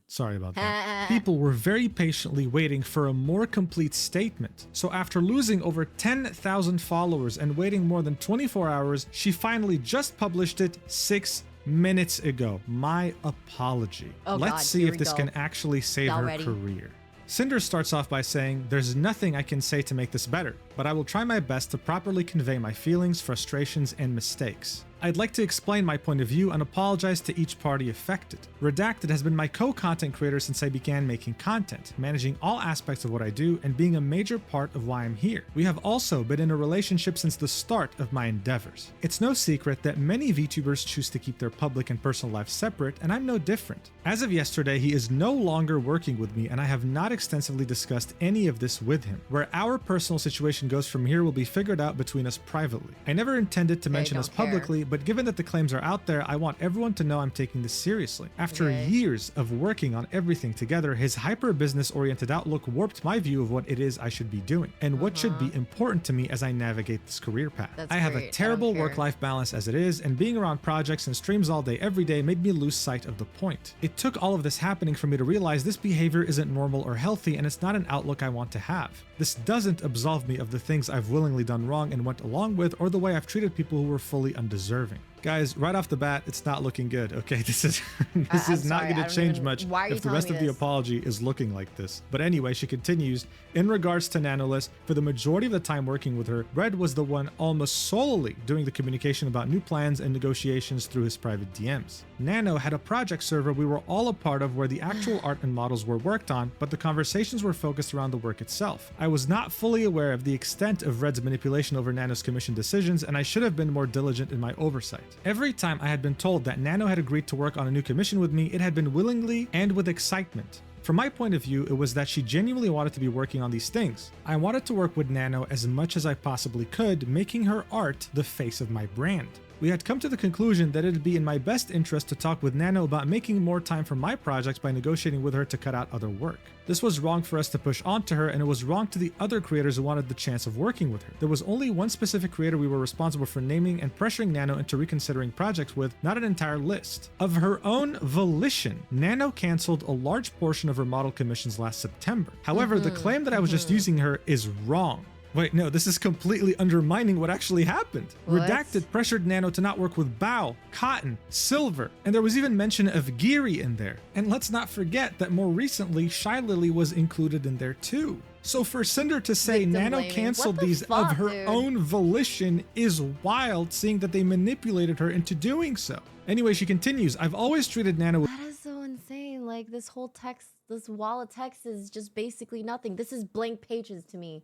Sorry about that. People were very patiently waiting for a more complete statement. So after losing over 10,000 followers and waiting more than 24 hours, she finally just published it 6 minutes ago. My apology. Let's see if this can actually save her career. Cinder starts off by saying, "There's nothing I can say to make this better, but I will try my best to properly convey my feelings, frustrations, and mistakes. I'd like to explain my point of view and apologize to each party affected. Redacted has been my co-content creator since I began making content, managing all aspects of what I do and being a major part of why I'm here. We have also been in a relationship since the start of my endeavors. It's no secret that many VTubers choose to keep their public and personal lives separate, and I'm no different. As of yesterday, he is no longer working with me, and I have not extensively discussed any of this with him. Where our personal situation goes from here will be figured out between us privately. I never intended to mention this publicly, but given that the claims are out there, I want everyone to know I'm taking this seriously. After years of working on everything together, his hyper-business oriented outlook warped my view of what it is I should be doing, and what should be important to me as I navigate this career path. I have a terrible work-life balance as it is, and being around projects and streams all day every day made me lose sight of the point. It took all of this happening for me to realize this behavior isn't normal or healthy, and it's not an outlook I want to have. This doesn't absolve me of the things I've willingly done wrong and went along with, or the way I've treated people who were fully undeserving. Guys, right off the bat, it's not looking good, okay? This is not going to change much if the rest of the apology is looking like this. But anyway, she continues, in regards to Nanoless, for the majority of the time working with her, Red was the one almost solely doing the communication about new plans and negotiations through his private DMs. Nano had a project server we were all a part of where the actual art and models were worked on, but the conversations were focused around the work itself. I was not fully aware of the extent of Red's manipulation over Nano's commission decisions, and I should have been more diligent in my oversight. Every time I had been told that Nano had agreed to work on a new commission with me, it had been willingly and with excitement. From my point of view, it was that she genuinely wanted to be working on these things. I wanted to work with Nano as much as I possibly could, making her art the face of my brand. We had come to the conclusion that it'd be in my best interest to talk with Nano about making more time for my projects by negotiating with her to cut out other work. This was wrong for us to push onto her, and it was wrong to the other creators who wanted the chance of working with her. There was only one specific creator we were responsible for naming and pressuring Nano into reconsidering projects with, not an entire list. Of her own volition, Nano cancelled a large portion of her model commissions last September. However, the claim that I was just using her is wrong. Wait, no, this is completely undermining what actually happened. What? Redacted pressured Nano to not work with Bao, Cotton, Silver, and there was even mention of Geary in there. And let's not forget that more recently, Shy Lily was included in there too. So for Cinder to say Victim Nano blaming. canceled What the these fuck, of her dude? own volition is wild, seeing that they manipulated her into doing so. Anyway, she continues, I've always treated Nano with That is so insane. Like this whole text, this wall of text is just basically nothing. This is blank pages to me.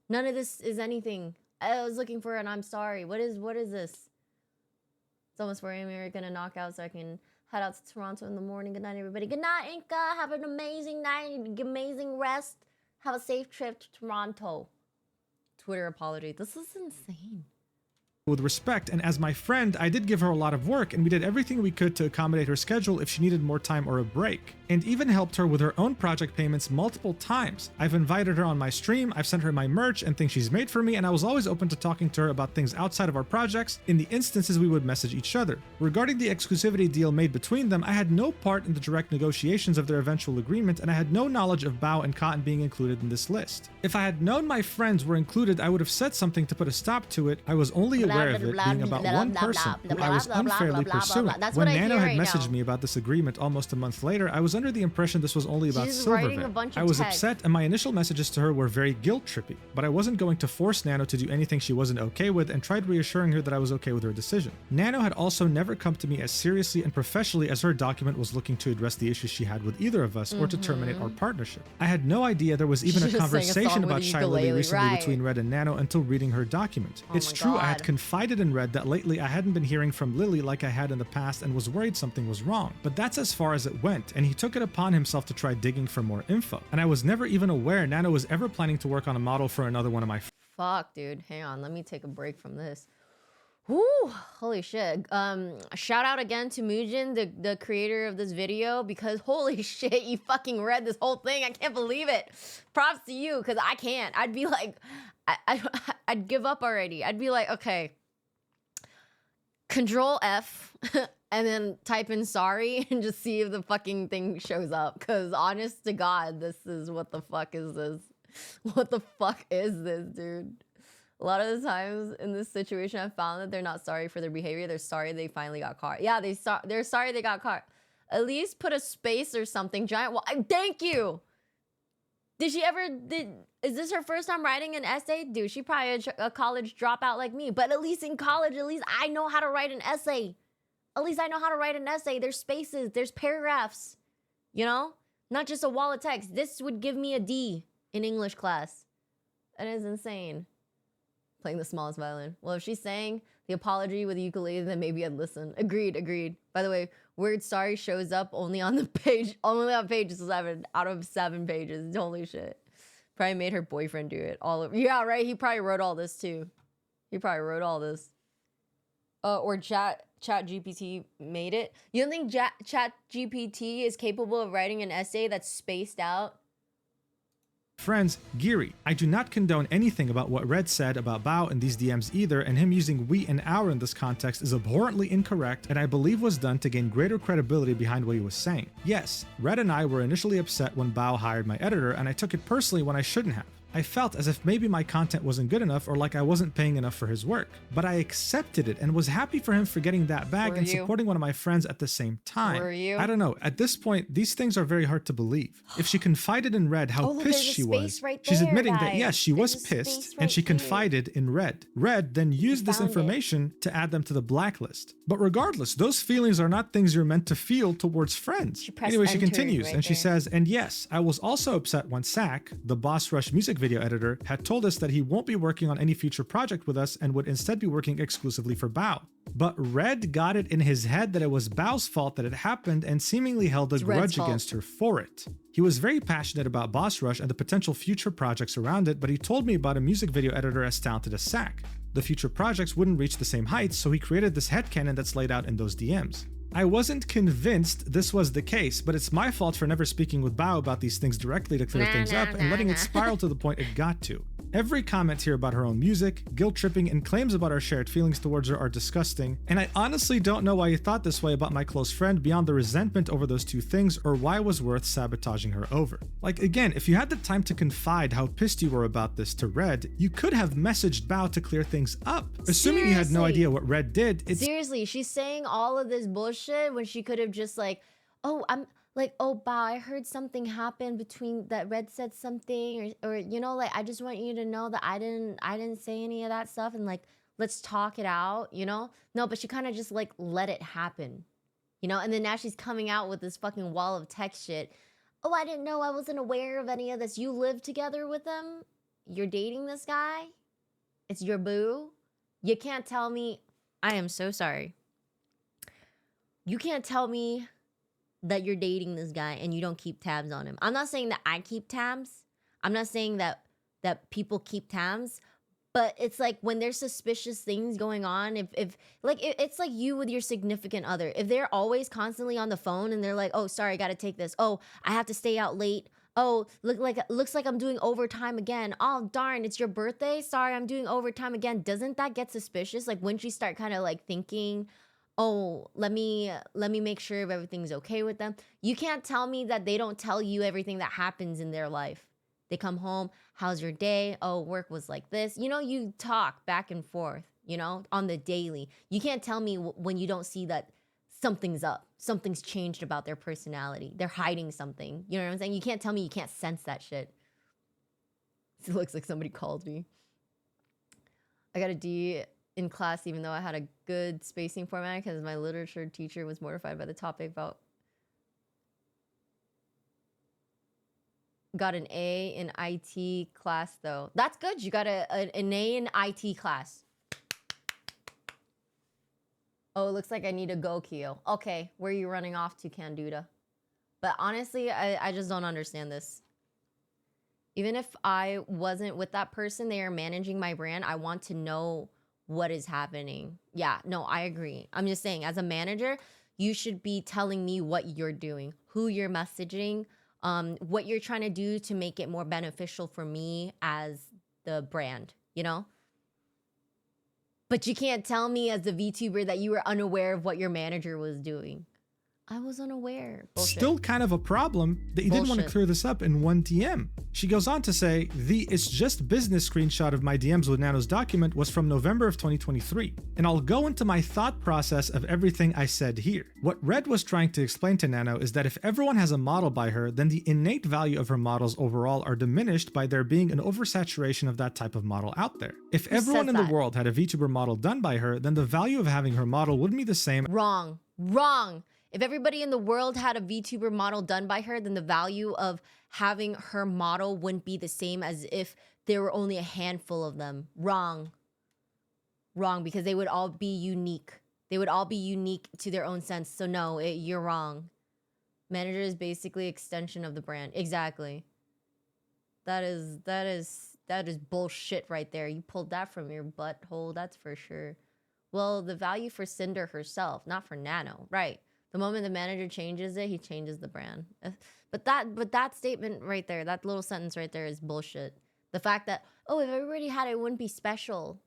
None of this is anything. I was looking for an I'm sorry. What is this? It's almost 4 a.m. We're gonna knock out so I can head out to Toronto in the morning. Good night, everybody. Good night, Inca. Have an amazing night. Amazing rest. Have a safe trip to Toronto. Twitter apology. This is insane. with respect, and as my friend, I did give her a lot of work, and we did everything we could to accommodate her schedule if she needed more time or a break, and even helped her with her own project payments multiple times. I've invited her on my stream, I've sent her my merch and things she's made for me, and I was always open to talking to her about things outside of our projects in the instances we would message each other. Regarding the exclusivity deal made between them, I had no part in the direct negotiations of their eventual agreement, and I had no knowledge of Bao and Cotton being included in this list. If I had known my friends were included, I would have said something to put a stop to it. I was only aware of it being about one person who I was unfairly pursuing. When Nano had messaged me about this agreement almost a month later, I was under the impression this was only about Silvervet. I was upset, and my initial messages to her were very guilt-trippy, but I wasn't going to force Nano to do anything she wasn't okay with, and tried reassuring her that I was okay with her decision. Nano had also never come to me as seriously and professionally as her document was looking to address the issues she had with either of us or to terminate our partnership. I had no idea there was even a conversation about Shy Lily recently between Red and Nano until reading her document. It's true, I had confided in Red that lately I hadn't been hearing from Lily like I had in the past and was worried something was wrong, but that's as far as it went, and he took it upon himself to try digging for more info. And I was never even aware Nano was ever planning to work on a model for another one of my Fuck, dude. Hang on. Let me take a break from this. Whoo! Holy shit. Shout out again to Mujin, the creator of this video, because holy shit, you fucking read this whole thing. I can't believe it. Props to you, because I can't. I'd be like, I'd give up already. I'd be like, okay, Control F and then type in sorry and just see if the fucking thing shows up. Because honest to God, this is what the fuck is this? What the fuck is this, dude? A lot of the times in this situation, I've found that they're not sorry for their behavior. They're sorry they finally got caught. Yeah, they're sorry they got caught. At least put a space or something. Giant wall. Thank you. Is this her first time writing an essay? Dude, she probably a college dropout like me. But at least in college, at least I know how to write an essay. At least I know how to write an essay. There's spaces, there's paragraphs. You know? Not just a wall of text. This would give me a D in English class. That is insane. Playing the smallest violin. Well, if she's saying the apology with the ukulele, then maybe I'd listen. Agreed. By the way, word sorry shows up only on page 7 out of 7 pages. Holy shit. Probably made her boyfriend do it. Yeah, right? He probably wrote all this too. He probably wrote all this. Or Chat GPT made it. You don't think Chat GPT is capable of writing an essay that's spaced out? friends, Geary. I do not condone anything about what Red said about Bao in these DMs either, and him using we and our in this context is abhorrently incorrect and I believe was done to gain greater credibility behind what he was saying. Yes, Red and I were initially upset when Bao hired my editor, and I took it personally when I shouldn't have. I felt as if maybe my content wasn't good enough or like I wasn't paying enough for his work. But I accepted it and was happy for him for getting that bag and supporting one of my friends at the same time. I don't know, at this point, these things are very hard to believe. If she confided in Red how pissed she was, she's admitting that yes, she was pissed and she confided in Red. Red then used this information to add them to the blacklist. But regardless, those feelings are not things you're meant to feel towards friends. Anyway, she continues and she says, and yes, I was also upset when Sack, the Boss Rush music video editor, had told us that he won't be working on any future project with us and would instead be working exclusively for Bao. But Red got it in his head that it was Bao's fault that it happened and seemingly held a grudge against her for it. He was very passionate about Boss Rush and the potential future projects around it, but he told me about a music video editor as talented as Sack. the future projects wouldn't reach the same heights, so he created this headcanon that's laid out in those DMs. I wasn't convinced this was the case, but it's my fault for never speaking with Bao about these things directly to clear things up and letting it spiral to the point it got to. Every comment here about her own music, guilt-tripping, and claims about our shared feelings towards her are disgusting, and I honestly don't know why you thought this way about my close friend beyond the resentment over those two things, or why it was worth sabotaging her over. Like, again, if you had the time to confide how pissed you were about this to Red, you could have messaged Bao to clear things up. Assuming you had no idea what Red did, it's— Seriously, she's saying all of this bullshit when she could have just like, oh, I'm like, oh, Bao, I heard something happen between that Red said something, or you know, like, I just want you to know that I didn't say any of that stuff, and like, let's talk it out, you know? No, but she kind of just like let it happen, you know? And then now she's coming out with this fucking wall of text shit. Oh, I didn't know, I wasn't aware of any of this. You live together with him? You're dating this guy? It's your boo? You can't tell me. I am so sorry. You can't tell me that you're dating this guy and you don't keep tabs on him. I'm not saying that I keep tabs. I'm not saying that people keep tabs, but it's like when there's suspicious things going on, it's like you with your significant other. If they're always constantly on the phone and they're like, oh, sorry, I gotta take this. Oh, I have to stay out late. Oh, looks like I'm doing overtime again. Oh, darn, it's your birthday. Sorry, I'm doing overtime again. Doesn't that get suspicious? Like, wouldn't you start kind of like thinking, oh, let me make sure if everything's okay with them? You can't tell me that they don't tell you everything that happens in their life. They come home, how's your day? Oh, work was like this. You know, you talk back and forth, you know, on the daily. You can't tell me when you don't see that something's up. Something's changed about their personality. They're hiding something. You know what I'm saying? You can't tell me you can't sense that shit. It looks like somebody called me. I got a D in class even though I had a good spacing format because my literature teacher was mortified by the topic about. Got an A in IT class though. That's good. You got an A in IT class. Oh, it looks like I need to go, Keo. Okay, where are you running off to, Canduda? But honestly, I just don't understand this. Even if I wasn't with that person, they are managing my brand, I want to know what is happening. Yeah, no, I agree. I'm just saying, as a manager, you should be telling me what you're doing, who you're messaging, what you're trying to do to make it more beneficial for me as the brand, you know? But you can't tell me as the VTuber that you were unaware of what your manager was doing. I was unaware. Bullshit. Still kind of a problem that you didn't want to clear this up in one DM. She goes on to say, the "it's just business" screenshot of my DMs with Nano's document was from November of 2023. And I'll go into my thought process of everything I said here. What Red was trying to explain to Nano is that if everyone has a model by her, then the innate value of her models overall are diminished by there being an oversaturation of that type of model out there. If everyone in the world had a VTuber model done by her, then the value of having her model wouldn't be the same. Wrong. Wrong. If everybody in the world had a VTuber model done by her, then the value of having her model wouldn't be the same as if there were only a handful of them. Wrong. Wrong, because they would all be unique. They would all be unique to their own sense. So no, you're wrong. Manager is basically extension of the brand. Exactly. That is bullshit right there. You pulled that from your butthole, that's for sure. Well, the value for Cinder herself, not for Nano. Right. The moment the manager changes it, he changes the brand. But that statement right there, that little sentence right there is bullshit. The fact that, oh, if everybody had it, it wouldn't be special.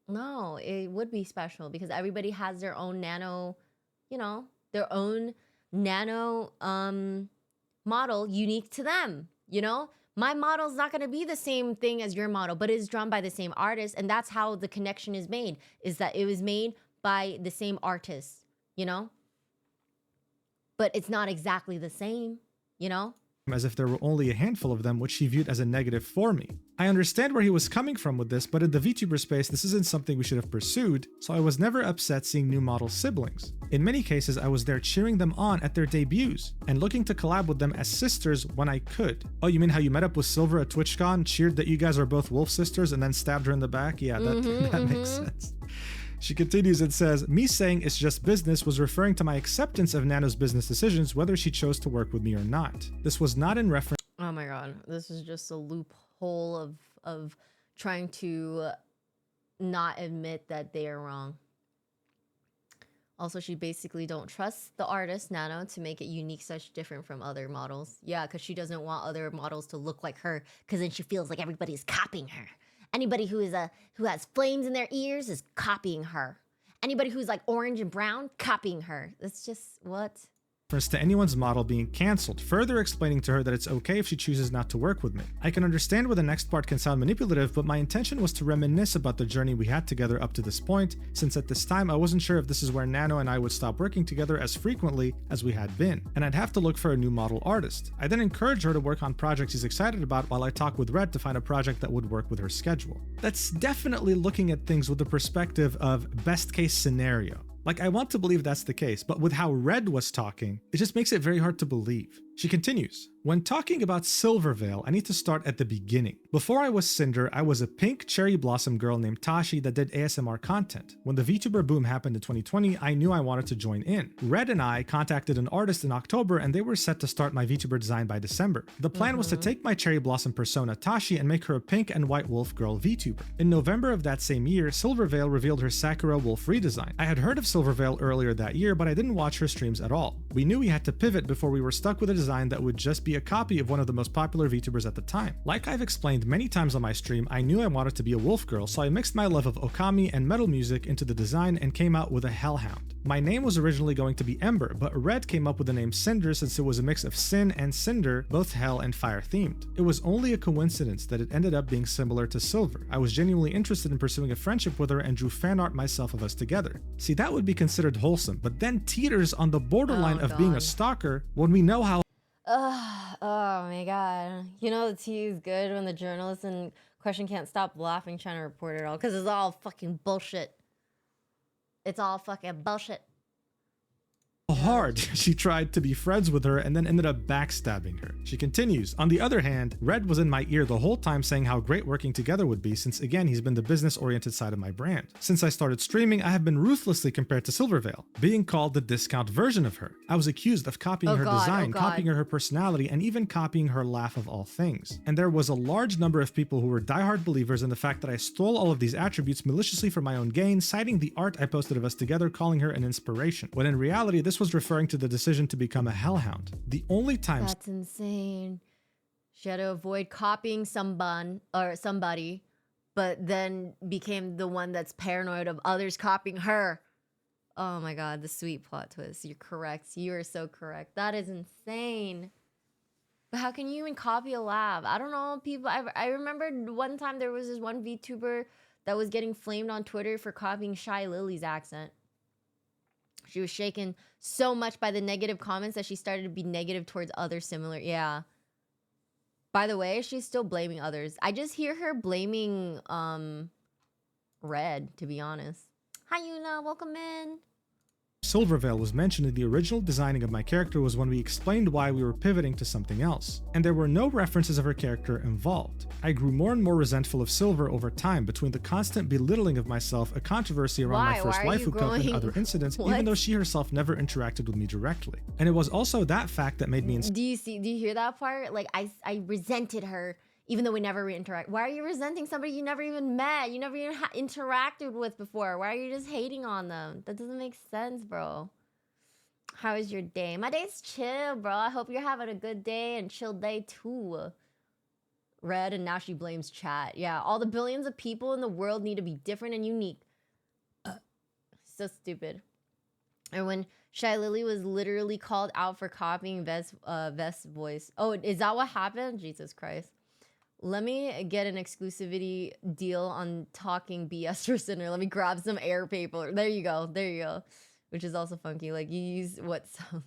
No, it would be special because everybody has their own Nano, you know, their own Nano model unique to them, you know? My model's not going to be the same thing as your model, but it is drawn by the same artist, and that's how the connection is made, is that it was made by the same artist, you know? But it's not exactly the same, you know? As if there were only a handful of them, which she viewed as a negative for me. I understand where he was coming from with this, but in the VTuber space, this isn't something we should have pursued, so I was never upset seeing new model siblings. In many cases, I was there cheering them on at their debuts, and looking to collab with them as sisters when I could. Oh, you mean how you met up with Silver at TwitchCon, cheered that you guys are both wolf sisters, and then stabbed her in the back? Yeah, that makes sense. She continues and says, me saying it's just business was referring to my acceptance of Nano's business decisions, whether she chose to work with me or not. This was not in reference. Oh my god, this is just a loophole of trying to not admit that they are wrong. Also, she basically don't trust the artist, Nano, to make it unique such different from other models. Yeah, because she doesn't want other models to look like her, because then she feels like everybody's copying her. Anybody who has flames in their ears is copying her. Anybody who's like orange and brown, copying her. That's just, what? To anyone's model being cancelled, further explaining to her that it's okay if she chooses not to work with me. I can understand where the next part can sound manipulative, but my intention was to reminisce about the journey we had together up to this point, since at this time I wasn't sure if this is where Nano and I would stop working together as frequently as we had been, and I'd have to look for a new model artist. I then encouraged her to work on projects she's excited about while I talk with Red to find a project that would work with her schedule. That's definitely looking at things with the perspective of best case scenario. Like, I want to believe that's the case, but with how Red was talking, it just makes it very hard to believe. She continues, when talking about Silvervale, I need to start at the beginning. Before I was Cinder, I was a pink cherry blossom girl named Tashi that did ASMR content. When the VTuber boom happened in 2020, I knew I wanted to join in. Red and I contacted an artist in October and they were set to start my VTuber design by December. The plan was to take my cherry blossom persona Tashi and make her a pink and white wolf girl VTuber. In November of that same year, Silvervale revealed her Sakura wolf redesign. I had heard of Silvervale earlier that year, but I didn't watch her streams at all. We knew we had to pivot before we were stuck with a design that would just be a copy of one of the most popular VTubers at the time. Like I've explained many times on my stream, I knew I wanted to be a wolf girl, so I mixed my love of Okami and metal music into the design and came out with a Hellhound. My name was originally going to be Ember, but Red came up with the name Cinder since it was a mix of Sin and Cinder, both hell and fire themed. It was only a coincidence that it ended up being similar to Silver. I was genuinely interested in pursuing a friendship with her and drew fan art myself of us together. See, that would be considered wholesome, but then teeters on the borderline of being a stalker when we know how oh my god. You know the tea is good when the journalist in question can't stop laughing trying to report it all, because it's all fucking bullshit. It's all fucking bullshit. hard she tried to be friends with her and then ended up backstabbing her. She continues, on the other hand, Red was in my ear the whole time saying how great working together would be, since again he's been the business-oriented side of my brand. Since I started streaming, I have been ruthlessly compared to Silvervale, being called the discount version of her. I was accused of copying her design, copying her personality, and even copying her laugh of all things. And there was a large number of people who were diehard believers in the fact that I stole all of these attributes maliciously for my own gain, citing the art I posted of us together, calling her an inspiration, when in reality this was referring to the decision to become a hellhound. The only time— That's insane. She had to avoid copying somebody, but then became the one that's paranoid of others copying her. Oh my god, the sweet plot twist. You're correct. You are so correct. That is insane. But how can you even copy a lab? I don't know, people. I remember one time there was this one VTuber that was getting flamed on Twitter for copying Shy Lily's accent. She was shaken so much by the negative comments that she started to be negative towards other similar. Yeah. By the way, she's still blaming others. I just hear her blaming Red, to be honest. Hi, Yuna. Welcome in. Silvervale was mentioned in the original designing of my character was when we explained why we were pivoting to something else, and there were no references of her character involved. I grew more and more resentful of Silver over time between the constant belittling of myself, a controversy around my first waifu code and other incidents, even though she herself never interacted with me directly. And it was also that fact that made me— Do you hear that part? Like, I resented her even though we never interact. Why are you resenting somebody you never even met? You never even interacted with before. Why are you just hating on them? That doesn't make sense, bro. How is your day? My day's chill, bro. I hope you're having a good day and chill day too. Red, and now she blames chat. Yeah, all the billions of people in the world need to be different and unique. So stupid. And when Shy Lily was literally called out for copying Vest's voice. Oh, is that what happened? Jesus Christ. Let me get an exclusivity deal on talking BS for Sinner. Let me grab some air paper. There you go. There you go. Which is also funky. Like, you use what sounds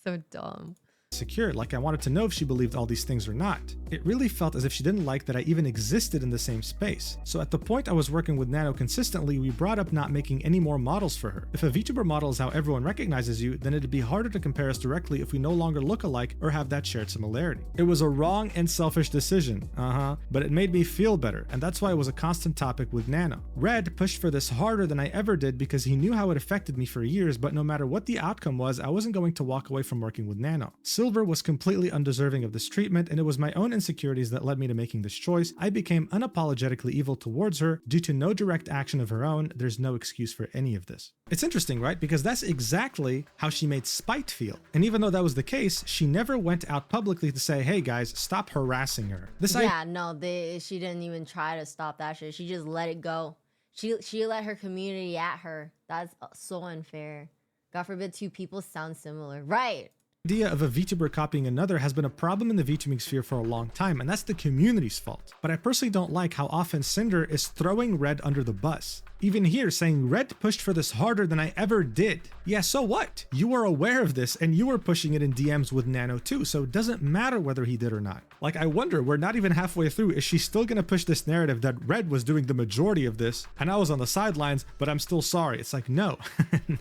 so dumb. Secure, like I wanted to know if she believed all these things or not. It really felt as if she didn't like that I even existed in the same space. So at the point I was working with Nano consistently, we brought up not making any more models for her. If a VTuber model is how everyone recognizes you, then it'd be harder to compare us directly if we no longer look alike or have that shared similarity. It was a wrong and selfish decision, but it made me feel better, and that's why it was a constant topic with Nano. Red pushed for this harder than I ever did because he knew how it affected me for years, but no matter what the outcome was, I wasn't going to walk away from working with Nano. Silver was completely undeserving of this treatment, and it was my own insecurities that led me to making this choice. I became unapologetically evil towards her due to no direct action of her own. There's no excuse for any of this. It's interesting, right? Because that's exactly how she made Spite feel. And even though that was the case, she never went out publicly to say, hey guys, stop harassing her. She didn't even try to stop that shit. She just let it go. She let her community at her. That's so unfair. God forbid two people sound similar. Right. The idea of a VTuber copying another has been a problem in the VTubing sphere for a long time, and that's the community's fault. But I personally don't like how often Cinder is throwing Red under the bus. Even here, saying Red pushed for this harder than I ever did. Yeah, so what? You were aware of this, and you were pushing it in DMs with Nano too, so it doesn't matter whether he did or not. Like, I wonder, we're not even halfway through, is she still gonna push this narrative that Red was doing the majority of this, and I was on the sidelines, but I'm still sorry? It's like, no,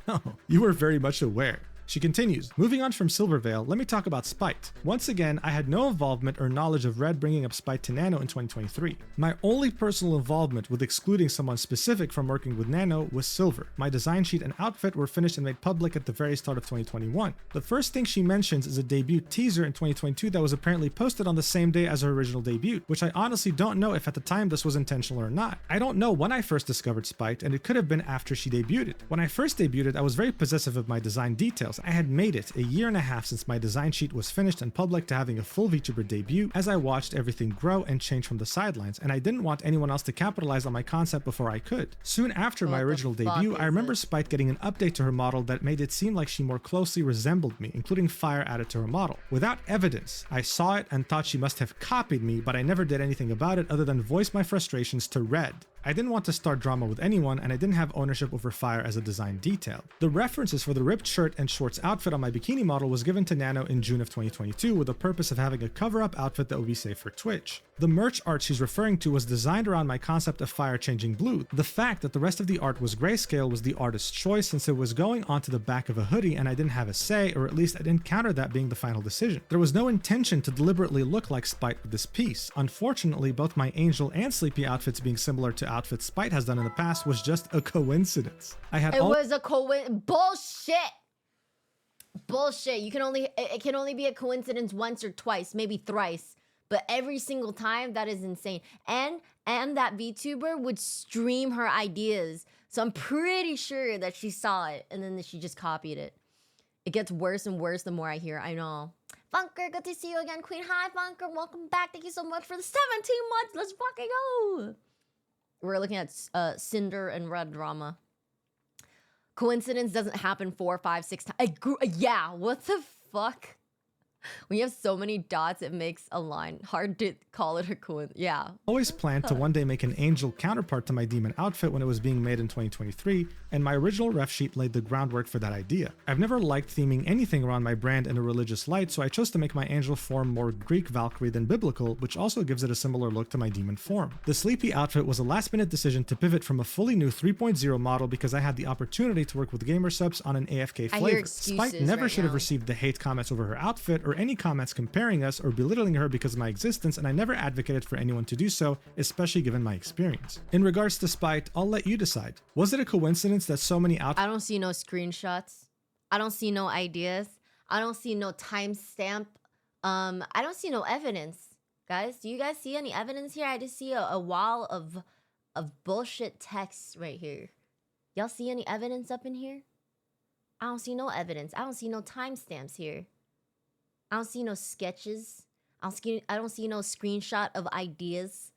no, you were very much aware. She continues, moving on from Silvervale, let me talk about Spite. Once again, I had no involvement or knowledge of Red bringing up Spite to Nano in 2023. My only personal involvement with excluding someone specific from working with Nano was Silver. My design sheet and outfit were finished and made public at the very start of 2021. The first thing she mentions is a debut teaser in 2022 that was apparently posted on the same day as her original debut, which I honestly don't know if at the time this was intentional or not. I don't know when I first discovered Spite, and it could have been after she debuted. When I first debuted, I was very possessive of my design details. I had made it a year and a half since my design sheet was finished and public to having a full VTuber debut as I watched everything grow and change from the sidelines, and I didn't want anyone else to capitalize on my concept before I could. Soon after my original debut, I remember Spite getting an update to her model that made it seem like she more closely resembled me, including fire added to her model. Without evidence, I saw it and thought she must have copied me, but I never did anything about it other than voice my frustrations to Red. I didn't want to start drama with anyone, and I didn't have ownership over fire as a design detail. The references for the ripped shirt and shorts outfit on my bikini model was given to Nano in June of 2022 with the purpose of having a cover-up outfit that would be safe for Twitch. The merch art she's referring to was designed around my concept of fire changing blue. The fact that the rest of the art was grayscale was the artist's choice since it was going onto the back of a hoodie and I didn't have a say, or at least I didn't counter that being the final decision. There was no intention to deliberately look like Spite with this piece. Unfortunately, both my Angel and Sleepy outfits being similar to outfits Spite has done in the past was just a coincidence. It was a bullshit. Bullshit. It can only be a coincidence once or twice, maybe thrice. But every single time, that is insane. And that VTuber would stream her ideas. So I'm pretty sure that she saw it and then she just copied it. It gets worse and worse the more I hear. I know. Funker, good to see you again, Queen. Hi, Funker. Welcome back. Thank you so much for the 17 months. Let's fucking go. We're looking at Cinder and Red drama. Coincidence doesn't happen 4, 5, 6 times. Yeah, what the fuck? When you have so many dots, it makes a line. Hard to call it a coincidence. Yeah. Always planned to one day make an angel counterpart to my demon outfit when it was being made in 2023, and my original ref sheet laid the groundwork for that idea. I've never liked theming anything around my brand in a religious light, so I chose to make my angel form more Greek Valkyrie than biblical, which also gives it a similar look to my demon form. The Sleepy outfit was a last-minute decision to pivot from a fully new 3.0 model because I had the opportunity to work with gamer subs on an AFK flavor. Spite never should have received the hate comments over her outfit or any comments comparing us or belittling her because of my existence, and I never advocated for anyone to do so, especially given my experience. In regards to Spite, I'll let you decide. Was it a coincidence that so many I don't see no screenshots. I don't see no ideas. I don't see no timestamp. I don't see no evidence. Guys, do you guys see any evidence here? I just see a wall of bullshit text right here. Y'all see any evidence up in here? I don't see no evidence. I don't see no timestamps here. I don't see no sketches. I don't see no screenshot of ideas,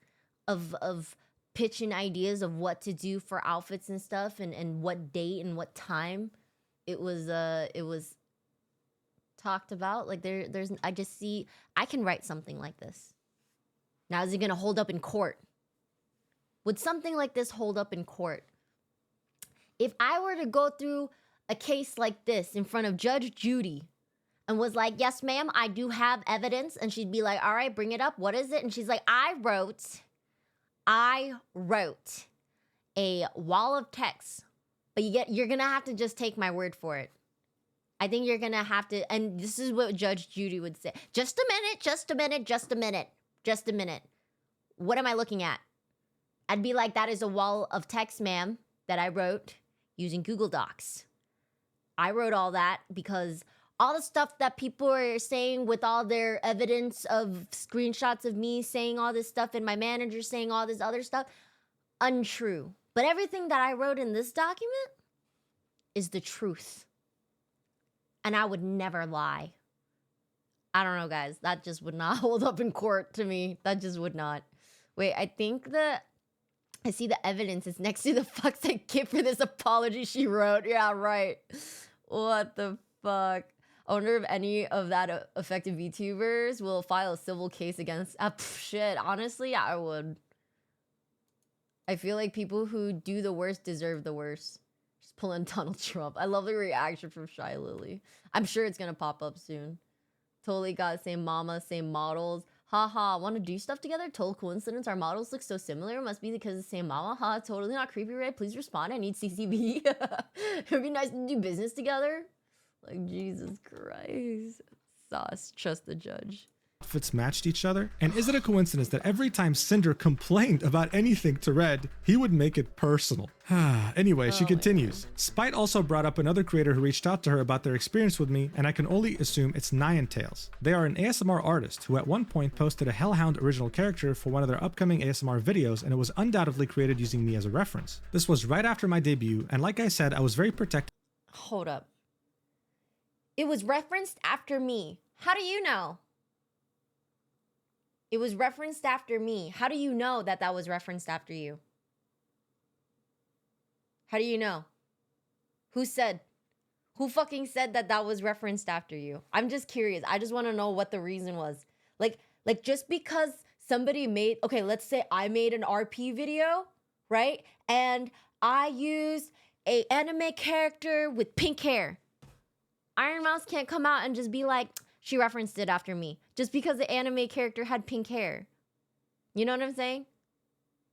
of pitching ideas of what to do for outfits and stuff, and what date and what time it was talked about. Like I just see, I can write something like this. Now, is it gonna hold up in court? Would something like this hold up in court? If I were to go through a case like this in front of Judge Judy and was like, yes, ma'am, I do have evidence. And she'd be like, all right, bring it up. What is it? And she's like, I wrote a wall of text, but you're going to have to just take my word for it. I think you're going to have to, and this is what Judge Judy would say. Just a minute, just a minute, just a minute, just a minute. What am I looking at? I'd be like, that is a wall of text, ma'am, that I wrote using Google Docs. I wrote all that because all the stuff that people are saying with all their evidence of screenshots of me saying all this stuff and my manager saying all this other stuff, untrue. But everything that I wrote in this document is the truth. And I would never lie. I don't know, guys. That just would not hold up in court to me. That just would not. Wait, I think I see the evidence is next to the fuck's I give for this apology she wrote. Yeah, right. What the fuck? I wonder if any of that affected VTubers will file a civil case against... shit, honestly, I would. I feel like people who do the worst deserve the worst. Just pulling Donald Trump. I love the reaction from Shy Lily. I'm sure it's gonna pop up soon. Totally got same mama, same models. Haha, want to do stuff together? Total coincidence. Our models look so similar. Must be because of the same mama. Ha, totally not creepy, right? Please respond. I need CCB. It'd be nice to do business together. Like, Jesus Christ. Sauce. Trust the judge. Outfits matched each other? And is it a coincidence that every time Cinder complained about anything to Red, he would make it personal? Anyway, she continues. Spite also brought up another creator who reached out to her about their experience with me, and I can only assume it's Ninetales. They are an ASMR artist who at one point posted a Hellhound original character for one of their upcoming ASMR videos, and it was undoubtedly created using me as a reference. This was right after my debut, and like I said, I was very protective. Hold up. It was referenced after me. How do you know? It was referenced after me. How do you know that that was referenced after you? How do you know? Who said? Who fucking said that that was referenced after you? I'm just curious. I just want to know what the reason was. Like just because somebody made... Okay, let's say I made an RP video, right? And I used a anime character with pink hair. Iron Mouse can't come out and just be like... She referenced it after me. Just because the anime character had pink hair. You know what I'm saying?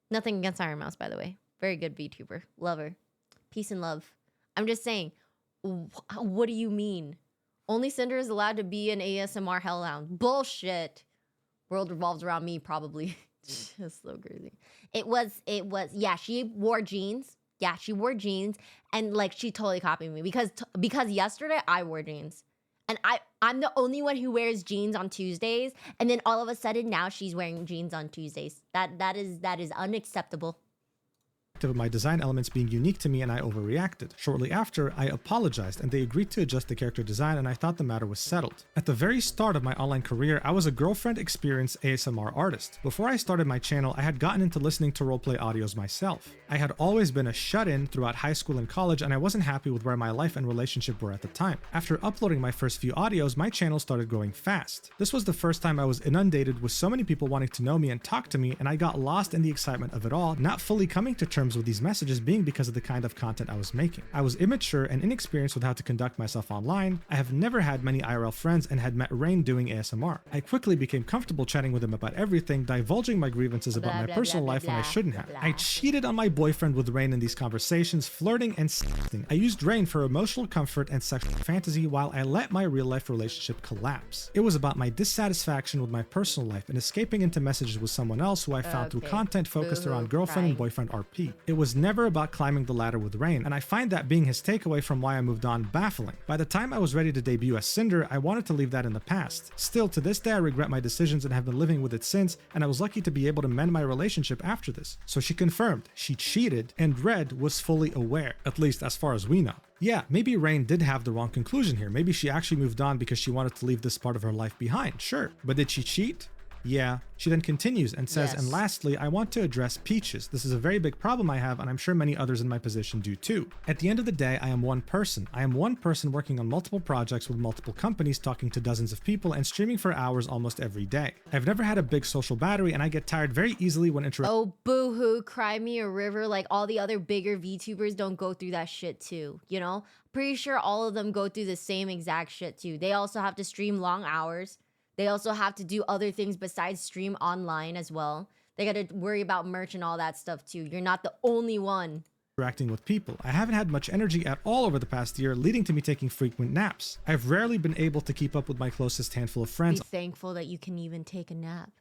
Nothing against Iron Mouse, by the way. Very good VTuber. Love her. Peace and love. I'm just saying, what do you mean? Only Cinder is allowed to be an ASMR hellhound. Bullshit. World revolves around me, probably. It's so crazy. It was, yeah, she wore jeans. Yeah, she wore jeans. And like, she totally copied me. Because yesterday, I wore jeans. And I'm the only one who wears jeans on Tuesdays, and then all of a sudden now she's wearing jeans on Tuesdays. That is unacceptable. Of my design elements being unique to me, and I overreacted. Shortly after, I apologized and they agreed to adjust the character design, and I thought the matter was settled. At the very start of my online career, I was a girlfriend experienced ASMR artist. Before I started my channel, I had gotten into listening to roleplay audios myself. I had always been a shut-in throughout high school and college, and I wasn't happy with where my life and relationship were at the time. After uploading my first few audios, my channel started growing fast. This was the first time I was inundated with so many people wanting to know me and talk to me, and I got lost in the excitement of it all, not fully coming to terms with these messages being because of the kind of content I was making. I was immature and inexperienced with how to conduct myself online. I have never had many IRL friends and had met Rain doing ASMR. I quickly became comfortable chatting with him about everything, divulging my grievances about my personal life when I shouldn't have. I cheated on my boyfriend with Rain in these conversations, flirting and sexting. I used Rain for emotional comfort and sexual fantasy while I let my real life relationship collapse. It was about my dissatisfaction with my personal life and escaping into messages with someone else who I found through content focused around girlfriend and boyfriend RP. It was never about climbing the ladder with Rain, and I find that being his takeaway from why I moved on baffling. By the time I was ready to debut as Cinder, I wanted to leave that in the past. Still, to this day I regret my decisions and have been living with it since, and I was lucky to be able to mend my relationship after this. So she confirmed, she cheated, and Red was fully aware, at least as far as we know. Yeah, maybe Rain did have the wrong conclusion here. Maybe she actually moved on because she wanted to leave this part of her life behind, sure. But did she cheat? Yeah. She then continues and says, and lastly, I want to address Peaches. This is a very big problem I have, and I'm sure many others in my position do too. At the end of the day, I am one person. I am one person working on multiple projects with multiple companies, talking to dozens of people, and streaming for hours almost every day. I've never had a big social battery, and I get tired very easily when interacting. Oh, boo-hoo, cry me a river. Like, all the other bigger VTubers don't go through that shit too, you know? Pretty sure all of them go through the same exact shit too. They also have to stream long hours. They also have to do other things besides stream online as well. They got to worry about merch and all that stuff too. You're not the only one interacting with people. I haven't had much energy at all over the past year, leading to me taking frequent naps. I've rarely been able to keep up with my closest handful of friends. Be thankful that you can even take a nap.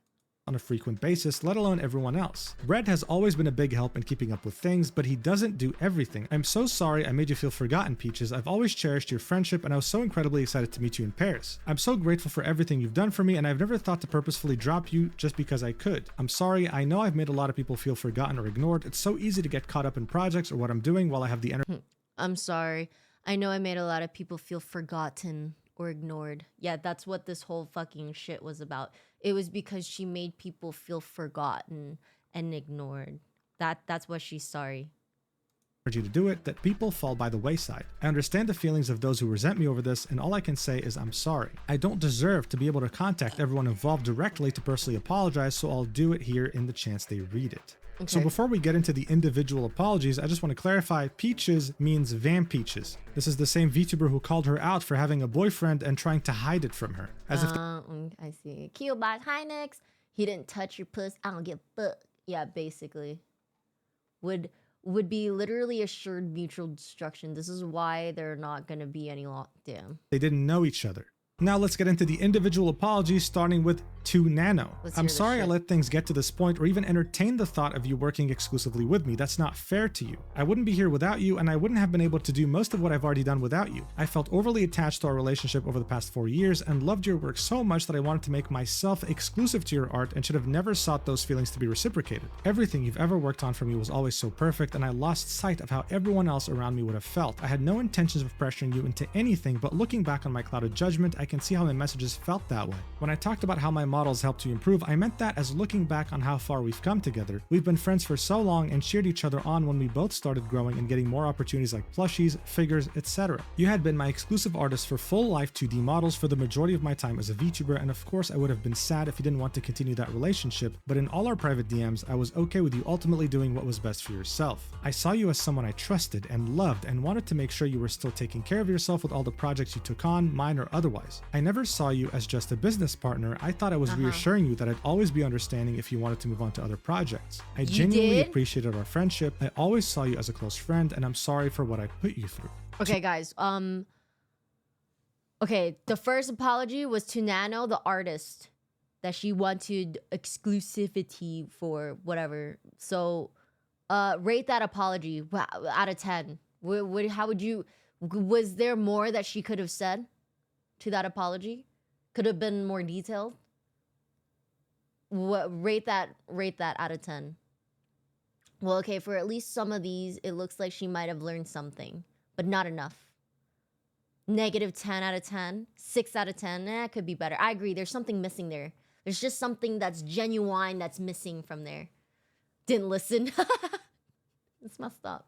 on a frequent basis, let alone everyone else. Red has always been a big help in keeping up with things, but he doesn't do everything. I'm so sorry I made you feel forgotten, Peaches. I've always cherished your friendship, and I was so incredibly excited to meet you in Paris. I'm so grateful for everything you've done for me, and I've never thought to purposefully drop you just because I could. I'm sorry, I know I've made a lot of people feel forgotten or ignored. It's so easy to get caught up in projects or what I'm doing while I have the energy. I'm sorry. I know I made a lot of people feel forgotten or ignored. Yeah, that's what this whole fucking shit was about. It was because she made people feel forgotten and ignored. That's what she's sorry. To do it, that people fall by the wayside. I understand the feelings of those who resent me over this, and all I can say is I'm sorry. I don't deserve to be able to contact everyone involved directly to personally apologize, so I'll do it here in the chance they read it. Okay. So before we get into the individual apologies, I just want to clarify, Peaches means Vampeaches. This is the same VTuber who called her out for having a boyfriend and trying to hide it from her. As if I see. Keobot, hi Nix. He didn't touch your puss. I don't give a fuck. Yeah, basically. Would be literally assured mutual destruction. This is why they're not gonna be any damn. They didn't know each other. Now let's get into the individual apologies, starting with 2nano. I'm sorry I let things get to this point or even entertain the thought of you working exclusively with me. That's not fair to you. I wouldn't be here without you, and I wouldn't have been able to do most of what I've already done without you. I felt overly attached to our relationship over the past 4 years and loved your work so much that I wanted to make myself exclusive to your art and should have never sought those feelings to be reciprocated. Everything you've ever worked on for me was always so perfect, and I lost sight of how everyone else around me would have felt. I had no intentions of pressuring you into anything, but looking back on my clouded judgment, I can see how my messages felt that way. When I talked about how my models helped you improve, I meant that as looking back on how far we've come together. We've been friends for so long and cheered each other on when we both started growing and getting more opportunities like plushies, figures, etc. You had been my exclusive artist for full life 2D models for the majority of my time as a VTuber, and of course I would have been sad if you didn't want to continue that relationship, but in all our private DMs, I was okay with you ultimately doing what was best for yourself. I saw you as someone I trusted and loved and wanted to make sure you were still taking care of yourself with all the projects you took on, mine or otherwise. I never saw you as just a business partner. I thought I was reassuring you that I'd always be understanding if you wanted to move on to other projects. I genuinely appreciated our friendship. I always saw you as a close friend, and I'm sorry for what I put you through. Okay, guys. Okay, the first apology was to Nano, the artist, that she wanted exclusivity for whatever. So, rate that apology out of 10. How would you? Was there more that she could have said to that apology? Could have been more detailed. Rate that out of 10. Well, okay, for at least some of these, it looks like she might have learned something, but not enough. -10 out of 10, 6 out of 10. It could be better. I agree. There's something missing there. There's just something that's genuine that's missing from there. Didn't listen. It's messed up.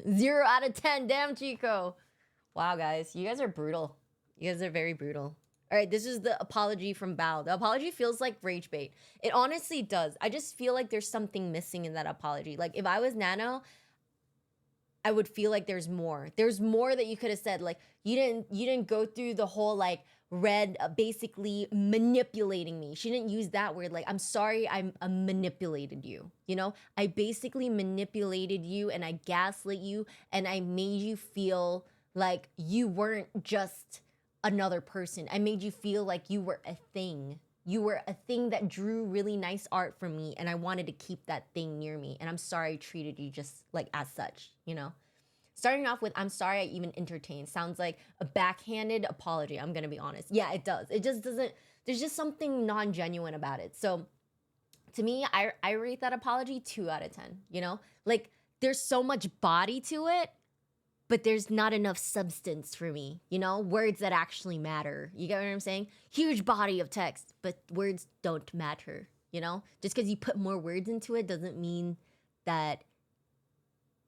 0 out of 10. Damn, Chico. Wow, guys. You guys are brutal. You guys are very brutal. All right, this is the apology from Bao. The apology feels like rage bait. It honestly does. I just feel like there's something missing in that apology. Like, if I was Nano, I would feel like there's more. There's more that you could have said. Like, you didn't go through the whole, like, Red basically manipulating me. She didn't use that word. Like, I'm sorry I manipulated you. You know? I basically manipulated you, and I gaslit you, and I made you feel like you weren't just another person. I made you feel like you were a thing. You were a thing that drew really nice art from me, and I wanted to keep that thing near me. And I'm sorry I treated you just like as such, you know? Starting off with, I'm sorry I even entertained, sounds like a backhanded apology. I'm gonna be honest. Yeah, it does. It just doesn't, there's just something non-genuine about it. So to me, I rate that apology 2 out of 10, you know? Like, there's so much body to it, but there's not enough substance for me, you know? Words that actually matter. You get what I'm saying? Huge body of text, but words don't matter, you know? Just because you put more words into it doesn't mean that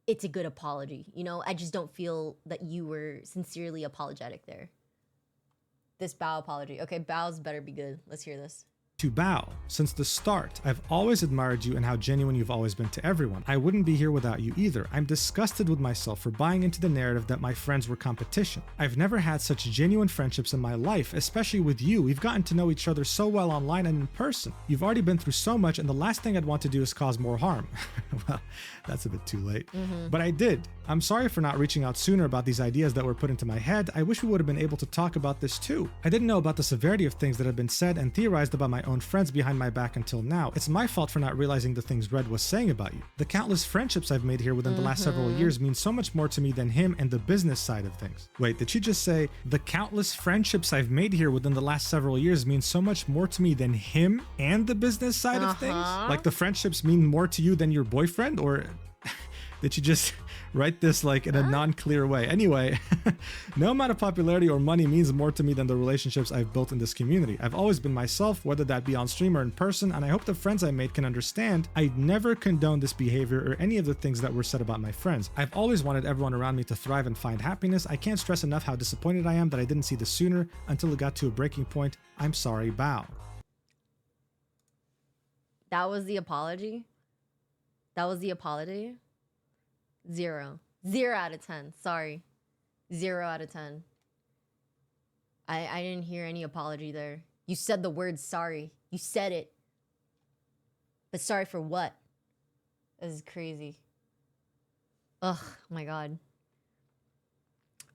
it's a good apology, you know? I just don't feel that you were sincerely apologetic there. This Bao apology. Okay, Bao's better be good. Let's hear this. To Bao, since the start, I've always admired you and how genuine you've always been to everyone. I wouldn't be here without you either. I'm disgusted with myself for buying into the narrative that my friends were competition. I've never had such genuine friendships in my life, especially with you. We've gotten to know each other so well online and in person. You've already been through so much, and the last thing I'd want to do is cause more harm. Well, that's a bit too late. But I did. I'm sorry for not reaching out sooner about these ideas that were put into my head. I wish we would have been able to talk about this too. I didn't know about the severity of things that had been said and theorized about my own friends behind my back until now. It's my fault for not realizing the things Red was saying about you. The countless friendships I've made here within the last several years mean so much more to me than him and the business side of things. Wait, did she just say, the countless friendships I've made here within the last several years mean so much more to me than him and the business side of things? Like the friendships mean more to you than your boyfriend? Or did you just write this like in a non-clear way? Anyway, no amount of popularity or money means more to me than the relationships I've built in this community. I've always been myself, whether that be on stream or in person, and I hope the friends I made can understand I never condone this behavior or any of the things that were said about my friends. I've always wanted everyone around me to thrive and find happiness. I can't stress enough how disappointed I am that I didn't see this sooner until it got to a breaking point. I'm sorry, Bao. That was the apology? That was the apology? 0. 0 out of 10. Sorry. 0 out of 10. I didn't hear any apology there. You said the word sorry. You said it. But sorry for what? This is crazy. Ugh, my God.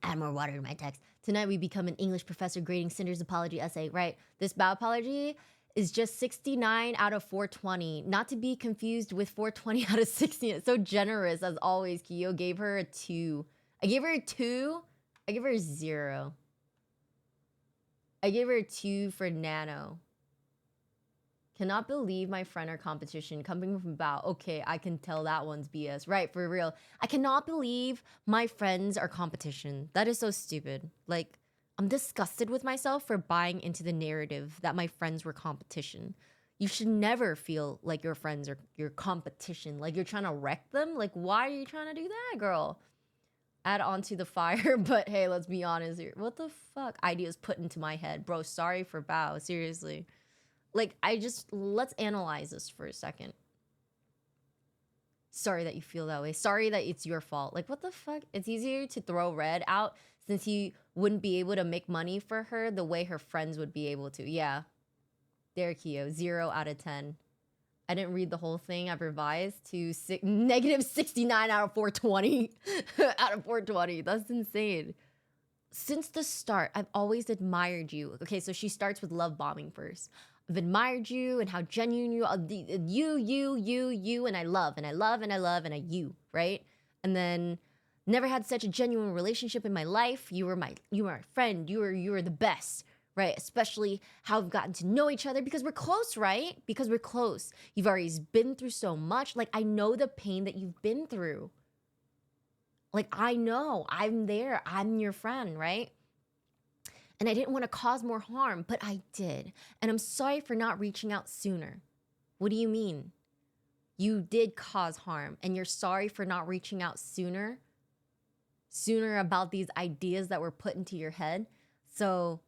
Add more water to my text. Tonight we become an English professor grading Cinder's apology essay. Right. This Bao apology is just 69 out of 420. Not to be confused with 420 out of 60. It's so generous, as always. Kyo gave her a 2. I gave her a 2. I gave her a 0. I gave her a 2 for Nano. Cannot believe my friend or competition coming from Bao. Okay, I can tell that one's BS. Right, for real. I cannot believe my friends are competition. That is so stupid. Like, I'm disgusted with myself for buying into the narrative that my friends were competition. You should never feel like your friends are your competition. Like you're trying to wreck them. Like, why are you trying to do that, girl? Add on to the fire, but hey, let's be honest here. What the fuck? Ideas put into my head. Bro, sorry for Bao. Seriously. Like, let's analyze this for a second. Sorry that you feel that way. Sorry that it's your fault. Like, what the fuck? It's easier to throw Red out since he wouldn't be able to make money for her the way her friends would be able to. Yeah. There, Kyo. 0 out of 10. I didn't read the whole thing. I've revised to negative 69 out of 420. Out of 420. That's insane. Since the start, I've always admired you. Okay, so she starts with love bombing first. I've admired you and how genuine you are. You, and I love, and I love, and I love, and you, right? And then never had such a genuine relationship in my life. You were my friend. You were the best, right? Especially how we've gotten to know each other because we're close, right? Because we're close. You've already been through so much. Like, I know the pain that you've been through. Like, I know. I'm there. I'm your friend, right? And I didn't want to cause more harm, but I did. And I'm sorry for not reaching out sooner. What do you mean? You did cause harm, and you're sorry for not reaching out sooner? Sooner about these ideas that were put into your head? So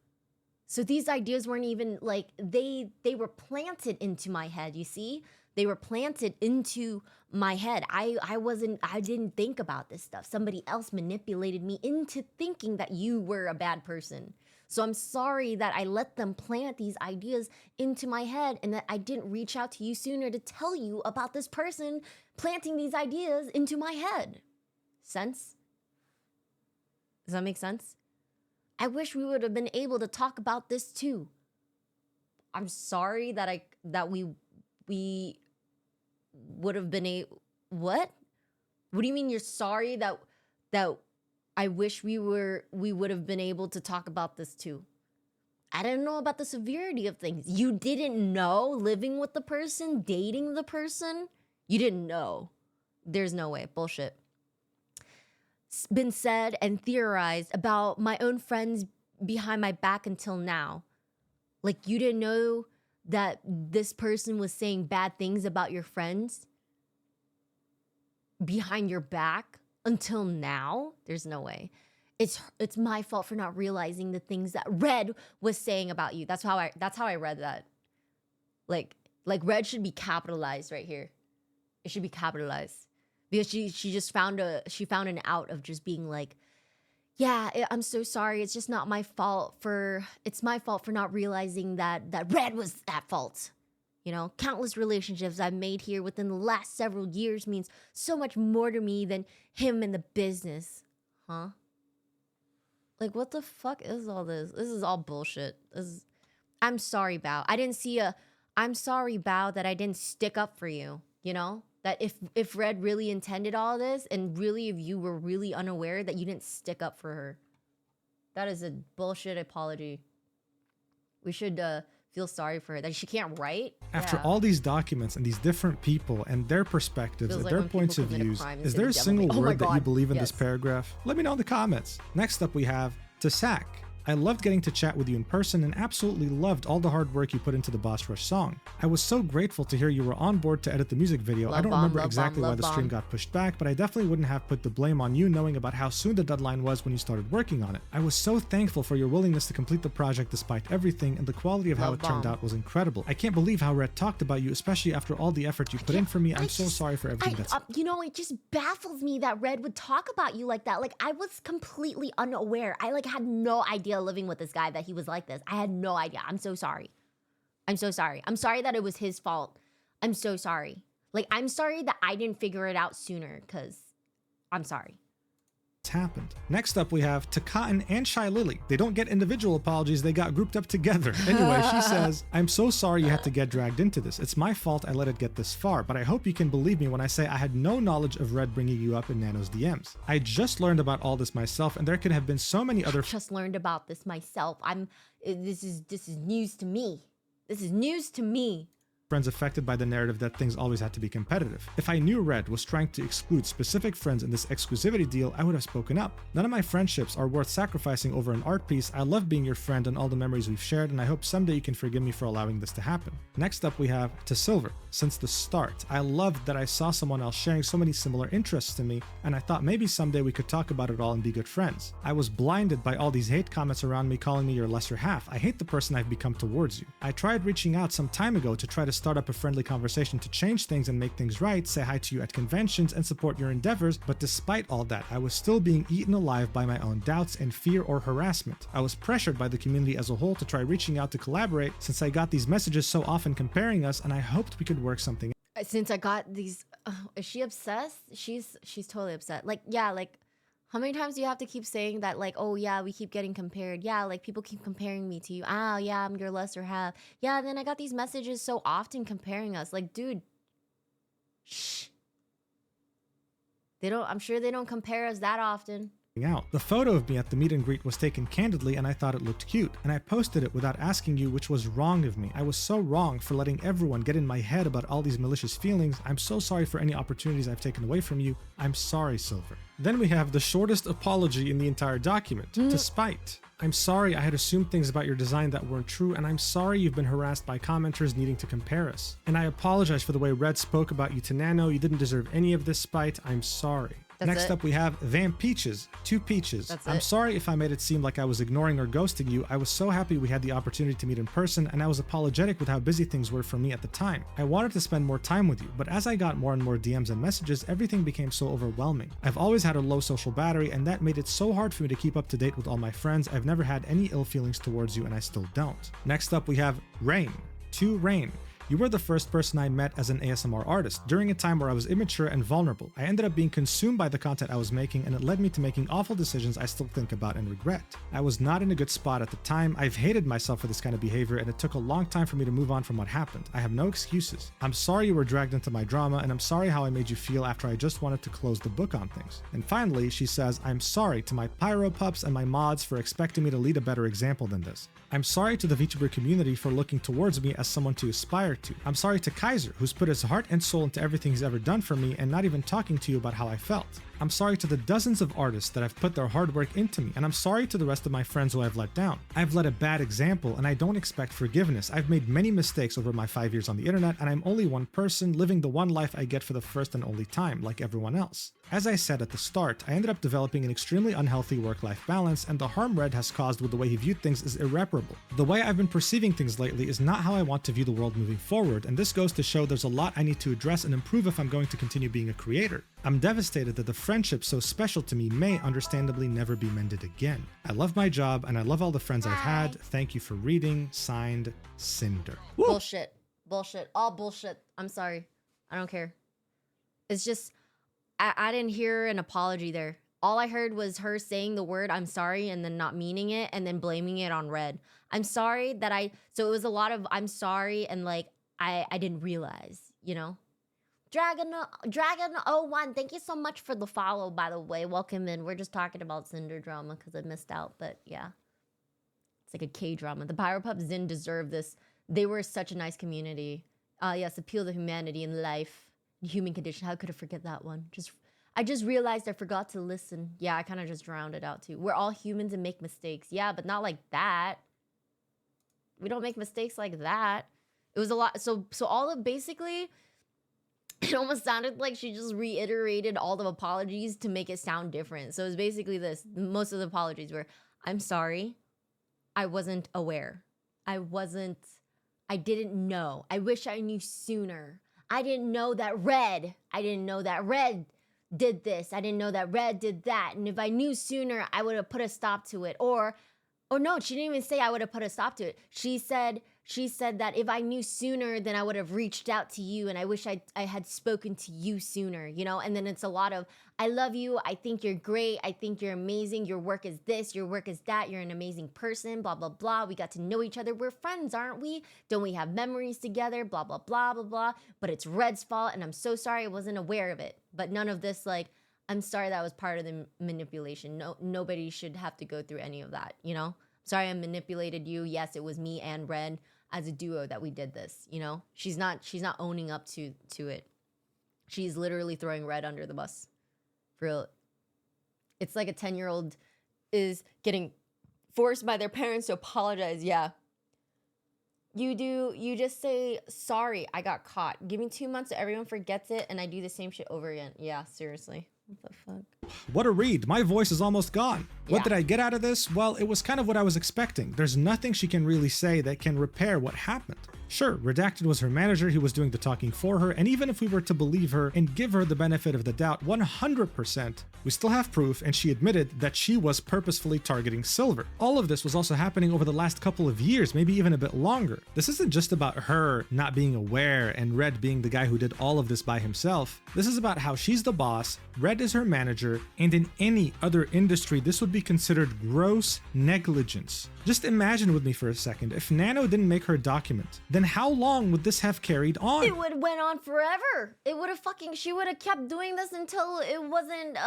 these ideas weren't even, like, they were planted into my head, you see? They were planted into my head. I didn't think about this stuff. Somebody else manipulated me into thinking that you were a bad person. So I'm sorry that I let them plant these ideas into my head and that I didn't reach out to you sooner to tell you about this person planting these ideas into my head. Sense? Does that make sense? I wish we would have been able to talk about this too. I'm sorry that we would have been what? What do you mean you're sorry that I wish we would have been able to talk about this too? I didn't know about the severity of things. You didn't know living with the person, dating the person? You didn't know. There's no way. Bullshit. It's been said and theorized about my own friends behind my back until now. Like, you didn't know that this person was saying bad things about your friends behind your back until now? There's no way. It's my fault for not realizing the things that Red was saying about you. That's how I read that. Like Red should be capitalized right here. It should be capitalized because she just found an out of just being like, yeah, I'm so sorry. It's just not my fault it's my fault for not realizing that Red was at fault. You know, countless relationships I've made here within the last several years means so much more to me than him and the business. Huh? Like, what the fuck is all this? This is all bullshit. I'm sorry, Bao. I didn't see I'm sorry, Bao, that I didn't stick up for you, you know? That if Red really intended all this and really if you were really unaware that you didn't stick up for her. That is a bullshit apology. We should feel sorry for her that she can't write. After all these documents and these different people and their perspectives Feels and like their when points of people commit a views, crime is instead there a of single devilment. Oh my word that you God, believe in yes. this paragraph? Let me know in the comments. Next up we have Tasak. I loved getting to chat with you in person and absolutely loved all the hard work you put into the Boss Rush song. I was so grateful to hear you were on board to edit the music video. I don't remember exactly why the stream got pushed back, but I definitely wouldn't have put the blame on you knowing about how soon the deadline was when you started working on it. I was so thankful for your willingness to complete the project despite everything, and the quality of how it turned out was incredible. I can't believe how Red talked about you, especially after all the effort you put in for me. I'm so sorry for everything that's... You know, it just baffles me that Red would talk about you like that. Like, I was completely unaware. I like had no idea living with this guy that he was like this. I had no idea. I'm so sorry. I'm so sorry. I'm sorry that it was his fault. I'm so sorry. Like, I'm sorry that I didn't figure it out sooner, because I'm sorry. Happened. Next up we have Takaten and Shy Lily. They don't get individual apologies, they got grouped up together. Anyway, she says, I'm so sorry you had to get dragged into this. It's my fault I let it get this far, but I hope you can believe me when I say I had no knowledge of Red bringing you up in Nano's DMs. I just learned about all this myself, and there could have been so many other... I just learned about this myself. This is news to me. This is news to me. Friends affected by the narrative that things always had to be competitive. If I knew Red was trying to exclude specific friends in this exclusivity deal, I would have spoken up. None of my friendships are worth sacrificing over an art piece. I love being your friend and all the memories we've shared, and I hope someday you can forgive me for allowing this to happen. Next up we have To Silver. Since the start, I loved that I saw someone else sharing so many similar interests to me, and I thought maybe someday we could talk about it all and be good friends. I was blinded by all these hate comments around me calling me your lesser half. I hate the person I've become towards you. I tried reaching out some time ago to try to start up a friendly conversation to change things and make things right, say hi to you at conventions and support your endeavors, but despite all that, I was still being eaten alive by my own doubts and fear or harassment. I was pressured by the community as a whole to try reaching out to collaborate since I got these messages so often comparing us, and I hoped we could work something out. Since I got these, is she obsessed? She's totally upset. Like, yeah, like, how many times do you have to keep saying that, like, oh yeah, we keep getting compared. Yeah, like people keep comparing me to you. Oh yeah, I'm your lesser half. Yeah, and then I got these messages so often comparing us. Like, dude, shh. I'm sure they don't compare us that often. Out. The photo of me at the meet and greet was taken candidly and I thought it looked cute, and I posted it without asking you, which was wrong of me. I was so wrong for letting everyone get in my head about all these malicious feelings. I'm so sorry for any opportunities I've taken away from you. I'm sorry, Silver. Then we have the shortest apology in the entire document, to Spite. I'm sorry I had assumed things about your design that weren't true, and I'm sorry you've been harassed by commenters needing to compare us. And I apologize for the way Red spoke about you to Nano. You didn't deserve any of this, Spite. I'm sorry. Next up we have Van Peaches, 2 Peaches. I'm sorry if I made it seem like I was ignoring or ghosting you. I was so happy we had the opportunity to meet in person, and I was apologetic with how busy things were for me at the time. I wanted to spend more time with you, but as I got more and more DMs and messages, everything became so overwhelming. I've always had a low social battery, and that made it so hard for me to keep up to date with all my friends. I've never had any ill feelings towards you, and I still don't. Next up we have Rain, 2 Rain. You were the first person I met as an ASMR artist during a time where I was immature and vulnerable. I ended up being consumed by the content I was making, and it led me to making awful decisions I still think about and regret. I was not in a good spot at the time. I've hated myself for this kind of behavior, and it took a long time for me to move on from what happened. I have no excuses. I'm sorry you were dragged into my drama, and I'm sorry how I made you feel after I just wanted to close the book on things. And finally, she says, I'm sorry to my Pyro Pups and my mods for expecting me to lead a better example than this. I'm sorry to the VTuber community for looking towards me as someone to aspire to. I'm sorry to Kaiser, who's put his heart and soul into everything he's ever done for me and not even talking to you about how I felt. I'm sorry to the dozens of artists that have put their hard work into me, and I'm sorry to the rest of my friends who I've let down. I've led a bad example, and I don't expect forgiveness. I've made many mistakes over my 5 years on the internet, and I'm only one person living the one life I get for the first and only time, like everyone else. As I said at the start, I ended up developing an extremely unhealthy work-life balance, and the harm Red has caused with the way he viewed things is irreparable. The way I've been perceiving things lately is not how I want to view the world moving forward, and this goes to show there's a lot I need to address and improve if I'm going to continue being a creator. I'm devastated that the friendship so special to me may understandably never be mended again. I love my job, and I love all the friends I've had. Thank you for reading. Signed, Cinder. Woo! Bullshit. Bullshit. All bullshit. I'm sorry. I don't care. It's just, I didn't hear an apology there. All I heard was her saying the word I'm sorry and then not meaning it and then blaming it on Red. I'm sorry that so it was a lot of I'm sorry and like I didn't realize, you know? Dragon01, thank you so much for the follow, by the way. Welcome in. We're just talking about Cinder drama because I missed out, but yeah. It's like a K-drama. The Power Pups didn't deserve this. They were such a nice community. Yes, appeal to humanity and life. Human condition. How could I forget that one? I just realized I forgot to listen. Yeah, I kind of just drowned it out too. We're all humans and make mistakes. Yeah, but not like that. We don't make mistakes like that. It was a lot. So all of basically, it almost sounded like she just reiterated all the apologies to make it sound different. So it was basically this. Most of the apologies were, I'm sorry. I wasn't aware. I didn't know. I wish I knew sooner. I didn't know that Red did this. I didn't know that Red did that. And if I knew sooner, I would have put a stop to it. Or no, she didn't even say I would have put a stop to it. She said that if I knew sooner, then I would have reached out to you, and I wish I had spoken to you sooner, you know? And then it's a lot of, I love you, I think you're great, I think you're amazing, your work is this, your work is that, you're an amazing person, blah, blah, blah. We got to know each other, we're friends, aren't we? Don't we have memories together, blah, blah, blah, blah, blah. But it's Red's fault, and I'm so sorry I wasn't aware of it. But none of this, like, I'm sorry that was part of the manipulation. No, nobody should have to go through any of that, you know? Sorry I manipulated you. Yes, it was me and Red as a duo that we did this, you know? She's not owning up to it. She's literally throwing Red under the bus. For real. It's like a 10-year-old is getting forced by their parents to apologize. Yeah. You just say, sorry, I got caught. Give me 2 months so everyone forgets it and I do the same shit over again. Yeah, seriously. What the fuck? What a read. My voice is almost gone. What did I get out of this? Well, it was kind of what I was expecting. There's nothing she can really say that can repair what happened. Sure, Redacted was her manager, he was doing the talking for her, and even if we were to believe her and give her the benefit of the doubt 100%, we still have proof, and she admitted that she was purposefully targeting Silver. All of this was also happening over the last couple of years, maybe even a bit longer. This isn't just about her not being aware and Red being the guy who did all of this by himself. This is about how she's the boss, Red is her manager, and in any other industry, this would be considered gross negligence. Just imagine with me for a second, if Nano didn't make her document, then how long would this have carried on? It would have went on forever. It would have she would have kept doing this until it wasn't,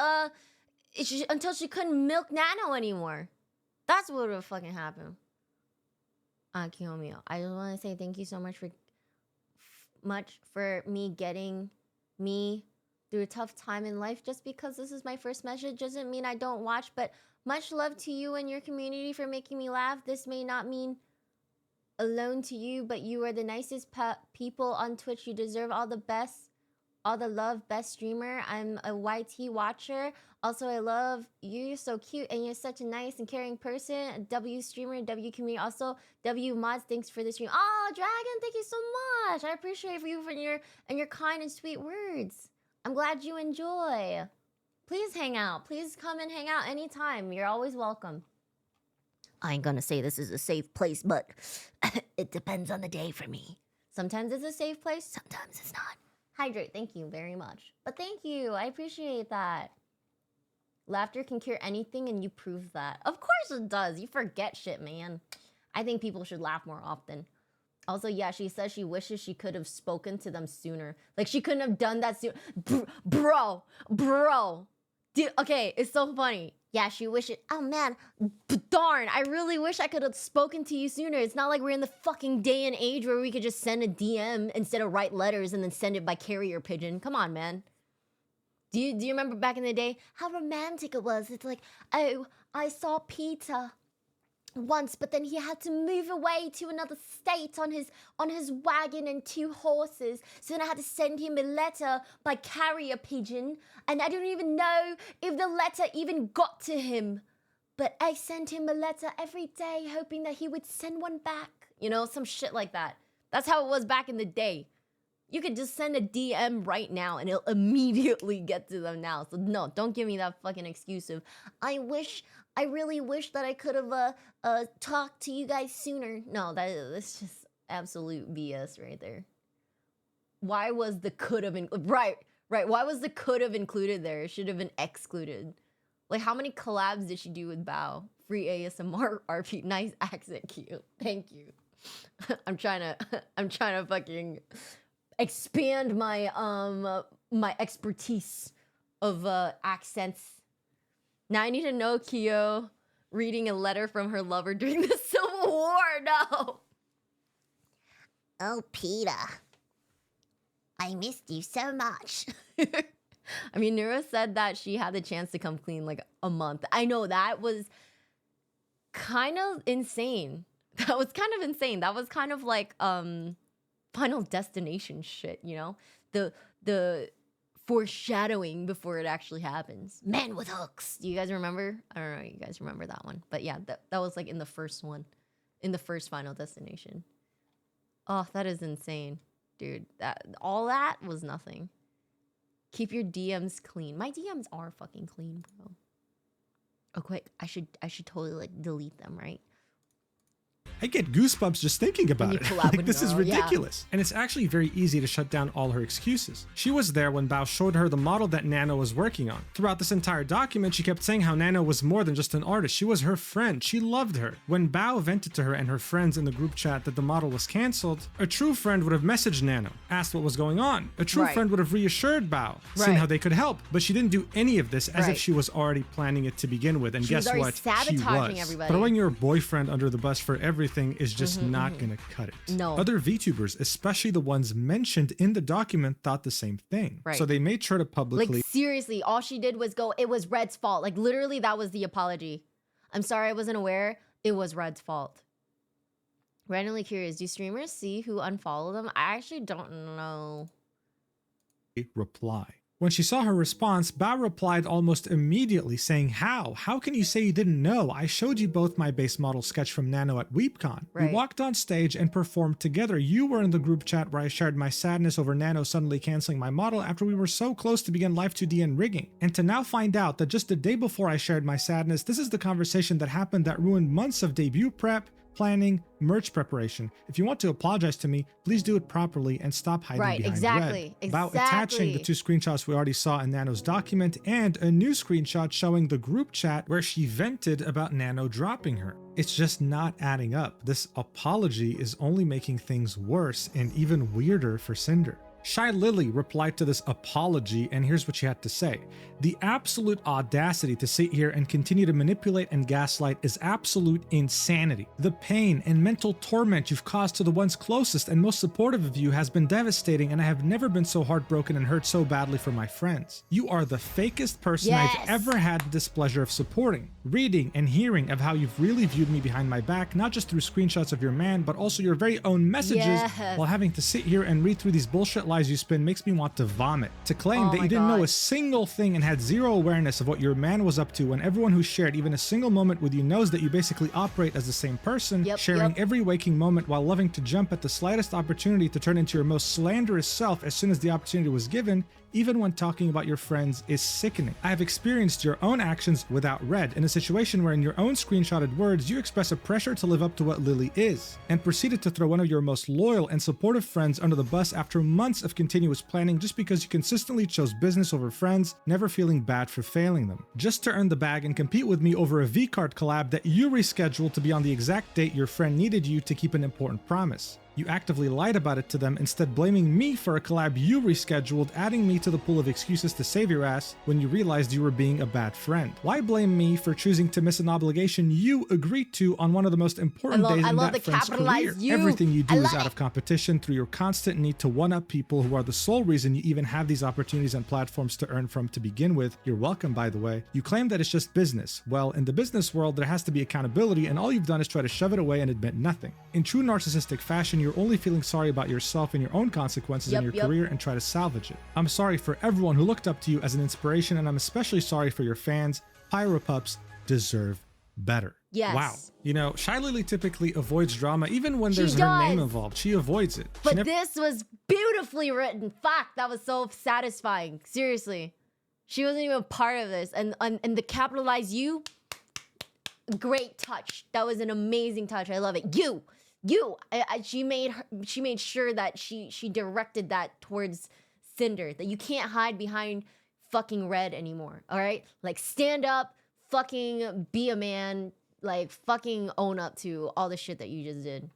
until she couldn't milk Nano anymore. That's what would have fucking happened. Keomio, I just want to say thank you so much for me getting me through a tough time in life. Just because this is my first message doesn't mean I don't watch, but much love to you and your community for making me laugh. This may not mean alone to you, but you are the nicest people on Twitch. You deserve all the best, all the love, best streamer. I'm a YT watcher. Also, I love you. You're so cute and you're such a nice and caring person. A W streamer, W community. Also, W mods, thanks for the stream. Oh, Dragon, thank you so much. I appreciate you for your kind and sweet words. I'm glad you enjoy. Please hang out. Please come and hang out anytime. You're always welcome. I ain't gonna say this is a safe place, but it depends on the day for me. Sometimes it's a safe place, sometimes it's not. Hydrate, thank you very much. But thank you, I appreciate that. Laughter can cure anything and you prove that. Of course it does, you forget shit, man. I think people should laugh more often. Also, yeah, she says she wishes she could have spoken to them sooner. Like, she couldn't have done that sooner. Bro. Dude, okay, it's so funny. Yeah, she wishes. Oh, man. Darn, I really wish I could have spoken to you sooner. It's not like we're in the fucking day and age where we could just send a DM instead of write letters and then send it by carrier pigeon. Come on, man. Do you remember back in the day how romantic it was? It's like, oh, I saw Peter once, but then he had to move away to another state on his wagon and 2 horses. So then I had to send him a letter by carrier pigeon, and I don't even know if the letter even got to him. But I sent him a letter every day, hoping that he would send one back. You know, some shit like that. That's how it was back in the day. You could just send a DM right now and it'll immediately get to them now. So no, don't give me that fucking excuse of, I really wish that I could have talked to you guys sooner. No, that's just absolute BS right there. Why was the could have right. Why was the could have included there? It should have been excluded. Like, how many collabs did she do with Bao? Free ASMR RP. Nice accent, cute. Thank you. I'm trying to fucking expand my my expertise of accents. Now I need to know Kyo reading a letter from her lover during the Civil War. No. Oh, Peter. I missed you so much. I mean, Nura said that she had the chance to come clean like a month. I know that was kind of insane. That was kind of insane. That was kind of like Final Destination shit, you know? The foreshadowing before it actually happens. Men with hooks. Do you guys remember? I don't know if you guys remember that one. But yeah, that was like in the first one. In the first Final Destination. Oh, that is insane. Dude, all that was nothing. Keep your DMs clean. My DMs are fucking clean, bro. Oh, quick. I should totally like delete them, right? I get goosebumps just thinking about it. Like, this is ridiculous. Yeah. And it's actually very easy to shut down all her excuses. She was there when Bao showed her the model that Nano was working on. Throughout this entire document, she kept saying how Nano was more than just an artist. She was her friend. She loved her. When Bao vented to her and her friends in the group chat that the model was cancelled, a true friend would have messaged Nano, asked what was going on. A true friend would have reassured Bao, seen how they could help. But she didn't do any of this as if she was already planning it to begin with. And guess what? She was. Everybody. Throwing your boyfriend under the bus for everything is just not gonna cut it. No. Other VTubers, especially the ones mentioned in the document, thought the same thing. Right. So they made sure to publicly... Like, seriously, all she did was go, it was Red's fault. Like, literally, that was the apology. I'm sorry I wasn't aware. It was Red's fault. Randomly curious, do streamers see who unfollow them? I actually don't know. reply. When she saw her response, Bao replied almost immediately saying, how? How can you say you didn't know? I showed you both my base model sketch from Nano at WeepCon. We walked on stage and performed together. You were in the group chat where I shared my sadness over Nano suddenly canceling my model after we were so close to begin Live 2D and rigging. And to now find out that just the day before I shared my sadness, this is the conversation that happened that ruined months of debut prep, planning, merch preparation. If you want to apologize to me, please do it properly and stop hiding behind exactly. Red. About attaching the two screenshots we already saw in Nano's document and a new screenshot showing the group chat where she vented about Nano dropping her. It's just not adding up. This apology is only making things worse and even weirder for Cinder. Shy Lily replied to this apology, and here's what she had to say. The absolute audacity to sit here and continue to manipulate and gaslight is absolute insanity. The pain and mental torment you've caused to the ones closest and most supportive of you has been devastating, and I have never been so heartbroken and hurt so badly for my friends. You are the fakest person I've ever had the displeasure of supporting. Reading and hearing of how you've really viewed me behind my back, not just through screenshots of your man, but also your very own messages, while having to sit here and read through these bullshit lies you spin makes me want to vomit. To claim that you didn't know a single thing and had zero awareness of what your man was up to when everyone who shared even a single moment with you knows that you basically operate as the same person, sharing every waking moment while loving to jump at the slightest opportunity to turn into your most slanderous self as soon as the opportunity was given, even when talking about your friends, is sickening. I have experienced your own actions without Red in a situation where in your own screenshotted words you express a pressure to live up to what Lily is, and proceeded to throw one of your most loyal and supportive friends under the bus after months of continuous planning just because you consistently chose business over friends, never feeling bad for failing them. Just to earn the bag and compete with me over a V-Card collab that you rescheduled to be on the exact date your friend needed you to keep an important promise. You actively lied about it to them, instead blaming me for a collab you rescheduled, adding me to the pool of excuses to save your ass when you realized you were being a bad friend. Why blame me for choosing to miss an obligation you agreed to on one of the most important days in that friend's career? Everything you do is out of competition through your constant need to one-up people who are the sole reason you even have these opportunities and platforms to earn from to begin with. You're welcome, by the way. You claim that it's just business. Well, in the business world, there has to be accountability, and all you've done is try to shove it away and admit nothing. In true narcissistic fashion, you're only feeling sorry about yourself and your own consequences in your career and try to salvage it. I'm sorry for everyone who looked up to you as an inspiration, and I'm especially sorry for your fans. Pyropups deserve better. Wow. You know, Shy Lily typically avoids drama even when there's her name involved. She avoids it. But this was beautifully written. Fuck, that was so satisfying. Seriously. She wasn't even part of this. And the capitalize you, great touch. That was an amazing touch. I love it. She made sure that she directed that towards Cinder, that you can't hide behind fucking Red anymore. All right, like stand up, fucking be a man, like fucking own up to all the shit that you just did.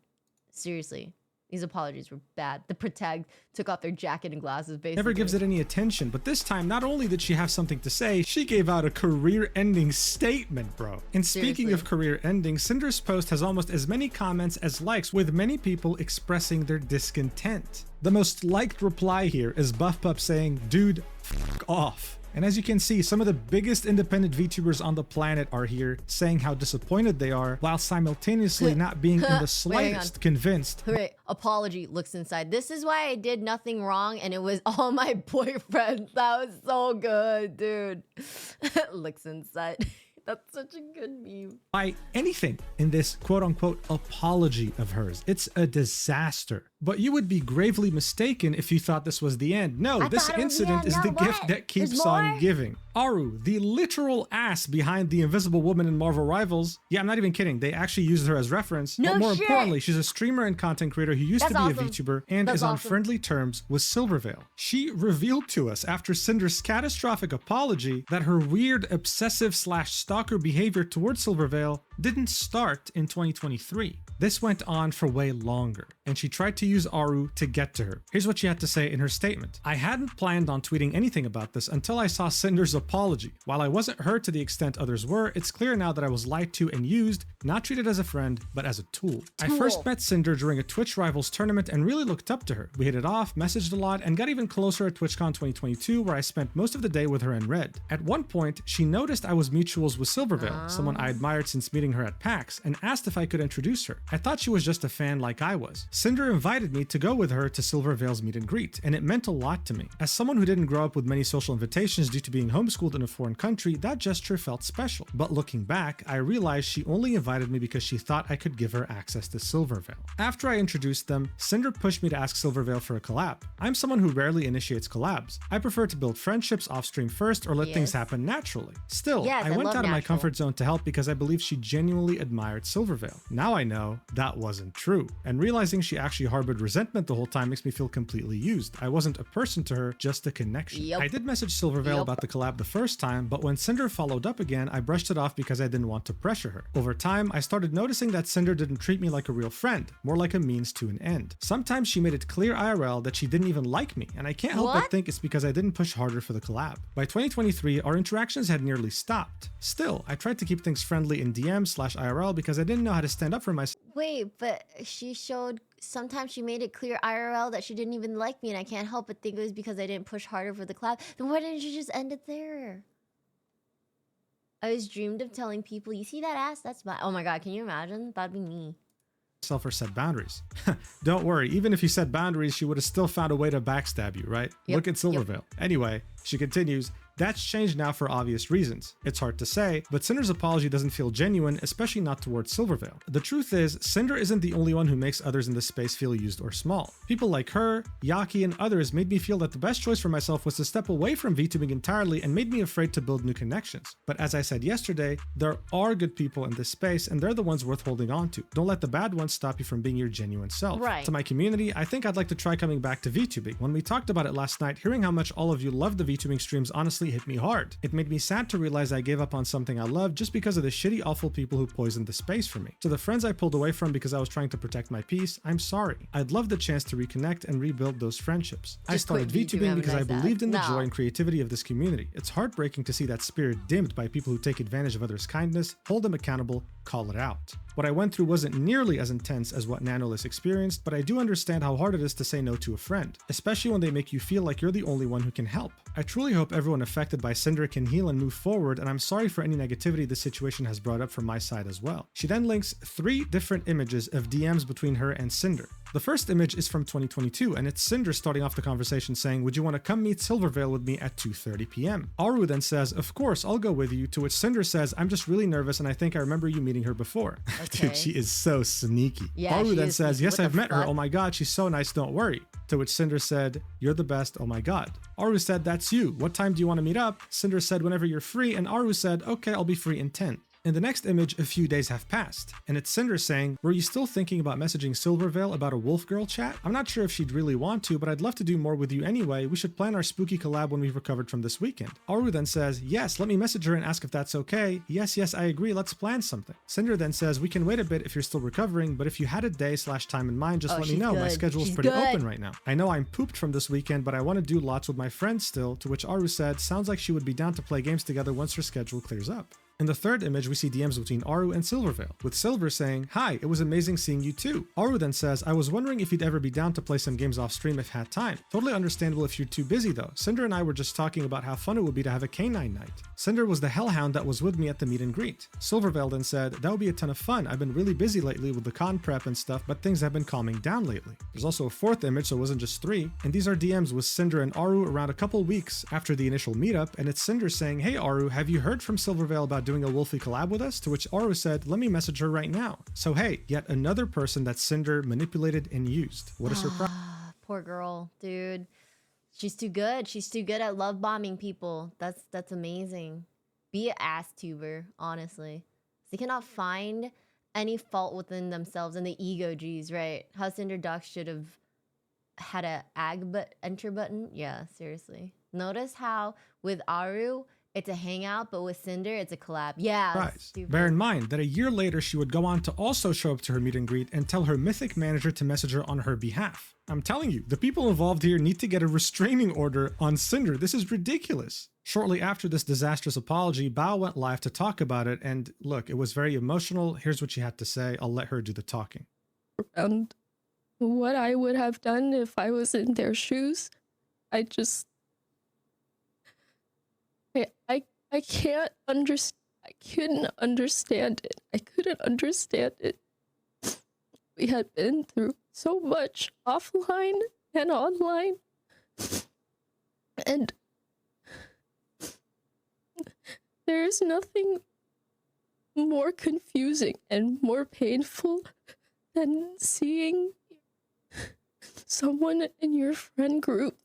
Seriously. These apologies were bad. The protag took off their jacket and glasses, basically. Never gives it any attention, but this time, not only did she have something to say, she gave out a career-ending statement, bro. And speaking of career-ending, Cinder's post has almost as many comments as likes, with many people expressing their discontent. The most liked reply here is Buff Pup saying, "Dude, f*** off." And as you can see, some of the biggest independent VTubers on the planet are here saying how disappointed they are, while simultaneously not being in the slightest convinced. Wait, apology looks inside. This is why I did nothing wrong and it was all my boyfriends. That was so good, dude. Looks inside. That's such a good meme. By anything in this quote-unquote apology of hers. It's a disaster. But you would be gravely mistaken if you thought this was the end. No, this incident is the gift that keeps on giving. Aru, the literal ass behind the Invisible Woman in Marvel Rivals. Yeah, I'm not even kidding. They actually used her as reference. But more importantly, she's a streamer and content creator who used to be a VTuber and is on friendly terms with Silvervale. She revealed to us after Cinder's catastrophic apology that her weird obsessive/stalker behavior towards Silvervale didn't start in 2023. This went on for way longer, and she tried to use Aru to get to her. Here's what she had to say in her statement. "I hadn't planned on tweeting anything about this until I saw Cinder's apology. While I wasn't hurt to the extent others were, it's clear now that I was lied to and used, not treated as a friend, but as a tool. I first met Cinder during a Twitch Rivals tournament and really looked up to her. We hit it off, messaged a lot, and got even closer at TwitchCon 2022, where I spent most of the day with her and Red. At one point, she noticed I was mutuals with Silvervale, someone I admired since meeting her at PAX, and asked if I could introduce her. I thought she was just a fan like I was. Cinder invited me to go with her to Silvervale's meet and greet, and it meant a lot to me. As someone who didn't grow up with many social invitations due to being homeschooled in a foreign country, that gesture felt special. But looking back, I realized she only invited me because she thought I could give her access to Silvervale. After I introduced them, Cinder pushed me to ask Silvervale for a collab. I'm someone who rarely initiates collabs. I prefer to build friendships off-stream first or let things happen naturally. Still, I went out of my comfort zone to help because I believed she genuinely admired Silvervale. Now I know that wasn't true, and realizing she actually harbored resentment the whole time makes me feel completely used. I wasn't a person to her, just a connection. I did message Silvervale about the collab the first time, but when Cinder followed up again, I brushed it off because I didn't want to pressure her. Over time, I started noticing that Cinder didn't treat me like a real friend, more like a means to an end. Sometimes she made it clear IRL that she didn't even like me, and I can't help but think it's because I didn't push harder for the collab. By 2023, our interactions had nearly stopped. Still, I tried to keep things friendly in DM/IRL because I didn't know how to stand up for myself. Wait, but she showed, sometimes she made it clear IRL that she didn't even like me, and I can't help but think it was because I didn't push harder for the collab. Then why didn't you just end it there? I always dreamed of telling people, you see that ass? That's my, oh my god, can you imagine? That'd be me. Or set boundaries. Don't worry, even if you set boundaries, she would have still found a way to backstab you, right? Look at Silvervale. Anyway, she continues, that's changed now for obvious reasons. It's hard to say, but Cinder's apology doesn't feel genuine, especially not towards Silvervale. The truth is, Cinder isn't the only one who makes others in this space feel used or small. People like her, Yaki, and others made me feel that the best choice for myself was to step away from VTubing entirely and made me afraid to build new connections. But as I said yesterday, there are good people in this space, and they're the ones worth holding on to. Don't let the bad ones stop you from being your genuine self. To my community, I think I'd like to try coming back to VTubing. When we talked about it last night, hearing how much all of you love the VTubing streams honestly hit me hard. It made me sad to realize I gave up on something I loved just because of the shitty, awful people who poisoned the space for me. To the friends I pulled away from because I was trying to protect my peace, I'm sorry. I'd love the chance to reconnect and rebuild those friendships. I started VTubing because I believed in the joy and creativity of this community. It's heartbreaking to see that spirit dimmed by people who take advantage of others' kindness, hold them accountable, call it out. What I went through wasn't nearly as intense as what Nanolis experienced, but I do understand how hard it is to say no to a friend, especially when they make you feel like you're the only one who can help. I truly hope everyone affected by Cinder can heal and move forward, and I'm sorry for any negativity this situation has brought up from my side as well. She then links 3 different images of DMs between her and Cinder. The first image is from 2022, and it's Cinder starting off the conversation saying, would you want to come meet Silvervale with me at 2:30 p.m? Aru then says, of course, I'll go with you, to which Cinder says, I'm just really nervous and I think I remember you meeting her before. Dude, she is so sneaky. Aru then says, yes, I've met her, oh my god, she's so nice, don't worry. To which Cinder said, you're the best, oh my god. Aru said, that's you, what time do you want to meet up? Cinder said, whenever you're free, and Aru said, okay, I'll be free in 10. In the next image, a few days have passed, and it's Cinder saying, "Were you still thinking about messaging Silvervale about a wolf girl chat? I'm not sure if she'd really want to, but I'd love to do more with you anyway. We should plan our spooky collab when we've recovered from this weekend." Aru then says, "Yes, let me message her and ask if that's okay. Yes, I agree, let's plan something." Cinder then says, "We can wait a bit if you're still recovering, but if you had a day/time in mind, just let me know. My schedule's pretty open right now. I know I'm pooped from this weekend, but I want to do lots with my friends still," to which Aru said, "Sounds like she would be down to play games together once her schedule clears up." In the third image, we see DMs between Aru and Silvervale, with Silver saying, "Hi, it was amazing seeing you too." Aru then says, "I was wondering if you'd ever be down to play some games off stream if had time. Totally understandable if you're too busy though. Cinder and I were just talking about how fun it would be to have a canine night. Cinder was the hellhound that was with me at the meet and greet." Silvervale then said, "That would be a ton of fun. I've been really busy lately with the con prep and stuff, but things have been calming down lately." There's also a fourth image, so it wasn't just three, and these are DMs with Cinder and Aru around a couple weeks after the initial meetup, and it's Cinder saying, "Hey Aru, have you heard from Silvervale about doing a Wolfie collab with us?" To which Aru said, "Let me message her right now." So hey, yet another person that Cinder manipulated and used. What a surprise. Poor girl, dude. She's too good. She's too good at love bombing people. That's amazing. Be an ass tuber, honestly. They cannot find any fault within themselves and the ego G's, right? How Cinder Duck should have had a enter button. Yeah, seriously. Notice how with Aru, it's a hangout, but with Cinder, it's a collab. Yeah. Bear in mind that a year later, she would go on to also show up to her meet and greet and tell her mythic manager to message her on her behalf. I'm telling you, the people involved here need to get a restraining order on Cinder. This is ridiculous. Shortly after this disastrous apology, Bao went live to talk about it, and look, it was very emotional. Here's what she had to say. I'll let her do the talking. And what I would have done if I was in their shoes, I can't understand. I couldn't understand it. I couldn't understand it. We had been through so much offline and online. And there's nothing more confusing and more painful than seeing someone in your friend group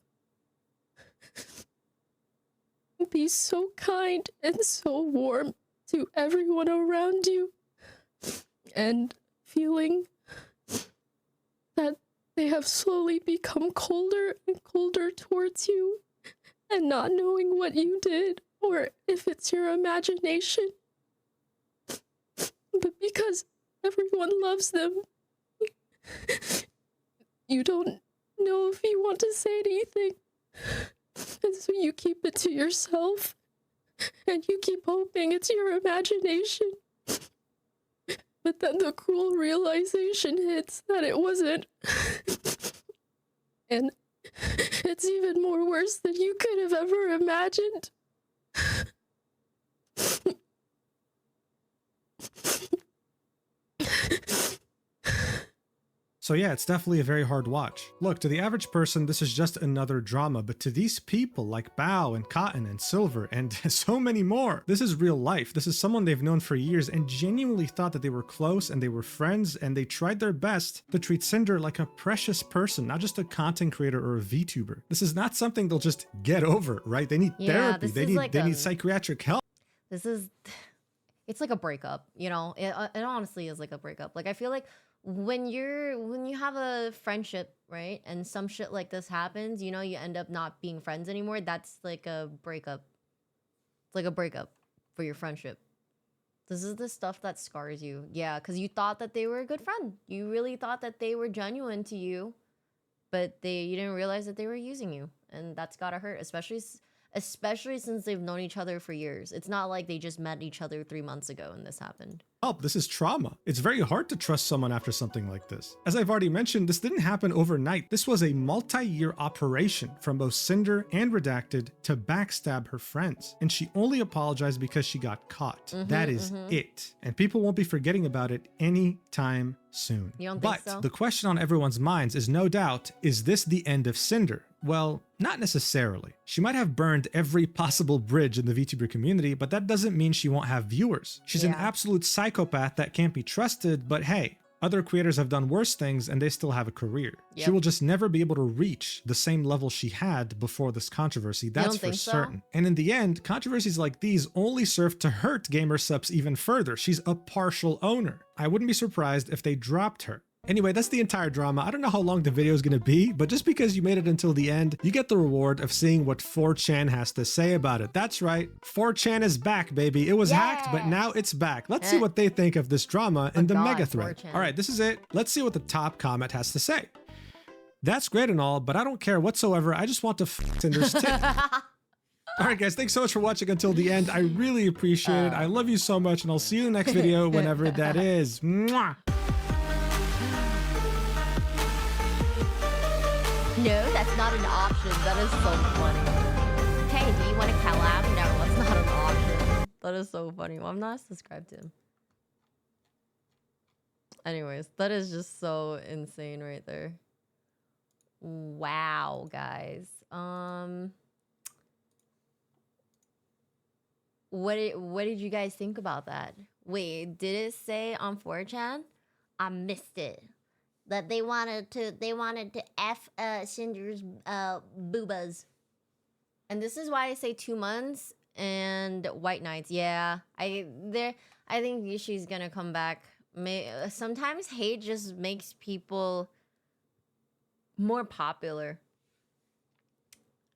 be so kind and so warm to everyone around you, and feeling that they have slowly become colder and colder towards you, and not knowing what you did or if it's your imagination. But because everyone loves them, you don't know if you want to say anything. And so you keep it to yourself, and you keep hoping it's your imagination. But then the cruel realization hits that it wasn't. And it's even more worse than you could have ever imagined. So yeah, it's definitely a very hard watch. Look, to the average person, this is just another drama, but to these people like Bao and Cotton and Silver and so many more, this is real life. This is someone they've known for years and genuinely thought that they were close and they were friends, and they tried their best to treat Cinder like a precious person, not just a content creator or a VTuber. This is not something they'll just get over, right? They need therapy. They need psychiatric help. It's like a breakup, you know? It honestly is like a breakup. Like, I feel like when you have a friendship, right, and some shit like this happens, you know, you end up not being friends anymore. That's like a breakup. It's like a breakup for your friendship. This is the stuff that scars you. Yeah, because you thought that they were a good friend. You really thought that they were genuine to you, but you didn't realize that they were using you, and that's gotta hurt, especially since they've known each other for years. It's not like they just met each other 3 months ago and this happened. This is trauma. It's very hard to trust someone after something like this. As I've already mentioned, this didn't happen overnight. This was a multi-year operation from both Cinder and Redacted to backstab her friends. And she only apologized because she got caught. That is it. And people won't be forgetting about it anytime soon. You don't think so? But the question on everyone's minds is no doubt, is this the end of Cinder? Well, not necessarily. She might have burned every possible bridge in the VTuber community, but that doesn't mean she won't have viewers. She's an absolute psychopath that can't be trusted, but hey, Other creators have done worse things and they still have a career. Yep. She will just never be able to reach the same level she had before this controversy. That's for certain. And in the end, controversies like these only serve to hurt gamer subs even further. She's a partial owner. I wouldn't be surprised if they dropped her. Anyway, that's the entire drama. I don't know how long the video is going to be, but just because you made it until the end, you get the reward of seeing what 4chan has to say about it. That's right, 4chan is back, baby. It was hacked, but now it's back. Let's see what they think of this drama in the mega thread. All right, this is it. Let's see what the top comment has to say. That's great and all, but I don't care whatsoever. I just want to f Cinder's tip. All right, guys, thanks so much for watching until the end. I really appreciate it. I love you so much, and I'll see you in the next video whenever that is. Mwah! No, that's not an option. That is so funny. Hey, do you want to collab? No, that's not an option. That is so funny. Well, I'm not subscribed to him. Anyways, that is just so insane right there. Wow, guys. What did you guys think about that? Wait, did it say on 4chan? I missed it. That they wanted to F Cinder's boobas. And this is why I say 2 months and White Knights. Yeah, I think she's gonna come back. Sometimes hate just makes people more popular.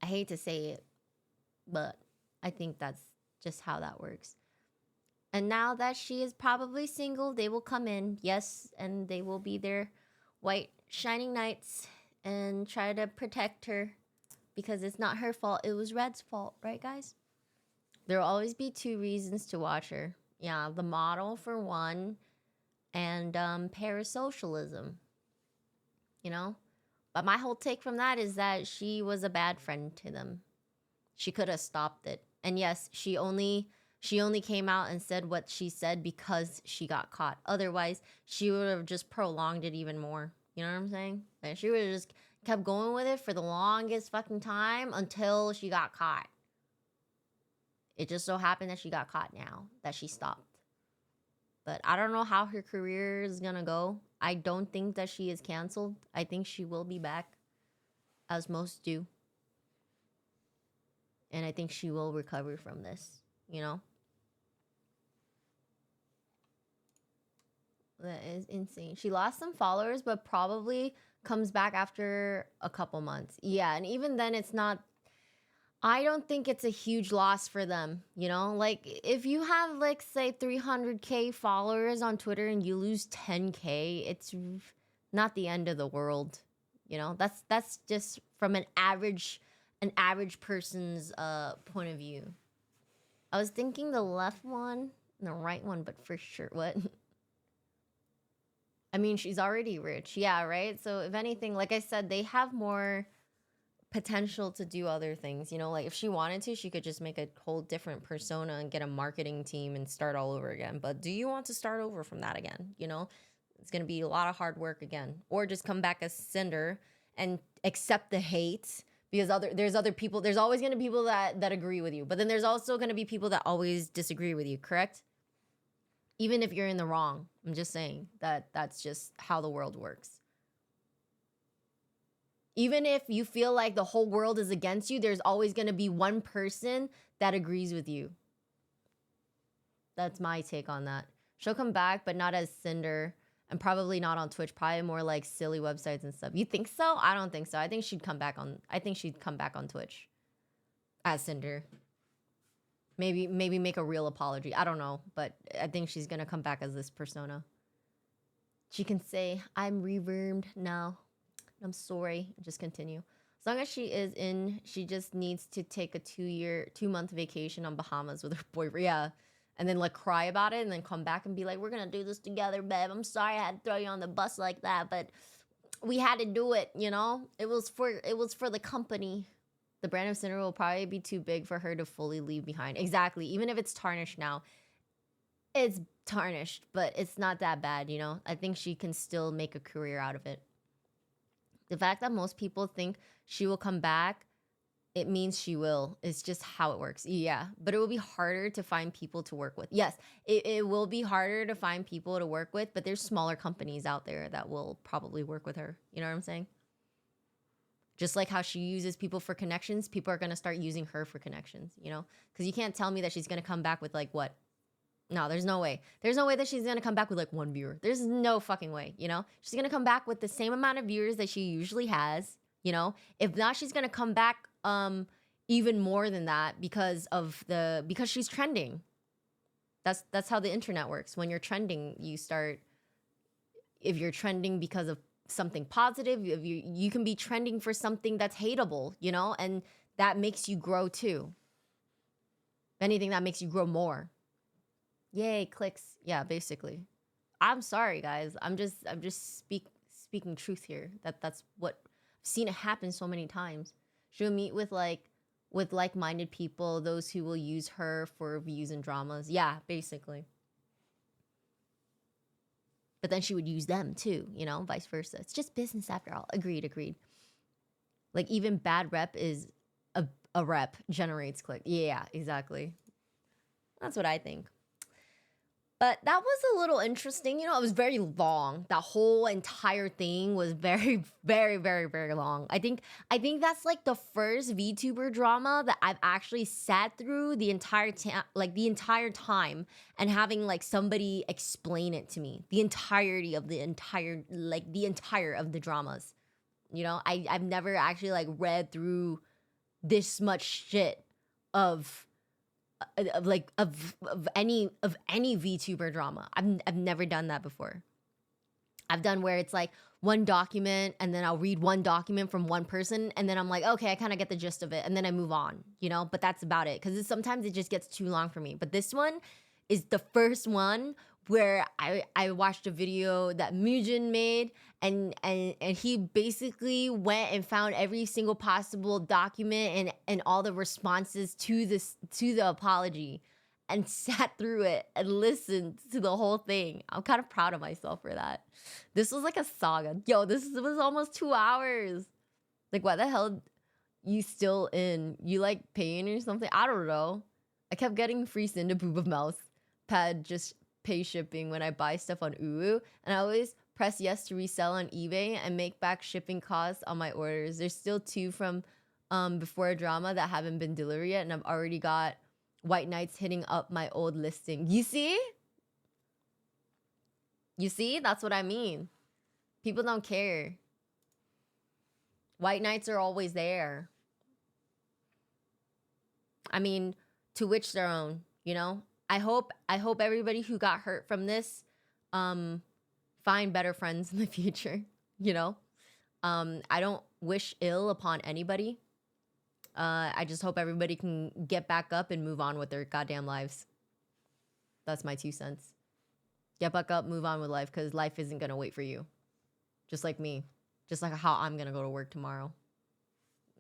I hate to say it, but I think that's just how that works. And now that she is probably single, they will come in, yes, and they will be their white shining knights and try to protect her because it's not her fault. It was Red's fault, right, guys? There'll always be 2 reasons to watch her. Yeah, the model for one, and parasocialism. You know? But my whole take from that is that she was a bad friend to them. She could have stopped it. And yes, she only came out and said what she said because she got caught. Otherwise, she would have just prolonged it even more. You know what I'm saying? Like, she would have just kept going with it for the longest fucking time until she got caught. It just so happened that she got caught now, that she stopped. But I don't know how her career is gonna go. I don't think that she is canceled. I think she will be back, as most do. And I think she will recover from this, you know? That is insane. She lost some followers, but probably comes back after a couple months. Yeah, and even then it's not... I don't think it's a huge loss for them, you know? Like, if you have, like, say, 300K followers on Twitter and you lose 10K, it's not the end of the world, you know? That's just from an average person's point of view. I was thinking the left one and the right one, but for sure, what? I mean, she's already rich. Yeah, right? So if anything, like I said, they have more potential to do other things. You know, like if she wanted to, she could just make a whole different persona and get a marketing team and start all over again. But do you want to start over from that again? You know, it's going to be a lot of hard work again. Or just come back as Cinder and accept the hate. Because there's other people, there's always going to be people that agree with you. But then there's also going to be people that always disagree with you, correct? Even if you're in the wrong. I'm just saying that that's just how the world works. Even if you feel like the whole world is against you, there's always going to be one person that agrees with you. That's my take on that. She'll come back, but not as Cinder. And probably not on Twitch. Probably more like silly websites and stuff. You think so? I don't think so. I think she'd come back on Twitch as Cinder. Maybe make a real apology. I don't know, but I think she's gonna come back as this persona. She can say, "I'm reverbed now. I'm sorry." Just continue. As long as she is in, she just needs to take a 2-month vacation on Bahamas with her boyfriend. Yeah. And then like cry about it and then come back and be like, "We're gonna do this together, babe. I'm sorry I had to throw you on the bus like that, but we had to do it, you know? It was for the company." The brand of Cinder will probably be too big for her to fully leave behind. Exactly. Even if it's tarnished now, it's tarnished, but it's not that bad, you know? I think she can still make a career out of it. The fact that most people think she will come back It means she will. It's just how it works. Yeah, but it will be harder to find people to work with. Yes, it will be harder to find people to work with, but there's smaller companies out there that will probably work with her. You know what I'm saying? Just like how she uses people for connections, people are going to start using her for connections, you know? Because you can't tell me that she's going to come back with like what? No, there's no way. There's no way that she's going to come back with like 1 viewer. There's no fucking way, you know? She's going to come back with the same amount of viewers that she usually has, you know? If not, she's going to come back even more than that because she's trending. That's how the internet works. When you're trending, if you're trending because of something positive, if you can be trending for something that's hateable, you know, and that makes you grow too. If anything, that makes you grow more. Yay, clicks. Yeah, basically. I'm sorry, guys. I'm just speaking truth here. That's what I've seen it happen so many times. She'll meet with like-minded people, those who will use her for views and dramas. Yeah, basically. But then she would use them too, you know, vice versa. It's just business after all. Agreed. Like even bad rep is a rep generates click. Yeah, exactly. That's what I think. But that was a little interesting. You know, it was very long. That whole entire thing was very, very, very, very long. I think that's like the first VTuber drama that I've actually sat through the entire time and having like somebody explain it to me. The entirety of the entire of the dramas. You know, I've never actually like read through this much shit of any VTuber drama. I've never done that before. I've done where it's like one document and then I'll read one document from one person and then I'm like, okay, I kind of get the gist of it and then I move on, you know? But that's about it because sometimes it just gets too long for me. But this one is the first one where I watched a video that Mujin made and he basically went and found every single possible document and all the responses to the apology and sat through it and listened to the whole thing. I'm kind of proud of myself for that. This was like a saga. Yo, this was almost 2 hours. Like, why the hell you still in? You like paying or something? I don't know. I kept getting free Cinnaboob of Mouse Pad just pay shipping when I buy stuff on Uwu, and I always press yes to resell on eBay and make back shipping costs on my orders. There's still 2 from before a drama that haven't been delivered yet, and I've already got White Knights hitting up my old listing. You see? That's what I mean. People don't care. White Knights are always there. I mean, to which their own, you know? I hope everybody who got hurt from this find better friends in the future, you know? I don't wish ill upon anybody. I just hope everybody can get back up and move on with their goddamn lives. That's my 2 cents. Get back up, move on with life, because life isn't going to wait for you. Just like me. Just like how I'm going to go to work tomorrow.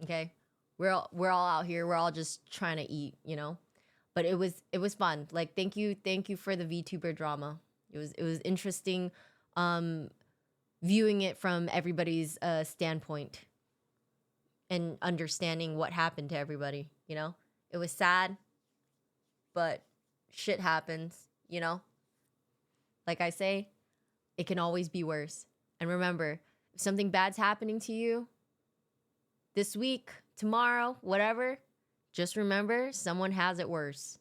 Okay? We're all out here. We're all just trying to eat, you know? But it was fun. Like, thank you for the VTuber drama. It was interesting viewing it from everybody's standpoint and understanding what happened to everybody, you know? It was sad, but shit happens, you know? Like I say, it can always be worse. And remember, if something bad's happening to you this week, tomorrow, whatever, just remember someone has it worse.